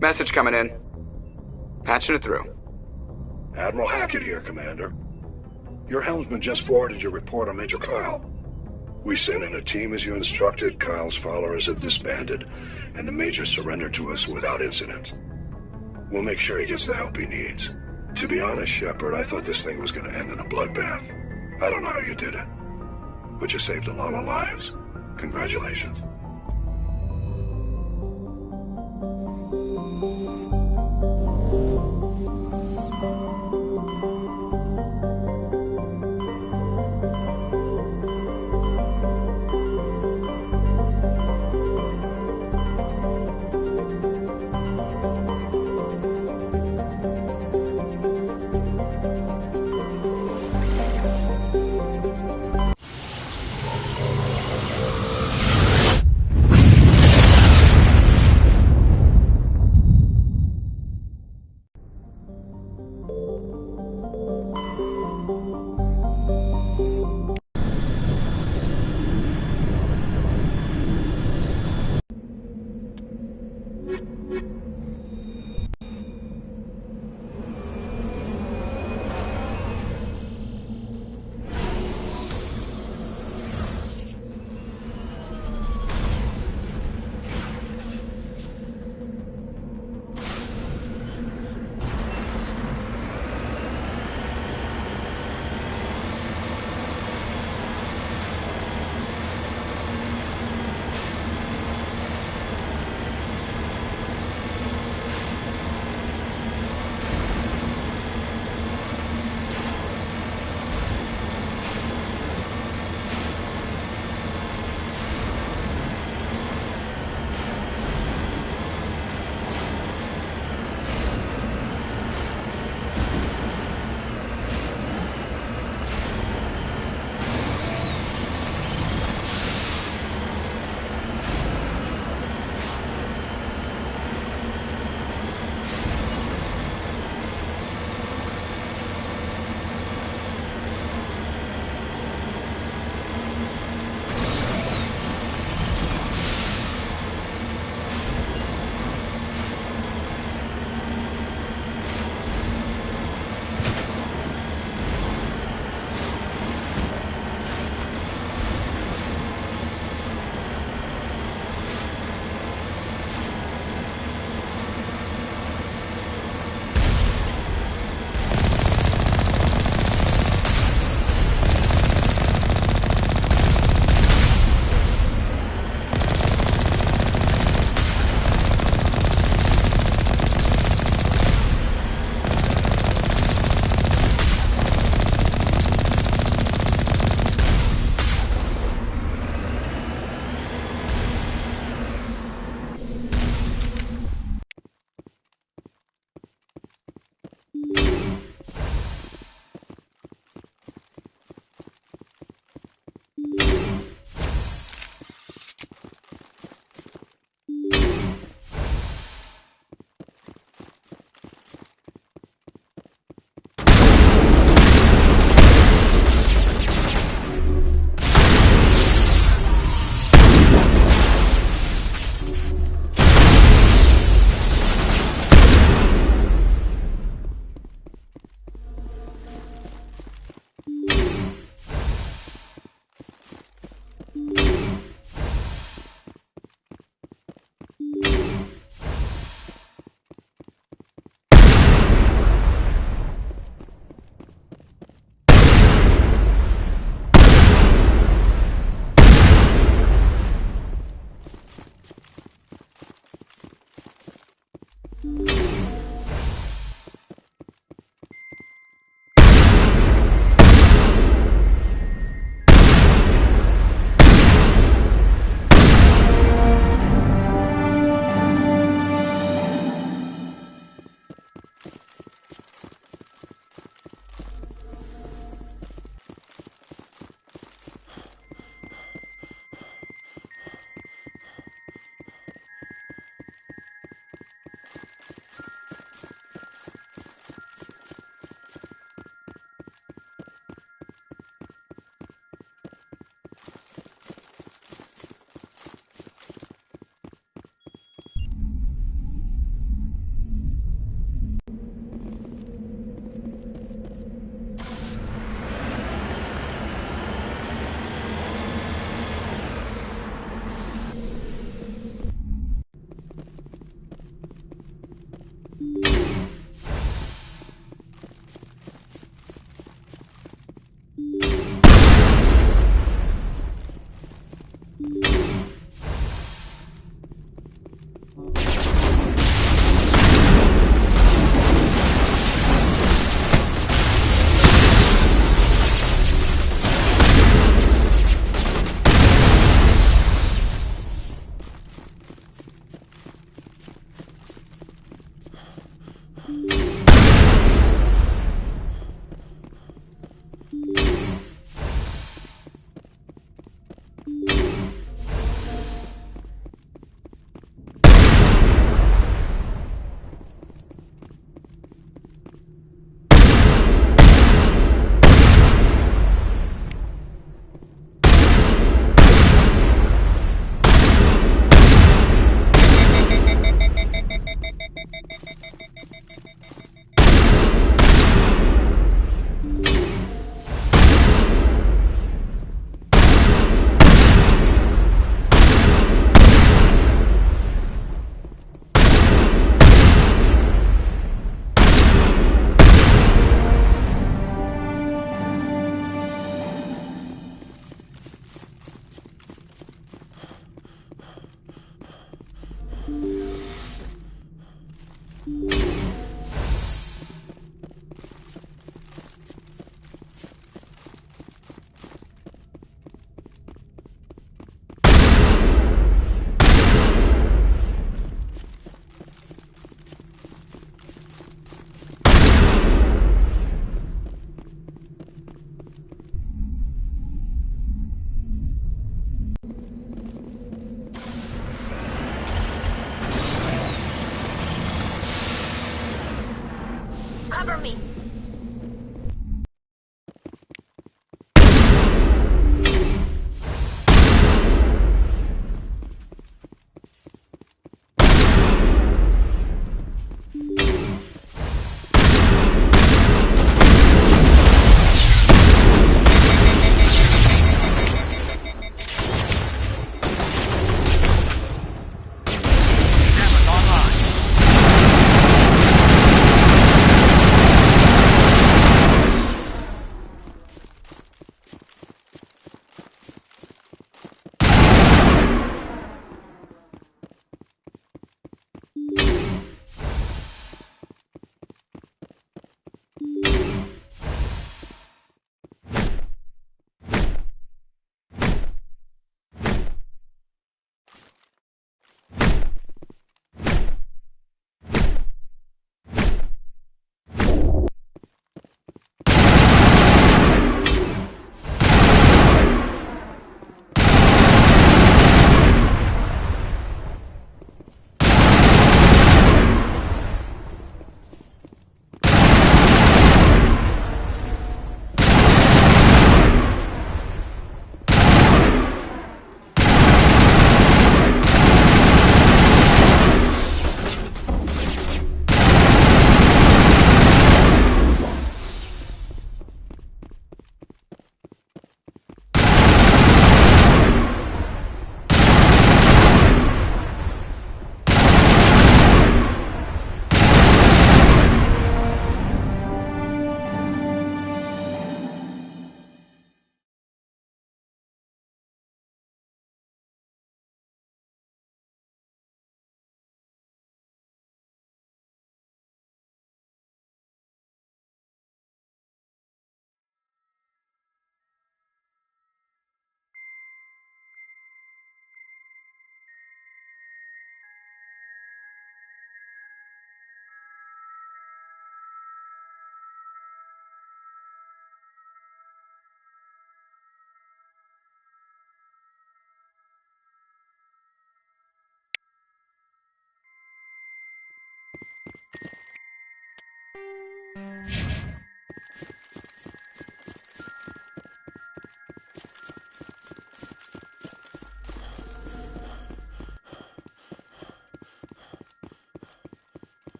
Message coming in. Patching it through. Admiral Hackett here, Commander. Your helmsman just forwarded your report on Major Kyle. We sent in a team as you instructed. Kyle's followers have disbanded, and the Major surrendered to us without incident. We'll make sure he gets the help he needs. To be honest, Shepard, I thought this thing was going to end in a bloodbath. I don't know how you did it, but you saved a lot of lives. Congratulations.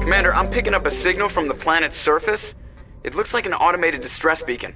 Commander, I'm picking up a signal from the planet's surface. It looks like an automated distress beacon.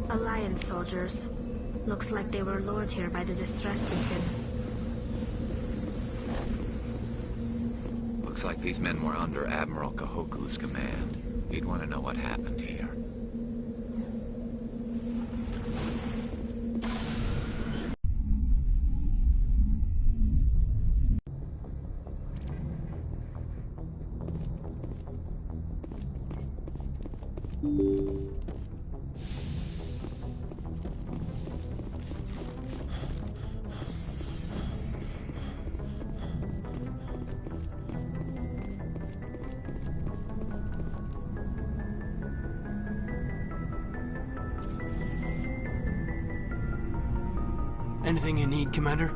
Alliance soldiers. Looks like they were lured here by the distress beacon. Looks like these men were under Admiral Kahoku's command. He'd want to know what happened here. Anything you need, Commander?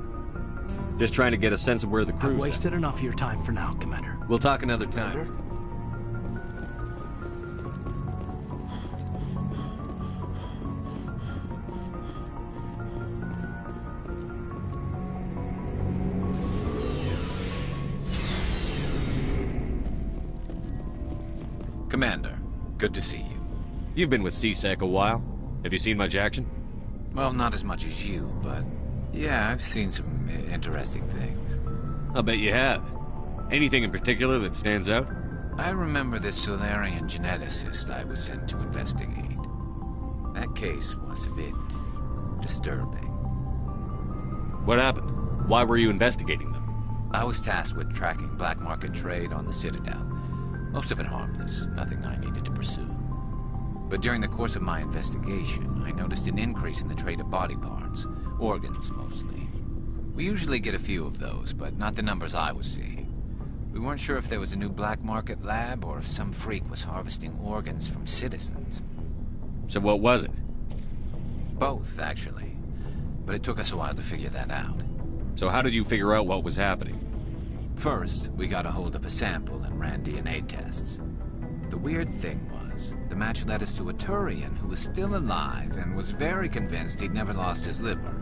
Just trying to get a sense of where the crew's I've wasted enough of your time for now, Commander. We'll talk another time. Commander, good to see you. You've been with CSEC a while. Have you seen much action? Well, not as much as you, but yeah, I've seen some interesting things. I'll bet you have. Anything in particular that stands out? I remember this Solarian geneticist I was sent to investigate. That case was a bit disturbing. What happened? Why were you investigating them? I was tasked with tracking black market trade on the Citadel. Most of it harmless, nothing I needed to pursue. But during the course of my investigation, I noticed an increase in the trade of body parts, organs mostly. We usually get a few of those, but not the numbers I was seeing. We weren't sure if there was a new black market lab or if some freak was harvesting organs from citizens. So what was it? Both, actually. But it took us a while to figure that out. So how did you figure out what was happening? First, we got a hold of a sample and ran DNA tests. The weird thing was, the match led us to a Turian who was still alive and was very convinced he'd never lost his liver.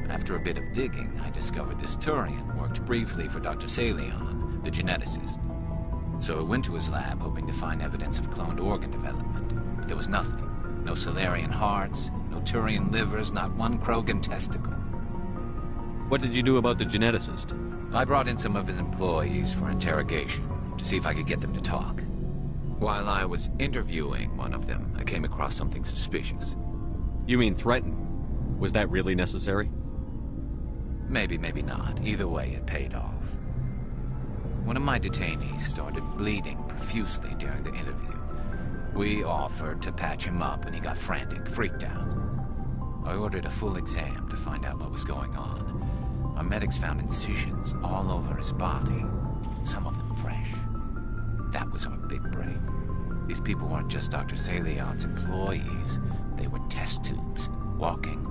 After a bit of digging, I discovered this Turian worked briefly for Dr. Salion, the geneticist. So I went to his lab hoping to find evidence of cloned organ development. But there was nothing. No Solarian hearts, no Turian livers, not one Krogan testicle. What did you do about the geneticist? I brought in some of his employees for interrogation, to see if I could get them to talk. While I was interviewing one of them, I came across something suspicious. You mean threaten? Was that really necessary? Maybe, maybe not. Either way, it paid off. One of my detainees started bleeding profusely during the interview. We offered to patch him up, and he got frantic, freaked out. I ordered a full exam to find out what was going on. Our medics found incisions all over his body, some of them fresh. That was our big break. These people weren't just Dr. Salion's employees. They were test tubes. Walking,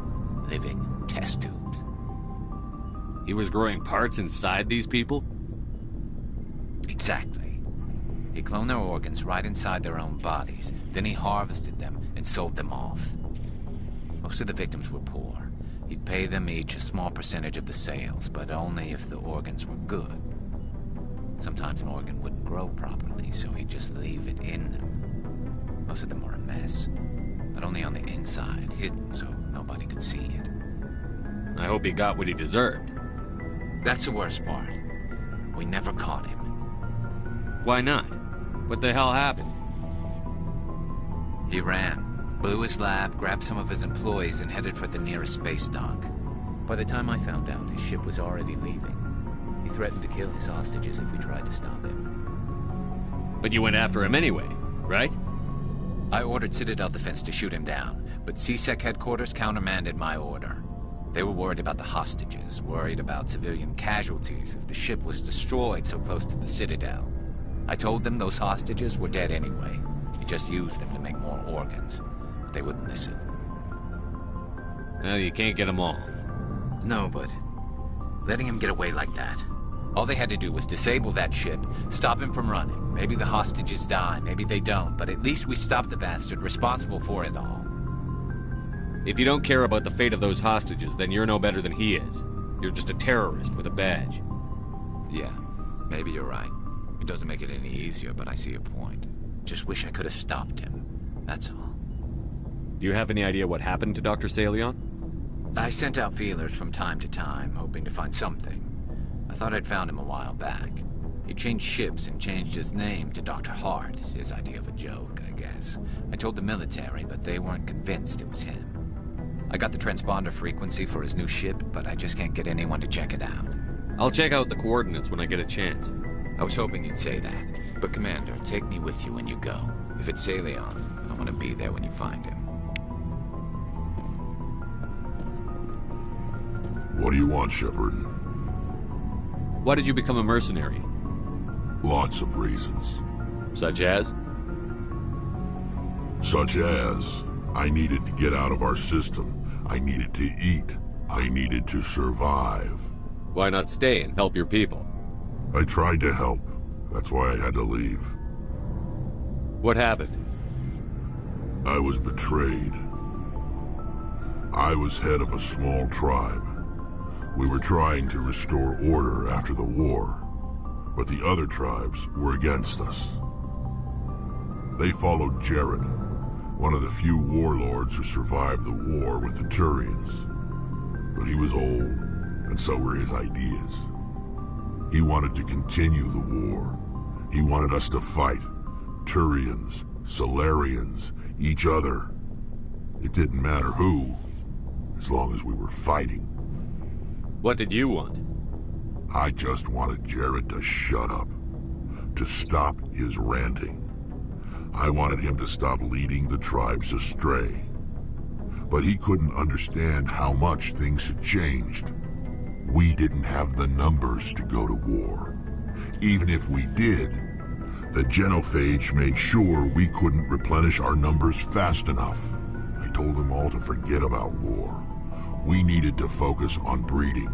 living test tubes. He was growing parts inside these people? Exactly. He cloned their organs right inside their own bodies. Then he harvested them and sold them off. Most of the victims were poor. He'd pay them each a small percentage of the sales, but only if the organs were good. Sometimes an organ wouldn't grow properly, so he'd just leave it in them. Most of them were a mess, but only on the inside, hidden so nobody could see it. I hope he got what he deserved. That's the worst part. We never caught him. Why not? What the hell happened? He ran, blew his lab, grabbed some of his employees, and headed for the nearest space dock. By the time I found out, his ship was already leaving. He threatened to kill his hostages if we tried to stop him. But you went after him anyway, right? I ordered Citadel Defense to shoot him down, but CSEC headquarters countermanded my order. They were worried about the hostages, worried about civilian casualties if the ship was destroyed so close to the Citadel. I told them those hostages were dead anyway. He just used them to make more organs. But they wouldn't listen. Well, you can't get them all. No, but letting him get away like that. All they had to do was disable that ship, stop him from running. Maybe the hostages die, maybe they don't, but at least we stopped the bastard responsible for it all. If you don't care about the fate of those hostages, then you're no better than he is. You're just a terrorist with a badge. Yeah, maybe you're right. It doesn't make it any easier, but I see your point. Just wish I could have stopped him. That's all. Do you have any idea what happened to Dr. Salion? I sent out feelers from time to time, hoping to find something. I thought I'd found him a while back. He changed ships and changed his name to Dr. Hart, his idea of a joke, I guess. I told the military, but they weren't convinced it was him. I got the transponder frequency for his new ship, but I just can't get anyone to check it out. I'll check out the coordinates when I get a chance. I was hoping you'd say that. But Commander, take me with you when you go. If it's Salion, I want to be there when you find him. What do you want, Shepard? Why did you become a mercenary? Lots of reasons. Such as? Such as, I needed to get out of our system. I needed to eat. I needed to survive. Why not stay and help your people? I tried to help. That's why I had to leave. What happened? I was betrayed. I was head of a small tribe. We were trying to restore order after the war, but the other tribes were against us. They followed Jared, one of the few warlords who survived the war with the Turians. But he was old, and so were his ideas. He wanted to continue the war. He wanted us to fight. Turians, Solarians, each other. It didn't matter who, as long as we were fighting. What did you want? I just wanted Jared to shut up, to stop his ranting. I wanted him to stop leading the tribes astray. But he couldn't understand how much things had changed. We didn't have the numbers to go to war. Even if we did, the genophage made sure we couldn't replenish our numbers fast enough. I told them all to forget about war. We needed to focus on breeding,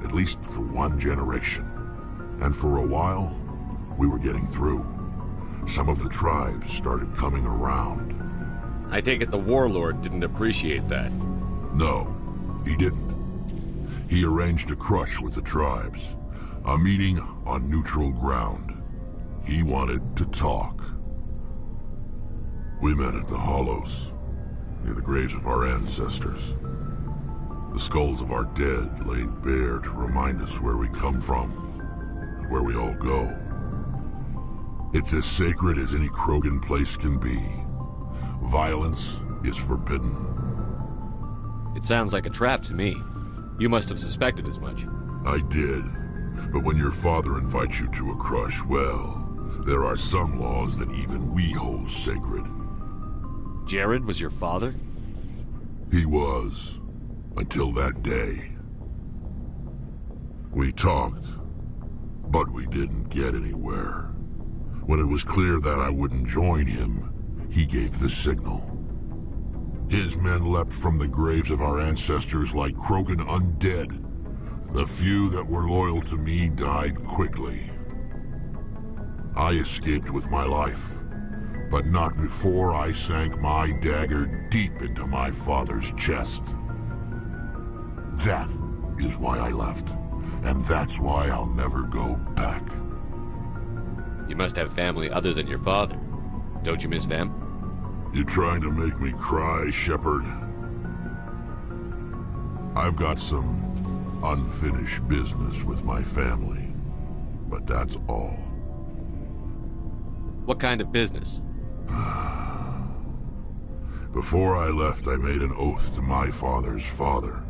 at least for one generation. And for a while, we were getting through. Some of the tribes started coming around. I take it the warlord didn't appreciate that. No, he didn't. He arranged a crush with the tribes, a meeting on neutral ground. He wanted to talk. We met at the Hollows, near the graves of our ancestors. The skulls of our dead laid bare to remind us where we come from and where we all go. It's as sacred as any Krogan place can be. Violence is forbidden. It sounds like a trap to me. You must have suspected as much. I did. But when your father invites you to a crush, well, there are some laws that even we hold sacred. Jared was your father? He was, until that day. We talked, but we didn't get anywhere. When it was clear that I wouldn't join him, he gave the signal. His men leapt from the graves of our ancestors like Krogan undead. The few that were loyal to me died quickly. I escaped with my life, but not before I sank my dagger deep into my father's chest. That is why I left, and that's why I'll never go back. You must have family other than your father. Don't you miss them? You trying to make me cry, Shepard? I've got some unfinished business with my family, but that's all. What kind of business? Before I left, I made an oath to my father's father.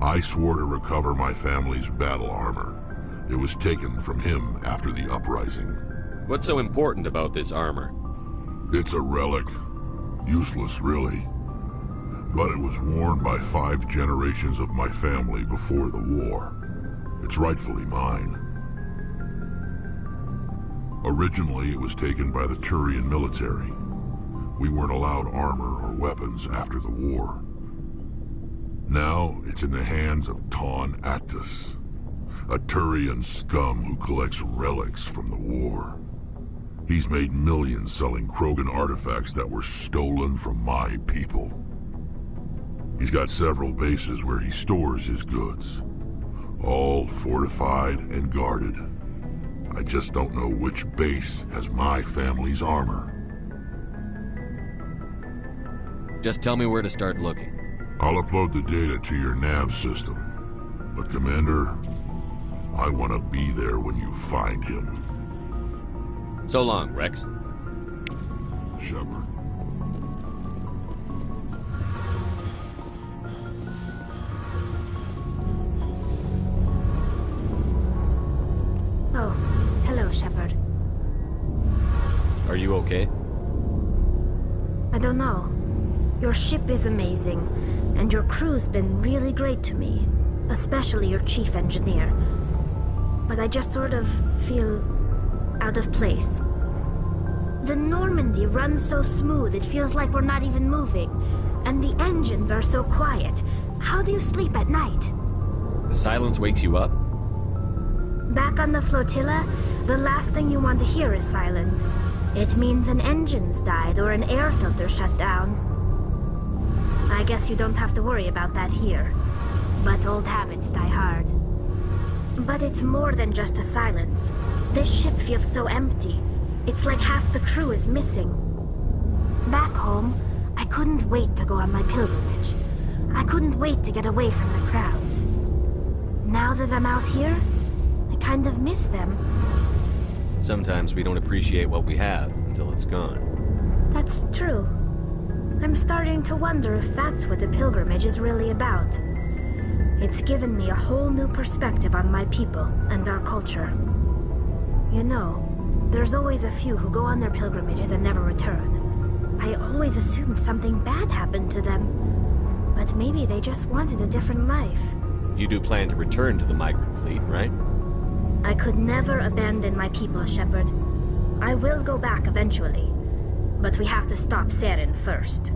I swore to recover my family's battle armor. It was taken from him after the uprising. What's so important about this armor? It's a relic. Useless, really. But it was worn by 5 generations of my family before the war. It's rightfully mine. Originally, it was taken by the Turian military. We weren't allowed armor or weapons after the war. Now, it's in the hands of Ton Actus, a Turian scum who collects relics from the war. He's made millions selling Krogan artifacts that were stolen from my people. He's got several bases where he stores his goods, all fortified and guarded. I just don't know which base has my family's armor. Just tell me where to start looking. I'll upload the data to your nav system. But Commander, I want to be there when you find him. So long, Rex. Shepard. Oh, hello, Shepard. Are you okay? I don't know. Your ship is amazing, and your crew's been really great to me, especially your chief engineer. But I just sort of feel out of place. The Normandy runs so smooth it feels like we're not even moving, and the engines are so quiet. How do you sleep at night? The silence wakes you up? Back on the flotilla, the last thing you want to hear is silence. It means an engine's died or an air filter shut down. I guess you don't have to worry about that here. But old habits die hard. But it's more than just the silence. This ship feels so empty. It's like half the crew is missing. Back home, I couldn't wait to go on my pilgrimage. I couldn't wait to get away from the crowds. Now that I'm out here, I kind of miss them. Sometimes we don't appreciate what we have until it's gone. That's true. I'm starting to wonder if that's what the pilgrimage is really about. It's given me a whole new perspective on my people and our culture. You know, there's always a few who go on their pilgrimages and never return. I always assumed something bad happened to them. But maybe they just wanted a different life. You do plan to return to the migrant fleet, right? I could never abandon my people, Shepard. I will go back eventually. But we have to stop Saren first.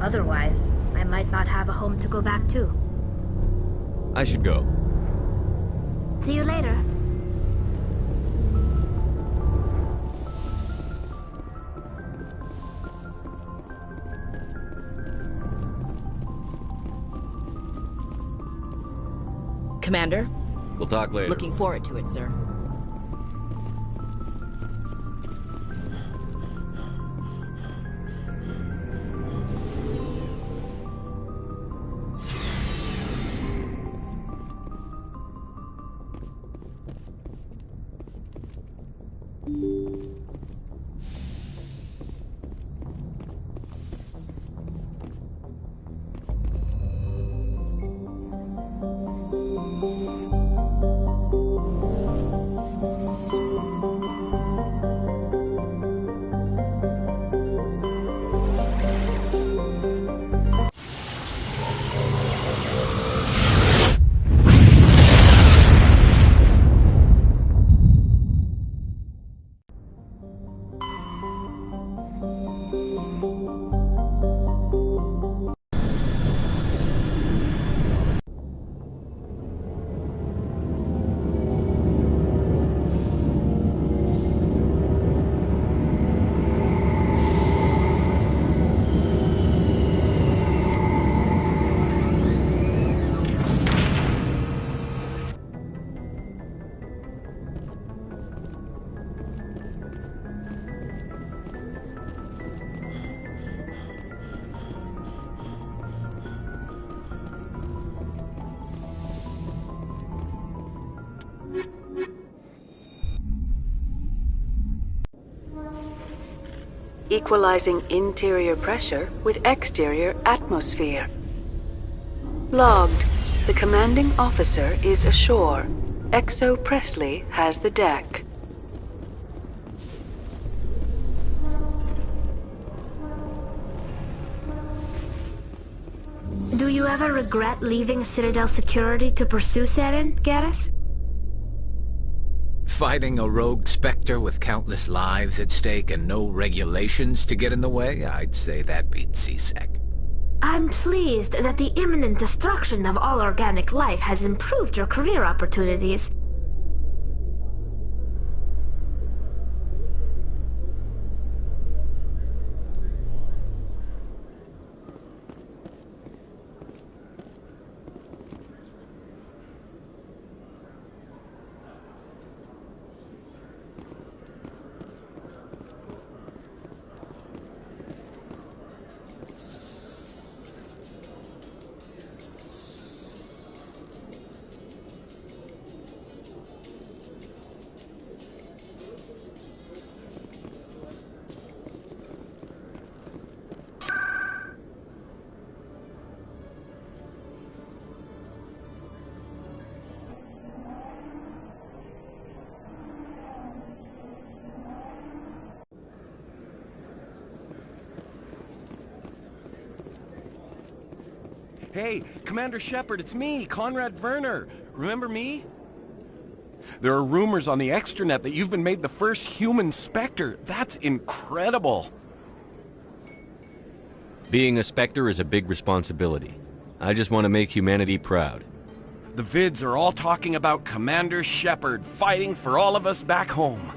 Otherwise, I might not have a home to go back to. I should go. See you later. Commander? We'll talk later. Looking forward to it, sir. equalizing interior pressure with exterior atmosphere. Logged. The commanding officer is ashore. Exo Presley has the deck. Do you ever regret leaving Citadel security to pursue Saren, Garrus? Fighting a rogue Spectre with countless lives at stake and no regulations to get in the way? I'd say that beats CSEC. I'm pleased that the imminent destruction of all organic life has improved your career opportunities. Hey, Commander Shepard, it's me, Conrad Werner. Remember me? There are rumors on the extranet that you've been made the first human Spectre. That's incredible. Being a Spectre is a big responsibility. I just want to make humanity proud. The vids are all talking about Commander Shepard fighting for all of us back home.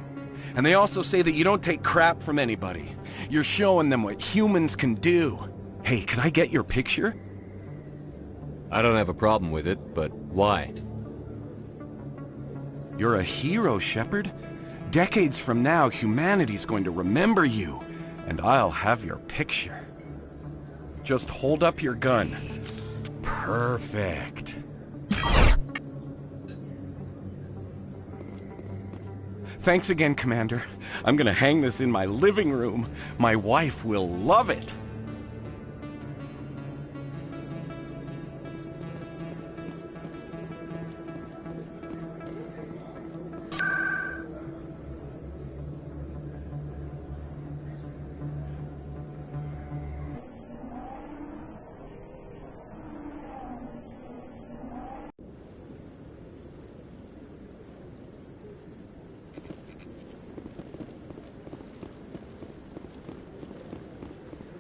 And they also say that you don't take crap from anybody. You're showing them what humans can do. Hey, can I get your picture? I don't have a problem with it, but why? You're a hero, Shepard. Decades from now, humanity's going to remember you, and I'll have your picture. Just hold up your gun. Perfect. Thanks again, Commander. I'm gonna hang this in my living room. My wife will love it.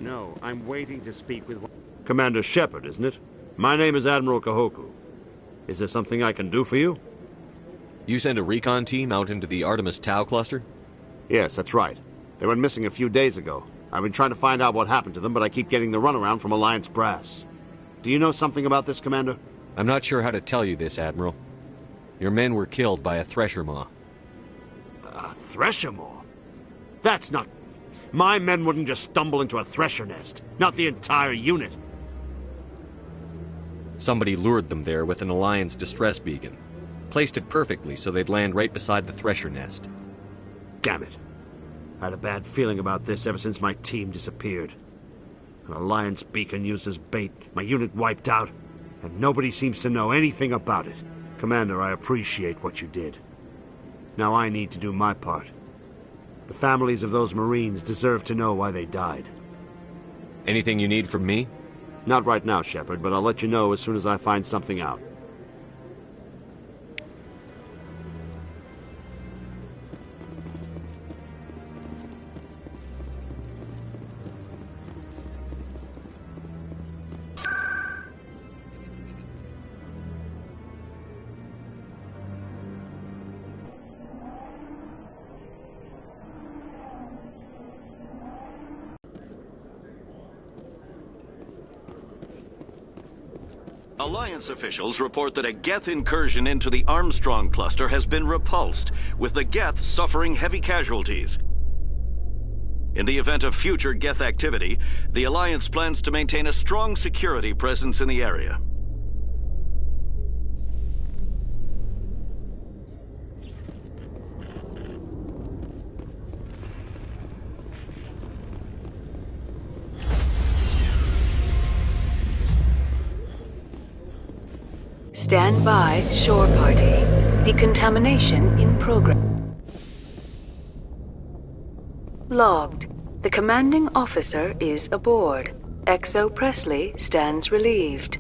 No, I'm waiting to speak with... Commander Shepard, isn't it? My name is Admiral Kahoku. Is there something I can do for you? You sent a recon team out into the Artemis Tau cluster? Yes, that's right. They went missing a few days ago. I've been trying to find out what happened to them, but I keep getting the runaround from Alliance brass. Do you know something about this, Commander? I'm not sure how to tell you this, Admiral. Your men were killed by a Thresher Maw. A Thresher Maw? That's not... My men wouldn't just stumble into a Thresher nest. Not the entire unit. Somebody lured them there with an Alliance distress beacon. Placed it perfectly so they'd land right beside the Thresher nest. Damn it. I had a bad feeling about this ever since my team disappeared. An Alliance beacon used as bait, my unit wiped out, and nobody seems to know anything about it. Commander, I appreciate what you did. Now I need to do my part. The families of those Marines deserve to know why they died. Anything you need from me? Not right now, Shepard, but I'll let you know as soon as I find something out. Alliance officials report that a Geth incursion into the Armstrong cluster has been repulsed, with the Geth suffering heavy casualties. In the event of future Geth activity, the Alliance plans to maintain a strong security presence in the area. Stand by, shore party. Decontamination in progress. Logged. The commanding officer is aboard. XO Presley stands relieved.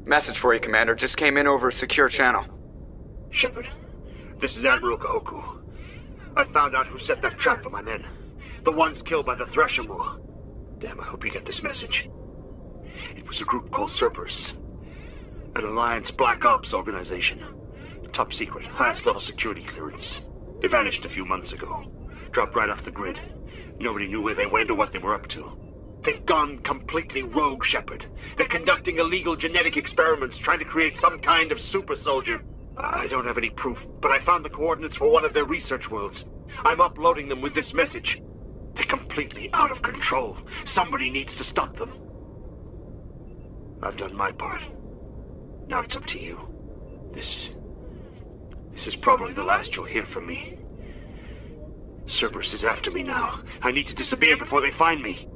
Message for you, Commander. Just came in over a secure channel. Shepard, this is Admiral Kahoku. I found out who set that trap for my men. The ones killed by the Thresher Maw. Damn, I hope you get this message. It was a group called Cerberus. An Alliance Black Ops organization. Top secret, highest level security clearance. They vanished a few months ago. Dropped right off the grid. Nobody knew where they went or what they were up to. They've gone completely rogue, Shepard. They're conducting illegal genetic experiments, trying to create some kind of super soldier. I don't have any proof, but I found the coordinates for one of their research worlds. I'm uploading them with this message. They're completely out of control. Somebody needs to stop them. I've done my part. Now it's up to you. This is probably the last you'll hear from me. Cerberus is after me now. I need to disappear before they find me.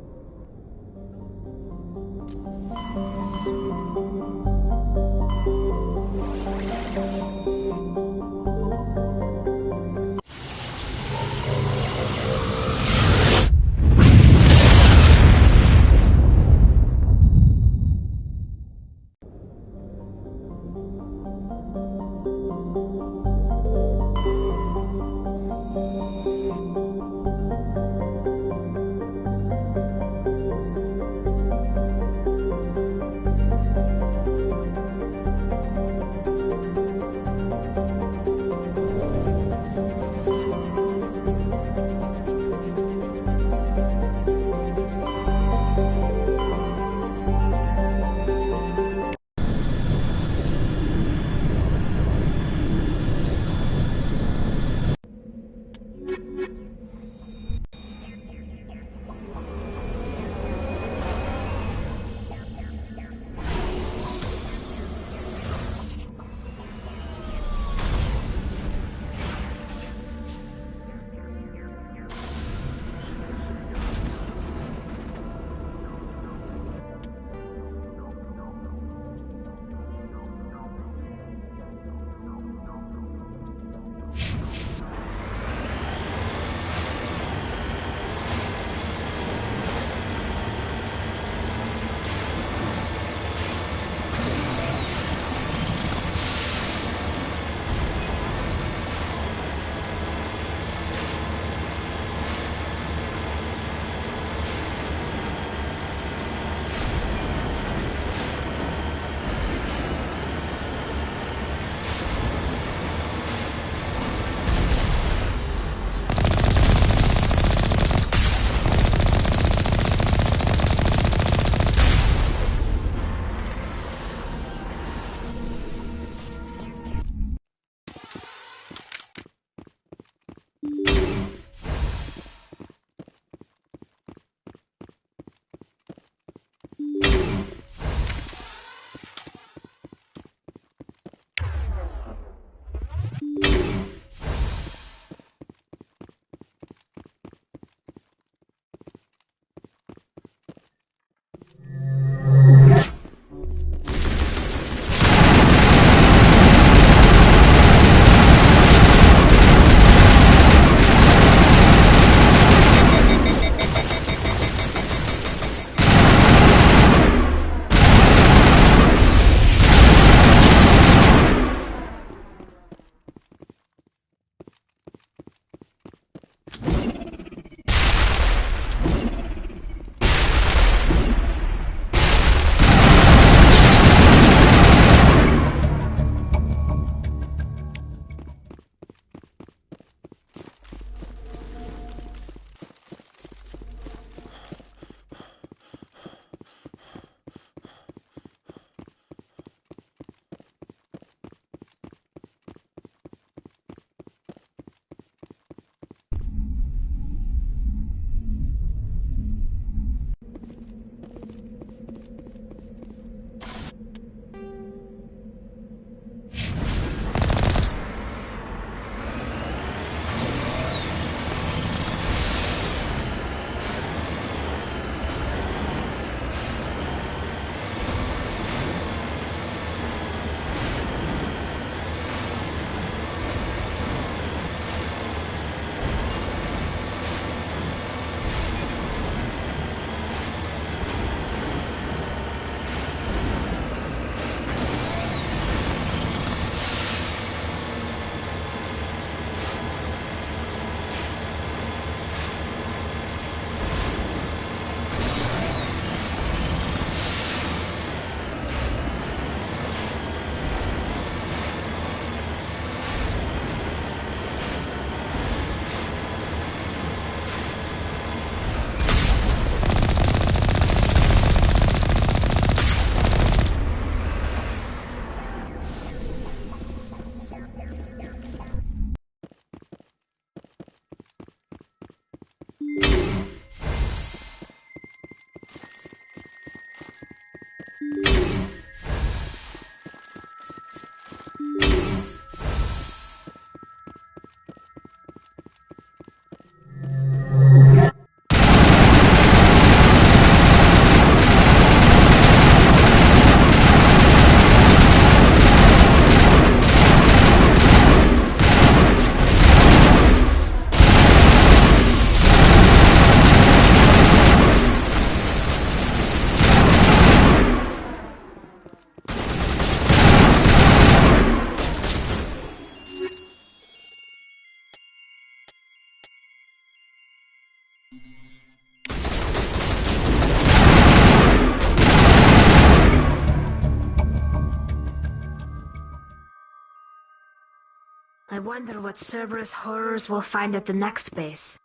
I wonder what Cerberus horrors we'll find at the next base.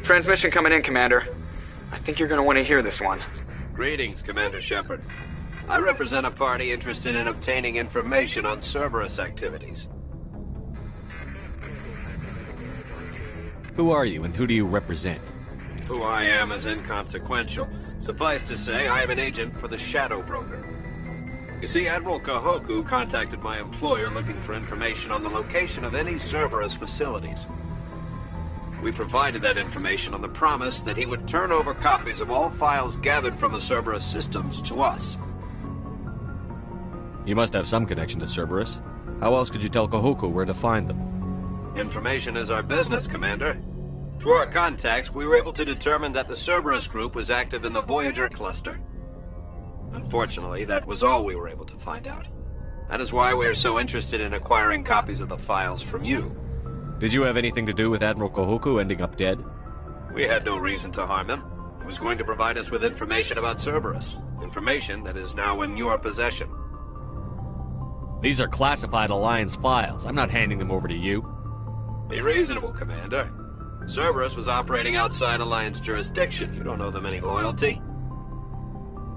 Transmission coming in, Commander. I think you're gonna want to hear this one. Greetings, Commander Shepard. I represent a party interested in obtaining information on Cerberus activities. Who are you, and who do you represent? Who I am is inconsequential. Suffice to say, I am an agent for the Shadow Broker. You see, Admiral Kahoku contacted my employer looking for information on the location of any Cerberus facilities. We provided that information on the promise that he would turn over copies of all files gathered from the Cerberus systems to us. You must have some connection to Cerberus. How else could you tell Kahoku where to find them? Information is our business, Commander. Through our contacts, we were able to determine that the Cerberus group was active in the Voyager cluster. Unfortunately, that was all we were able to find out. That is why we are so interested in acquiring copies of the files from you. Did you have anything to do with Admiral Kahoku ending up dead? We had no reason to harm him. He was going to provide us with information about Cerberus. Information that is now in your possession. These are classified Alliance files. I'm not handing them over to you. Be reasonable, Commander. Cerberus was operating outside Alliance jurisdiction. You don't owe them any loyalty.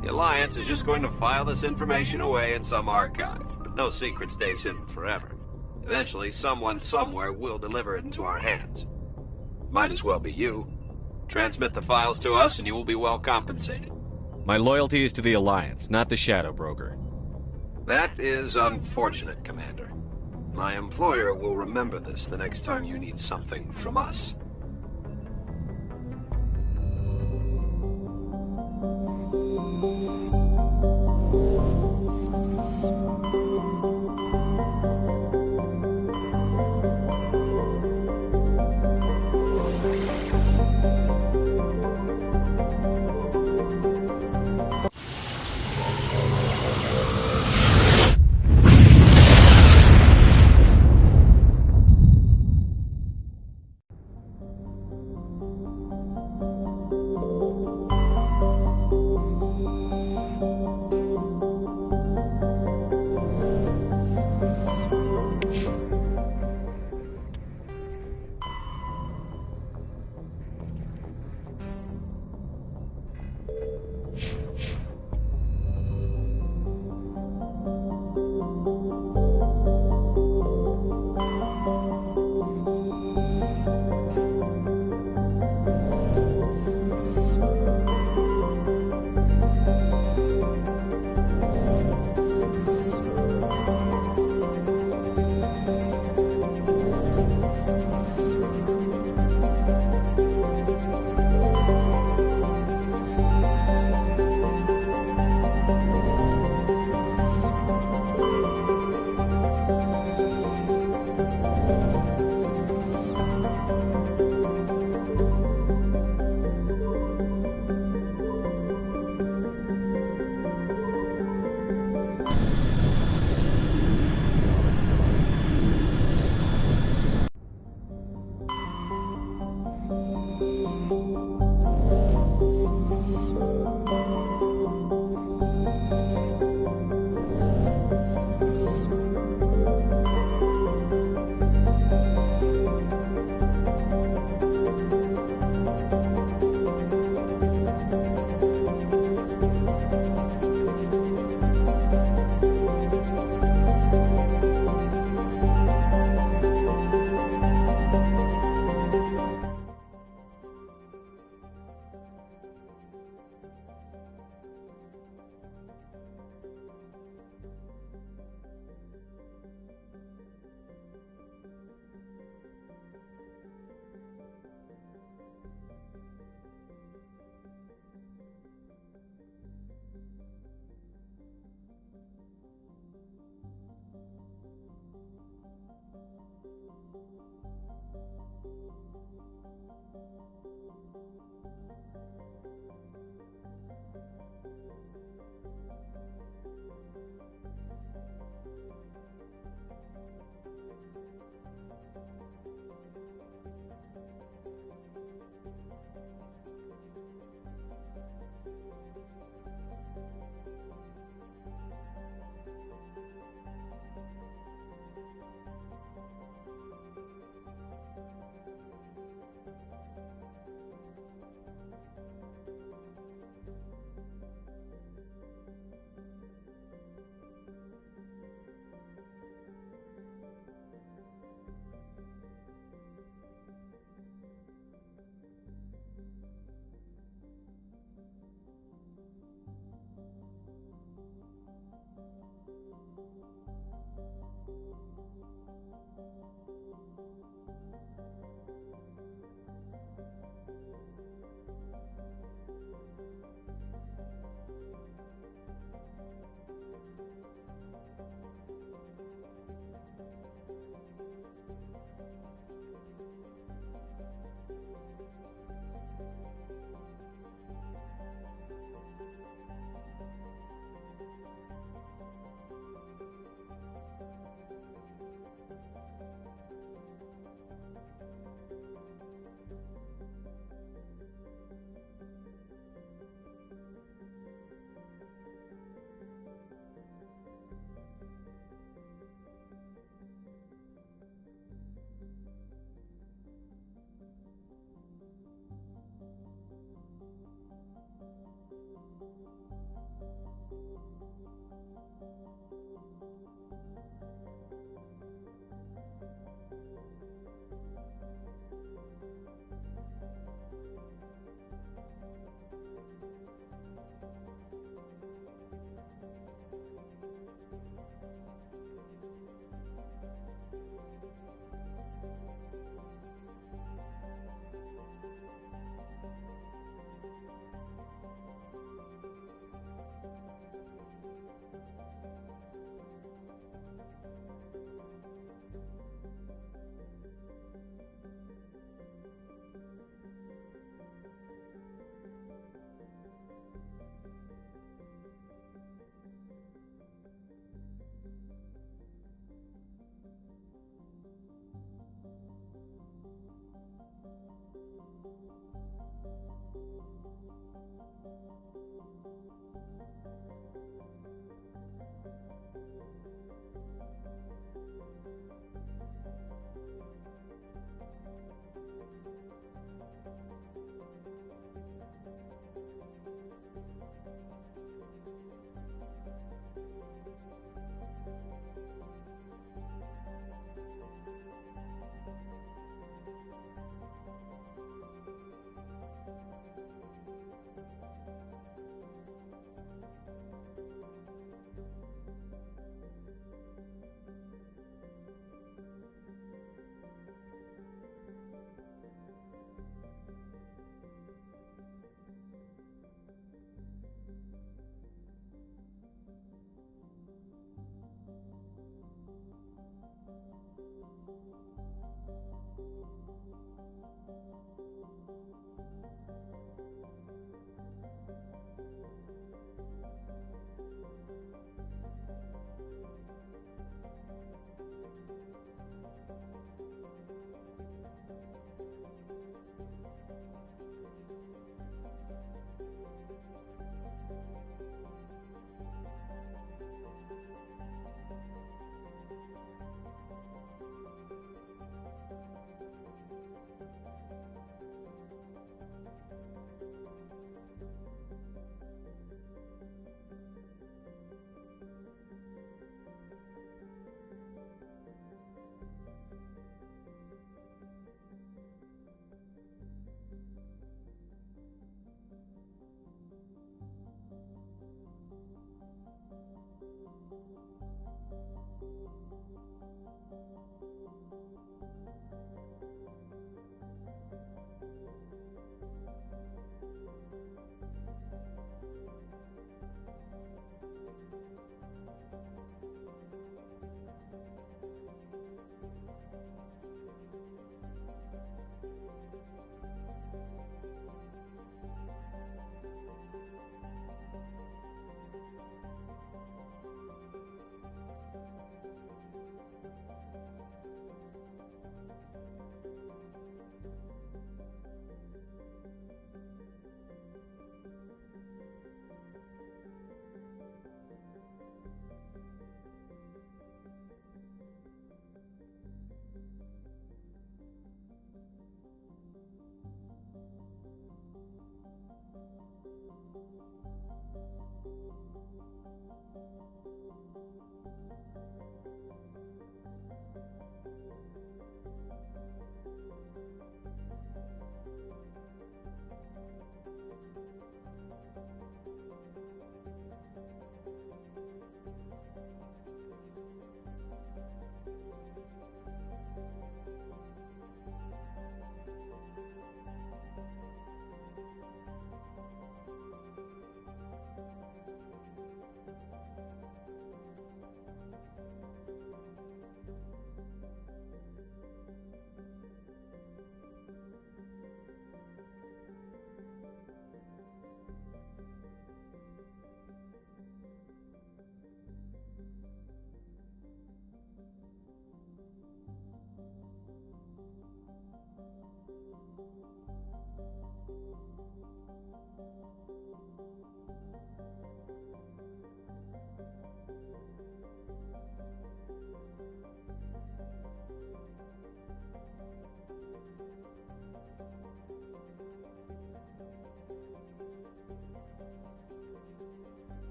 The Alliance is just going to file this information away in some archive, but no secret stays hidden forever. Eventually, someone somewhere will deliver it into our hands. Might as well be you. Transmit the files to us and you will be well compensated. My loyalty is to the Alliance, not the Shadow Broker. That is unfortunate, Commander. My employer will remember this the next time you need something from us.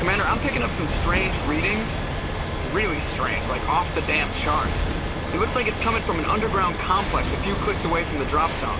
Commander, I'm picking up some strange readings. Really strange, like off the damn charts. It looks like it's coming from an underground complex a few clicks away from the drop zone.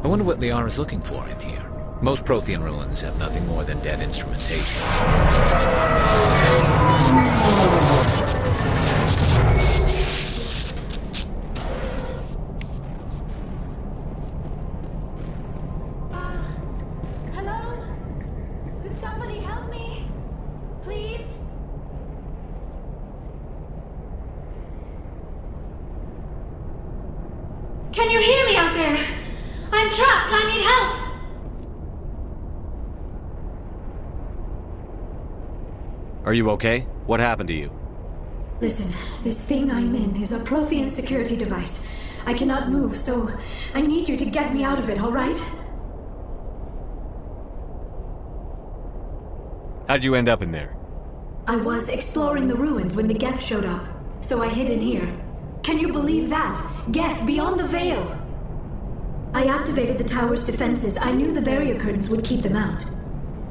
I wonder what Liara's looking for in here. Most Prothean ruins have nothing more than dead instrumentation. Hello? Could somebody help me? Please? Can you hear me out there? I'm trapped. I need help. Are you okay? What happened to you? Listen, this thing I'm in is a Prothean security device. I cannot move, so I need you to get me out of it, all right? How'd you end up in there? I was exploring the ruins when the Geth showed up, so I hid in here. Can you believe that? Geth beyond the veil! I activated the tower's defenses. I knew the barrier curtains would keep them out.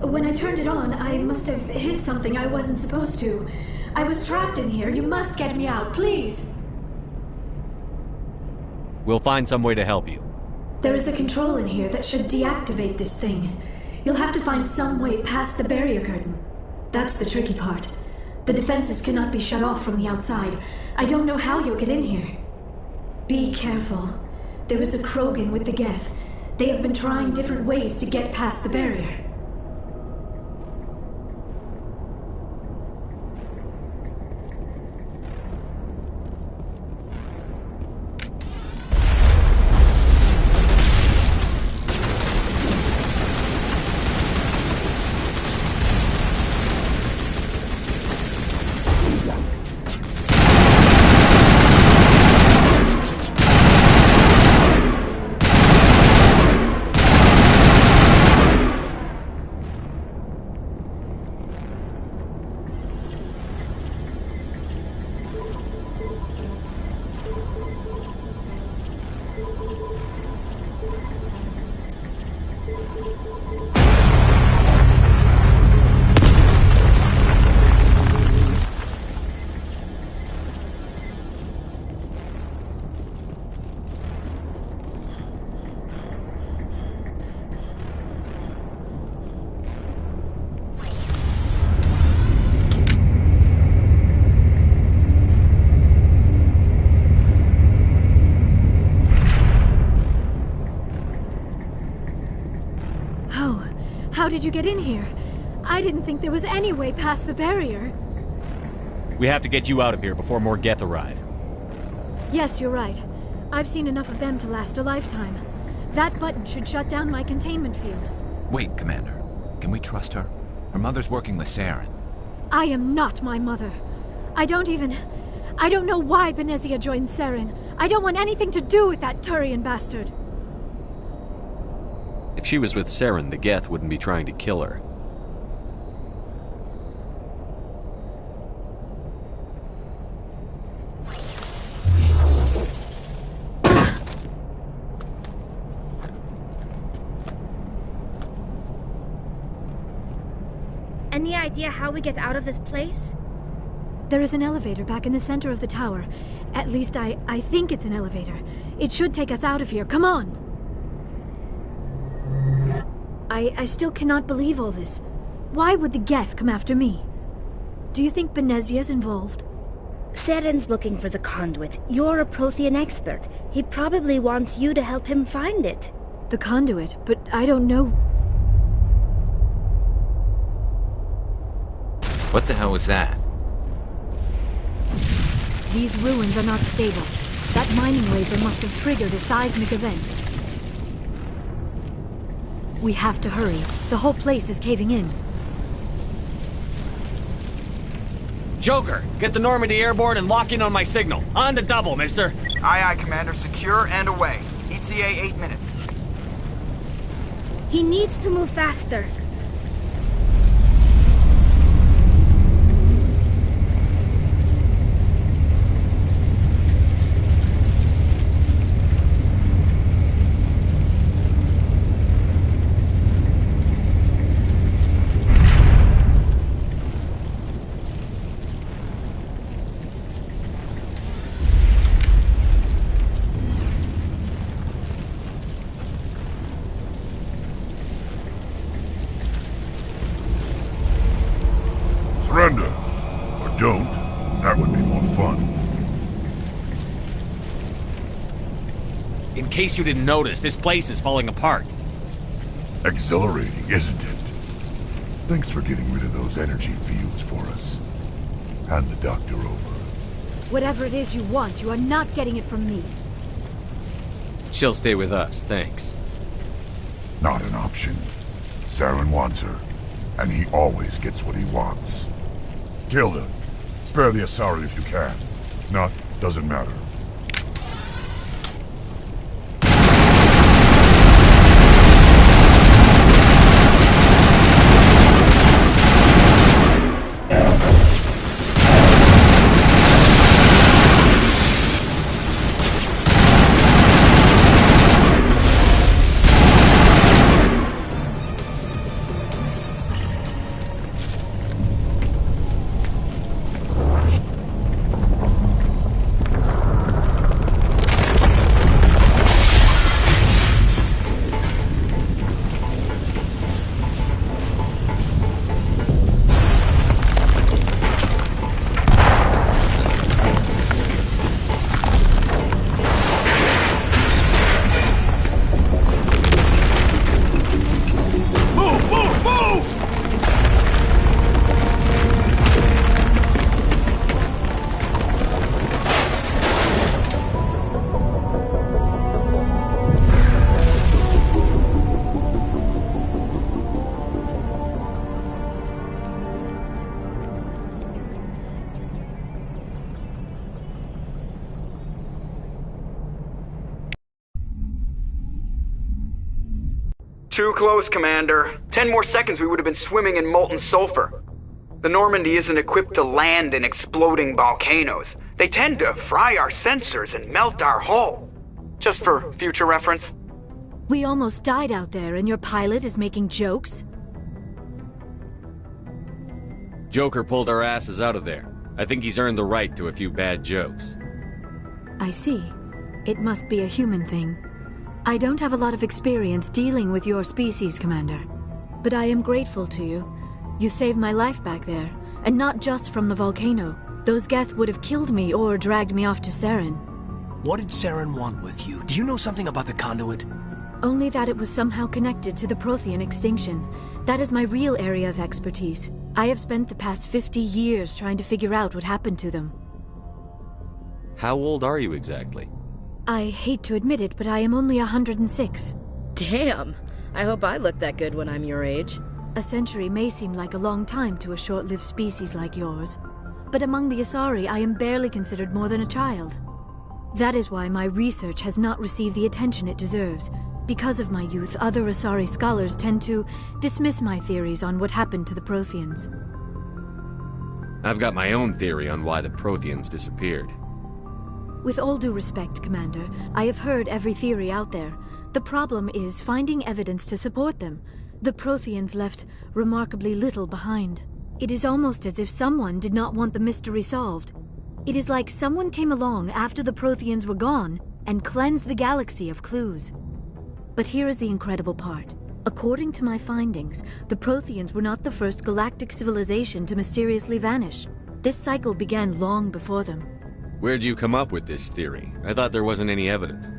When I turned it on, I must have hit something I wasn't supposed to. I was trapped in here. You must get me out, please! We'll find some way to help you. There is a control in here that should deactivate this thing. You'll have to find some way past the barrier curtain. That's the tricky part. The defenses cannot be shut off from the outside. I don't know how you'll get in here. Be careful. There is a Krogan with the Geth. They have been trying different ways to get past the barrier. How did you get in here? I didn't think there was any way past the barrier. We have to get you out of here before more Geth arrive. Yes, you're right. I've seen enough of them to last a lifetime. That button should shut down my containment field. Wait, Commander. Can we trust her? Her mother's working with Saren. I am not my mother. I don't know why Benezia joined Saren. I don't want anything to do with that Turian bastard. If she was with Saren, the Geth wouldn't be trying to kill her. Any idea how we get out of this place? There is an elevator back in the center of the tower. At least I think it's an elevator. It should take us out of here. Come on! I still cannot believe all this. Why would the Geth come after me? Do you think Benezia's involved? Saren's looking for the conduit. You're a Prothean expert. He probably wants you to help him find it. The conduit? But I don't know... What the hell was that? These ruins are not stable. That mining laser must have triggered a seismic event. We have to hurry. The whole place is caving in. Joker, get the Normandy airborne and lock in on my signal. On to double, mister. Aye, aye, Commander. Secure and away. ETA 8 minutes. He needs to move faster. In case you didn't notice, this place is falling apart. Exhilarating, isn't it? Thanks for getting rid of those energy fields for us. Hand the doctor over. Whatever it is you want, you are not getting it from me. She'll stay with us, thanks. Not an option. Saren wants her, and he always gets what he wants. Kill them. Spare the Asari if you can. If not, doesn't matter. Too close, Commander. 10 more seconds we would have been swimming in molten sulfur. The Normandy isn't equipped to land in exploding volcanoes. They tend to fry our sensors and melt our hull. Just for future reference. We almost died out there, and your pilot is making jokes? Joker pulled our asses out of there. I think he's earned the right to a few bad jokes. I see. It must be a human thing. I don't have a lot of experience dealing with your species, Commander. But I am grateful to you. You saved my life back there, and not just from the volcano. Those Geth would have killed me or dragged me off to Saren. What did Saren want with you? Do you know something about the conduit? Only that it was somehow connected to the Prothean extinction. That is my real area of expertise. I have spent the past 50 years trying to figure out what happened to them. How old are you exactly? I hate to admit it, but I am only 106. Damn! I hope I look that good when I'm your age. A century may seem like a long time to a short-lived species like yours. But among the Asari, I am barely considered more than a child. That is why my research has not received the attention it deserves. Because of my youth, other Asari scholars tend to dismiss my theories on what happened to the Protheans. I've got my own theory on why the Protheans disappeared. With all due respect, Commander, I have heard every theory out there. The problem is finding evidence to support them. The Protheans left remarkably little behind. It is almost as if someone did not want the mystery solved. It is like someone came along after the Protheans were gone and cleansed the galaxy of clues. But here is the incredible part. According to my findings, the Protheans were not the first galactic civilization to mysteriously vanish. This cycle began long before them. Where'd you come up with this theory? I thought there wasn't any evidence.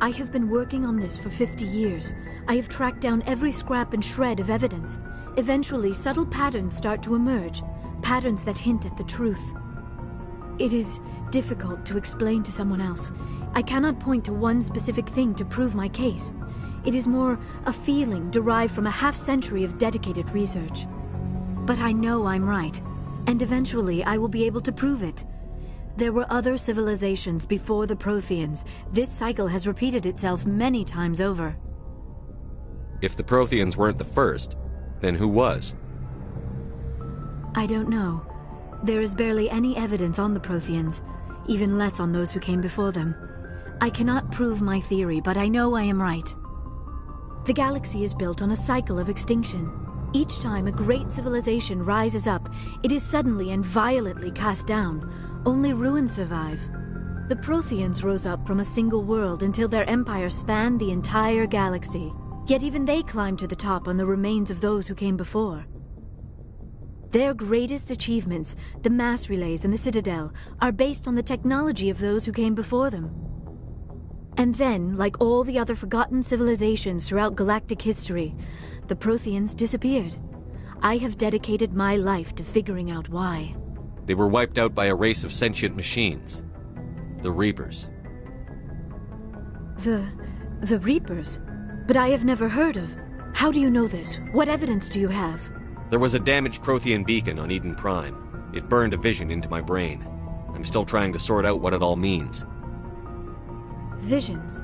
I have been working on this for 50 years. I have tracked down every scrap and shred of evidence. Eventually, subtle patterns start to emerge, patterns that hint at the truth. It is difficult to explain to someone else. I cannot point to one specific thing to prove my case. It is more a feeling derived from a half-century of dedicated research. But I know I'm right, and eventually I will be able to prove it. There were other civilizations before the Protheans. This cycle has repeated itself many times over. If the Protheans weren't the first, then who was? I don't know. There is barely any evidence on the Protheans, even less on those who came before them. I cannot prove my theory, but I know I am right. The galaxy is built on a cycle of extinction. Each time a great civilization rises up, it is suddenly and violently cast down. Only ruins survive. The Protheans rose up from a single world until their empire spanned the entire galaxy. Yet even they climbed to the top on the remains of those who came before. Their greatest achievements, the mass relays and the Citadel, are based on the technology of those who came before them. And then, like all the other forgotten civilizations throughout galactic history, the Protheans disappeared. I have dedicated my life to figuring out why. They were wiped out by a race of sentient machines. The Reapers. The Reapers? But I have never heard of. How do you know this? What evidence do you have? There was a damaged Prothean beacon on Eden Prime. It burned a vision into my brain. I'm still trying to sort out what it all means. Visions.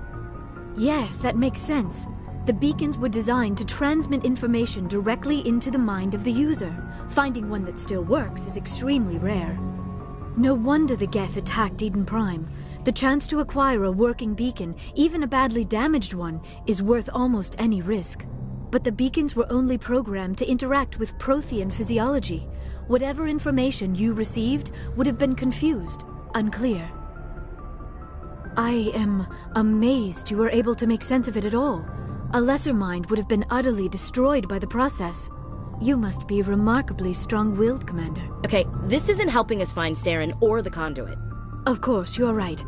Yes, that makes sense. The beacons were designed to transmit information directly into the mind of the user. Finding one that still works is extremely rare. No wonder the Geth attacked Eden Prime. The chance to acquire a working beacon, even a badly damaged one, is worth almost any risk. But the beacons were only programmed to interact with Prothean physiology. Whatever information you received would have been confused, unclear. I am amazed you were able to make sense of it at all. A lesser mind would have been utterly destroyed by the process. You must be remarkably strong-willed, Commander. Okay, this isn't helping us find Saren or the conduit. Of course, you are right.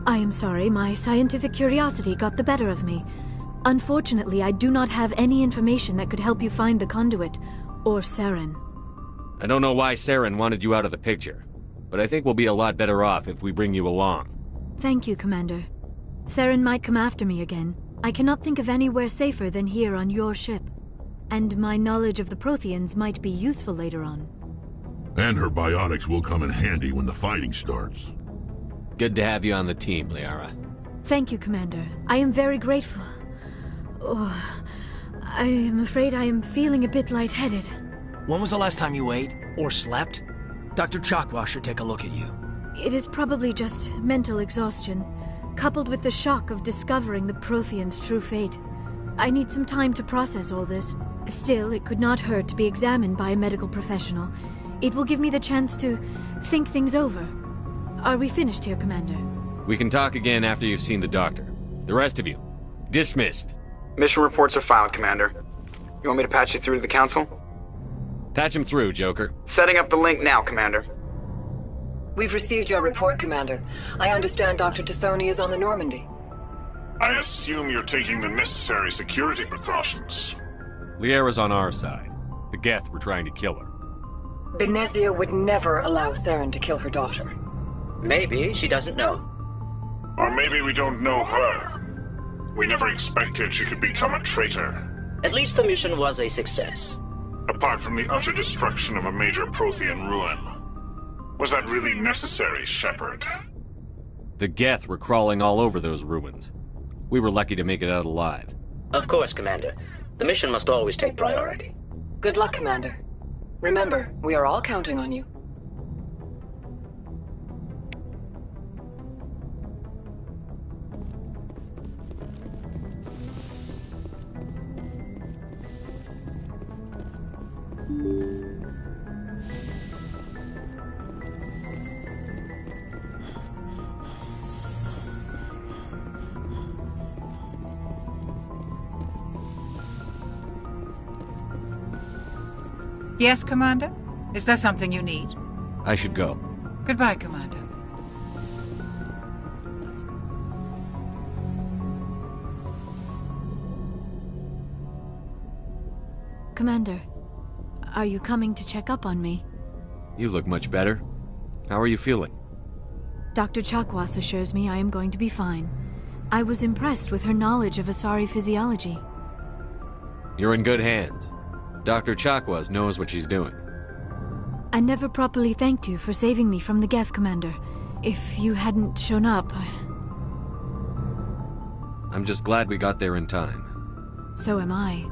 I am sorry, my scientific curiosity got the better of me. Unfortunately, I do not have any information that could help you find the conduit, or Saren. I don't know why Saren wanted you out of the picture, but I think we'll be a lot better off if we bring you along. Thank you, Commander. Saren might come after me again. I cannot think of anywhere safer than here on your ship. And my knowledge of the Protheans might be useful later on. And her biotics will come in handy when the fighting starts. Good to have you on the team, Liara. Thank you, Commander. I am very grateful. Oh, I am afraid I am feeling a bit lightheaded. When was the last time you ate? Or slept? Dr. Chakwas should take a look at you. It is probably just mental exhaustion, coupled with the shock of discovering the Protheans' true fate. I need some time to process all this. Still, it could not hurt to be examined by a medical professional. It will give me the chance to think things over. Are we finished here, Commander? We can talk again after you've seen the doctor. The rest of you, dismissed. Mission reports are filed, Commander. You want me to patch you through to the Council? Patch him through, Joker. Setting up the link now, Commander. We've received your report, Commander. I understand Dr. Tassoni is on the Normandy. I assume you're taking the necessary security precautions. Liara's on our side. The Geth were trying to kill her. Benezia would never allow Saren to kill her daughter. Maybe she doesn't know. Or maybe we don't know her. We never expected she could become a traitor. At least the mission was a success. Apart from the utter destruction of a major Prothean ruin. Was that really necessary, Shepard? The Geth were crawling all over those ruins. We were lucky to make it out alive. Of course, Commander. The mission must always take priority. Good luck, Commander. Remember, we are all counting on you. Yes, Commander? Is there something you need? I should go. Goodbye, Commander. Commander, are you coming to check up on me? You look much better. How are you feeling? Dr. Chakwas assures me I am going to be fine. I was impressed with her knowledge of Asari physiology. You're in good hands. Dr. Chakwas knows what she's doing. I never properly thanked you for saving me from the Geth, Commander. If you hadn't shown up, I'm just glad we got there in time. So am I.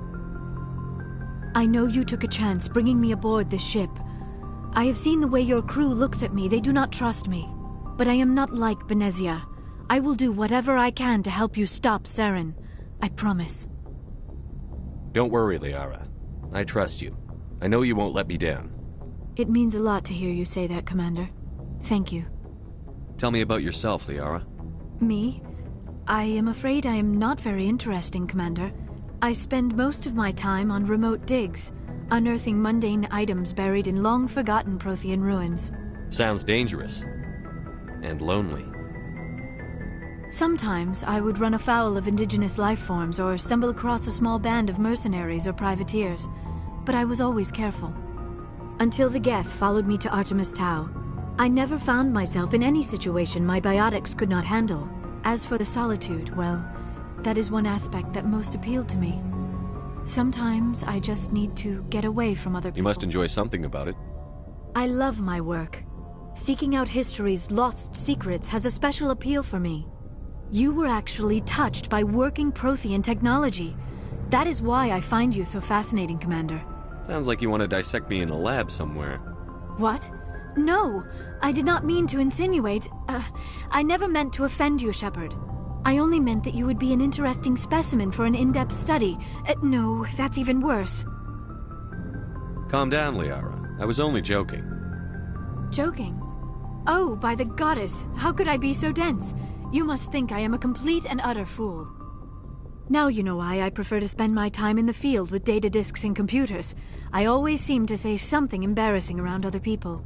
I know you took a chance bringing me aboard this ship. I have seen the way your crew looks at me. They do not trust me. But I am not like Benezia. I will do whatever I can to help you stop Saren. I promise. Don't worry, Liara. I trust you. I know you won't let me down. It means a lot to hear you say that, Commander. Thank you. Tell me about yourself, Liara. Me? I am afraid I am not very interesting, Commander. I spend most of my time on remote digs, unearthing mundane items buried in long-forgotten Prothean ruins. Sounds dangerous. And lonely. Sometimes I would run afoul of indigenous life forms or stumble across a small band of mercenaries or privateers, but I was always careful. Until the Geth followed me to Artemis Tau, I never found myself in any situation my biotics could not handle. As for the solitude, well, that is one aspect that most appealed to me. Sometimes I just need to get away from other people. You must enjoy something about it. I love my work. Seeking out history's lost secrets has a special appeal for me. You were actually touched by working Prothean technology. That is why I find you so fascinating, Commander. Sounds like you want to dissect me in a lab somewhere. What? No, I did not mean to insinuate. I never meant to offend you, Shepard. I only meant that you would be an interesting specimen for an in-depth study. No, that's even worse. Calm down, Liara. I was only joking. Joking? Oh, by the goddess, how could I be so dense? You must think I am a complete and utter fool. Now you know why I prefer to spend my time in the field with data disks and computers. I always seem to say something embarrassing around other people.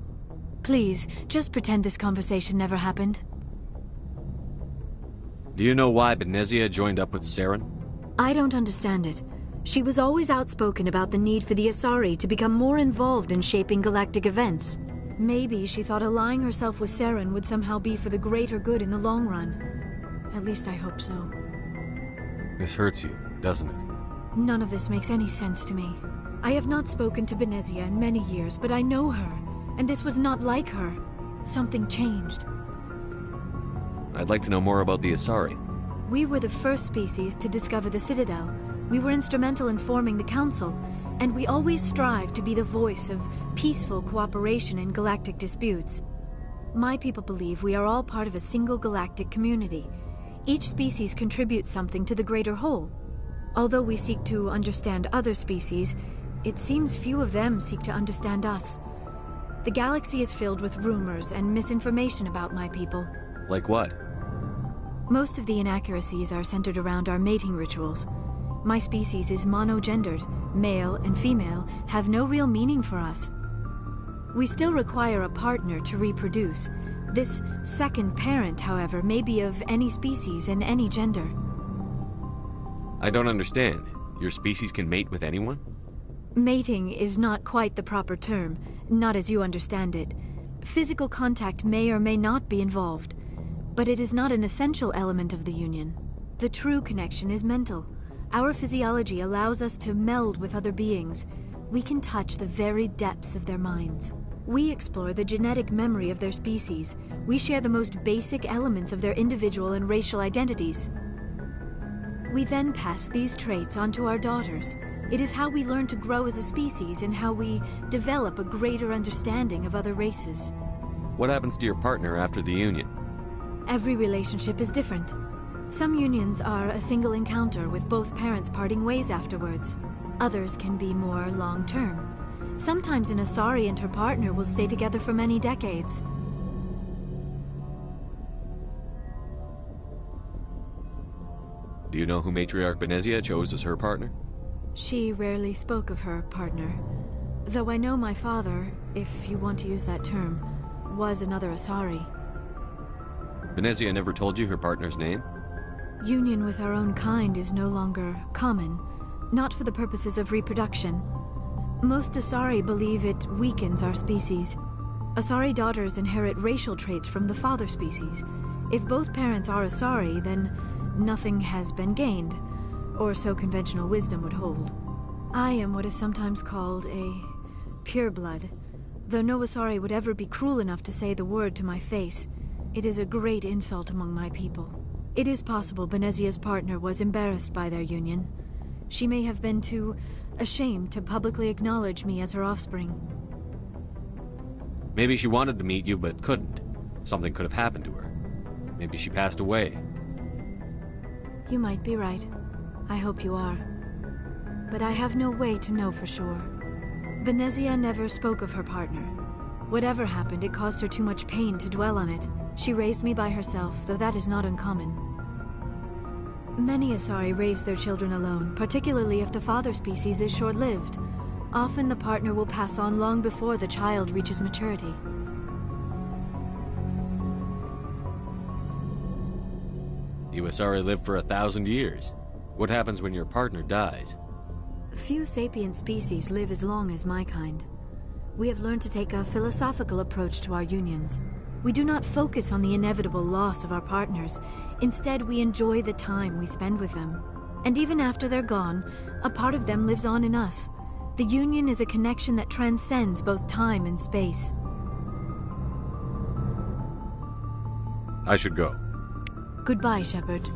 Please, just pretend this conversation never happened. Do you know why Benezia joined up with Saren? I don't understand it. She was always outspoken about the need for the Asari to become more involved in shaping galactic events. Maybe she thought allying herself with Saren would somehow be for the greater good in the long run. At least I hope so. This hurts you, doesn't it? None of this makes any sense to me. I have not spoken to Benezia in many years, but I know her, and this was not like her. Something changed. I'd like to know more about the Asari. We were the first species to discover the Citadel. We were instrumental in forming the Council, and we always strive to be the voice of peaceful cooperation in galactic disputes. My people believe we are all part of a single galactic community. Each species contributes something to the greater whole. Although we seek to understand other species, it seems few of them seek to understand us. The galaxy is filled with rumors and misinformation about my people. Like what? Most of the inaccuracies are centered around our mating rituals. My species is monogendered. Male and female have no real meaning for us. We still require a partner to reproduce. This second parent, however, may be of any species and any gender. I don't understand. Your species can mate with anyone? Mating is not quite the proper term, not as you understand it. Physical contact may or may not be involved, but it is not an essential element of the union. The true connection is mental. Our physiology allows us to meld with other beings. We can touch the very depths of their minds. We explore the genetic memory of their species. We share the most basic elements of their individual and racial identities. We then pass these traits on to our daughters. It is how we learn to grow as a species and how we develop a greater understanding of other races. What happens to your partner after the union? Every relationship is different. Some unions are a single encounter with both parents parting ways afterwards. Others can be more long-term. Sometimes an Asari and her partner will stay together for many decades. Do you know who Matriarch Benezia chose as her partner? She rarely spoke of her partner. Though I know my father, if you want to use that term, was another Asari. Benezia never told you her partner's name? Union with our own kind is no longer common, not for the purposes of reproduction. Most Asari believe it weakens our species. Asari daughters inherit racial traits from the father species. If both parents are Asari, then nothing has been gained, or so conventional wisdom would hold. I am what is sometimes called a pureblood, though no Asari would ever be cruel enough to say the word to my face. It is a great insult among my people. It is possible Benezia's partner was embarrassed by their union. She may have been too ashamed to publicly acknowledge me as her offspring. Maybe she wanted to meet you but couldn't. Something could have happened to her. Maybe she passed away. You might be right. I hope you are. But I have no way to know for sure. Benezia never spoke of her partner. Whatever happened, it caused her too much pain to dwell on it. She raised me by herself, though that is not uncommon. Many Asari raise their children alone, particularly if the father species is short-lived. Often the partner will pass on long before the child reaches maturity. USR lived for 1,000 years. What happens when your partner dies? Few sapient species live as long as my kind. We have learned to take a philosophical approach to our unions. We do not focus on the inevitable loss of our partners. Instead, we enjoy the time we spend with them. And even after they're gone, a part of them lives on in us. The union is a connection that transcends both time and space. I should go. Goodbye, Shepard.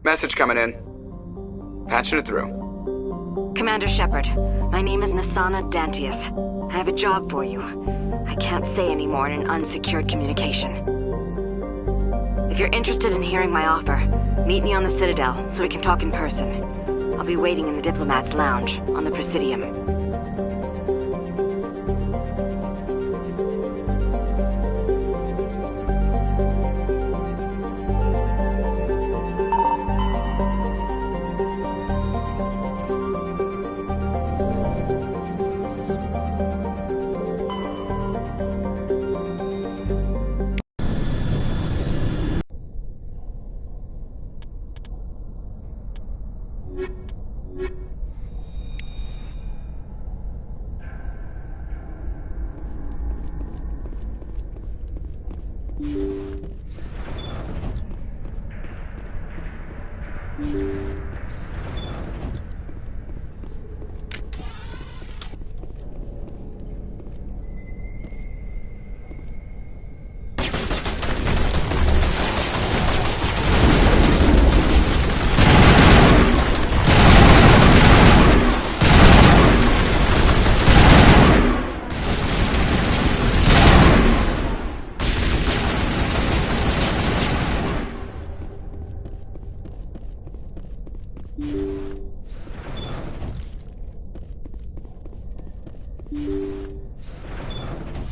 Message coming in. Patching it through. Commander Shepard, my name is Nasana Dantius. I have a job for you. I can't say any more in an unsecured communication. If you're interested in hearing my offer, meet me on the Citadel so we can talk in person. I'll be waiting in the Diplomat's Lounge on the Presidium.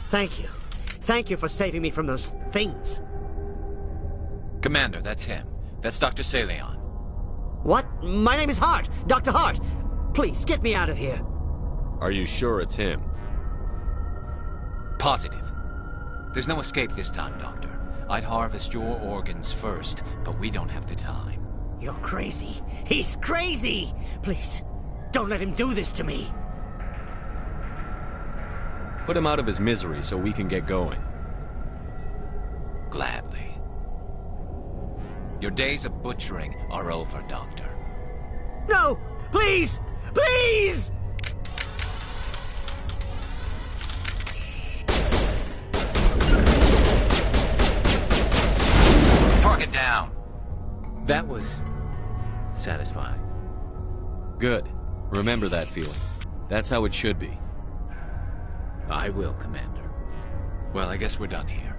Thank you. Thank you for saving me from those things. Commander, that's him. That's Dr. Saleon. What? My name is Hart. Dr. Hart. Please, get me out of here. Are you sure it's him? Positive. There's no escape this time, Doctor. I'd harvest your organs first, but we don't have the time. You're crazy. He's crazy! Please, don't let him do this to me. Put him out of his misery so we can get going. Gladly. Your days of butchering are over, Doctor. No! Please! Please! Target down! That was satisfying. Good. Remember that feeling. That's how it should be. I will, Commander. Well, I guess we're done here.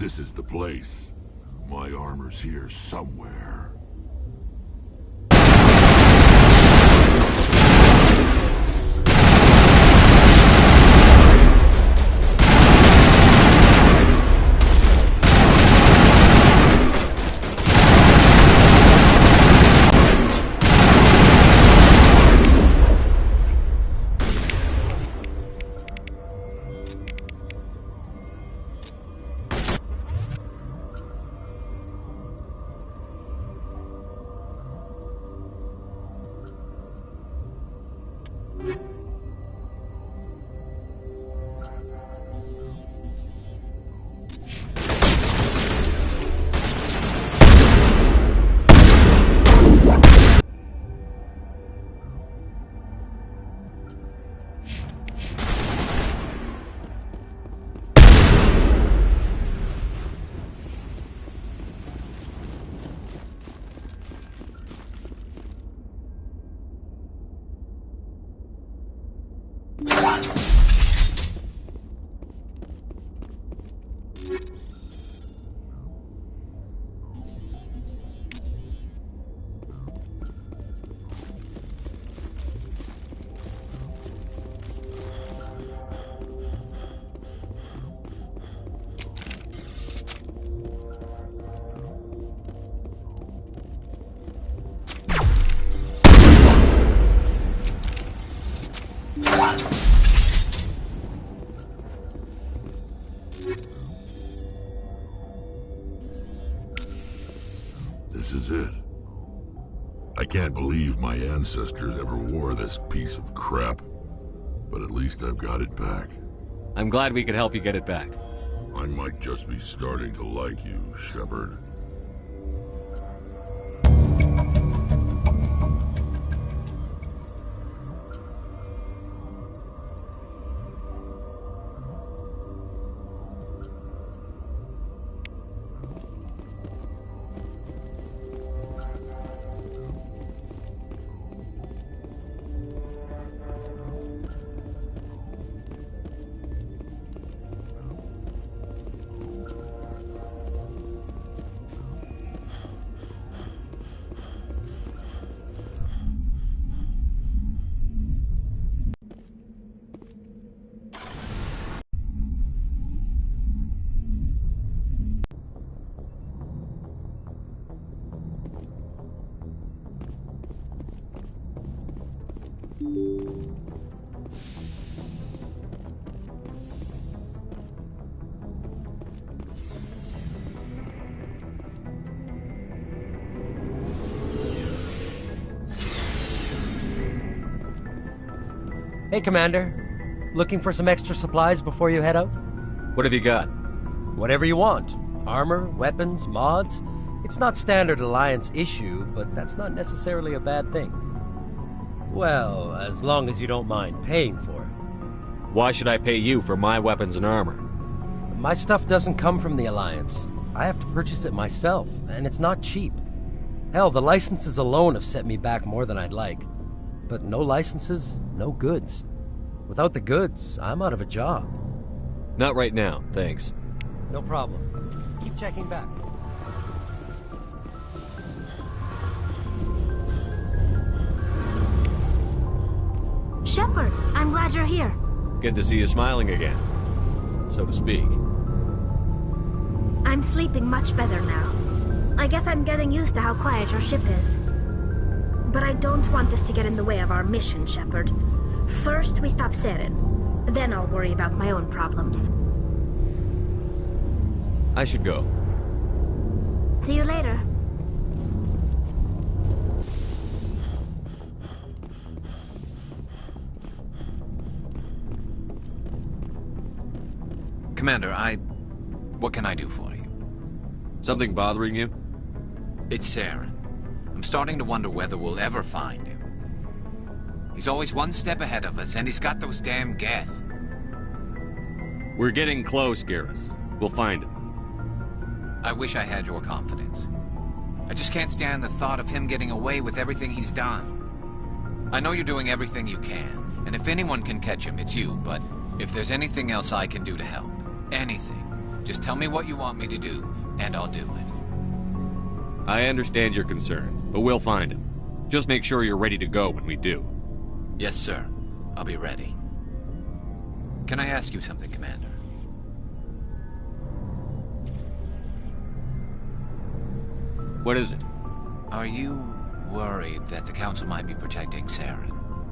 This is the place. My armor's here somewhere. This is it. I can't believe my ancestors ever wore this piece of crap, but at least I've got it back. I'm glad we could help you get it back. I might just be starting to like you, Shepard. Hey, Commander. Looking for some extra supplies before you head out? What have you got? Whatever you want. Armor, weapons, mods. It's not standard Alliance issue, but that's not necessarily a bad thing. Well, as long as you don't mind paying for it. Why should I pay you for my weapons and armor? My stuff doesn't come from the Alliance. I have to purchase it myself, and it's not cheap. Hell, the licenses alone have set me back more than I'd like. But no licenses, no goods. Without the goods, I'm out of a job. Not right now, thanks. No problem. Keep checking back. Shepard, I'm glad you're here. Good to see you smiling again, so to speak. I'm sleeping much better now. I guess I'm getting used to how quiet your ship is. But I don't want this to get in the way of our mission, Shepard. First, we stop Saren. Then I'll worry about my own problems. I should go. See you later. Commander, what can I do for you? Something bothering you? It's Saren. I'm starting to wonder whether we'll ever find him. He's always one step ahead of us, and he's got those damn Geth. We're getting close, Garrus. We'll find him. I wish I had your confidence. I just can't stand the thought of him getting away with everything he's done. I know you're doing everything you can, and if anyone can catch him, it's you, but if there's anything else I can do to help, anything, just tell me what you want me to do, and I'll do it. I understand your concern, but we'll find him. Just make sure you're ready to go when we do. Yes, sir. I'll be ready. Can I ask you something, Commander? What is it? Are you worried that the Council might be protecting Saren?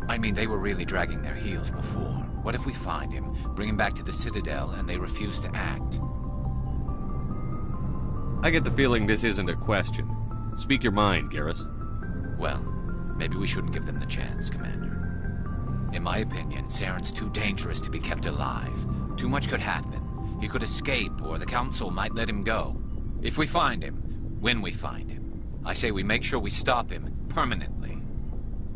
I mean, they were really dragging their heels before. What if we find him, bring him back to the Citadel, and they refuse to act? I get the feeling this isn't a question. Speak your mind, Garrus. Well, maybe we shouldn't give them the chance, Commander. In my opinion, Saren's too dangerous to be kept alive. Too much could happen. He could escape, or the Council might let him go. If we find him, when we find him, I say we make sure we stop him permanently.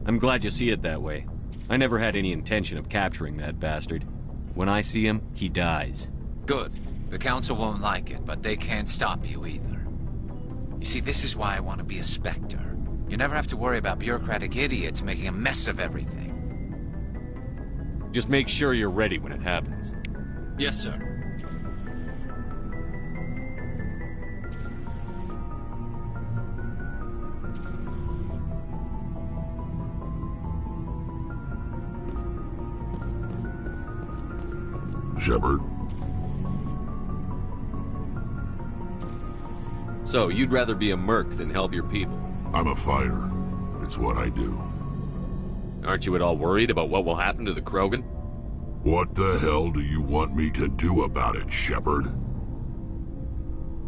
I'm glad you see it that way. I never had any intention of capturing that bastard. When I see him, he dies. Good. The Council won't like it, but they can't stop you either. You see, this is why I want to be a Spectre. You never have to worry about bureaucratic idiots making a mess of everything. Just make sure you're ready when it happens. Yes, sir. Shepard. So, you'd rather be a merc than help your people? I'm a fighter. It's what I do. Aren't you at all worried about what will happen to the Krogan? What the hell do you want me to do about it, Shepard?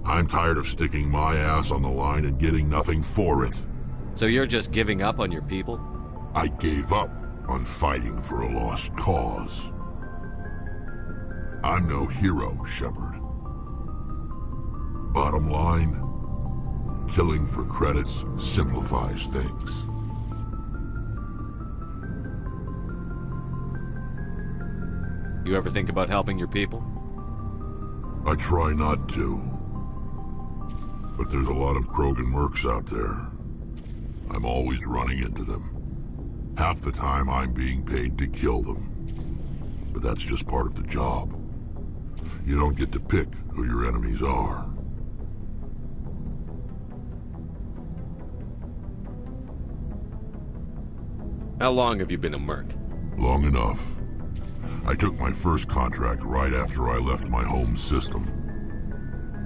I'm tired of sticking my ass on the line and getting nothing for it. So you're just giving up on your people? I gave up on fighting for a lost cause. I'm no hero, Shepard. Bottom line, killing for credits simplifies things. You ever think about helping your people? I try not to. But there's a lot of Krogan mercs out there. I'm always running into them. Half the time I'm being paid to kill them. But that's just part of the job. You don't get to pick who your enemies are. How long have you been a merc? Long enough. I took my first contract right after I left my home system.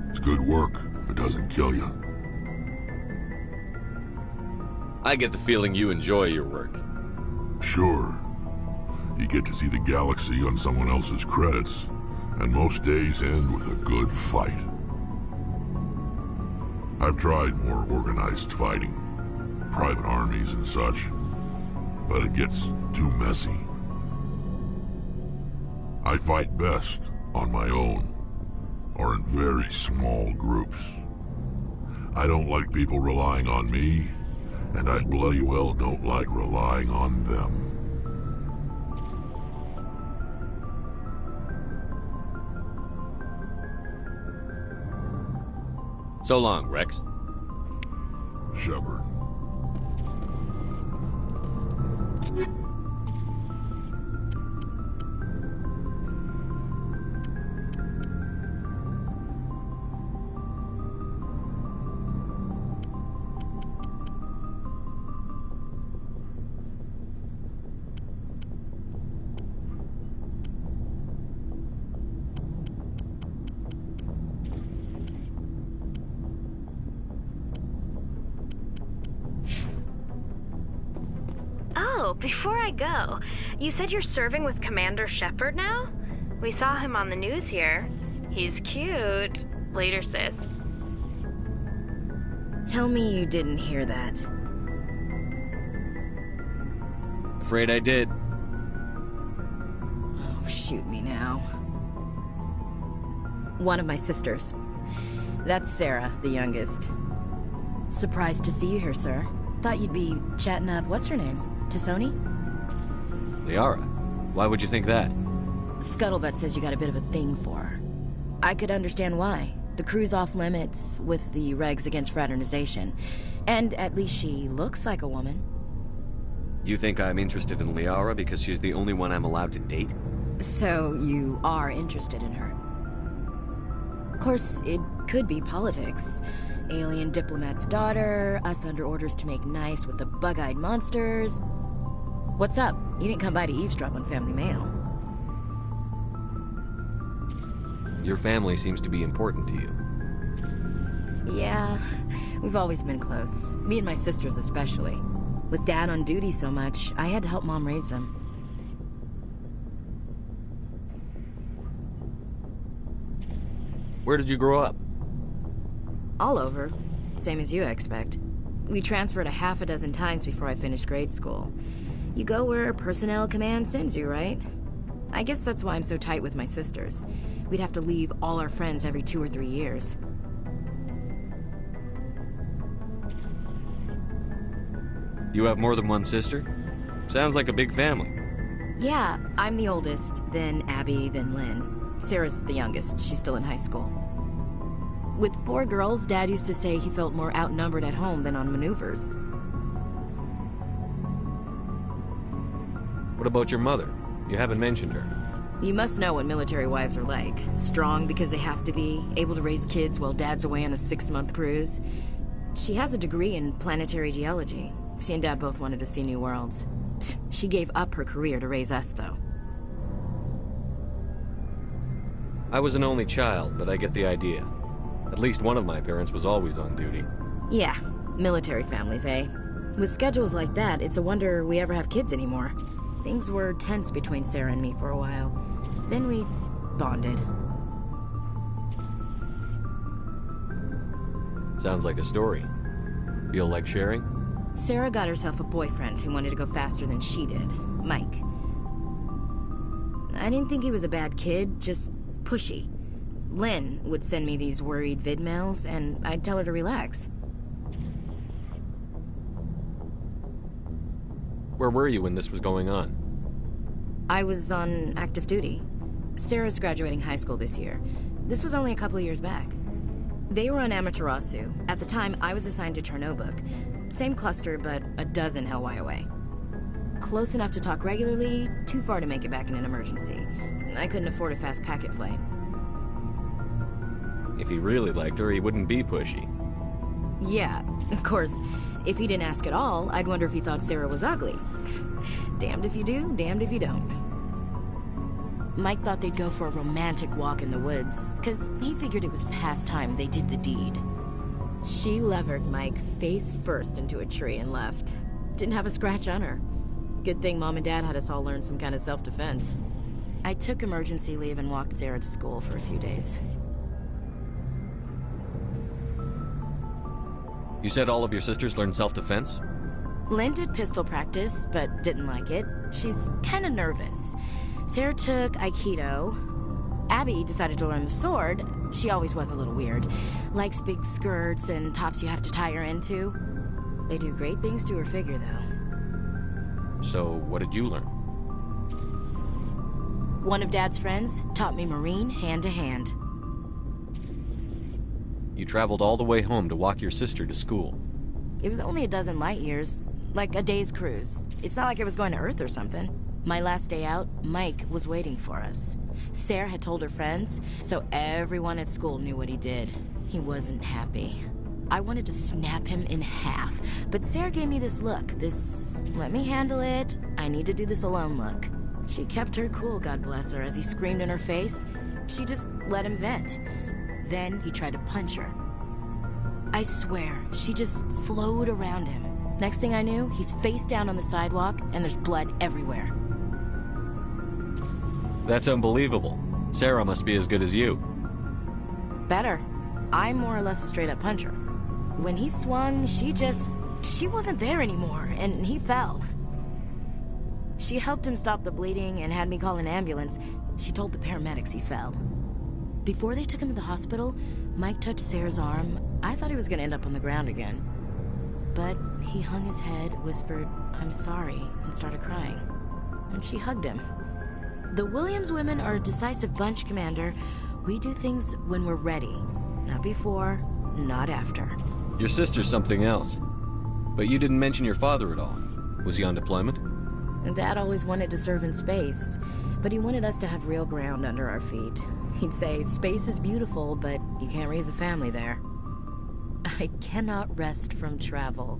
It's good work if it doesn't kill you. I get the feeling you enjoy your work. Sure. You get to see the galaxy on someone else's credits, and most days end with a good fight. I've tried more organized fighting, private armies and such, but it gets too messy. I fight best on my own, or in very small groups. I don't like people relying on me, and I bloody well don't like relying on them. So long, Rex. Shepard. Before I go, you said you're serving with Commander Shepard now? We saw him on the news here. He's cute. Later, sis. Tell me you didn't hear that. Afraid I did. Oh, shoot me now. One of my sisters. That's Sarah, the youngest. Surprised to see you here, sir. Thought you'd be chatting up, what's her name? T'Soni? Liara? Why would you think that? Scuttlebutt says you got a bit of a thing for her. I could understand why. The crew's off limits with the regs against fraternization. And at least she looks like a woman. You think I'm interested in Liara because she's the only one I'm allowed to date? So you are interested in her. Of course, it could be politics. Alien diplomat's daughter, us under orders to make nice with the bug-eyed monsters. What's up? You didn't come by to eavesdrop on Family Mail. Your family seems to be important to you. Yeah, we've always been close. Me and my sisters especially. With Dad on duty so much, I had to help Mom raise them. Where did you grow up? All over. Same as you, I expect. We transferred a half a dozen times before I finished grade school. You go where personnel command sends you, right? I guess that's why I'm so tight with my sisters. We'd have to leave all our friends every 2 or 3 years. You have more than one sister? Sounds like a big family. Yeah, I'm the oldest, then Abby, then Lynn. Sarah's the youngest. She's still in high school. With 4 girls, Dad used to say he felt more outnumbered at home than on maneuvers. What about your mother? You haven't mentioned her. You must know what military wives are like. Strong because they have to be, able to raise kids while Dad's away on a 6-month cruise. She has a degree in planetary geology. She and Dad both wanted to see new worlds. She gave up her career to raise us, though. I was an only child, but I get the idea. At least one of my parents was always on duty. Yeah, military families, eh? With schedules like that, it's a wonder we ever have kids anymore. Things were tense between Sarah and me for a while. Then we bonded. Sounds like a story. Feel like sharing? Sarah got herself a boyfriend who wanted to go faster than she did, Mike. I didn't think he was a bad kid, just pushy. Lynn would send me these worried vidmails, and I'd tell her to relax. Where were you when this was going on? I was on active duty. Sarah's graduating high school this year. This was only a couple of years back. They were on Amaterasu. At the time, I was assigned to Chernobog. Same cluster, but a dozen LY away. Close enough to talk regularly, too far to make it back in an emergency. I couldn't afford a fast packet flight. If he really liked her, he wouldn't be pushy. Yeah, of course. If he didn't ask at all, I'd wonder if he thought Sarah was ugly. Damned if you do, damned if you don't. Mike thought they'd go for a romantic walk in the woods, because he figured it was past time they did the deed. She levered Mike face first into a tree and left. Didn't have a scratch on her. Good thing Mom and Dad had us all learn some kind of self-defense. I took emergency leave and walked Sarah to school for a few days. You said all of your sisters learned self-defense? Lynn did pistol practice, but didn't like it. She's kind of nervous. Sarah took Aikido. Abby decided to learn the sword. She always was a little weird. Likes big skirts and tops you have to tie her into. They do great things to her figure, though. So, what did you learn? One of Dad's friends taught me Marine hand-to-hand. You traveled all the way home to walk your sister to school. It was only a dozen light years, like a day's cruise. It's not like I was going to Earth or something. My last day out, Mike was waiting for us. Sarah had told her friends, so everyone at school knew what he did. He wasn't happy. I wanted to snap him in half, but Sarah gave me this look, this let me handle it, I need to do this alone look. She kept her cool, God bless her, as he screamed in her face. She just let him vent. Then he tried to punch her. I swear, she just flowed around him. Next thing I knew, he's face down on the sidewalk, and there's blood everywhere. That's unbelievable. Sarah must be as good as you. Better. I'm more or less a straight-up puncher. When he swung, she wasn't there anymore, and he fell. She helped him stop the bleeding and had me call an ambulance. She told the paramedics he fell. Before they took him to the hospital, Mike touched Sarah's arm. I thought he was gonna end up on the ground again. But he hung his head, whispered, "I'm sorry," and started crying. And she hugged him. The Williams women are a decisive bunch, Commander. We do things when we're ready. Not before, not after. Your sister's something else. But you didn't mention your father at all. Was he on deployment? Dad always wanted to serve in space, but he wanted us to have real ground under our feet. He'd say, space is beautiful, but you can't raise a family there. I cannot rest from travel.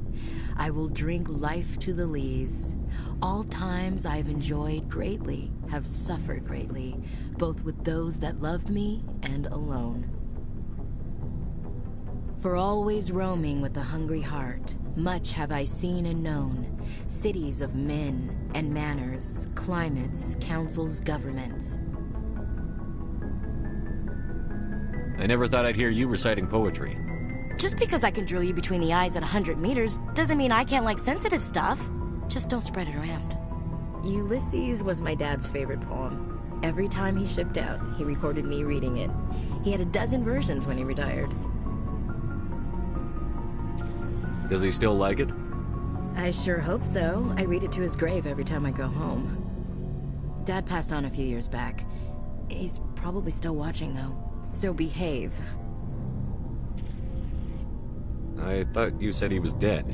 I will drink life to the lees. All times I've enjoyed greatly, have suffered greatly, both with those that loved me and alone. For always roaming with a hungry heart, much have I seen and known, cities of men and manners, climates, councils, governments. I never thought I'd hear you reciting poetry. Just because I can drill you between the eyes at 100 meters doesn't mean I can't like sensitive stuff. Just don't spread it around. Ulysses was my dad's favorite poem. Every time he shipped out, he recorded me reading it. He had a dozen versions when he retired. Does he still like it? I sure hope so. I read it to his grave every time I go home. Dad passed on a few years back. He's probably still watching, though. So behave. I thought you said he was dead.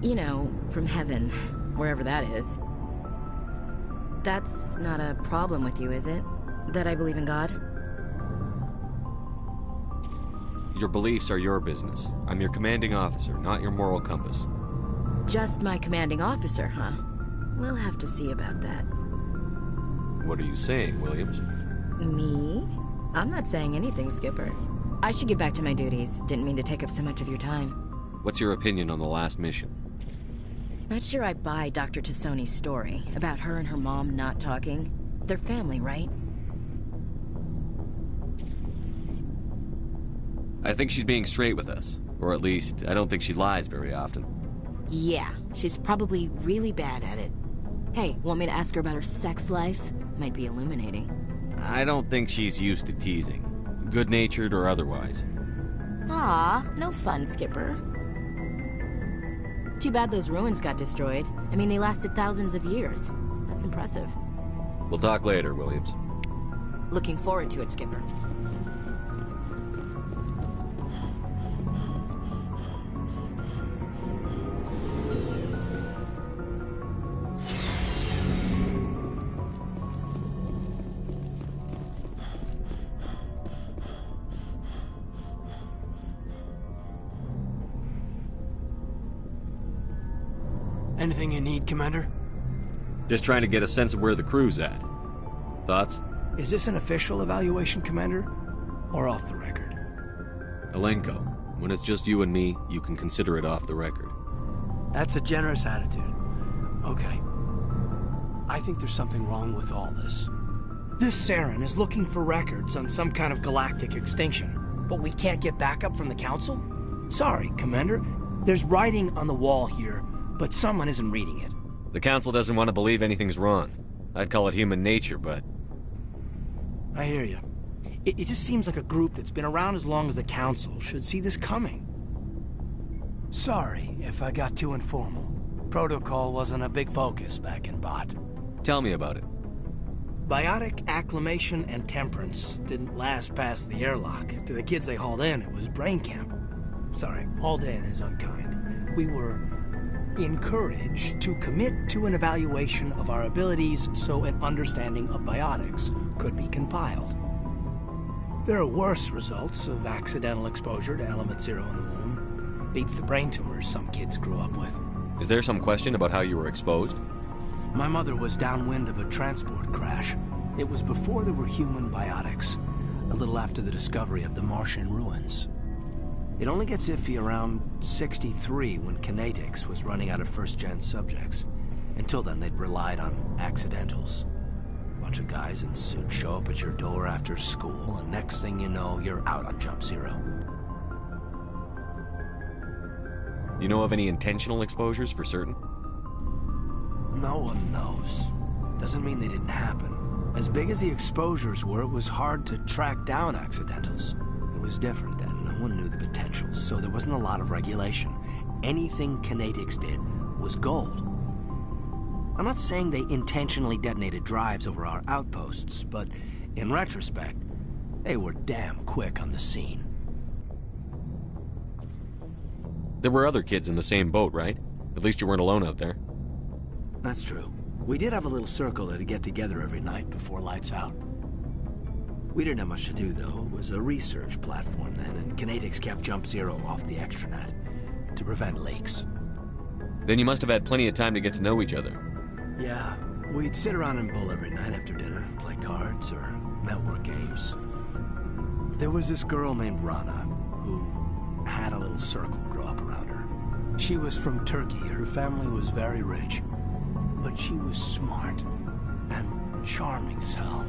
You know, from heaven, wherever that is. That's not a problem with you, is it? That I believe in God? Your beliefs are your business. I'm your commanding officer, not your moral compass. Just my commanding officer, huh? We'll have to see about that. What are you saying, Williams? Me? I'm not saying anything, Skipper. I should get back to my duties. Didn't mean to take up so much of your time. What's your opinion on the last mission? Not sure I buy Dr. Tassoni's story about her and her mom not talking. They're family, right? I think she's being straight with us. Or at least, I don't think she lies very often. Yeah, she's probably really bad at it. Hey, want me to ask her about her sex life? Might be illuminating. I don't think she's used to teasing. Good-natured or otherwise. Aw, no fun, Skipper. Too bad those ruins got destroyed. I mean, they lasted thousands of years. That's impressive. We'll talk later, Williams. Looking forward to it, Skipper. Anything you need, Commander? Just trying to get a sense of where the crew's at. Thoughts? Is this an official evaluation, Commander? Or off the record? Alenko, when it's just you and me, you can consider it off the record. That's a generous attitude. Okay. I think there's something wrong with all this. This Saren is looking for records on some kind of galactic extinction, but we can't get backup from the Council? Sorry, Commander. There's writing on the wall here, but someone isn't reading it. The Council doesn't want to believe anything's wrong. I'd call it human nature, but... I hear you. It just seems like a group that's been around as long as the Council should see this coming. Sorry if I got too informal. Protocol wasn't a big focus back in Bot. Tell me about it. Biotic acclimation and temperance didn't last past the airlock. To the kids they hauled in, it was brain camp. Sorry, hauled in is unkind. We were encouraged to commit to an evaluation of our abilities so an understanding of biotics could be compiled. There are worse results of accidental exposure to Element Zero in the womb. Beats the brain tumors some kids grew up with. Is there some question about how you were exposed? My mother was downwind of a transport crash. It was before there were human biotics, a little after the discovery of the Martian ruins. It only gets iffy around 63 when Kinetics was running out of first-gen subjects. Until then, they'd relied on accidentals. Bunch of guys in suits show up at your door after school, and next thing you know, you're out on Jump Zero. You know of any intentional exposures for certain? No one knows. Doesn't mean they didn't happen. As big as the exposures were, it was hard to track down accidentals. It was different then. No one knew the potential, so there wasn't a lot of regulation. Anything Kinetics did was gold. I'm not saying they intentionally detonated drives over our outposts, but in retrospect, they were damn quick on the scene. There were other kids in the same boat, right? At least you weren't alone out there. That's true. We did have a little circle that'd get together every night before lights out. We didn't have much to do, though. It was a research platform then, and Kinetics kept Jump Zero off the extranet to prevent leaks. Then you must have had plenty of time to get to know each other. Yeah, we'd sit around and bull every night after dinner, play cards or network games. There was this girl named Rana, who had a little circle grow up around her. She was from Turkey. Her family was very rich. But she was smart and charming as hell.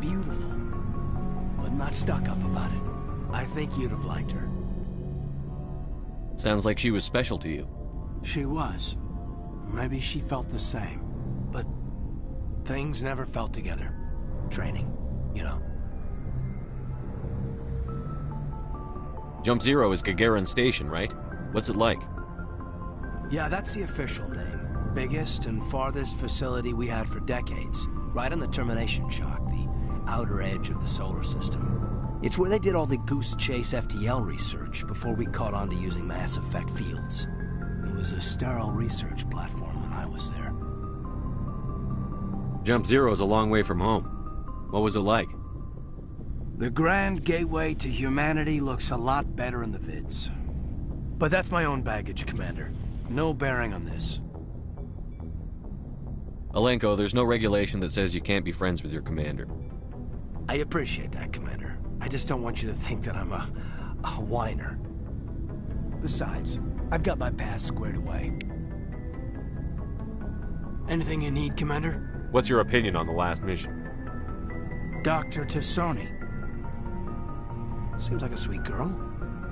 Beautiful, but not stuck up about it. I think you'd have liked her. Sounds like she was special to you. She was. Maybe she felt the same. But things never felt together. Training, you know. Jump Zero is Gagarin Station, right? What's it like? Yeah, that's the official name. Biggest and farthest facility we had for decades. Right on the termination shock, the outer edge of the solar system. It's where they did all the Goose Chase FTL research before we caught on to using mass effect fields. It was a sterile research platform when I was there. Jump Zero's a long way from home. What was it like? The grand gateway to humanity looks a lot better in the vids. But that's my own baggage, Commander. No bearing on this. Alenko, there's no regulation that says you can't be friends with your commander. I appreciate that, Commander. I just don't want you to think that I'm a whiner. Besides, I've got my past squared away. Anything you need, Commander? What's your opinion on the last mission? Dr. Tassoni. Seems like a sweet girl.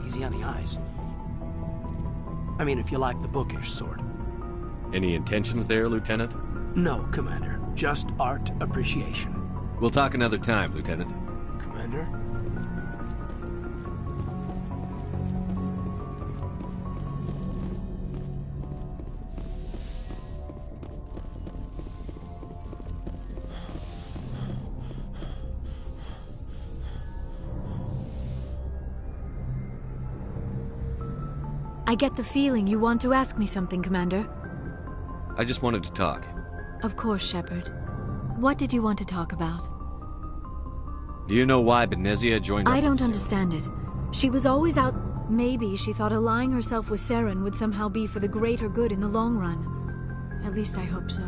Easy on the eyes. I mean, if you like the bookish sort. Any intentions there, Lieutenant? No, Commander. Just art appreciation. We'll talk another time, Lieutenant. Commander? I get the feeling you want to ask me something, Commander. I just wanted to talk. Of course, Shepard. What did you want to talk about? Do you know why Benezia joined up? I don't understand it. She was always out. Maybe she thought allying herself with Saren would somehow be for the greater good in the long run. At least I hope so.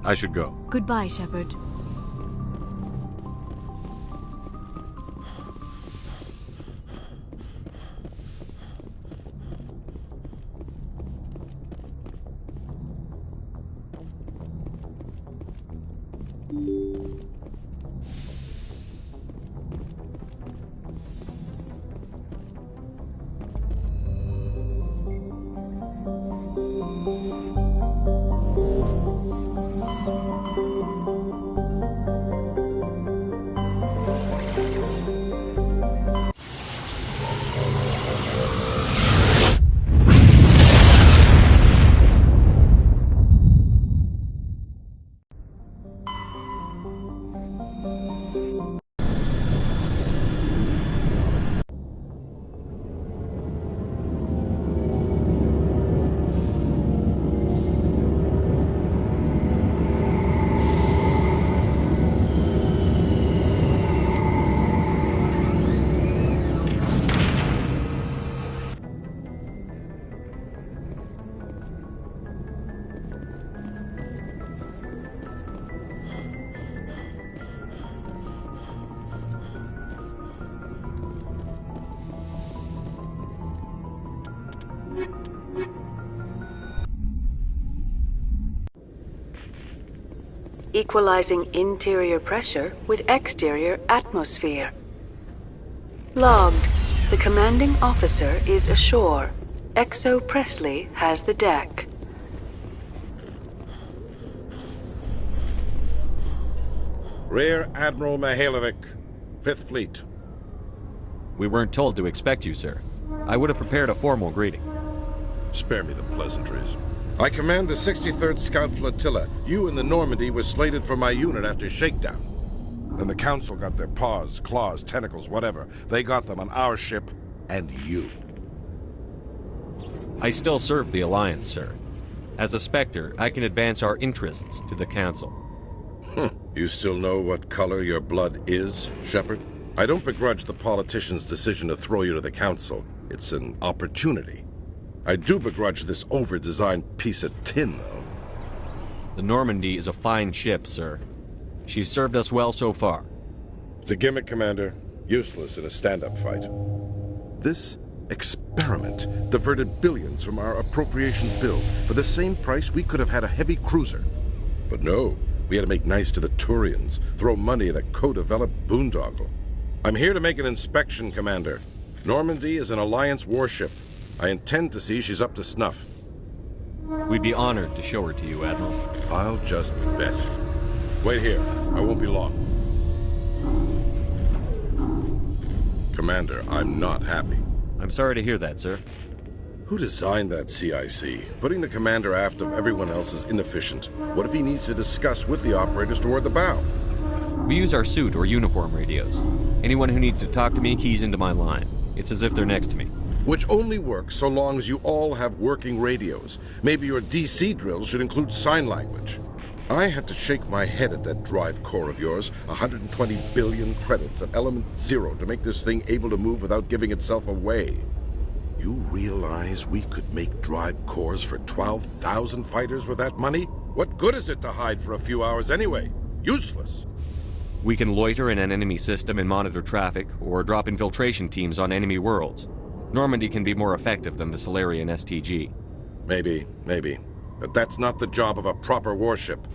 I should go. Goodbye, Shepard. Equalizing interior pressure with exterior atmosphere. Logged. The commanding officer is ashore. XO Presley has the deck. Rear Admiral Mihailovic, 5th Fleet. We weren't told to expect you, sir. I would have prepared a formal greeting. Spare me the pleasantries. I command the 63rd Scout Flotilla. You and the Normandy were slated for my unit after shakedown. Then the Council got their paws, claws, tentacles, whatever. They got them on our ship, and you. I still serve the Alliance, sir. As a Spectre, I can advance our interests to the Council. You still know what color your blood is, Shepard? I don't begrudge the politician's decision to throw you to the Council. It's an opportunity. I do begrudge this over-designed piece of tin, though. The Normandy is a fine ship, sir. She's served us well so far. It's a gimmick, Commander. Useless in a stand-up fight. This experiment diverted billions from our appropriations bills. For the same price, we could have had a heavy cruiser. But no, we had to make nice to the Turians, throw money at a co-developed boondoggle. I'm here to make an inspection, Commander. Normandy is an Alliance warship. I intend to see she's up to snuff. We'd be honored to show her to you, Admiral. I'll just bet. Wait here. I won't be long. Commander, I'm not happy. I'm sorry to hear that, sir. Who designed that CIC? Putting the commander aft of everyone else is inefficient. What if he needs to discuss with the operators toward the bow? We use our suit or uniform radios. Anyone who needs to talk to me keys into my line. It's as if they're next to me. Which only works so long as you all have working radios. Maybe your DC drills should include sign language. I had to shake my head at that drive core of yours. 120 billion credits at element 0 to make this thing able to move without giving itself away. You realize we could make drive cores for 12,000 fighters with that money? What good is it to hide for a few hours anyway? Useless. We can loiter in an enemy system and monitor traffic, or drop infiltration teams on enemy worlds. Normandy can be more effective than the Solarian STG. Maybe. But that's not the job of a proper warship.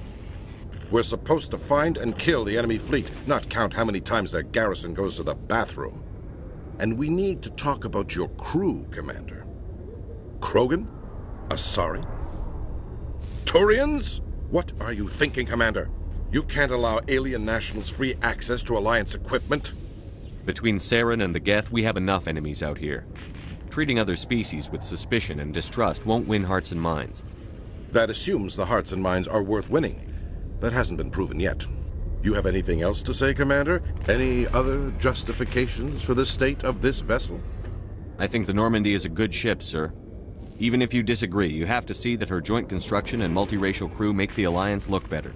We're supposed to find and kill the enemy fleet, not count how many times their garrison goes to the bathroom. And we need to talk about your crew, Commander. Krogan? Asari? Turians? What are you thinking, Commander? You can't allow alien nationals free access to Alliance equipment. Between Saren and the Geth, we have enough enemies out here. Treating other species with suspicion and distrust won't win hearts and minds. That assumes the hearts and minds are worth winning. That hasn't been proven yet. You have anything else to say, Commander? Any other justifications for the state of this vessel? I think the Normandy is a good ship, sir. Even if you disagree, you have to see that her joint construction and multiracial crew make the Alliance look better.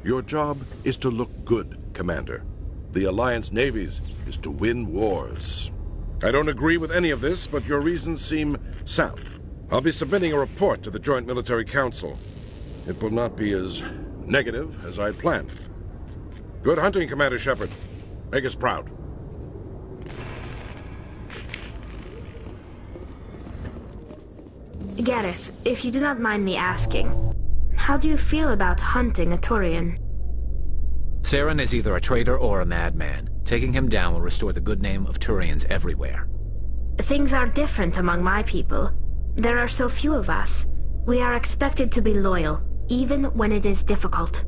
Your job is to look good, Commander. The Alliance navies is to win wars. I don't agree with any of this, but your reasons seem sound. I'll be submitting a report to the Joint Military Council. It will not be as negative as I'd planned. Good hunting, Commander Shepard. Make us proud. Garrus, if you do not mind me asking, how do you feel about hunting a Turian? Saren is either a traitor or a madman. Taking him down will restore the good name of Turians everywhere. Things are different among my people. There are so few of us. We are expected to be loyal, even when it is difficult.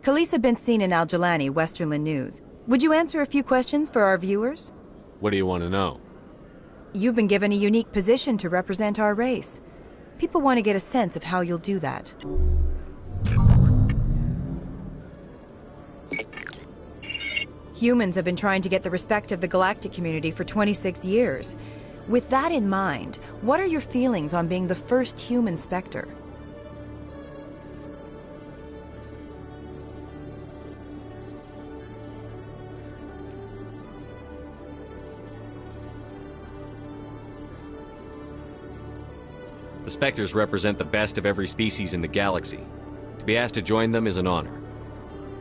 Khaleesa been seen in Al-Jalani, Westerland News. Would you answer a few questions for our viewers? What do you want to know? You've been given a unique position to represent our race. People want to get a sense of how you'll do that. Humans have been trying to get the respect of the galactic community for 26 years. With that in mind, what are your feelings on being the first human Spectre? The Spectres represent the best of every species in the galaxy. To be asked to join them is an honor.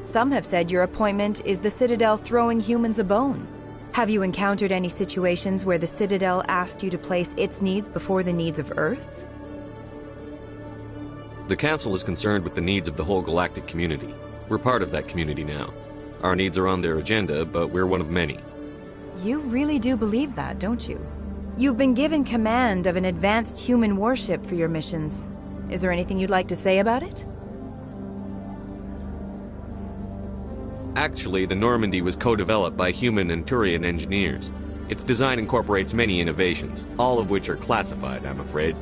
Some have said your appointment is the Citadel throwing humans a bone. Have you encountered any situations where the Citadel asked you to place its needs before the needs of Earth? The Council is concerned with the needs of the whole galactic community. We're part of that community now. Our needs are on their agenda, but we're one of many. You really do believe that, don't you? You've been given command of an advanced human warship for your missions. Is there anything you'd like to say about it? Actually, the Normandy was co-developed by human and Turian engineers. Its design incorporates many innovations, all of which are classified, I'm afraid.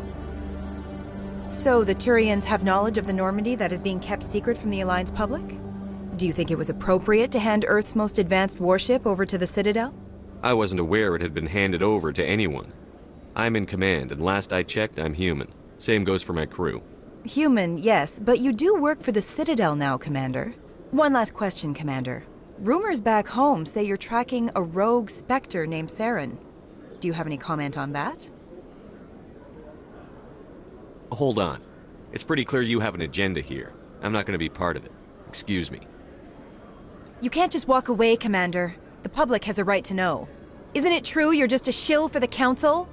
So the Turians have knowledge of the Normandy that is being kept secret from the Alliance public? Do you think it was appropriate to hand Earth's most advanced warship over to the Citadel? I wasn't aware it had been handed over to anyone. I'm in command, and last I checked, I'm human. Same goes for my crew. Human, yes, but you do work for the Citadel now, Commander. One last question, Commander. Rumors back home say you're tracking a rogue Spectre named Saren. Do you have any comment on that? Hold on. It's pretty clear you have an agenda here. I'm not going to be part of it. Excuse me. You can't just walk away, Commander. The public has a right to know. Isn't it true you're just a shill for the Council?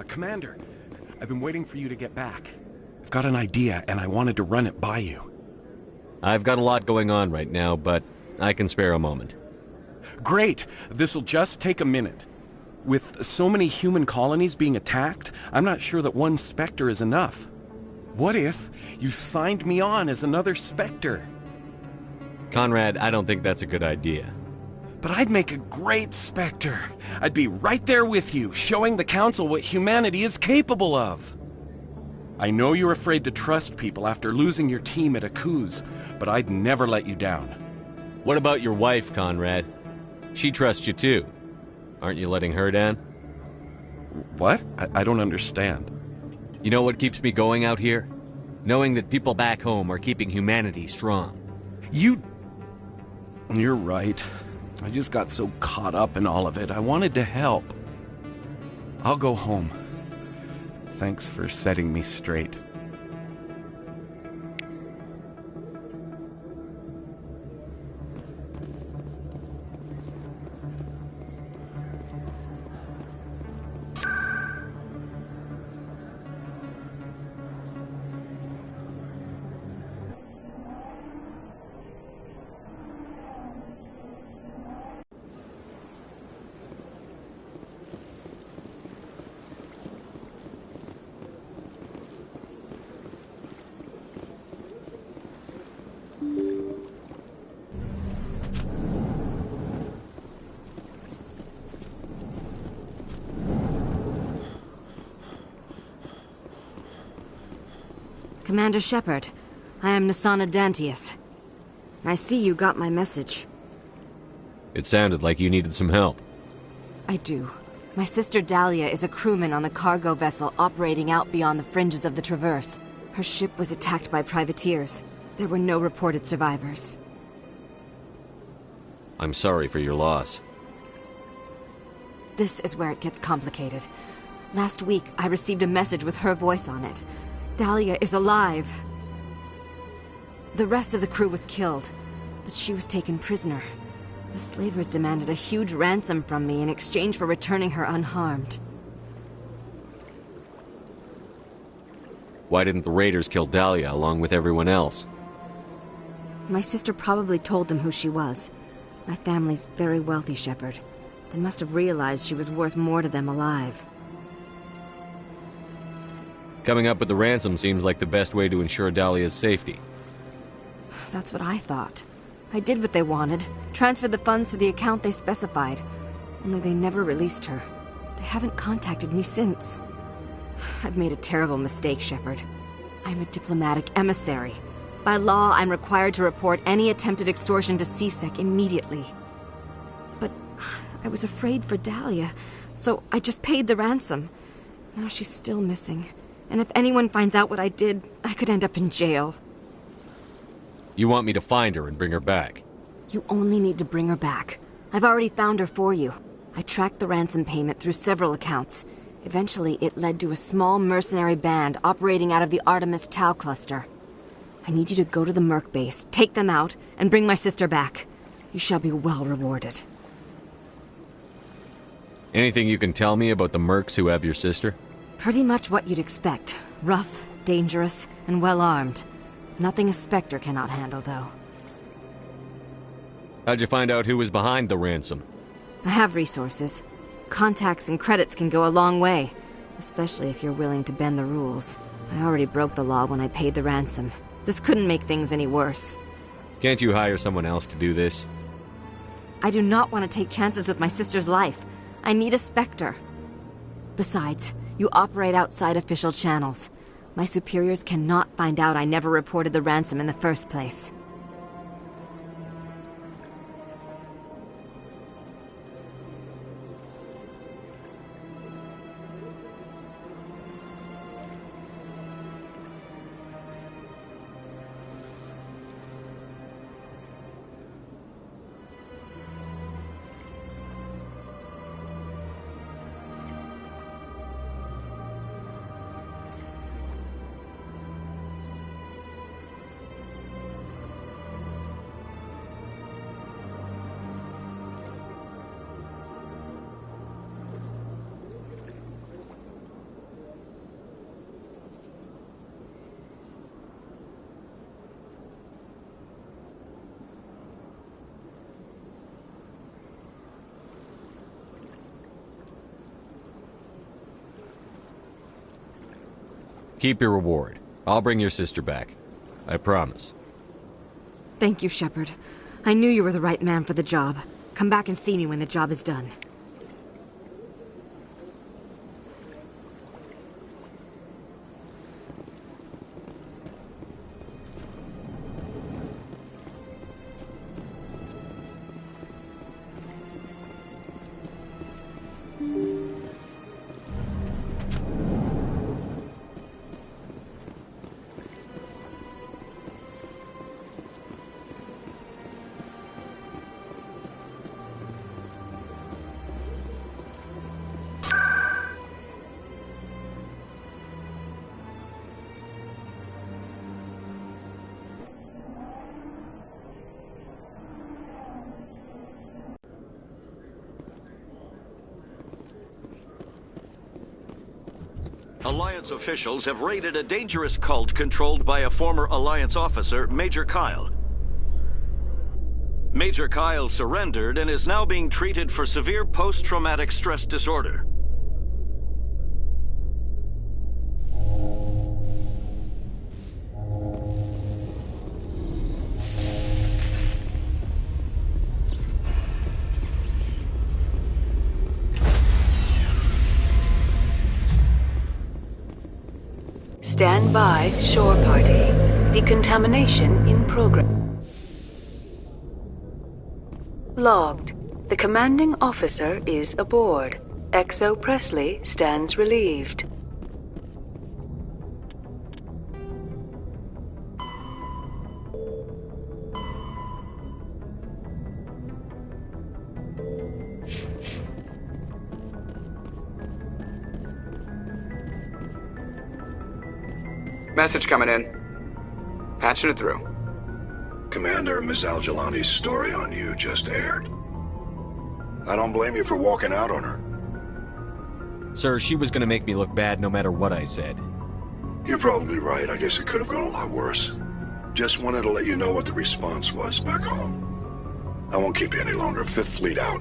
Commander, I've been waiting for you to get back. I've got an idea, and I wanted to run it by you. I've got a lot going on right now, but I can spare a moment. Great! This'll just take a minute. With so many human colonies being attacked, I'm not sure that one Spectre is enough. What if you signed me on as another Spectre? Conrad, I don't think that's a good idea. But I'd make a great Spectre. I'd be right there with you, showing the Council what humanity is capable of. I know you're afraid to trust people after losing your team at Akuz, but I'd never let you down. What about your wife, Conrad? She trusts you too. Aren't you letting her down? What? I don't understand. You know what keeps me going out here? Knowing that people back home are keeping humanity strong. You're right. I just got so caught up in all of it. I wanted to help. I'll go home. Thanks for setting me straight. Commander Shepard, I am Nasana Dantius. I see you got my message. It sounded like you needed some help. I do. My sister Dahlia is a crewman on the cargo vessel operating out beyond the fringes of the Traverse. Her ship was attacked by privateers. There were no reported survivors. I'm sorry for your loss. This is where it gets complicated. Last week, I received a message with her voice on it. Dahlia is alive. The rest of the crew was killed, but she was taken prisoner. The slavers demanded a huge ransom from me in exchange for returning her unharmed. Why didn't the raiders kill Dahlia along with everyone else? My sister probably told them who she was. My family's very wealthy, Shepard. They must have realized she was worth more to them alive. Coming up with the ransom seems like the best way to ensure Dahlia's safety. That's what I thought. I did what they wanted, transferred the funds to the account they specified. Only they never released her. They haven't contacted me since. I've made a terrible mistake, Shepard. I'm a diplomatic emissary. By law, I'm required to report any attempted extortion to CSEC immediately. But I was afraid for Dahlia, so I just paid the ransom. Now she's still missing. And if anyone finds out what I did, I could end up in jail. You want me to find her and bring her back? You only need to bring her back. I've already found her for you. I tracked the ransom payment through several accounts. Eventually, it led to a small mercenary band operating out of the Artemis Tau cluster. I need you to go to the Merc base, take them out, and bring my sister back. You shall be well rewarded. Anything you can tell me about the mercs who have your sister? Pretty much what you'd expect. Rough, dangerous, and well-armed. Nothing a Spectre cannot handle, though. How'd you find out who was behind the ransom? I have resources. Contacts and credits can go a long way, especially if you're willing to bend the rules. I already broke the law when I paid the ransom. This couldn't make things any worse. Can't you hire someone else to do this? I do not want to take chances with my sister's life. I need a Spectre. Besides, you operate outside official channels. My superiors cannot find out I never reported the ransom in the first place. Keep your reward. I'll bring your sister back. I promise. Thank you, Shepard. I knew you were the right man for the job. Come back and see me when the job is done. Alliance officials have raided a dangerous cult controlled by a former Alliance officer, Major Kyle. Major Kyle surrendered and is now being treated for severe post-traumatic stress disorder. Stand by, shore party. Decontamination in progress. Logged. The commanding officer is aboard. XO Presley stands relieved. Message coming in. Patching it through. Commander, Ms. Al-Jalani's story on you just aired. I don't blame you for walking out on her. Sir, she was gonna make me look bad no matter what I said. You're probably right. I guess it could have gone a lot worse. Just wanted to let you know what the response was back home. I won't keep you any longer. Fifth Fleet out.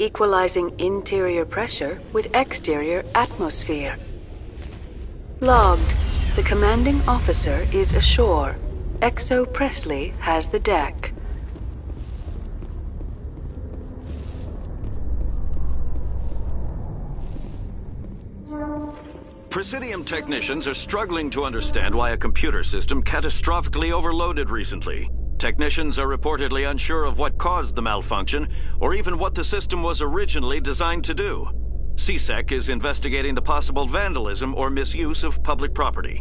Equalizing interior pressure with exterior atmosphere. Logged. The commanding officer is ashore. XO Presley has the deck. Presidium technicians are struggling to understand why a computer system catastrophically overloaded recently. Technicians are reportedly unsure of what caused the malfunction, or even what the system was originally designed to do. CSEC is investigating the possible vandalism or misuse of public property.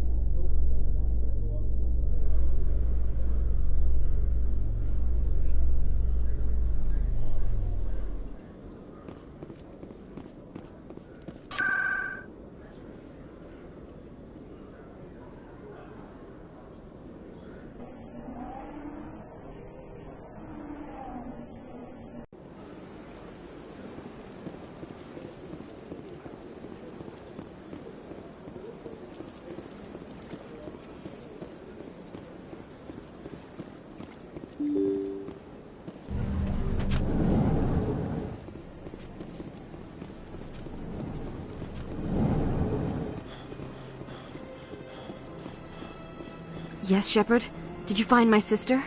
Yes, Shepard? Did you find my sister?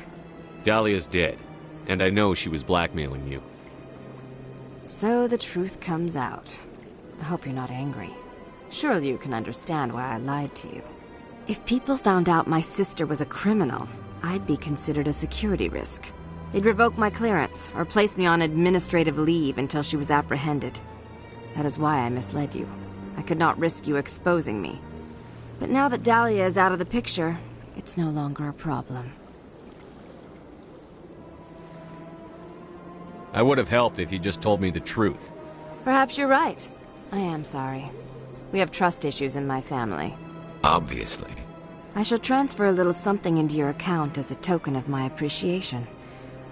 Dahlia's dead, and I know she was blackmailing you. So the truth comes out. I hope you're not angry. Surely you can understand why I lied to you. If people found out my sister was a criminal, I'd be considered a security risk. They'd revoke my clearance, or place me on administrative leave until she was apprehended. That is why I misled you. I could not risk you exposing me. But now that Dahlia is out of the picture, it's no longer a problem. I would have helped if you just told me the truth. Perhaps you're right. I am sorry. We have trust issues in my family. Obviously. I shall transfer a little something into your account as a token of my appreciation.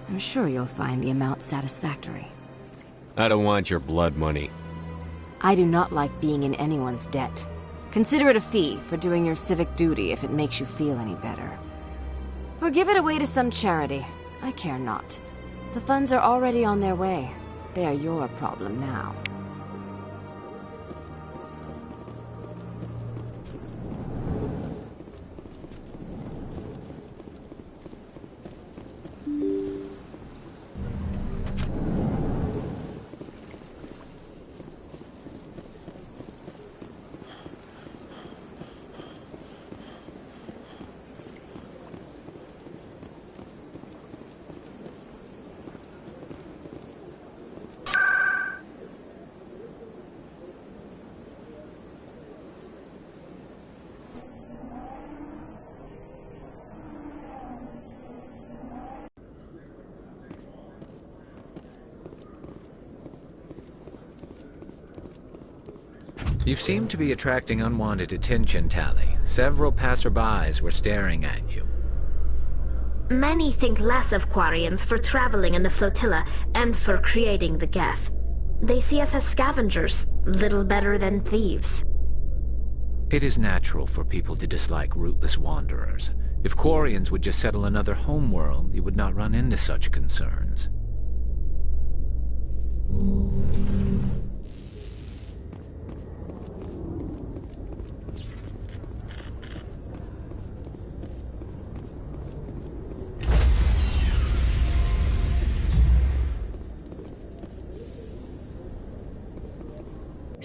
I'm sure you'll find the amount satisfactory. I don't want your blood money. I do not like being in anyone's debt. Consider it a fee for doing your civic duty if it makes you feel any better. Or give it away to some charity. I care not. The funds are already on their way. They are your problem now. You seem to be attracting unwanted attention, Tally. Several passerbys were staring at you. Many think less of Quarians for traveling in the flotilla and for creating the Geth. They see us as scavengers, little better than thieves. It is natural for people to dislike rootless wanderers. If Quarians would just settle another homeworld, you would not run into such concerns.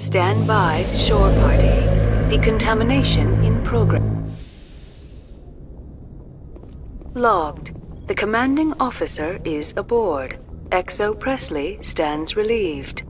Stand by, shore party. Decontamination in progress. Logged. The commanding officer is aboard. XO Presley stands relieved.